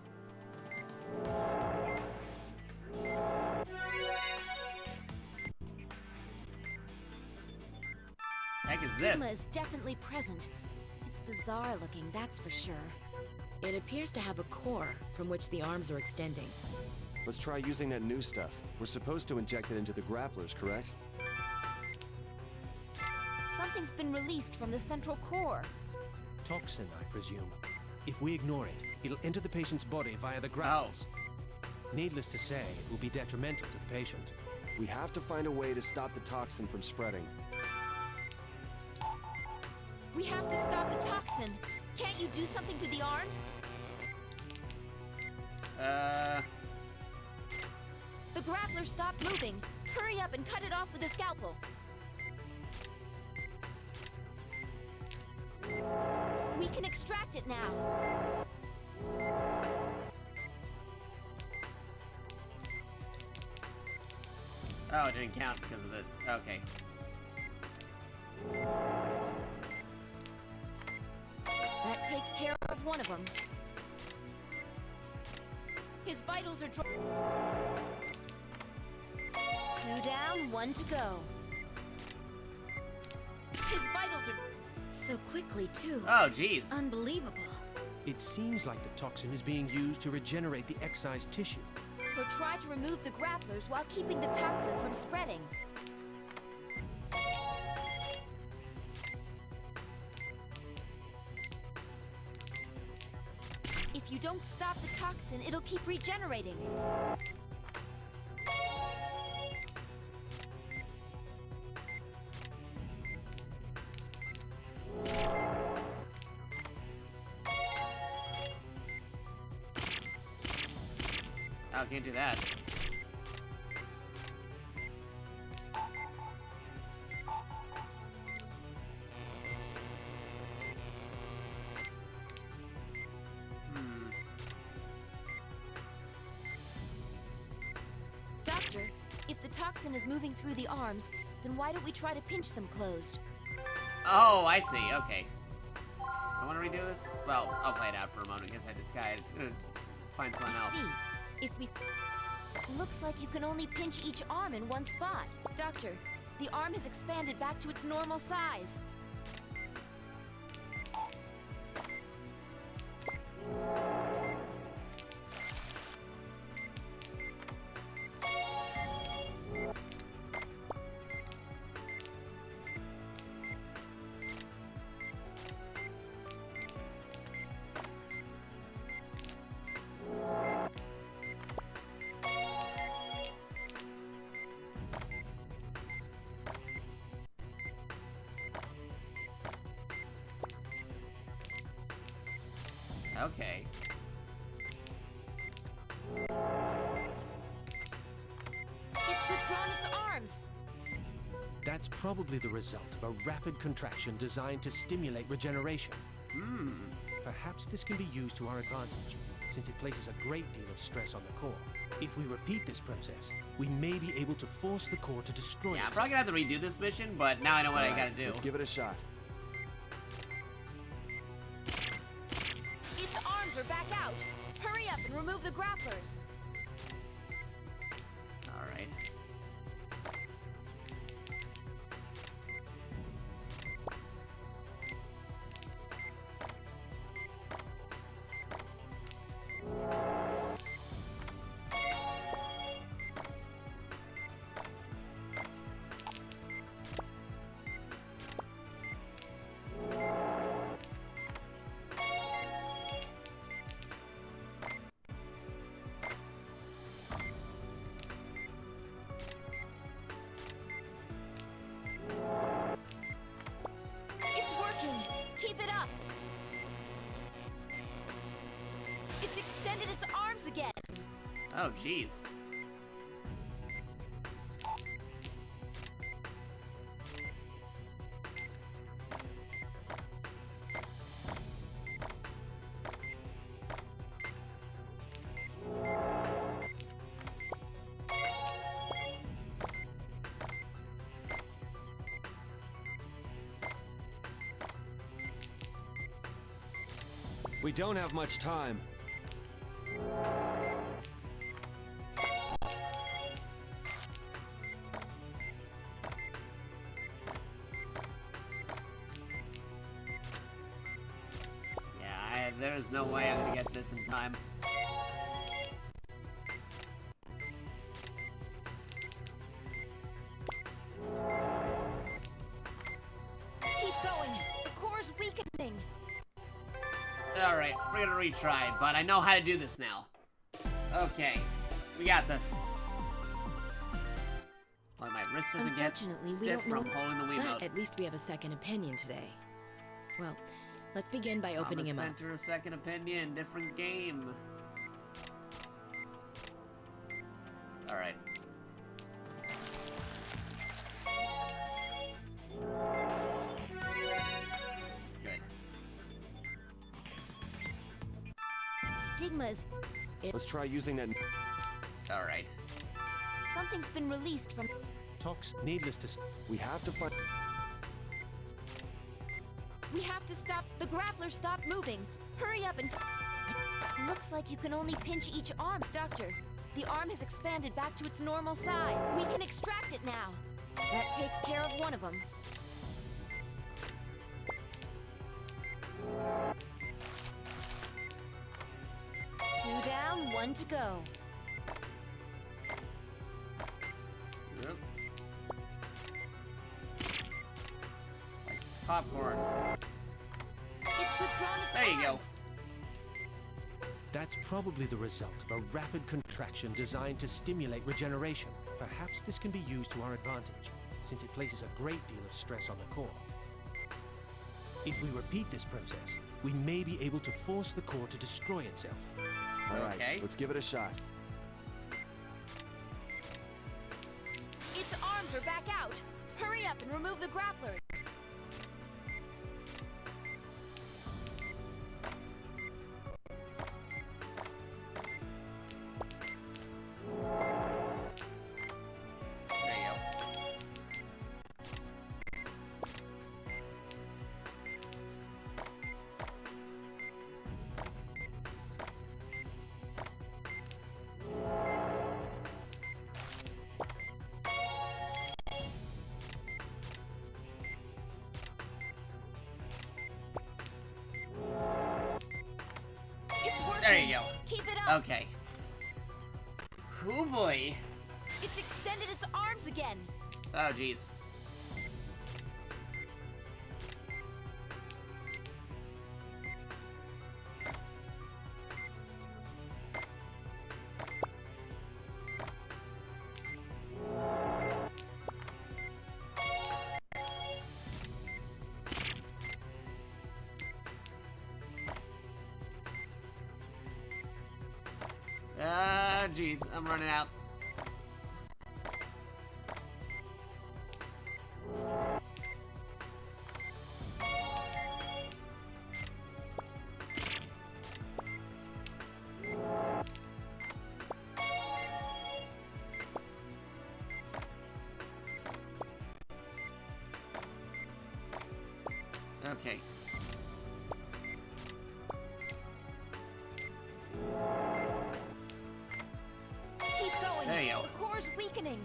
Heck is this? Stigma is definitely present. It's bizarre looking, that's for sure. It appears to have a core from which the arms are extending. Let's try using that new stuff. We're supposed to inject it into the grapplers, correct? Something's been released from the central core. toxin, I presume. If we ignore it, it'll enter the patient's body via the grapplers. Needless to say, it will be detrimental to the patient. We have to find a way to stop the toxin from spreading. We have to stop the toxin. Can't you do something to the arms? The grappler stopped moving. Hurry up and cut it off with a scalpel. We can extract it now. Oh, it didn't count because of the... Okay. That takes care of one of them. His vitals are 2 down, 1 to go. His vitals are... So quickly, too. Oh, jeez. Unbelievable. It seems like the toxin is being used to regenerate the excised tissue. So try to remove the grapplers while keeping the toxin from spreading. If you don't stop the toxin, it'll keep regenerating. Oh, can't do that. Doctor, if the toxin is moving through the arms, then why don't we try to pinch them closed? Oh, I see. Okay. I want to redo this? Well, I'll play it out for a moment. I guess I just gotta find someone else. I see. If we... Looks like you can only pinch each arm in one spot. Doctor, the arm has expanded back to its normal size. Okay. It's withdrawn its arms. That's probably the result of a rapid contraction designed to stimulate regeneration. Perhaps this can be used to our advantage, since it places a great deal of stress on the core. If we repeat this process, we may be able to force the core to destroy Yeah, I'm itself. probably gonna have to redo this mission, but now I know what I gotta do. Let's give it a shot. Its arms are back out. Hurry up and remove the grapplers. Alright. again. Oh, jeez. We don't have much time. Yeah, there's no way I'm gonna get this in time. Keep going. The core's weakening. Alright, we're gonna retry, but I know how to do this now. Okay, we got this. Well, my wrist doesn't get Unfortunately, we stiff don't know. from holding the Wiimote. At least we have a second opinion today. Well, let's begin by opening him up. Center a second opinion, different game. Alright. Good. Stigmas. Let's try using that. Alright. Something's been released from. Tox, needless to. We have to find. We have to stop. The grappler stopped moving. Hurry up and. Looks like you can only pinch each arm, Doctor. The arm has expanded back to its normal size. We can extract it now. That takes care of one of them. Two down, one to go. Yep. Like popcorn. It's withdrawn its There you go. arms. That's probably the result of a rapid contraction designed to stimulate regeneration. Perhaps this can be used to our advantage, since it places a great deal of stress on the core. If we repeat this process, we may be able to force the core to destroy itself. All right, Okay. let's give it a shot. Its arms are back out. Hurry up and remove the grapplers. There you go. It's working. There you go. Keep it up. Okay. Oh boy. It's extended its arms again. Oh jeez. Ah, jeez, I'm running out. Okay. Keep going. There you go. The core's weakening.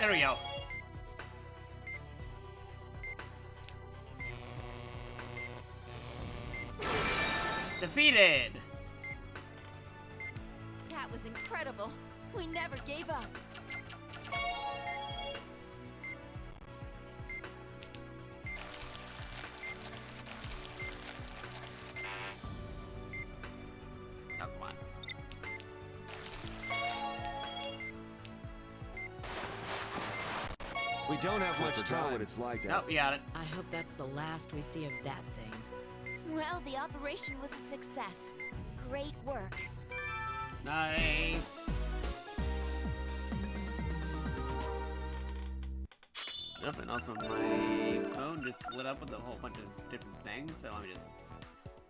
There we go. Defeated. That was incredible. We never gave up. Oh, come on. We don't have much time. What it's like. Nope, you got it. I hope that's the last we see of that thing. Well, the operation was a success. Great work. Nice. And also my phone just lit up with a whole bunch of different things, so let me just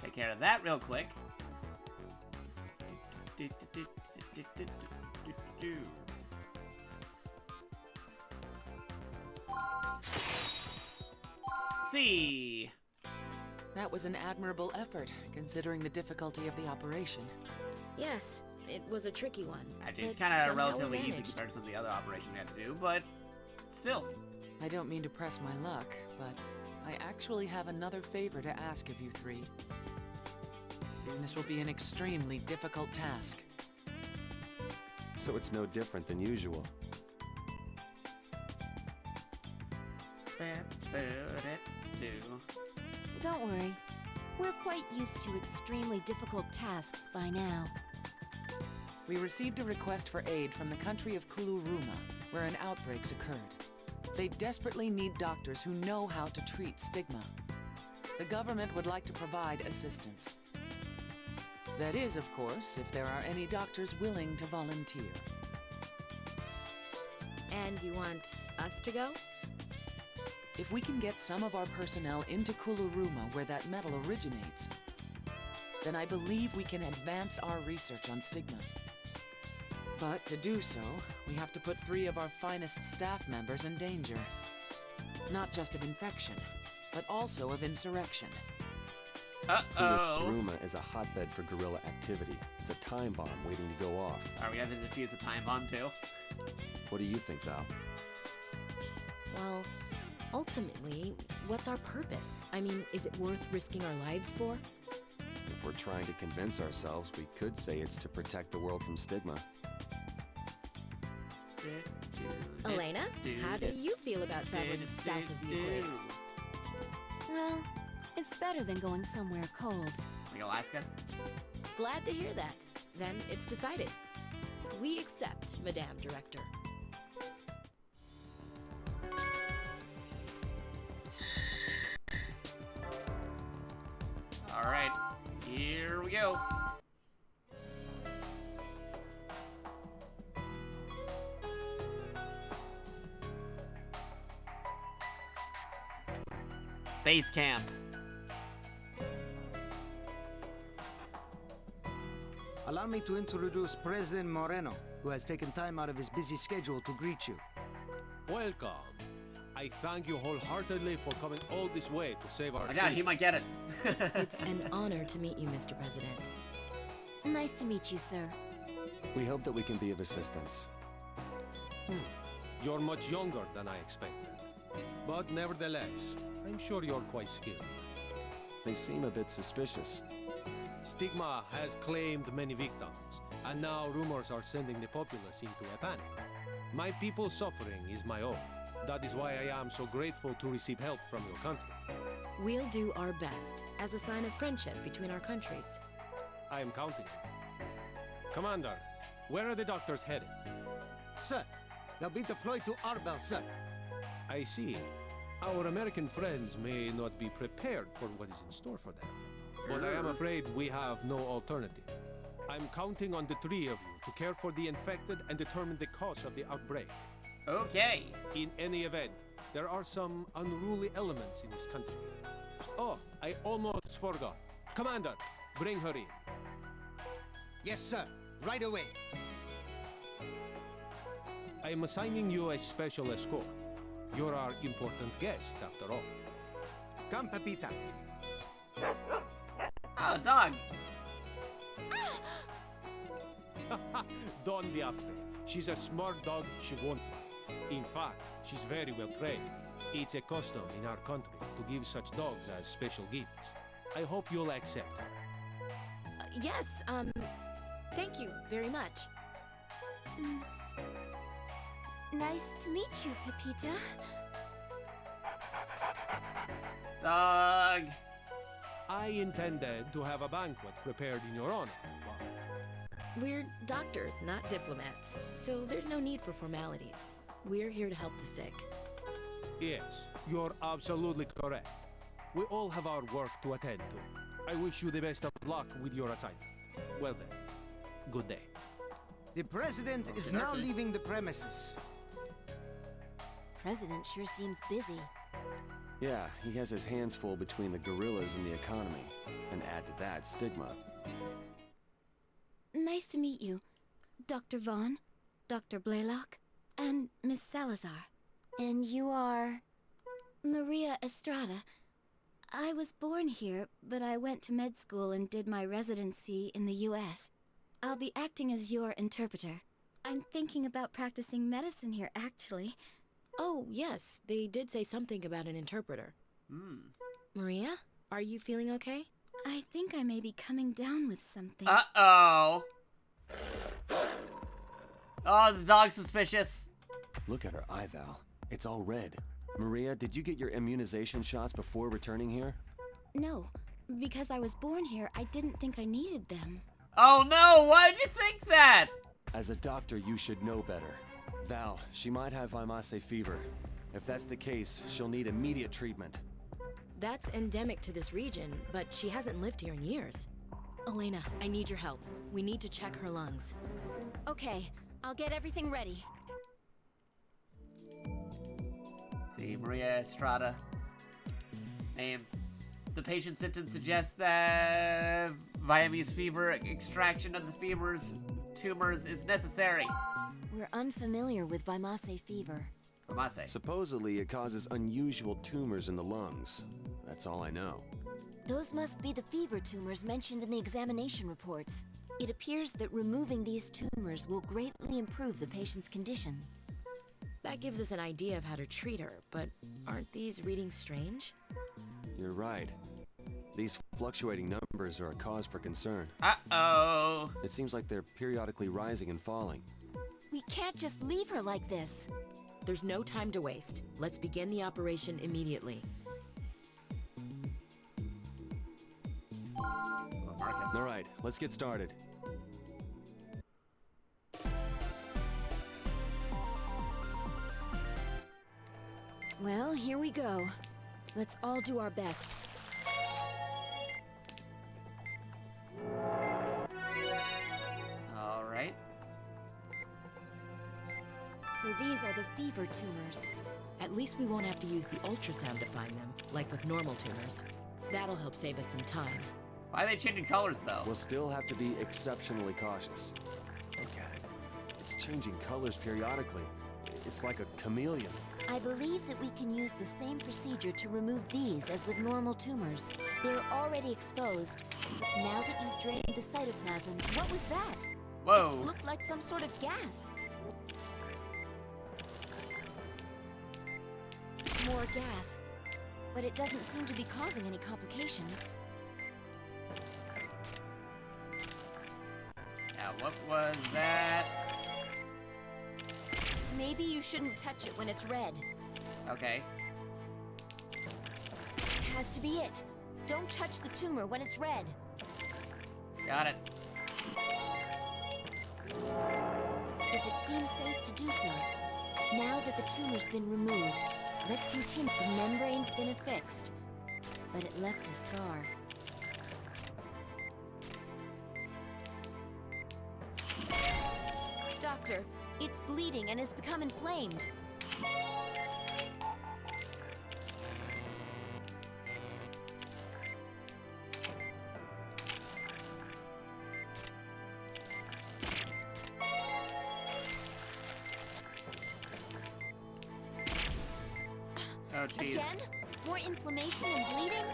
take care of that real quick. See. That was an admirable effort, considering the difficulty of the operation. Yes, it was a tricky one. Actually, it's but kind of somehow we relatively easy managed. compared to some of the other operations we had to do, but still. I don't mean to press my luck, but I actually have another favor to ask of you three. And this will be an extremely difficult task. So it's no different than usual. Don't worry. We're quite used to extremely difficult tasks by now. We received a request for aid from the country of Kuluruma, where an outbreak's occurred. They desperately need doctors who know how to treat stigma. The government would like to provide assistance. That is, of course, if there are any doctors willing to volunteer. And you want us to go? If we can get some of our personnel into Kuluruma, where that metal originates, then I believe we can advance our research on stigma. But to do so, we have to put 3 of our finest staff members in danger. Not just of infection, but also of insurrection. Uh-oh. Kuluruma is a hotbed for guerrilla activity. It's a time bomb waiting to go off. Are we going to defuse the time bomb too? What do you think, Val? Well, ultimately, what's our purpose? I mean, is it worth risking our lives for? If we're trying to convince ourselves, we could say it's to protect the world from stigma. Elena, how do you feel about traveling south of the equator? Well, it's better than going somewhere cold. Like Alaska? Glad to hear that. Then it's decided. We accept, Madame Director. Alright, here we go. Base camp. Allow me to introduce President Moreno, who has taken time out of his busy schedule to greet you. Welcome. I thank you wholeheartedly for coming all this way to save our Oh my god, he might get it. It's an honor to meet you, Mr. President. Nice to meet you, sir. We hope that we can be of assistance. You're much younger than I expected. But nevertheless, I'm sure you're quite skilled. They seem a bit suspicious. Stigma has claimed many victims, and now rumors are sending the populace into a panic. My people's suffering is my own. That is why I am so grateful to receive help from your country. We'll do our best, as a sign of friendship between our countries. I am counting on you. Commander, where are the doctors headed? Sir, they'll be deployed to Arbel, sir. I see. Our American friends may not be prepared for what is in store for them. But I am afraid we have no alternative. I'm counting on the 3 of you to care for the infected and determine the cause of the outbreak. Okay. In any event, there are some unruly elements in this country. Oh, I almost forgot. Commander, bring her in. Yes, sir. Right away. I am assigning you a special escort. You're our important guests, after all. Come, Pepita. Oh, dog. Don't be afraid. She's a smart dog. She won't bite. In fact, she's very well trained. It's a custom in our country to give such dogs as special gifts. I hope you'll accept her. Yes, thank you very much. Nice to meet you, Pepita. Dog. I intended to have a banquet prepared in your honor. We're doctors, not diplomats, so there's no need for formalities. We're here to help the sick. Yes, you're absolutely correct. We all have our work to attend to. I wish you the best of luck with your assignment. Well then, good day. The president is now leaving the premises. President sure seems busy. Yeah, he has his hands full between the gorillas and the economy. And add to that, stigma. Nice to meet you, Dr. Vaughn, Dr. Blaylock, and Miss Salazar. And you are? Maria Estrada. I was born here, but I went to med school and did my residency in the U.S. I'll be acting as your interpreter. I'm thinking about practicing medicine here, actually. Oh, yes, they did say something about an interpreter. Maria, are you feeling okay? I think I may be coming down with something. Uh-oh. Oh, the dog's suspicious. Look at her eye, Val. It's all red. Maria, did you get your immunization shots before returning here? No, because I was born here, I didn't think I needed them. Oh no, why did you think that? As a doctor, you should know better. Val, she might have Vimase fever. If that's the case, she'll need immediate treatment. That's endemic to this region, but she hasn't lived here in years. Elena, I need your help. We need to check her lungs. Okay, I'll get everything ready. See, Maria Estrada. Name. The patient's symptoms suggest that Viamese fever extraction of the fever's tumors is necessary. We're unfamiliar with Vimase fever. Vimase. Supposedly, it causes unusual tumors in the lungs. That's all I know. Those must be the fever tumors mentioned in the examination reports. It appears that removing these tumors will greatly improve the patient's condition. That gives us an idea of how to treat her, but aren't these readings strange? You're right. These fluctuating numbers are a cause for concern. Uh-oh. It seems like they're periodically rising and falling. We can't just leave her like this. There's no time to waste. Let's begin the operation immediately. All right, let's get started. Well, here we go. Let's all do our best. All right. So these are the fever tumors. At least we won't have to use the ultrasound to find them, like with normal tumors. That'll help save us some time. Why are they changing colors, though? We'll still have to be exceptionally cautious. Look at it. It's changing colors periodically. It's like a chameleon. I believe that we can use the same procedure to remove these as with normal tumors. They're already exposed. So now that you've drained the cytoplasm, what was that? Whoa. It looked like some sort of gas. More gas. But it doesn't seem to be causing any complications. Now, what was that? Maybe you shouldn't touch it when it's red. Okay. It has to be it. Don't touch the tumor when it's red. Got it. If it seems safe to do so, now that the tumor's been removed, let's continue. The membrane's been affixed, but it left a scar. Doctor, it's bleeding and has become inflamed. Oh, jeez. Again? More inflammation and bleeding?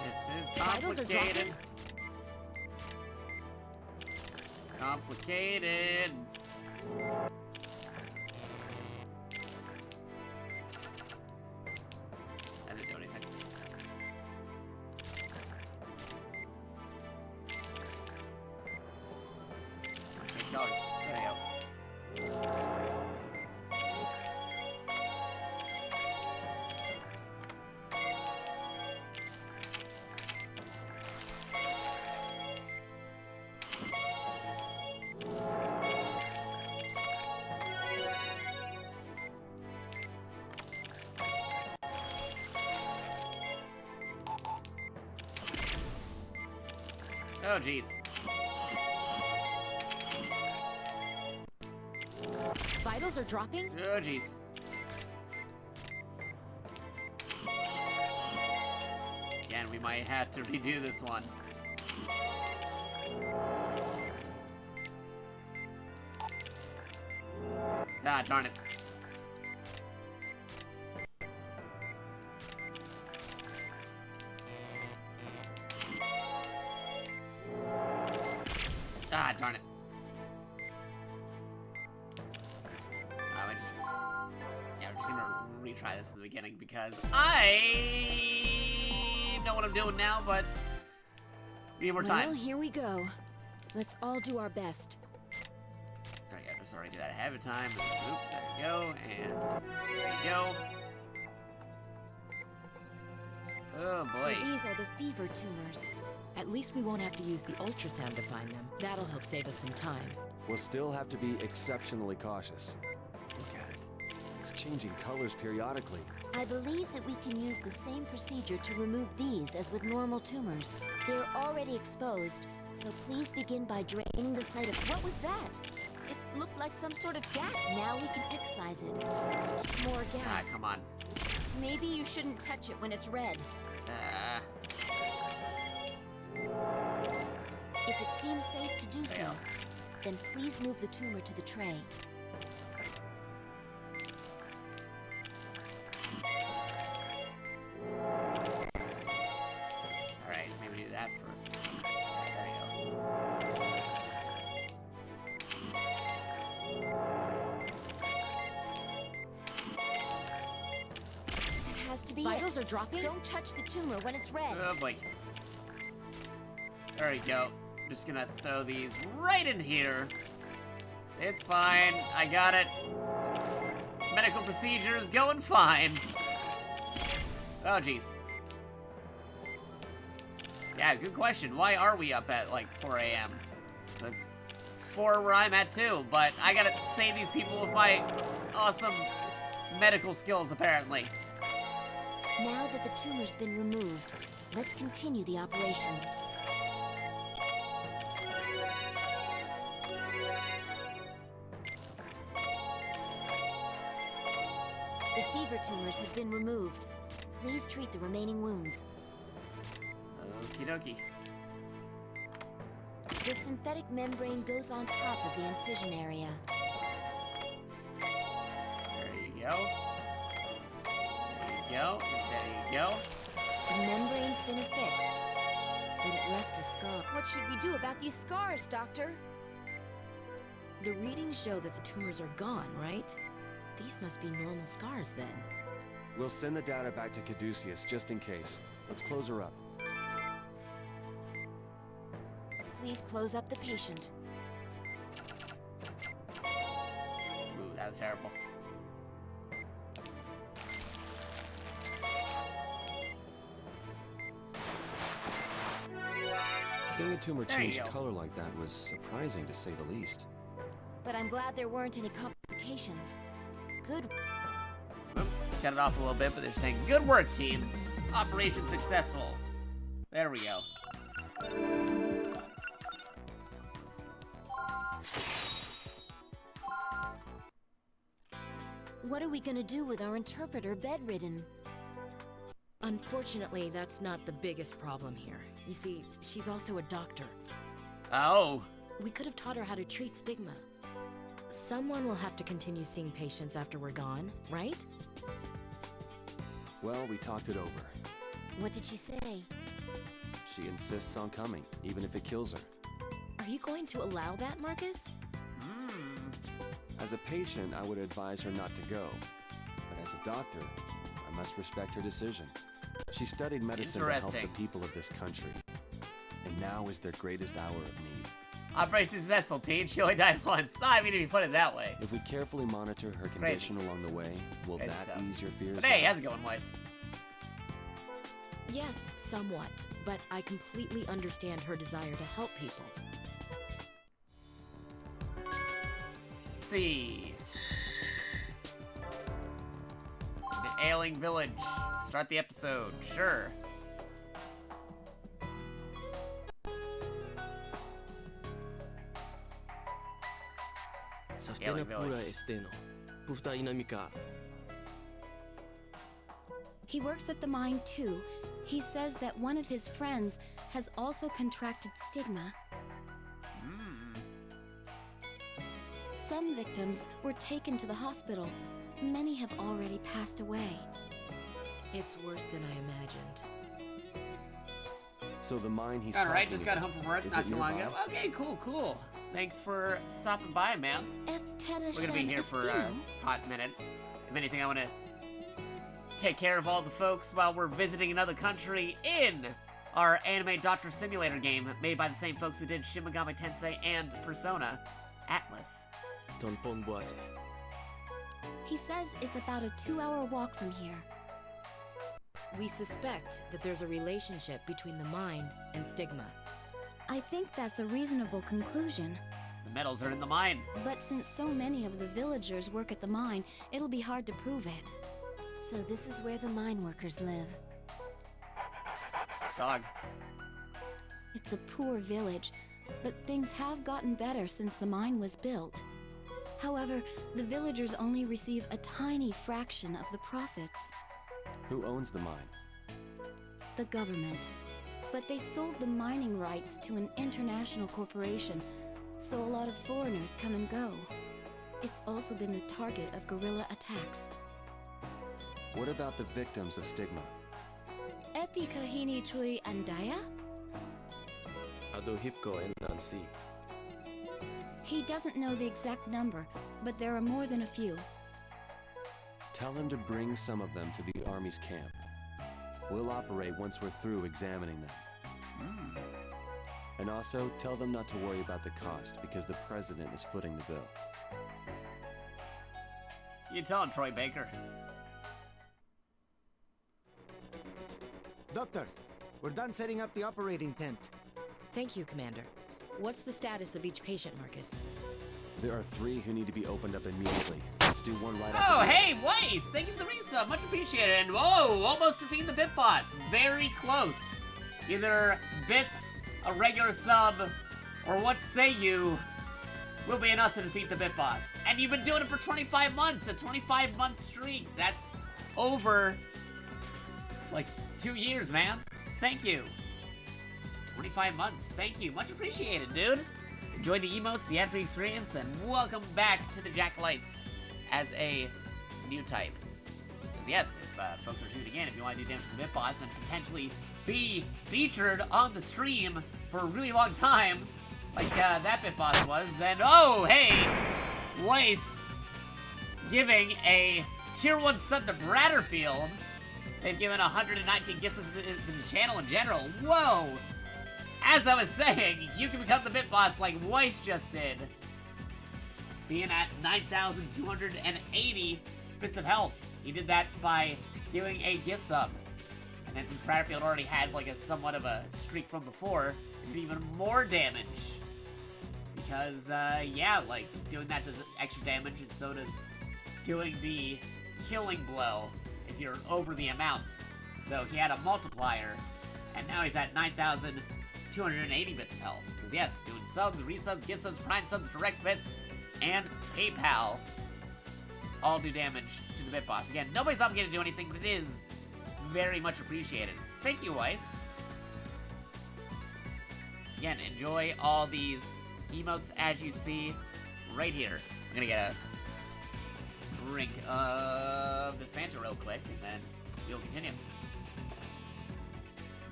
This is Vitals are complicated. dropping. Complicated. I didn't do anything. $8. There you go. Oh, jeez. Vitals are dropping? Oh, jeez. Again, we might have to redo this one. Ah, darn it. Ah, darn it. Yeah, we're just gonna retry this in the beginning because I know what I'm doing now, but we need more time. Well, here we go. Let's all do our best. There we go, just already do that ahead of time. Oop, there we go, and there we go. Oh boy. So these are the fever tumors. At least we won't have to use the ultrasound to find them. That'll help save us some time. We'll still have to be exceptionally cautious. Look at it. It's changing colors periodically. I believe that we can use the same procedure to remove these as with normal tumors. They're already exposed, so please begin by draining the site of... What was that? It looked like some sort of gas. Now we can excise it. More gas. Ah, come on. Maybe you shouldn't touch it when it's red. If it seems safe to do so, then please move the tumor to the tray. Alright, maybe do that first. There you go. That has to be Vitals it. are dropping? Don't touch the tumor when it's red. Oh boy. There we go. Just gonna throw these right in here. It's fine. I got it. Medical procedure is going fine. Oh, jeez. Yeah, good question. Why are we up at like 4 a.m.? That's 4 where I'm at too, but I gotta save these people with my awesome medical skills, apparently. Now that the tumor's been removed, let's continue the operation. The fever tumors have been removed. Please treat the remaining wounds. Okie dokie. The synthetic membrane goes on top of the incision area. There you go. There you go. There you go. The membrane's been affixed, but it left a scar. What should we do about these scars, Doctor? The readings show that the tumors are gone, right? These must be normal scars then. We'll send the data back to Caduceus just in case. Let's close her up. Please close up the patient. Ooh, that was terrible. Seeing a tumor There you change go. color like that was surprising to say the least. But I'm glad there weren't any complications. Good. Oops, cut it off a little bit, but they're saying, good work, team. Operation successful. There we go. What are we gonna do with our interpreter bedridden? Unfortunately, that's not the biggest problem here. You see, she's also a doctor. Oh. We could have taught her how to treat stigma. Someone will have to continue seeing patients after we're gone, right? Well, we talked it over. What did she say? She insists on coming, even if it kills her. Are you going to allow that, Marcus? As a patient, I would advise her not to go. But as a doctor, I must respect her decision. She studied medicine to help the people of this country. And now is their greatest hour of need. Operation successful, teen. She only died once. I mean, if you put it that way. If we carefully monitor her condition along the way, will that ease your fears? But hey, how's it going, Weiss? Yes, somewhat. But I completely understand her desire to help people. Let's see. The ailing village. Start the episode. Sure. Sastena pura esteno. Pufta inamika. He works at the mine too. He says that one of his friends has also contracted stigma. Some victims were taken to the hospital. Many have already passed away. It's worse than I imagined. So the mine he's Alright, just got home from work is not it too long ago. nearby? Okay, cool. Thanks for stopping by, man. We're gonna be here for a hot minute. If anything, I want to take care of all the folks while we're visiting another country in our anime Doctor Simulator game made by the same folks who did Shin Megami Tensei and Persona, ATLUS. Tonpon boise. He says it's about a 2-hour walk from here. We suspect that there's a relationship between the mine and stigma. I think that's a reasonable conclusion. The metals are in the mine. But since so many of the villagers work at the mine, it'll be hard to prove it. So this is where the mine workers live. Dog. It's a poor village, but things have gotten better since the mine was built. However, the villagers only receive a tiny fraction of the profits. Who owns the mine? The government. But they sold the mining rights to an international corporation, so a lot of foreigners come and go. It's also been the target of guerrilla attacks. What about the victims of stigma? Epi kahini trui andaya? Ado hipko en nansi. He doesn't know the exact number, but there are more than a few. Tell him to bring some of them to the Army's camp. We'll operate once we're through examining them. And also, tell them not to worry about the cost, because the President is footing the bill. You tell him, Troy Baker. Doctor, we're done setting up the operating tent. Thank you, Commander. What's the status of each patient, Marcus? There are 3 who need to be opened up immediately. Let's do one right Oh, after hey, Weiss! Thank you for the resub. Much appreciated. And whoa, almost defeating the Bit Boss. Very close. Either Bits, a regular sub, or what say you will be enough to defeat the Bit Boss. And you've been doing it for 25 months. A 25-month streak. That's over, like, 2 years, man. Thank you. 25 months. Thank you. Much appreciated, dude. Enjoy the emotes, the ad-free experience, and welcome back to the JakatoX as a new type. Because yes, if folks are tuning in, if you want to do damage to the Bit Boss and potentially be featured on the stream for a really long time, like that Bit Boss was, then oh, hey, Weiss giving a Tier 1 sub to Bratterfield. They've given 119 gifts to the channel in general. Whoa! As I was saying, you can become the Bit Boss like Weiss just did. Being at 9,280 bits of health. He did that by doing a gift sub. And then since Bratterfield already had like a somewhat of a streak from before, it did even more damage. Because, yeah, like, doing that does extra damage, and so does doing the killing blow if you're over the amount. So he had a multiplier, and now he's at 9,280 bits of health. Because yes, doing subs, resubs, gift subs, prime subs, direct bits, and PayPal all do damage to the Bit Boss. Again, nobody's obligated to do anything, but it is very much appreciated. Thank you, Weiss. Again, enjoy all these emotes as you see right here. I'm gonna get a drink of this Fanta real quick, and then we'll continue.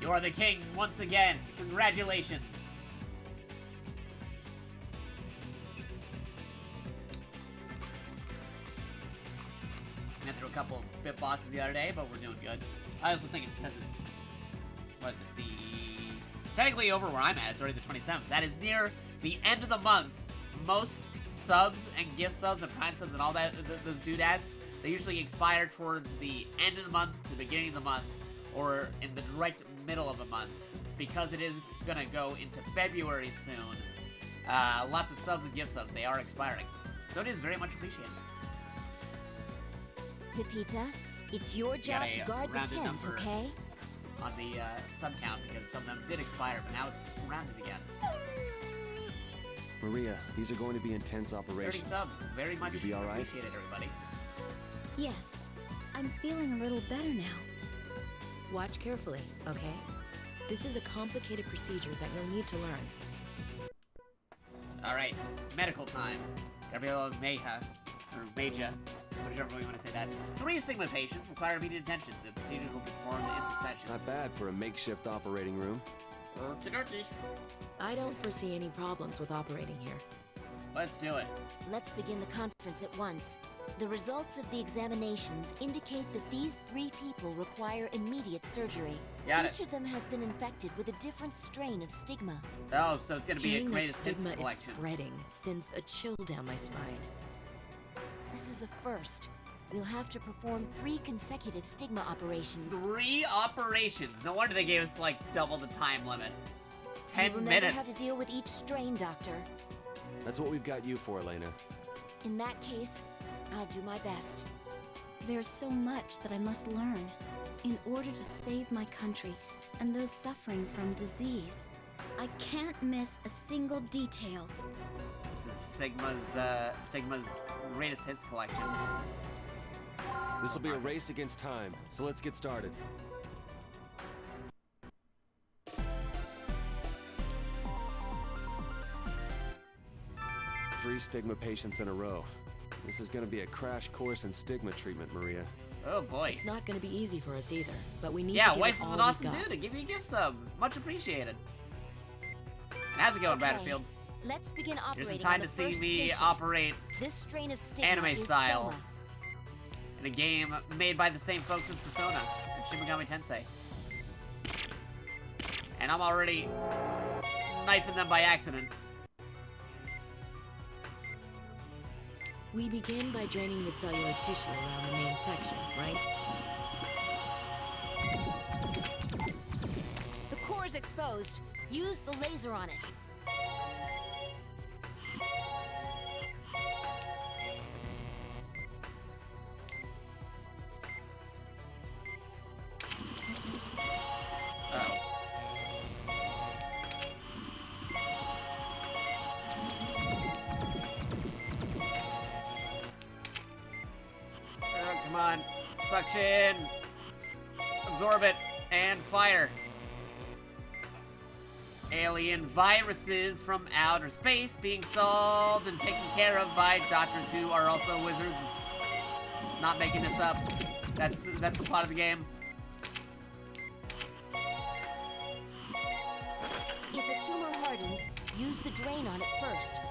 You are the king once again. Congratulations. pit bosses the other day, but we're doing good. I also think it's because it's, what is it, technically over where I'm at, it's already the 27th. That is near the end of the month. Most subs and gift subs and prime subs and all that, those doodads, they usually expire towards the end of the month to the beginning of the month, or in the direct middle of a month, because it is gonna go into February soon. Lots of subs and gift subs, they are expiring. So it is very much appreciated. Pepita, it's your job to guard the rounded tent, number okay? On the sub count, because some of them did expire, but now it's rounded again. Maria, these are going to be intense 30 operations. subs, very much You'll be all right? appreciated, everybody. Yes, I'm feeling a little better now. Watch carefully, okay? This is a complicated procedure that you'll need to learn. Alright, medical time. Gabriela Meja, or Meja, whichever way you want to say that. 3 stigma patients require immediate attention. The procedures will be performed in succession. Not bad for a makeshift operating room. I don't foresee any problems with operating here. Let's do it. Let's begin the conference at once. The results of the examinations indicate that these 3 people require immediate surgery. Got Each it. of them has been infected with a different strain of stigma. Oh, so it's gonna be a Hearing that greatest hits stigma is collection. spreading sends a chill down my spine. This is a first. We'll have to perform 3 consecutive stigma operations. 3 operations. No wonder they gave us like double the time limit. Do you 10 remember minutes. how to deal with each strain, Doctor? That's what we've got you for, Elena. In that case, I'll do my best. There's so much that I must learn in order to save my country and those suffering from disease. I can't miss a single detail. This is Stigma's greatest hits collection. This will be a race against time, so let's get started. Three stigma patients in a row. This is going to be a crash course in stigma treatment, Maria. Oh boy. It's not going to be easy for us either, but we need Yeah, to give Weiss it is all an we awesome got. dude to give you a gift sub. Much appreciated. How's it going, Okay, Battlefield? Let's begin Here's operating some time on to the see first me patient. operate This strain of stigma anime is style Soma. in a game made by the same folks as Persona and Shin Megami Tensei. And I'm already knifing them by accident. We begin by draining the cellular tissue around the main section, right? The core is exposed. Use the laser on it. Oh, come on. Suction. Absorb it. And fire. Alien viruses from outer space being solved and taken care of by doctors who are also wizards. Not making this up. That's the plot of the game. If a tumor hardens, use the drain on it first.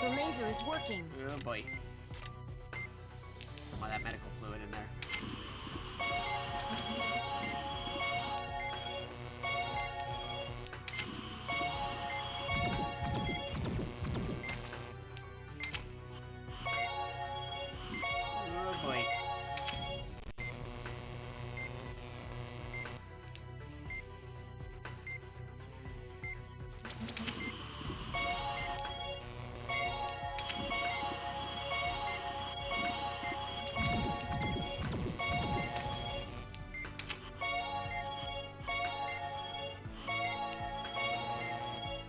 The laser is working. Oh boy. Some of that medical fluid in there. Oh boy.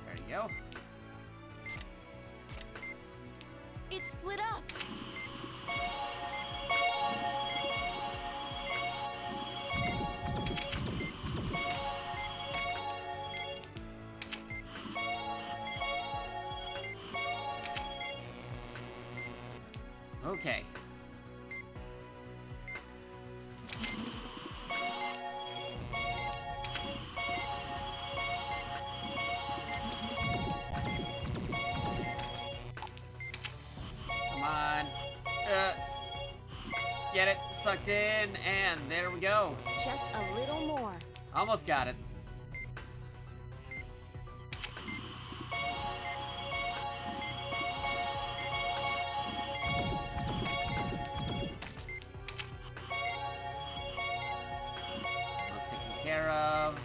There you go. It's split up. Okay. sucked in, and there we go. Just a little more. Almost got it. Almost taken care of.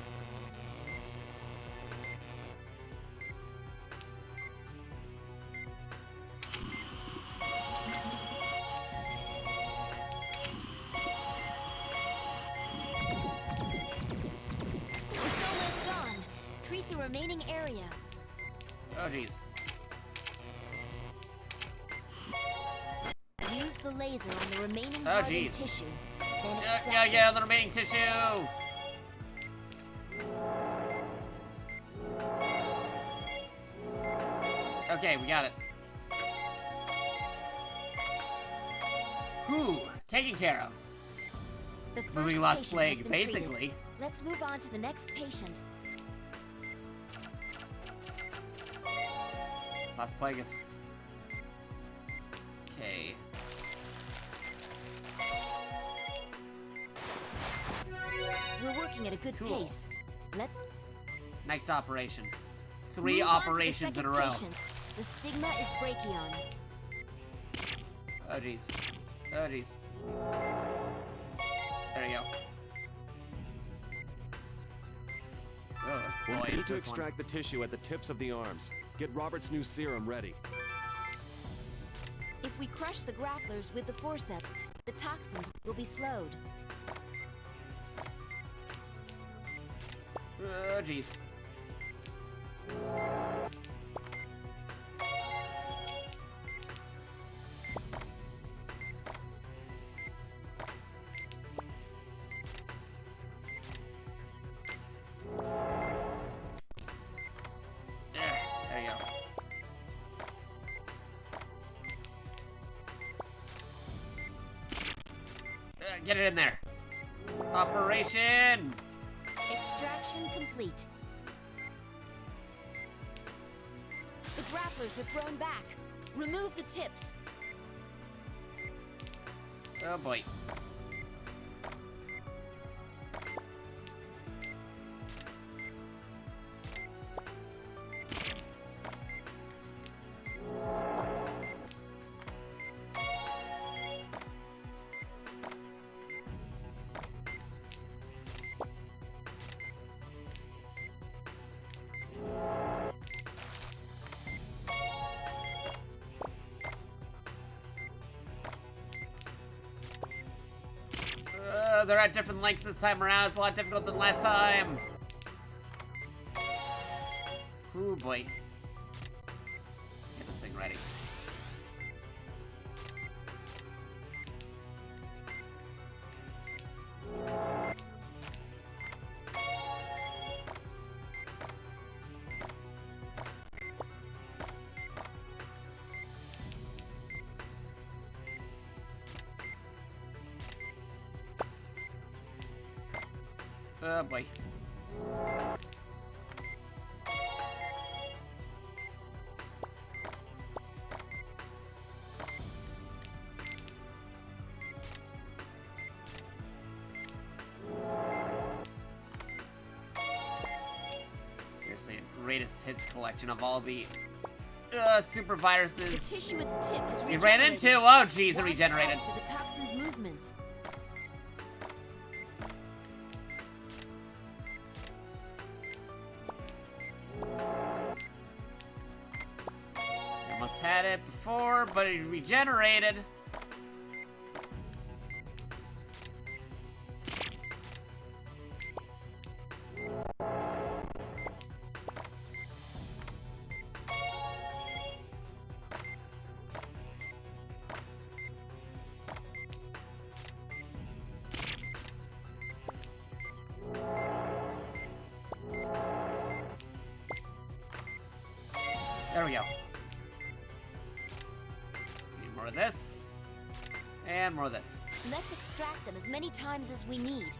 Treat the remaining area. Oh, jeez. Use the laser on the remaining Oh, hardened jeez. tissue. Then extract Yeah, the remaining tissue. Okay, we got it. Whew, taken care of. The first Moving lost patient plague, has been basically. treated. Let's move on to the next patient. Lost plagueis. Okay. We're working at a good Cool. pace. Next operation. 3 Move on to the operations in a second row. patient. The stigma is brachion. Oh, jeez. Oh, jeez. There you go. Oh, We'll boy, need it's to this one. extract the tissue at the tips of the arms. Get Robert's new serum ready. If we crush the grapplers with the forceps, the toxins will be slowed. Oh, jeez. There you go. Get it in there. Operation! Extraction complete. The grapplers have thrown back. Remove the tips. Oh boy. They're at different lengths this time around. It's a lot difficult than last time. Ooh, boy. Get this thing ready. Oh boy. Seriously, a greatest hits collection of all the super viruses The tissue at the tip has we ran regenerated. into. Oh jeez, it Watch regenerated. out for the toxin's movements. Almost had it before, but it regenerated. There we go. Need more of this. And more of this. Let's extract them as many times as we need.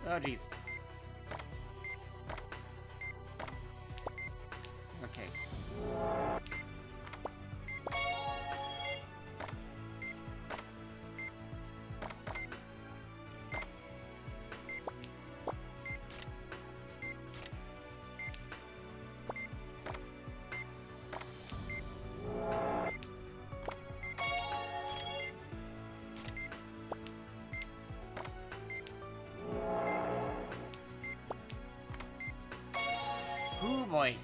Oh, jeez. Okay. Oh boy.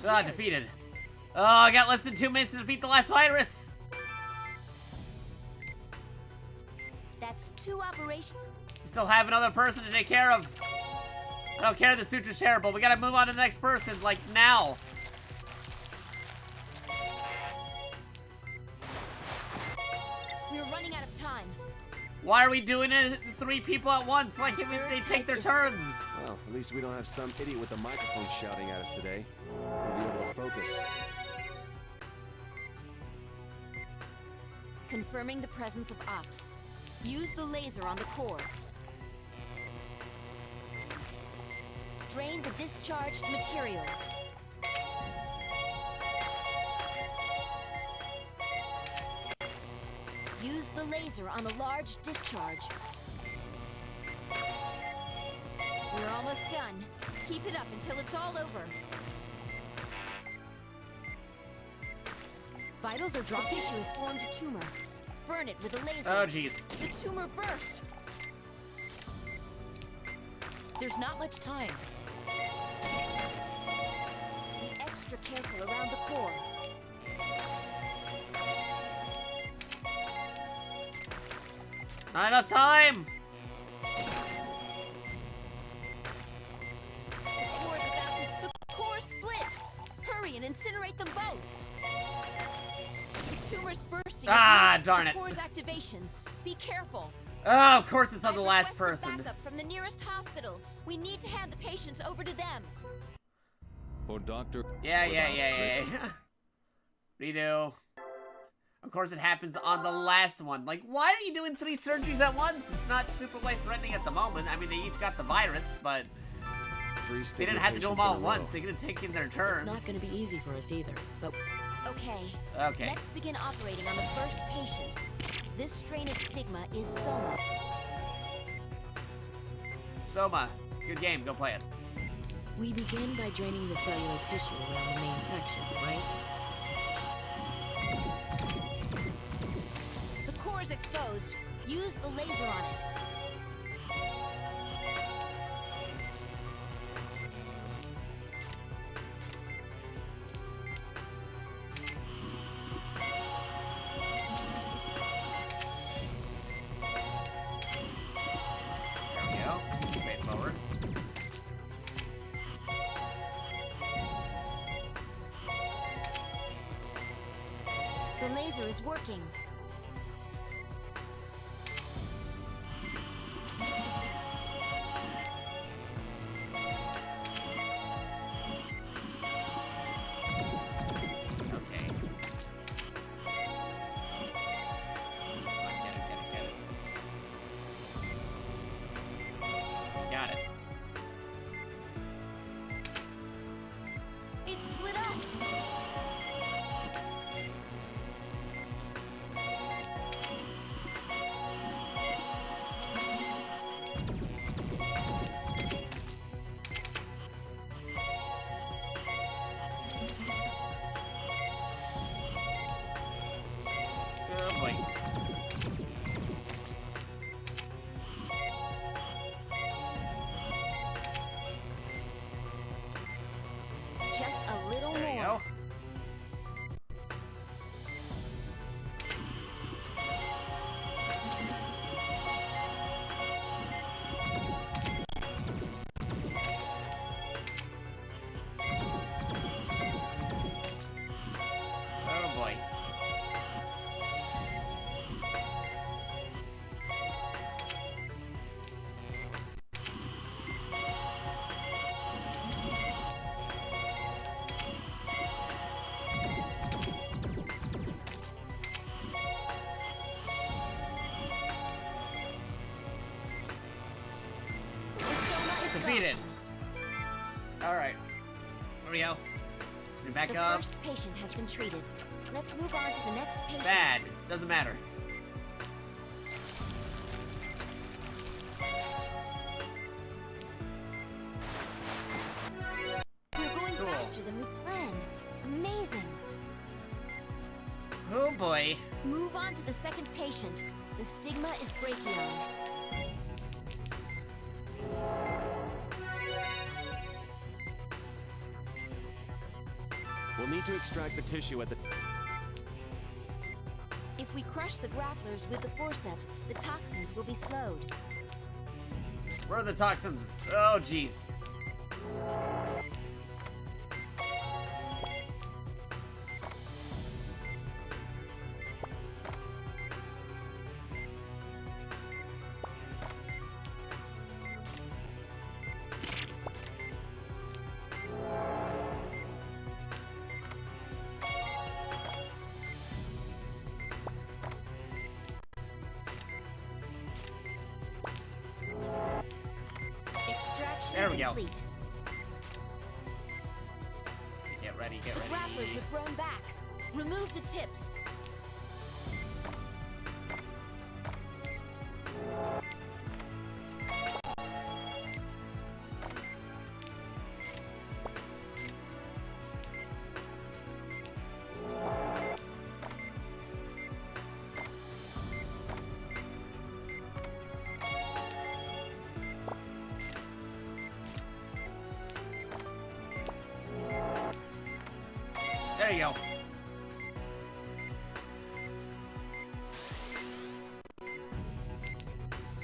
Ah, defeated. Oh, I got less than 2 minutes to defeat the last virus. That's 2 operations. We still have another person to take care of. I don't care, the suture's terrible. We gotta move on to the next person, like, now. We're running out of time. Why are we doing it 3 people at once? Like, they take their turns. Well, at least we don't have some idiot with a microphone shouting at us today. We'll be able to focus. Confirming the presence of ops. Use the laser on the core. Drain the discharged material. Use the laser on the large discharge. We're almost done. Keep it up until it's all over. Vitals are dropped. Tissue has formed a tumor. Burn it with a laser. Oh, jeez. The tumor burst. There's not much time. Be extra careful around the core. Not enough time. The core split. Hurry and incinerate them both. The tumor's bursting. Ah, darn it. The core's activation. Be careful. Oh, of course it's on the last person. Backup from the nearest hospital. We need to hand the patients over to them. For Dr. Yeah. Redo. Of course it happens on the last one. Like, why are you doing 3 surgeries at once? It's not super life-threatening at the moment. I mean, they each got the virus, but they didn't have to do them all at once. They could have taken their turns. It's not going to be easy for us either, but... Okay. Okay. Let's begin operating on the first patient. This strain of stigma is Soma. Soma, good game. Go play it. We begin by draining the cellular tissue around the main section, right? The core is exposed. Use the laser on it. There we go. Straightforward. The laser is working. Okay. Get it. Got it. It's split up. treated. Alright. Here we go. Let's move back The up. first patient has been treated. Let's move on to the next patient. Bad. Doesn't matter. We're going Cool. faster than we planned. Amazing. Oh boy. Move on to the second patient. The stigma is brachion. We'll need to extract the tissue at the... If we crush the grapplers with the forceps, the toxins will be slowed. Where are the toxins? Oh, jeez. Extraction There we go. complete. Get ready, get The ready. grapplers are thrown back. Remove the tips. There you go.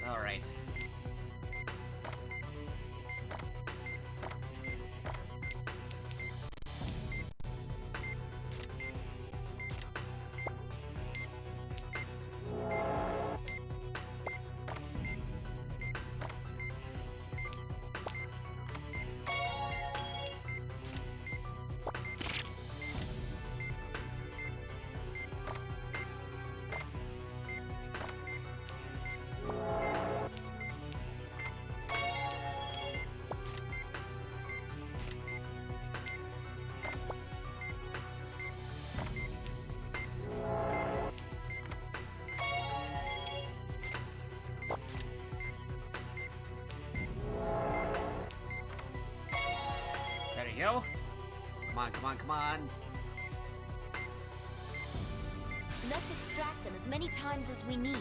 All right. There you go. Come on, come on, come on. Let's extract them as many times as we need.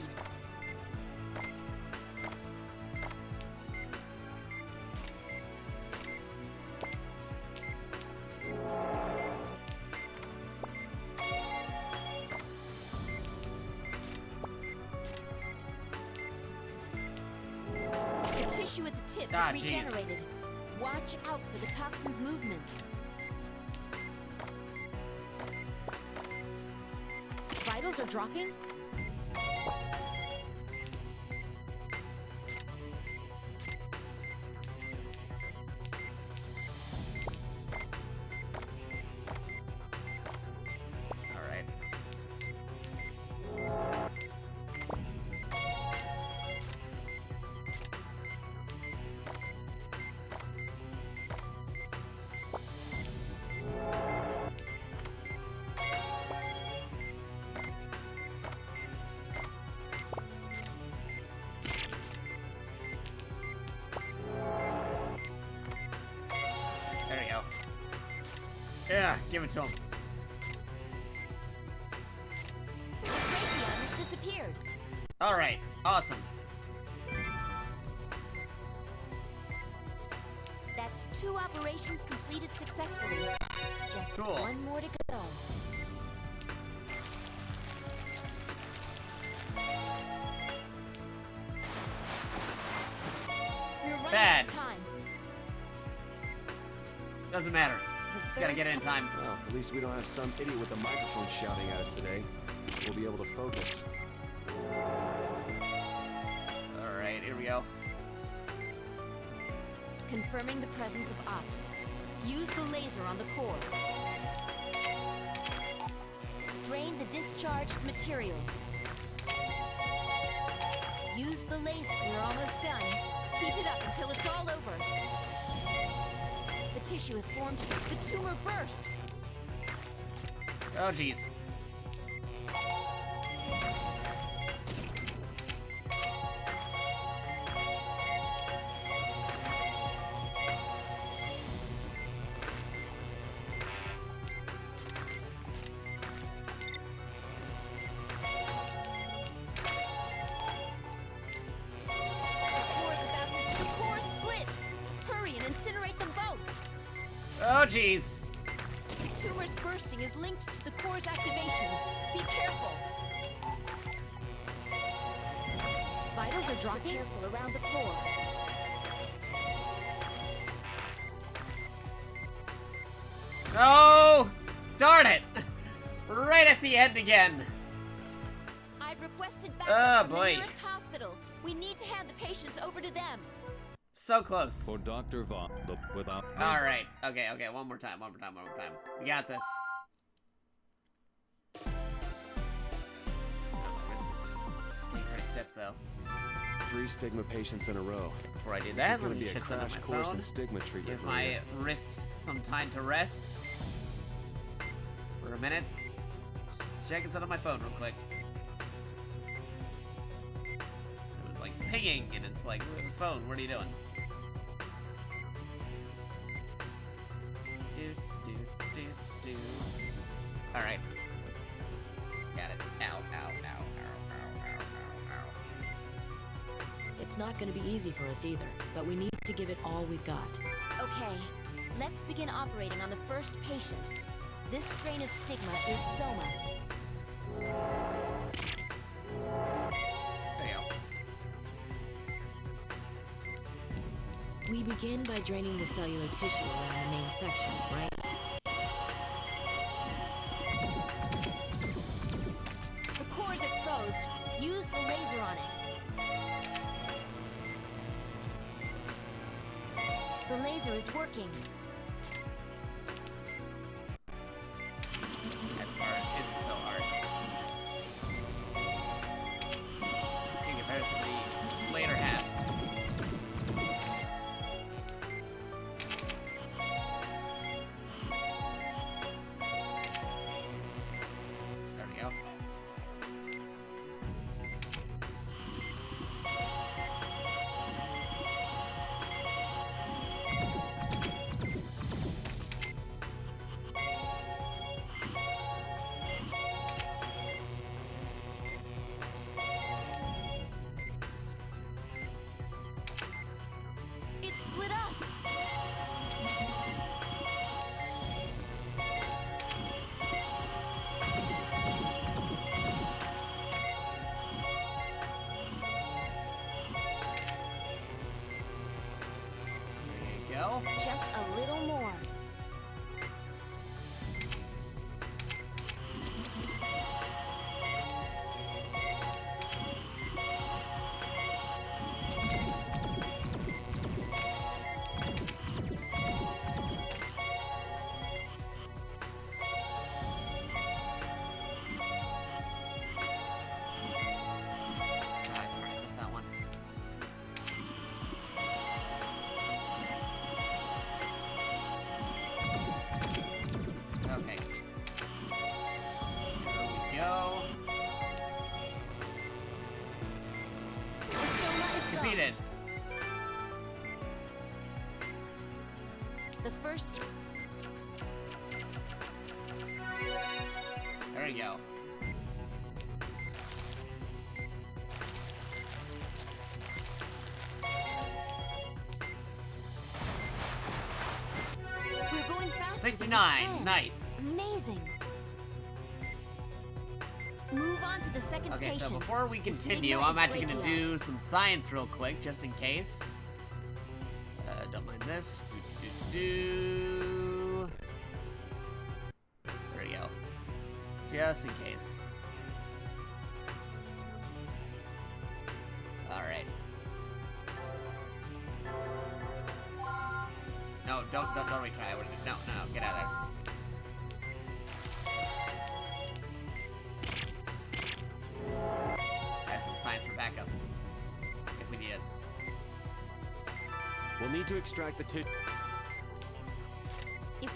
The tissue at the tip Ah, is jeez. regenerated. Watch out for the toxin's movements. Vitals are dropping? All right. There you go. Yeah, give it to him. The brachion has disappeared. All right, awesome. That's 2 operations completed successfully. Just Cool. one more to go. We're running Bad. out of time. Doesn't matter. Just gotta get it in time. Well, at least we don't have some idiot with a microphone shouting at us today. We'll be able to focus. All right, here we go. Confirming the presence of ops. Use the laser on the core. Drain the discharged material. Use the laser. We're almost done. Keep it up until it's all over. tissue has formed. The tumor burst. Oh, jeez. Oh, jeez. The tumor's bursting is linked to the core's activation. Be careful. Vitals are dropping. Careful around the core. Oh, darn it. Right at the end again. I've requested backup from boy. the nearest hospital. We need to hand the patients over to them. So close. For Dr. Vaughn, look without... All right. Okay. One more time. We got this. Oh, this is getting pretty stiff, though. 3 stigma patients in a row. Before I do This that, is going let to me be a shut down crash my course phone. in stigma treatment. Give my wrists some time to rest. For a minute. Checking something on my phone real quick. It was like pinging, and it's like, phone, what are you doing? Alright. Got it. Ow. It's not going to be easy for us either, but we need to give it all we've got. Okay, let's begin operating on the first patient. This strain of stigma is soma. There you go. We begin by draining the cellular tissue around the main section, right? The core is exposed. Use the laser on it. The laser is working. That part isn't so hard. In comparison to the later half. There we go. It's split up. There you go. Just a little more. Missed that one. Okay. There we go. The soma is gone. Defeated. The first. There we go. We're going faster. 69. Nice. Amazing. Move on to the second Okay, patient. so before we The continue, stigma I'm is actually gonna brachial. do some science real quick, just in case. Don't mind this. There we go. Just in case. Alright. No, don't retry. No, get out of there. I have some science for backup. If we need it. We'll need to extract the tissue.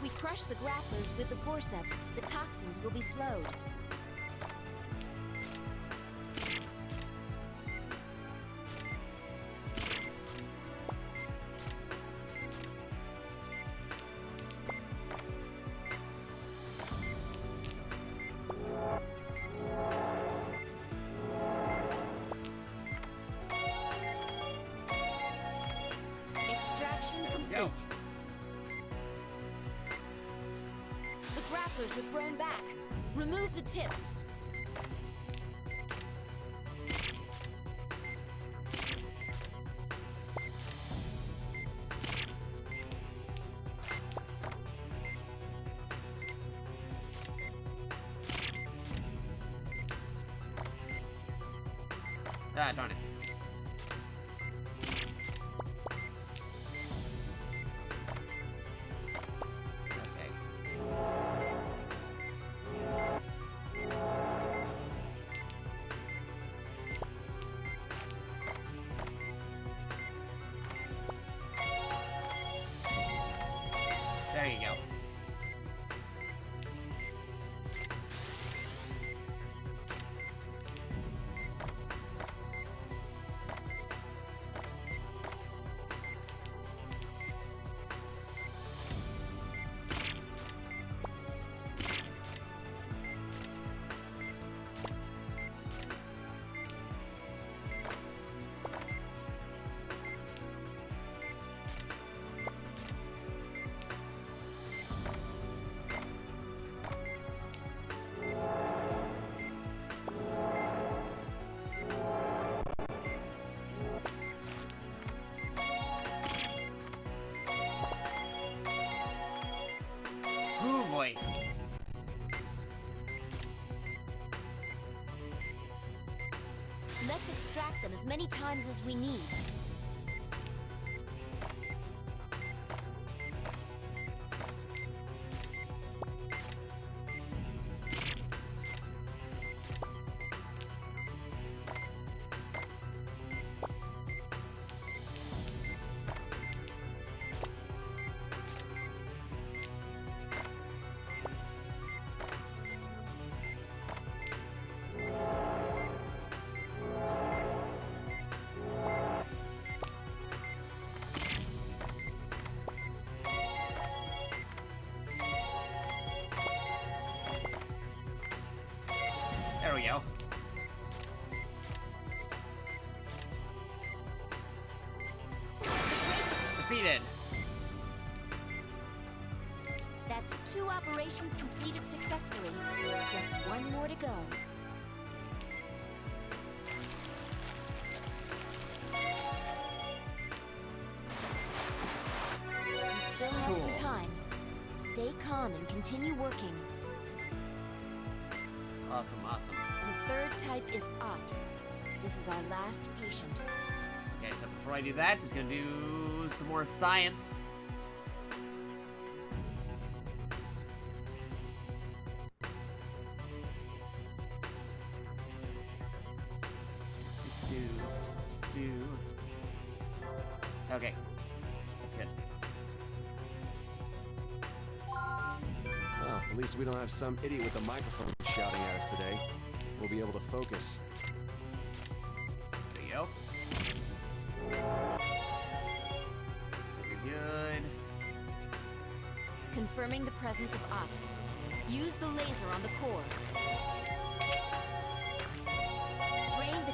we crush the grapplers with the forceps, the toxins will be slowed. Extraction complete. The grapplers are thrown back. Remove the tips. Ah, darn it. There you go. Oh boy. Let's extract them as many times as we need. There we go. Defeated. That's 2 operations completed successfully. Just 1 more to go. You still have some time. Stay calm and continue working. Awesome, awesome. The 3rd type is Ops. This is our last patient. Okay, so before I do that, just gonna do some more science. Okay, that's good. Well, at least we don't have some idiot with a microphone shouting at us today. We'll be able to focus. There you go. Very good. Confirming the presence of Ops. Use the laser on the core. Drain the...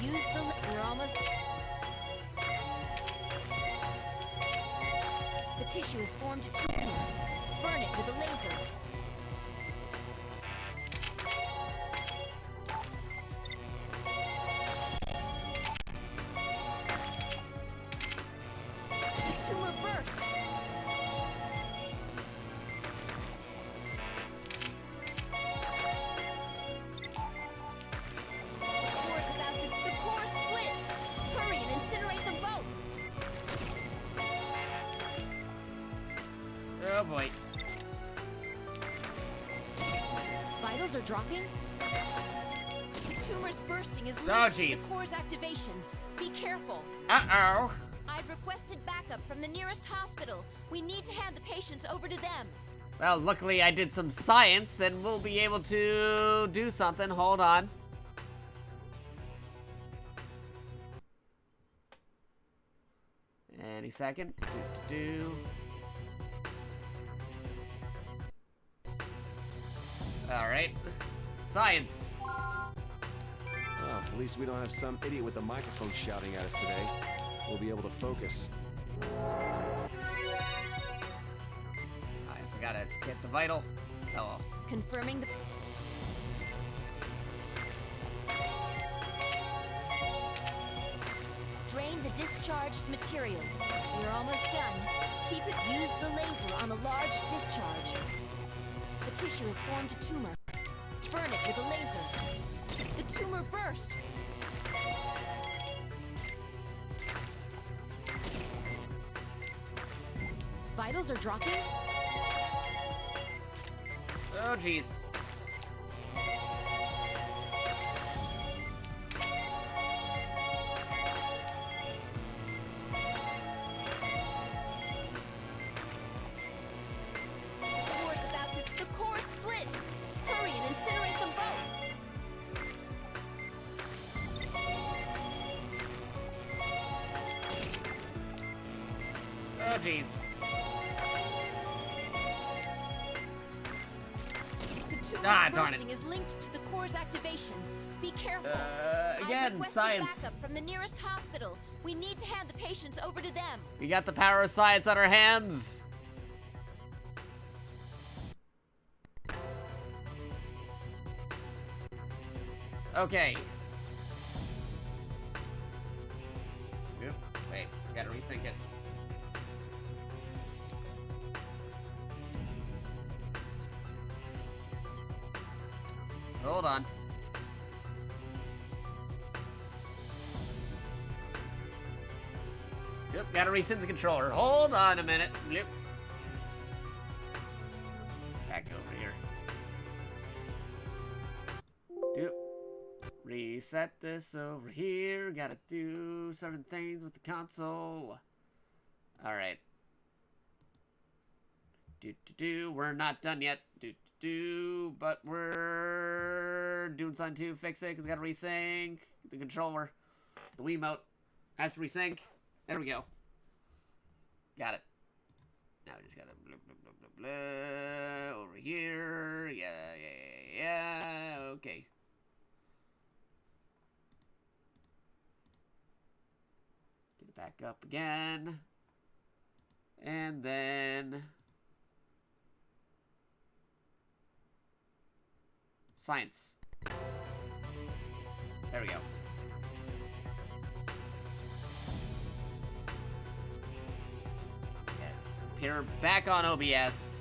Use the... We're almost... The tissue is formed a tumor. Burn it with a laser. The tumor burst. The core is about to... The core split! Hurry and incinerate them both! Oh boy. Vitals are dropping? The tumor's bursting is Oh, linked to the jeez. core's activation. Be careful. Uh-oh. I've I've requested backup from the nearest hospital. We need to hand the patients over to them. Well, luckily I did some science and we'll be able to do something. Hold on. Any second. Alright. Science. Well, at least we don't have some idiot with the microphone shouting at us today. We'll be able to focus. I forgot to get the vital. Hello. Confirming the... Drain the discharged material. We're almost done. Use the laser on a large discharge. The tissue has formed a tumor. Burn it with a laser. The tumor burst. Vitals are dropping? Oh, jeez. The core split! Hurry and incinerate them both! Oh, jeez. The tumor's darn it. bursting is linked to the core's activation. Be careful. Again, I've requested science. backup from the nearest hospital. We need to hand the patients over to them. We got the power of science on our hands. Okay. Yep. Wait, gotta resync it. Hold on. Yep, gotta resync the controller. Hold on a minute. Yep. Back over here. Yep. Reset this over here. Gotta do certain things with the console. Alright. We're not done yet. But we're doing something to fix it because we gotta resync the controller. The Wiimote has to resync. There we go. Got it. Now we just gotta blah, blah, blah, blah, blah, over here. Yeah. Okay. Get it back up again. And then science. There we go. Here, back on OBS.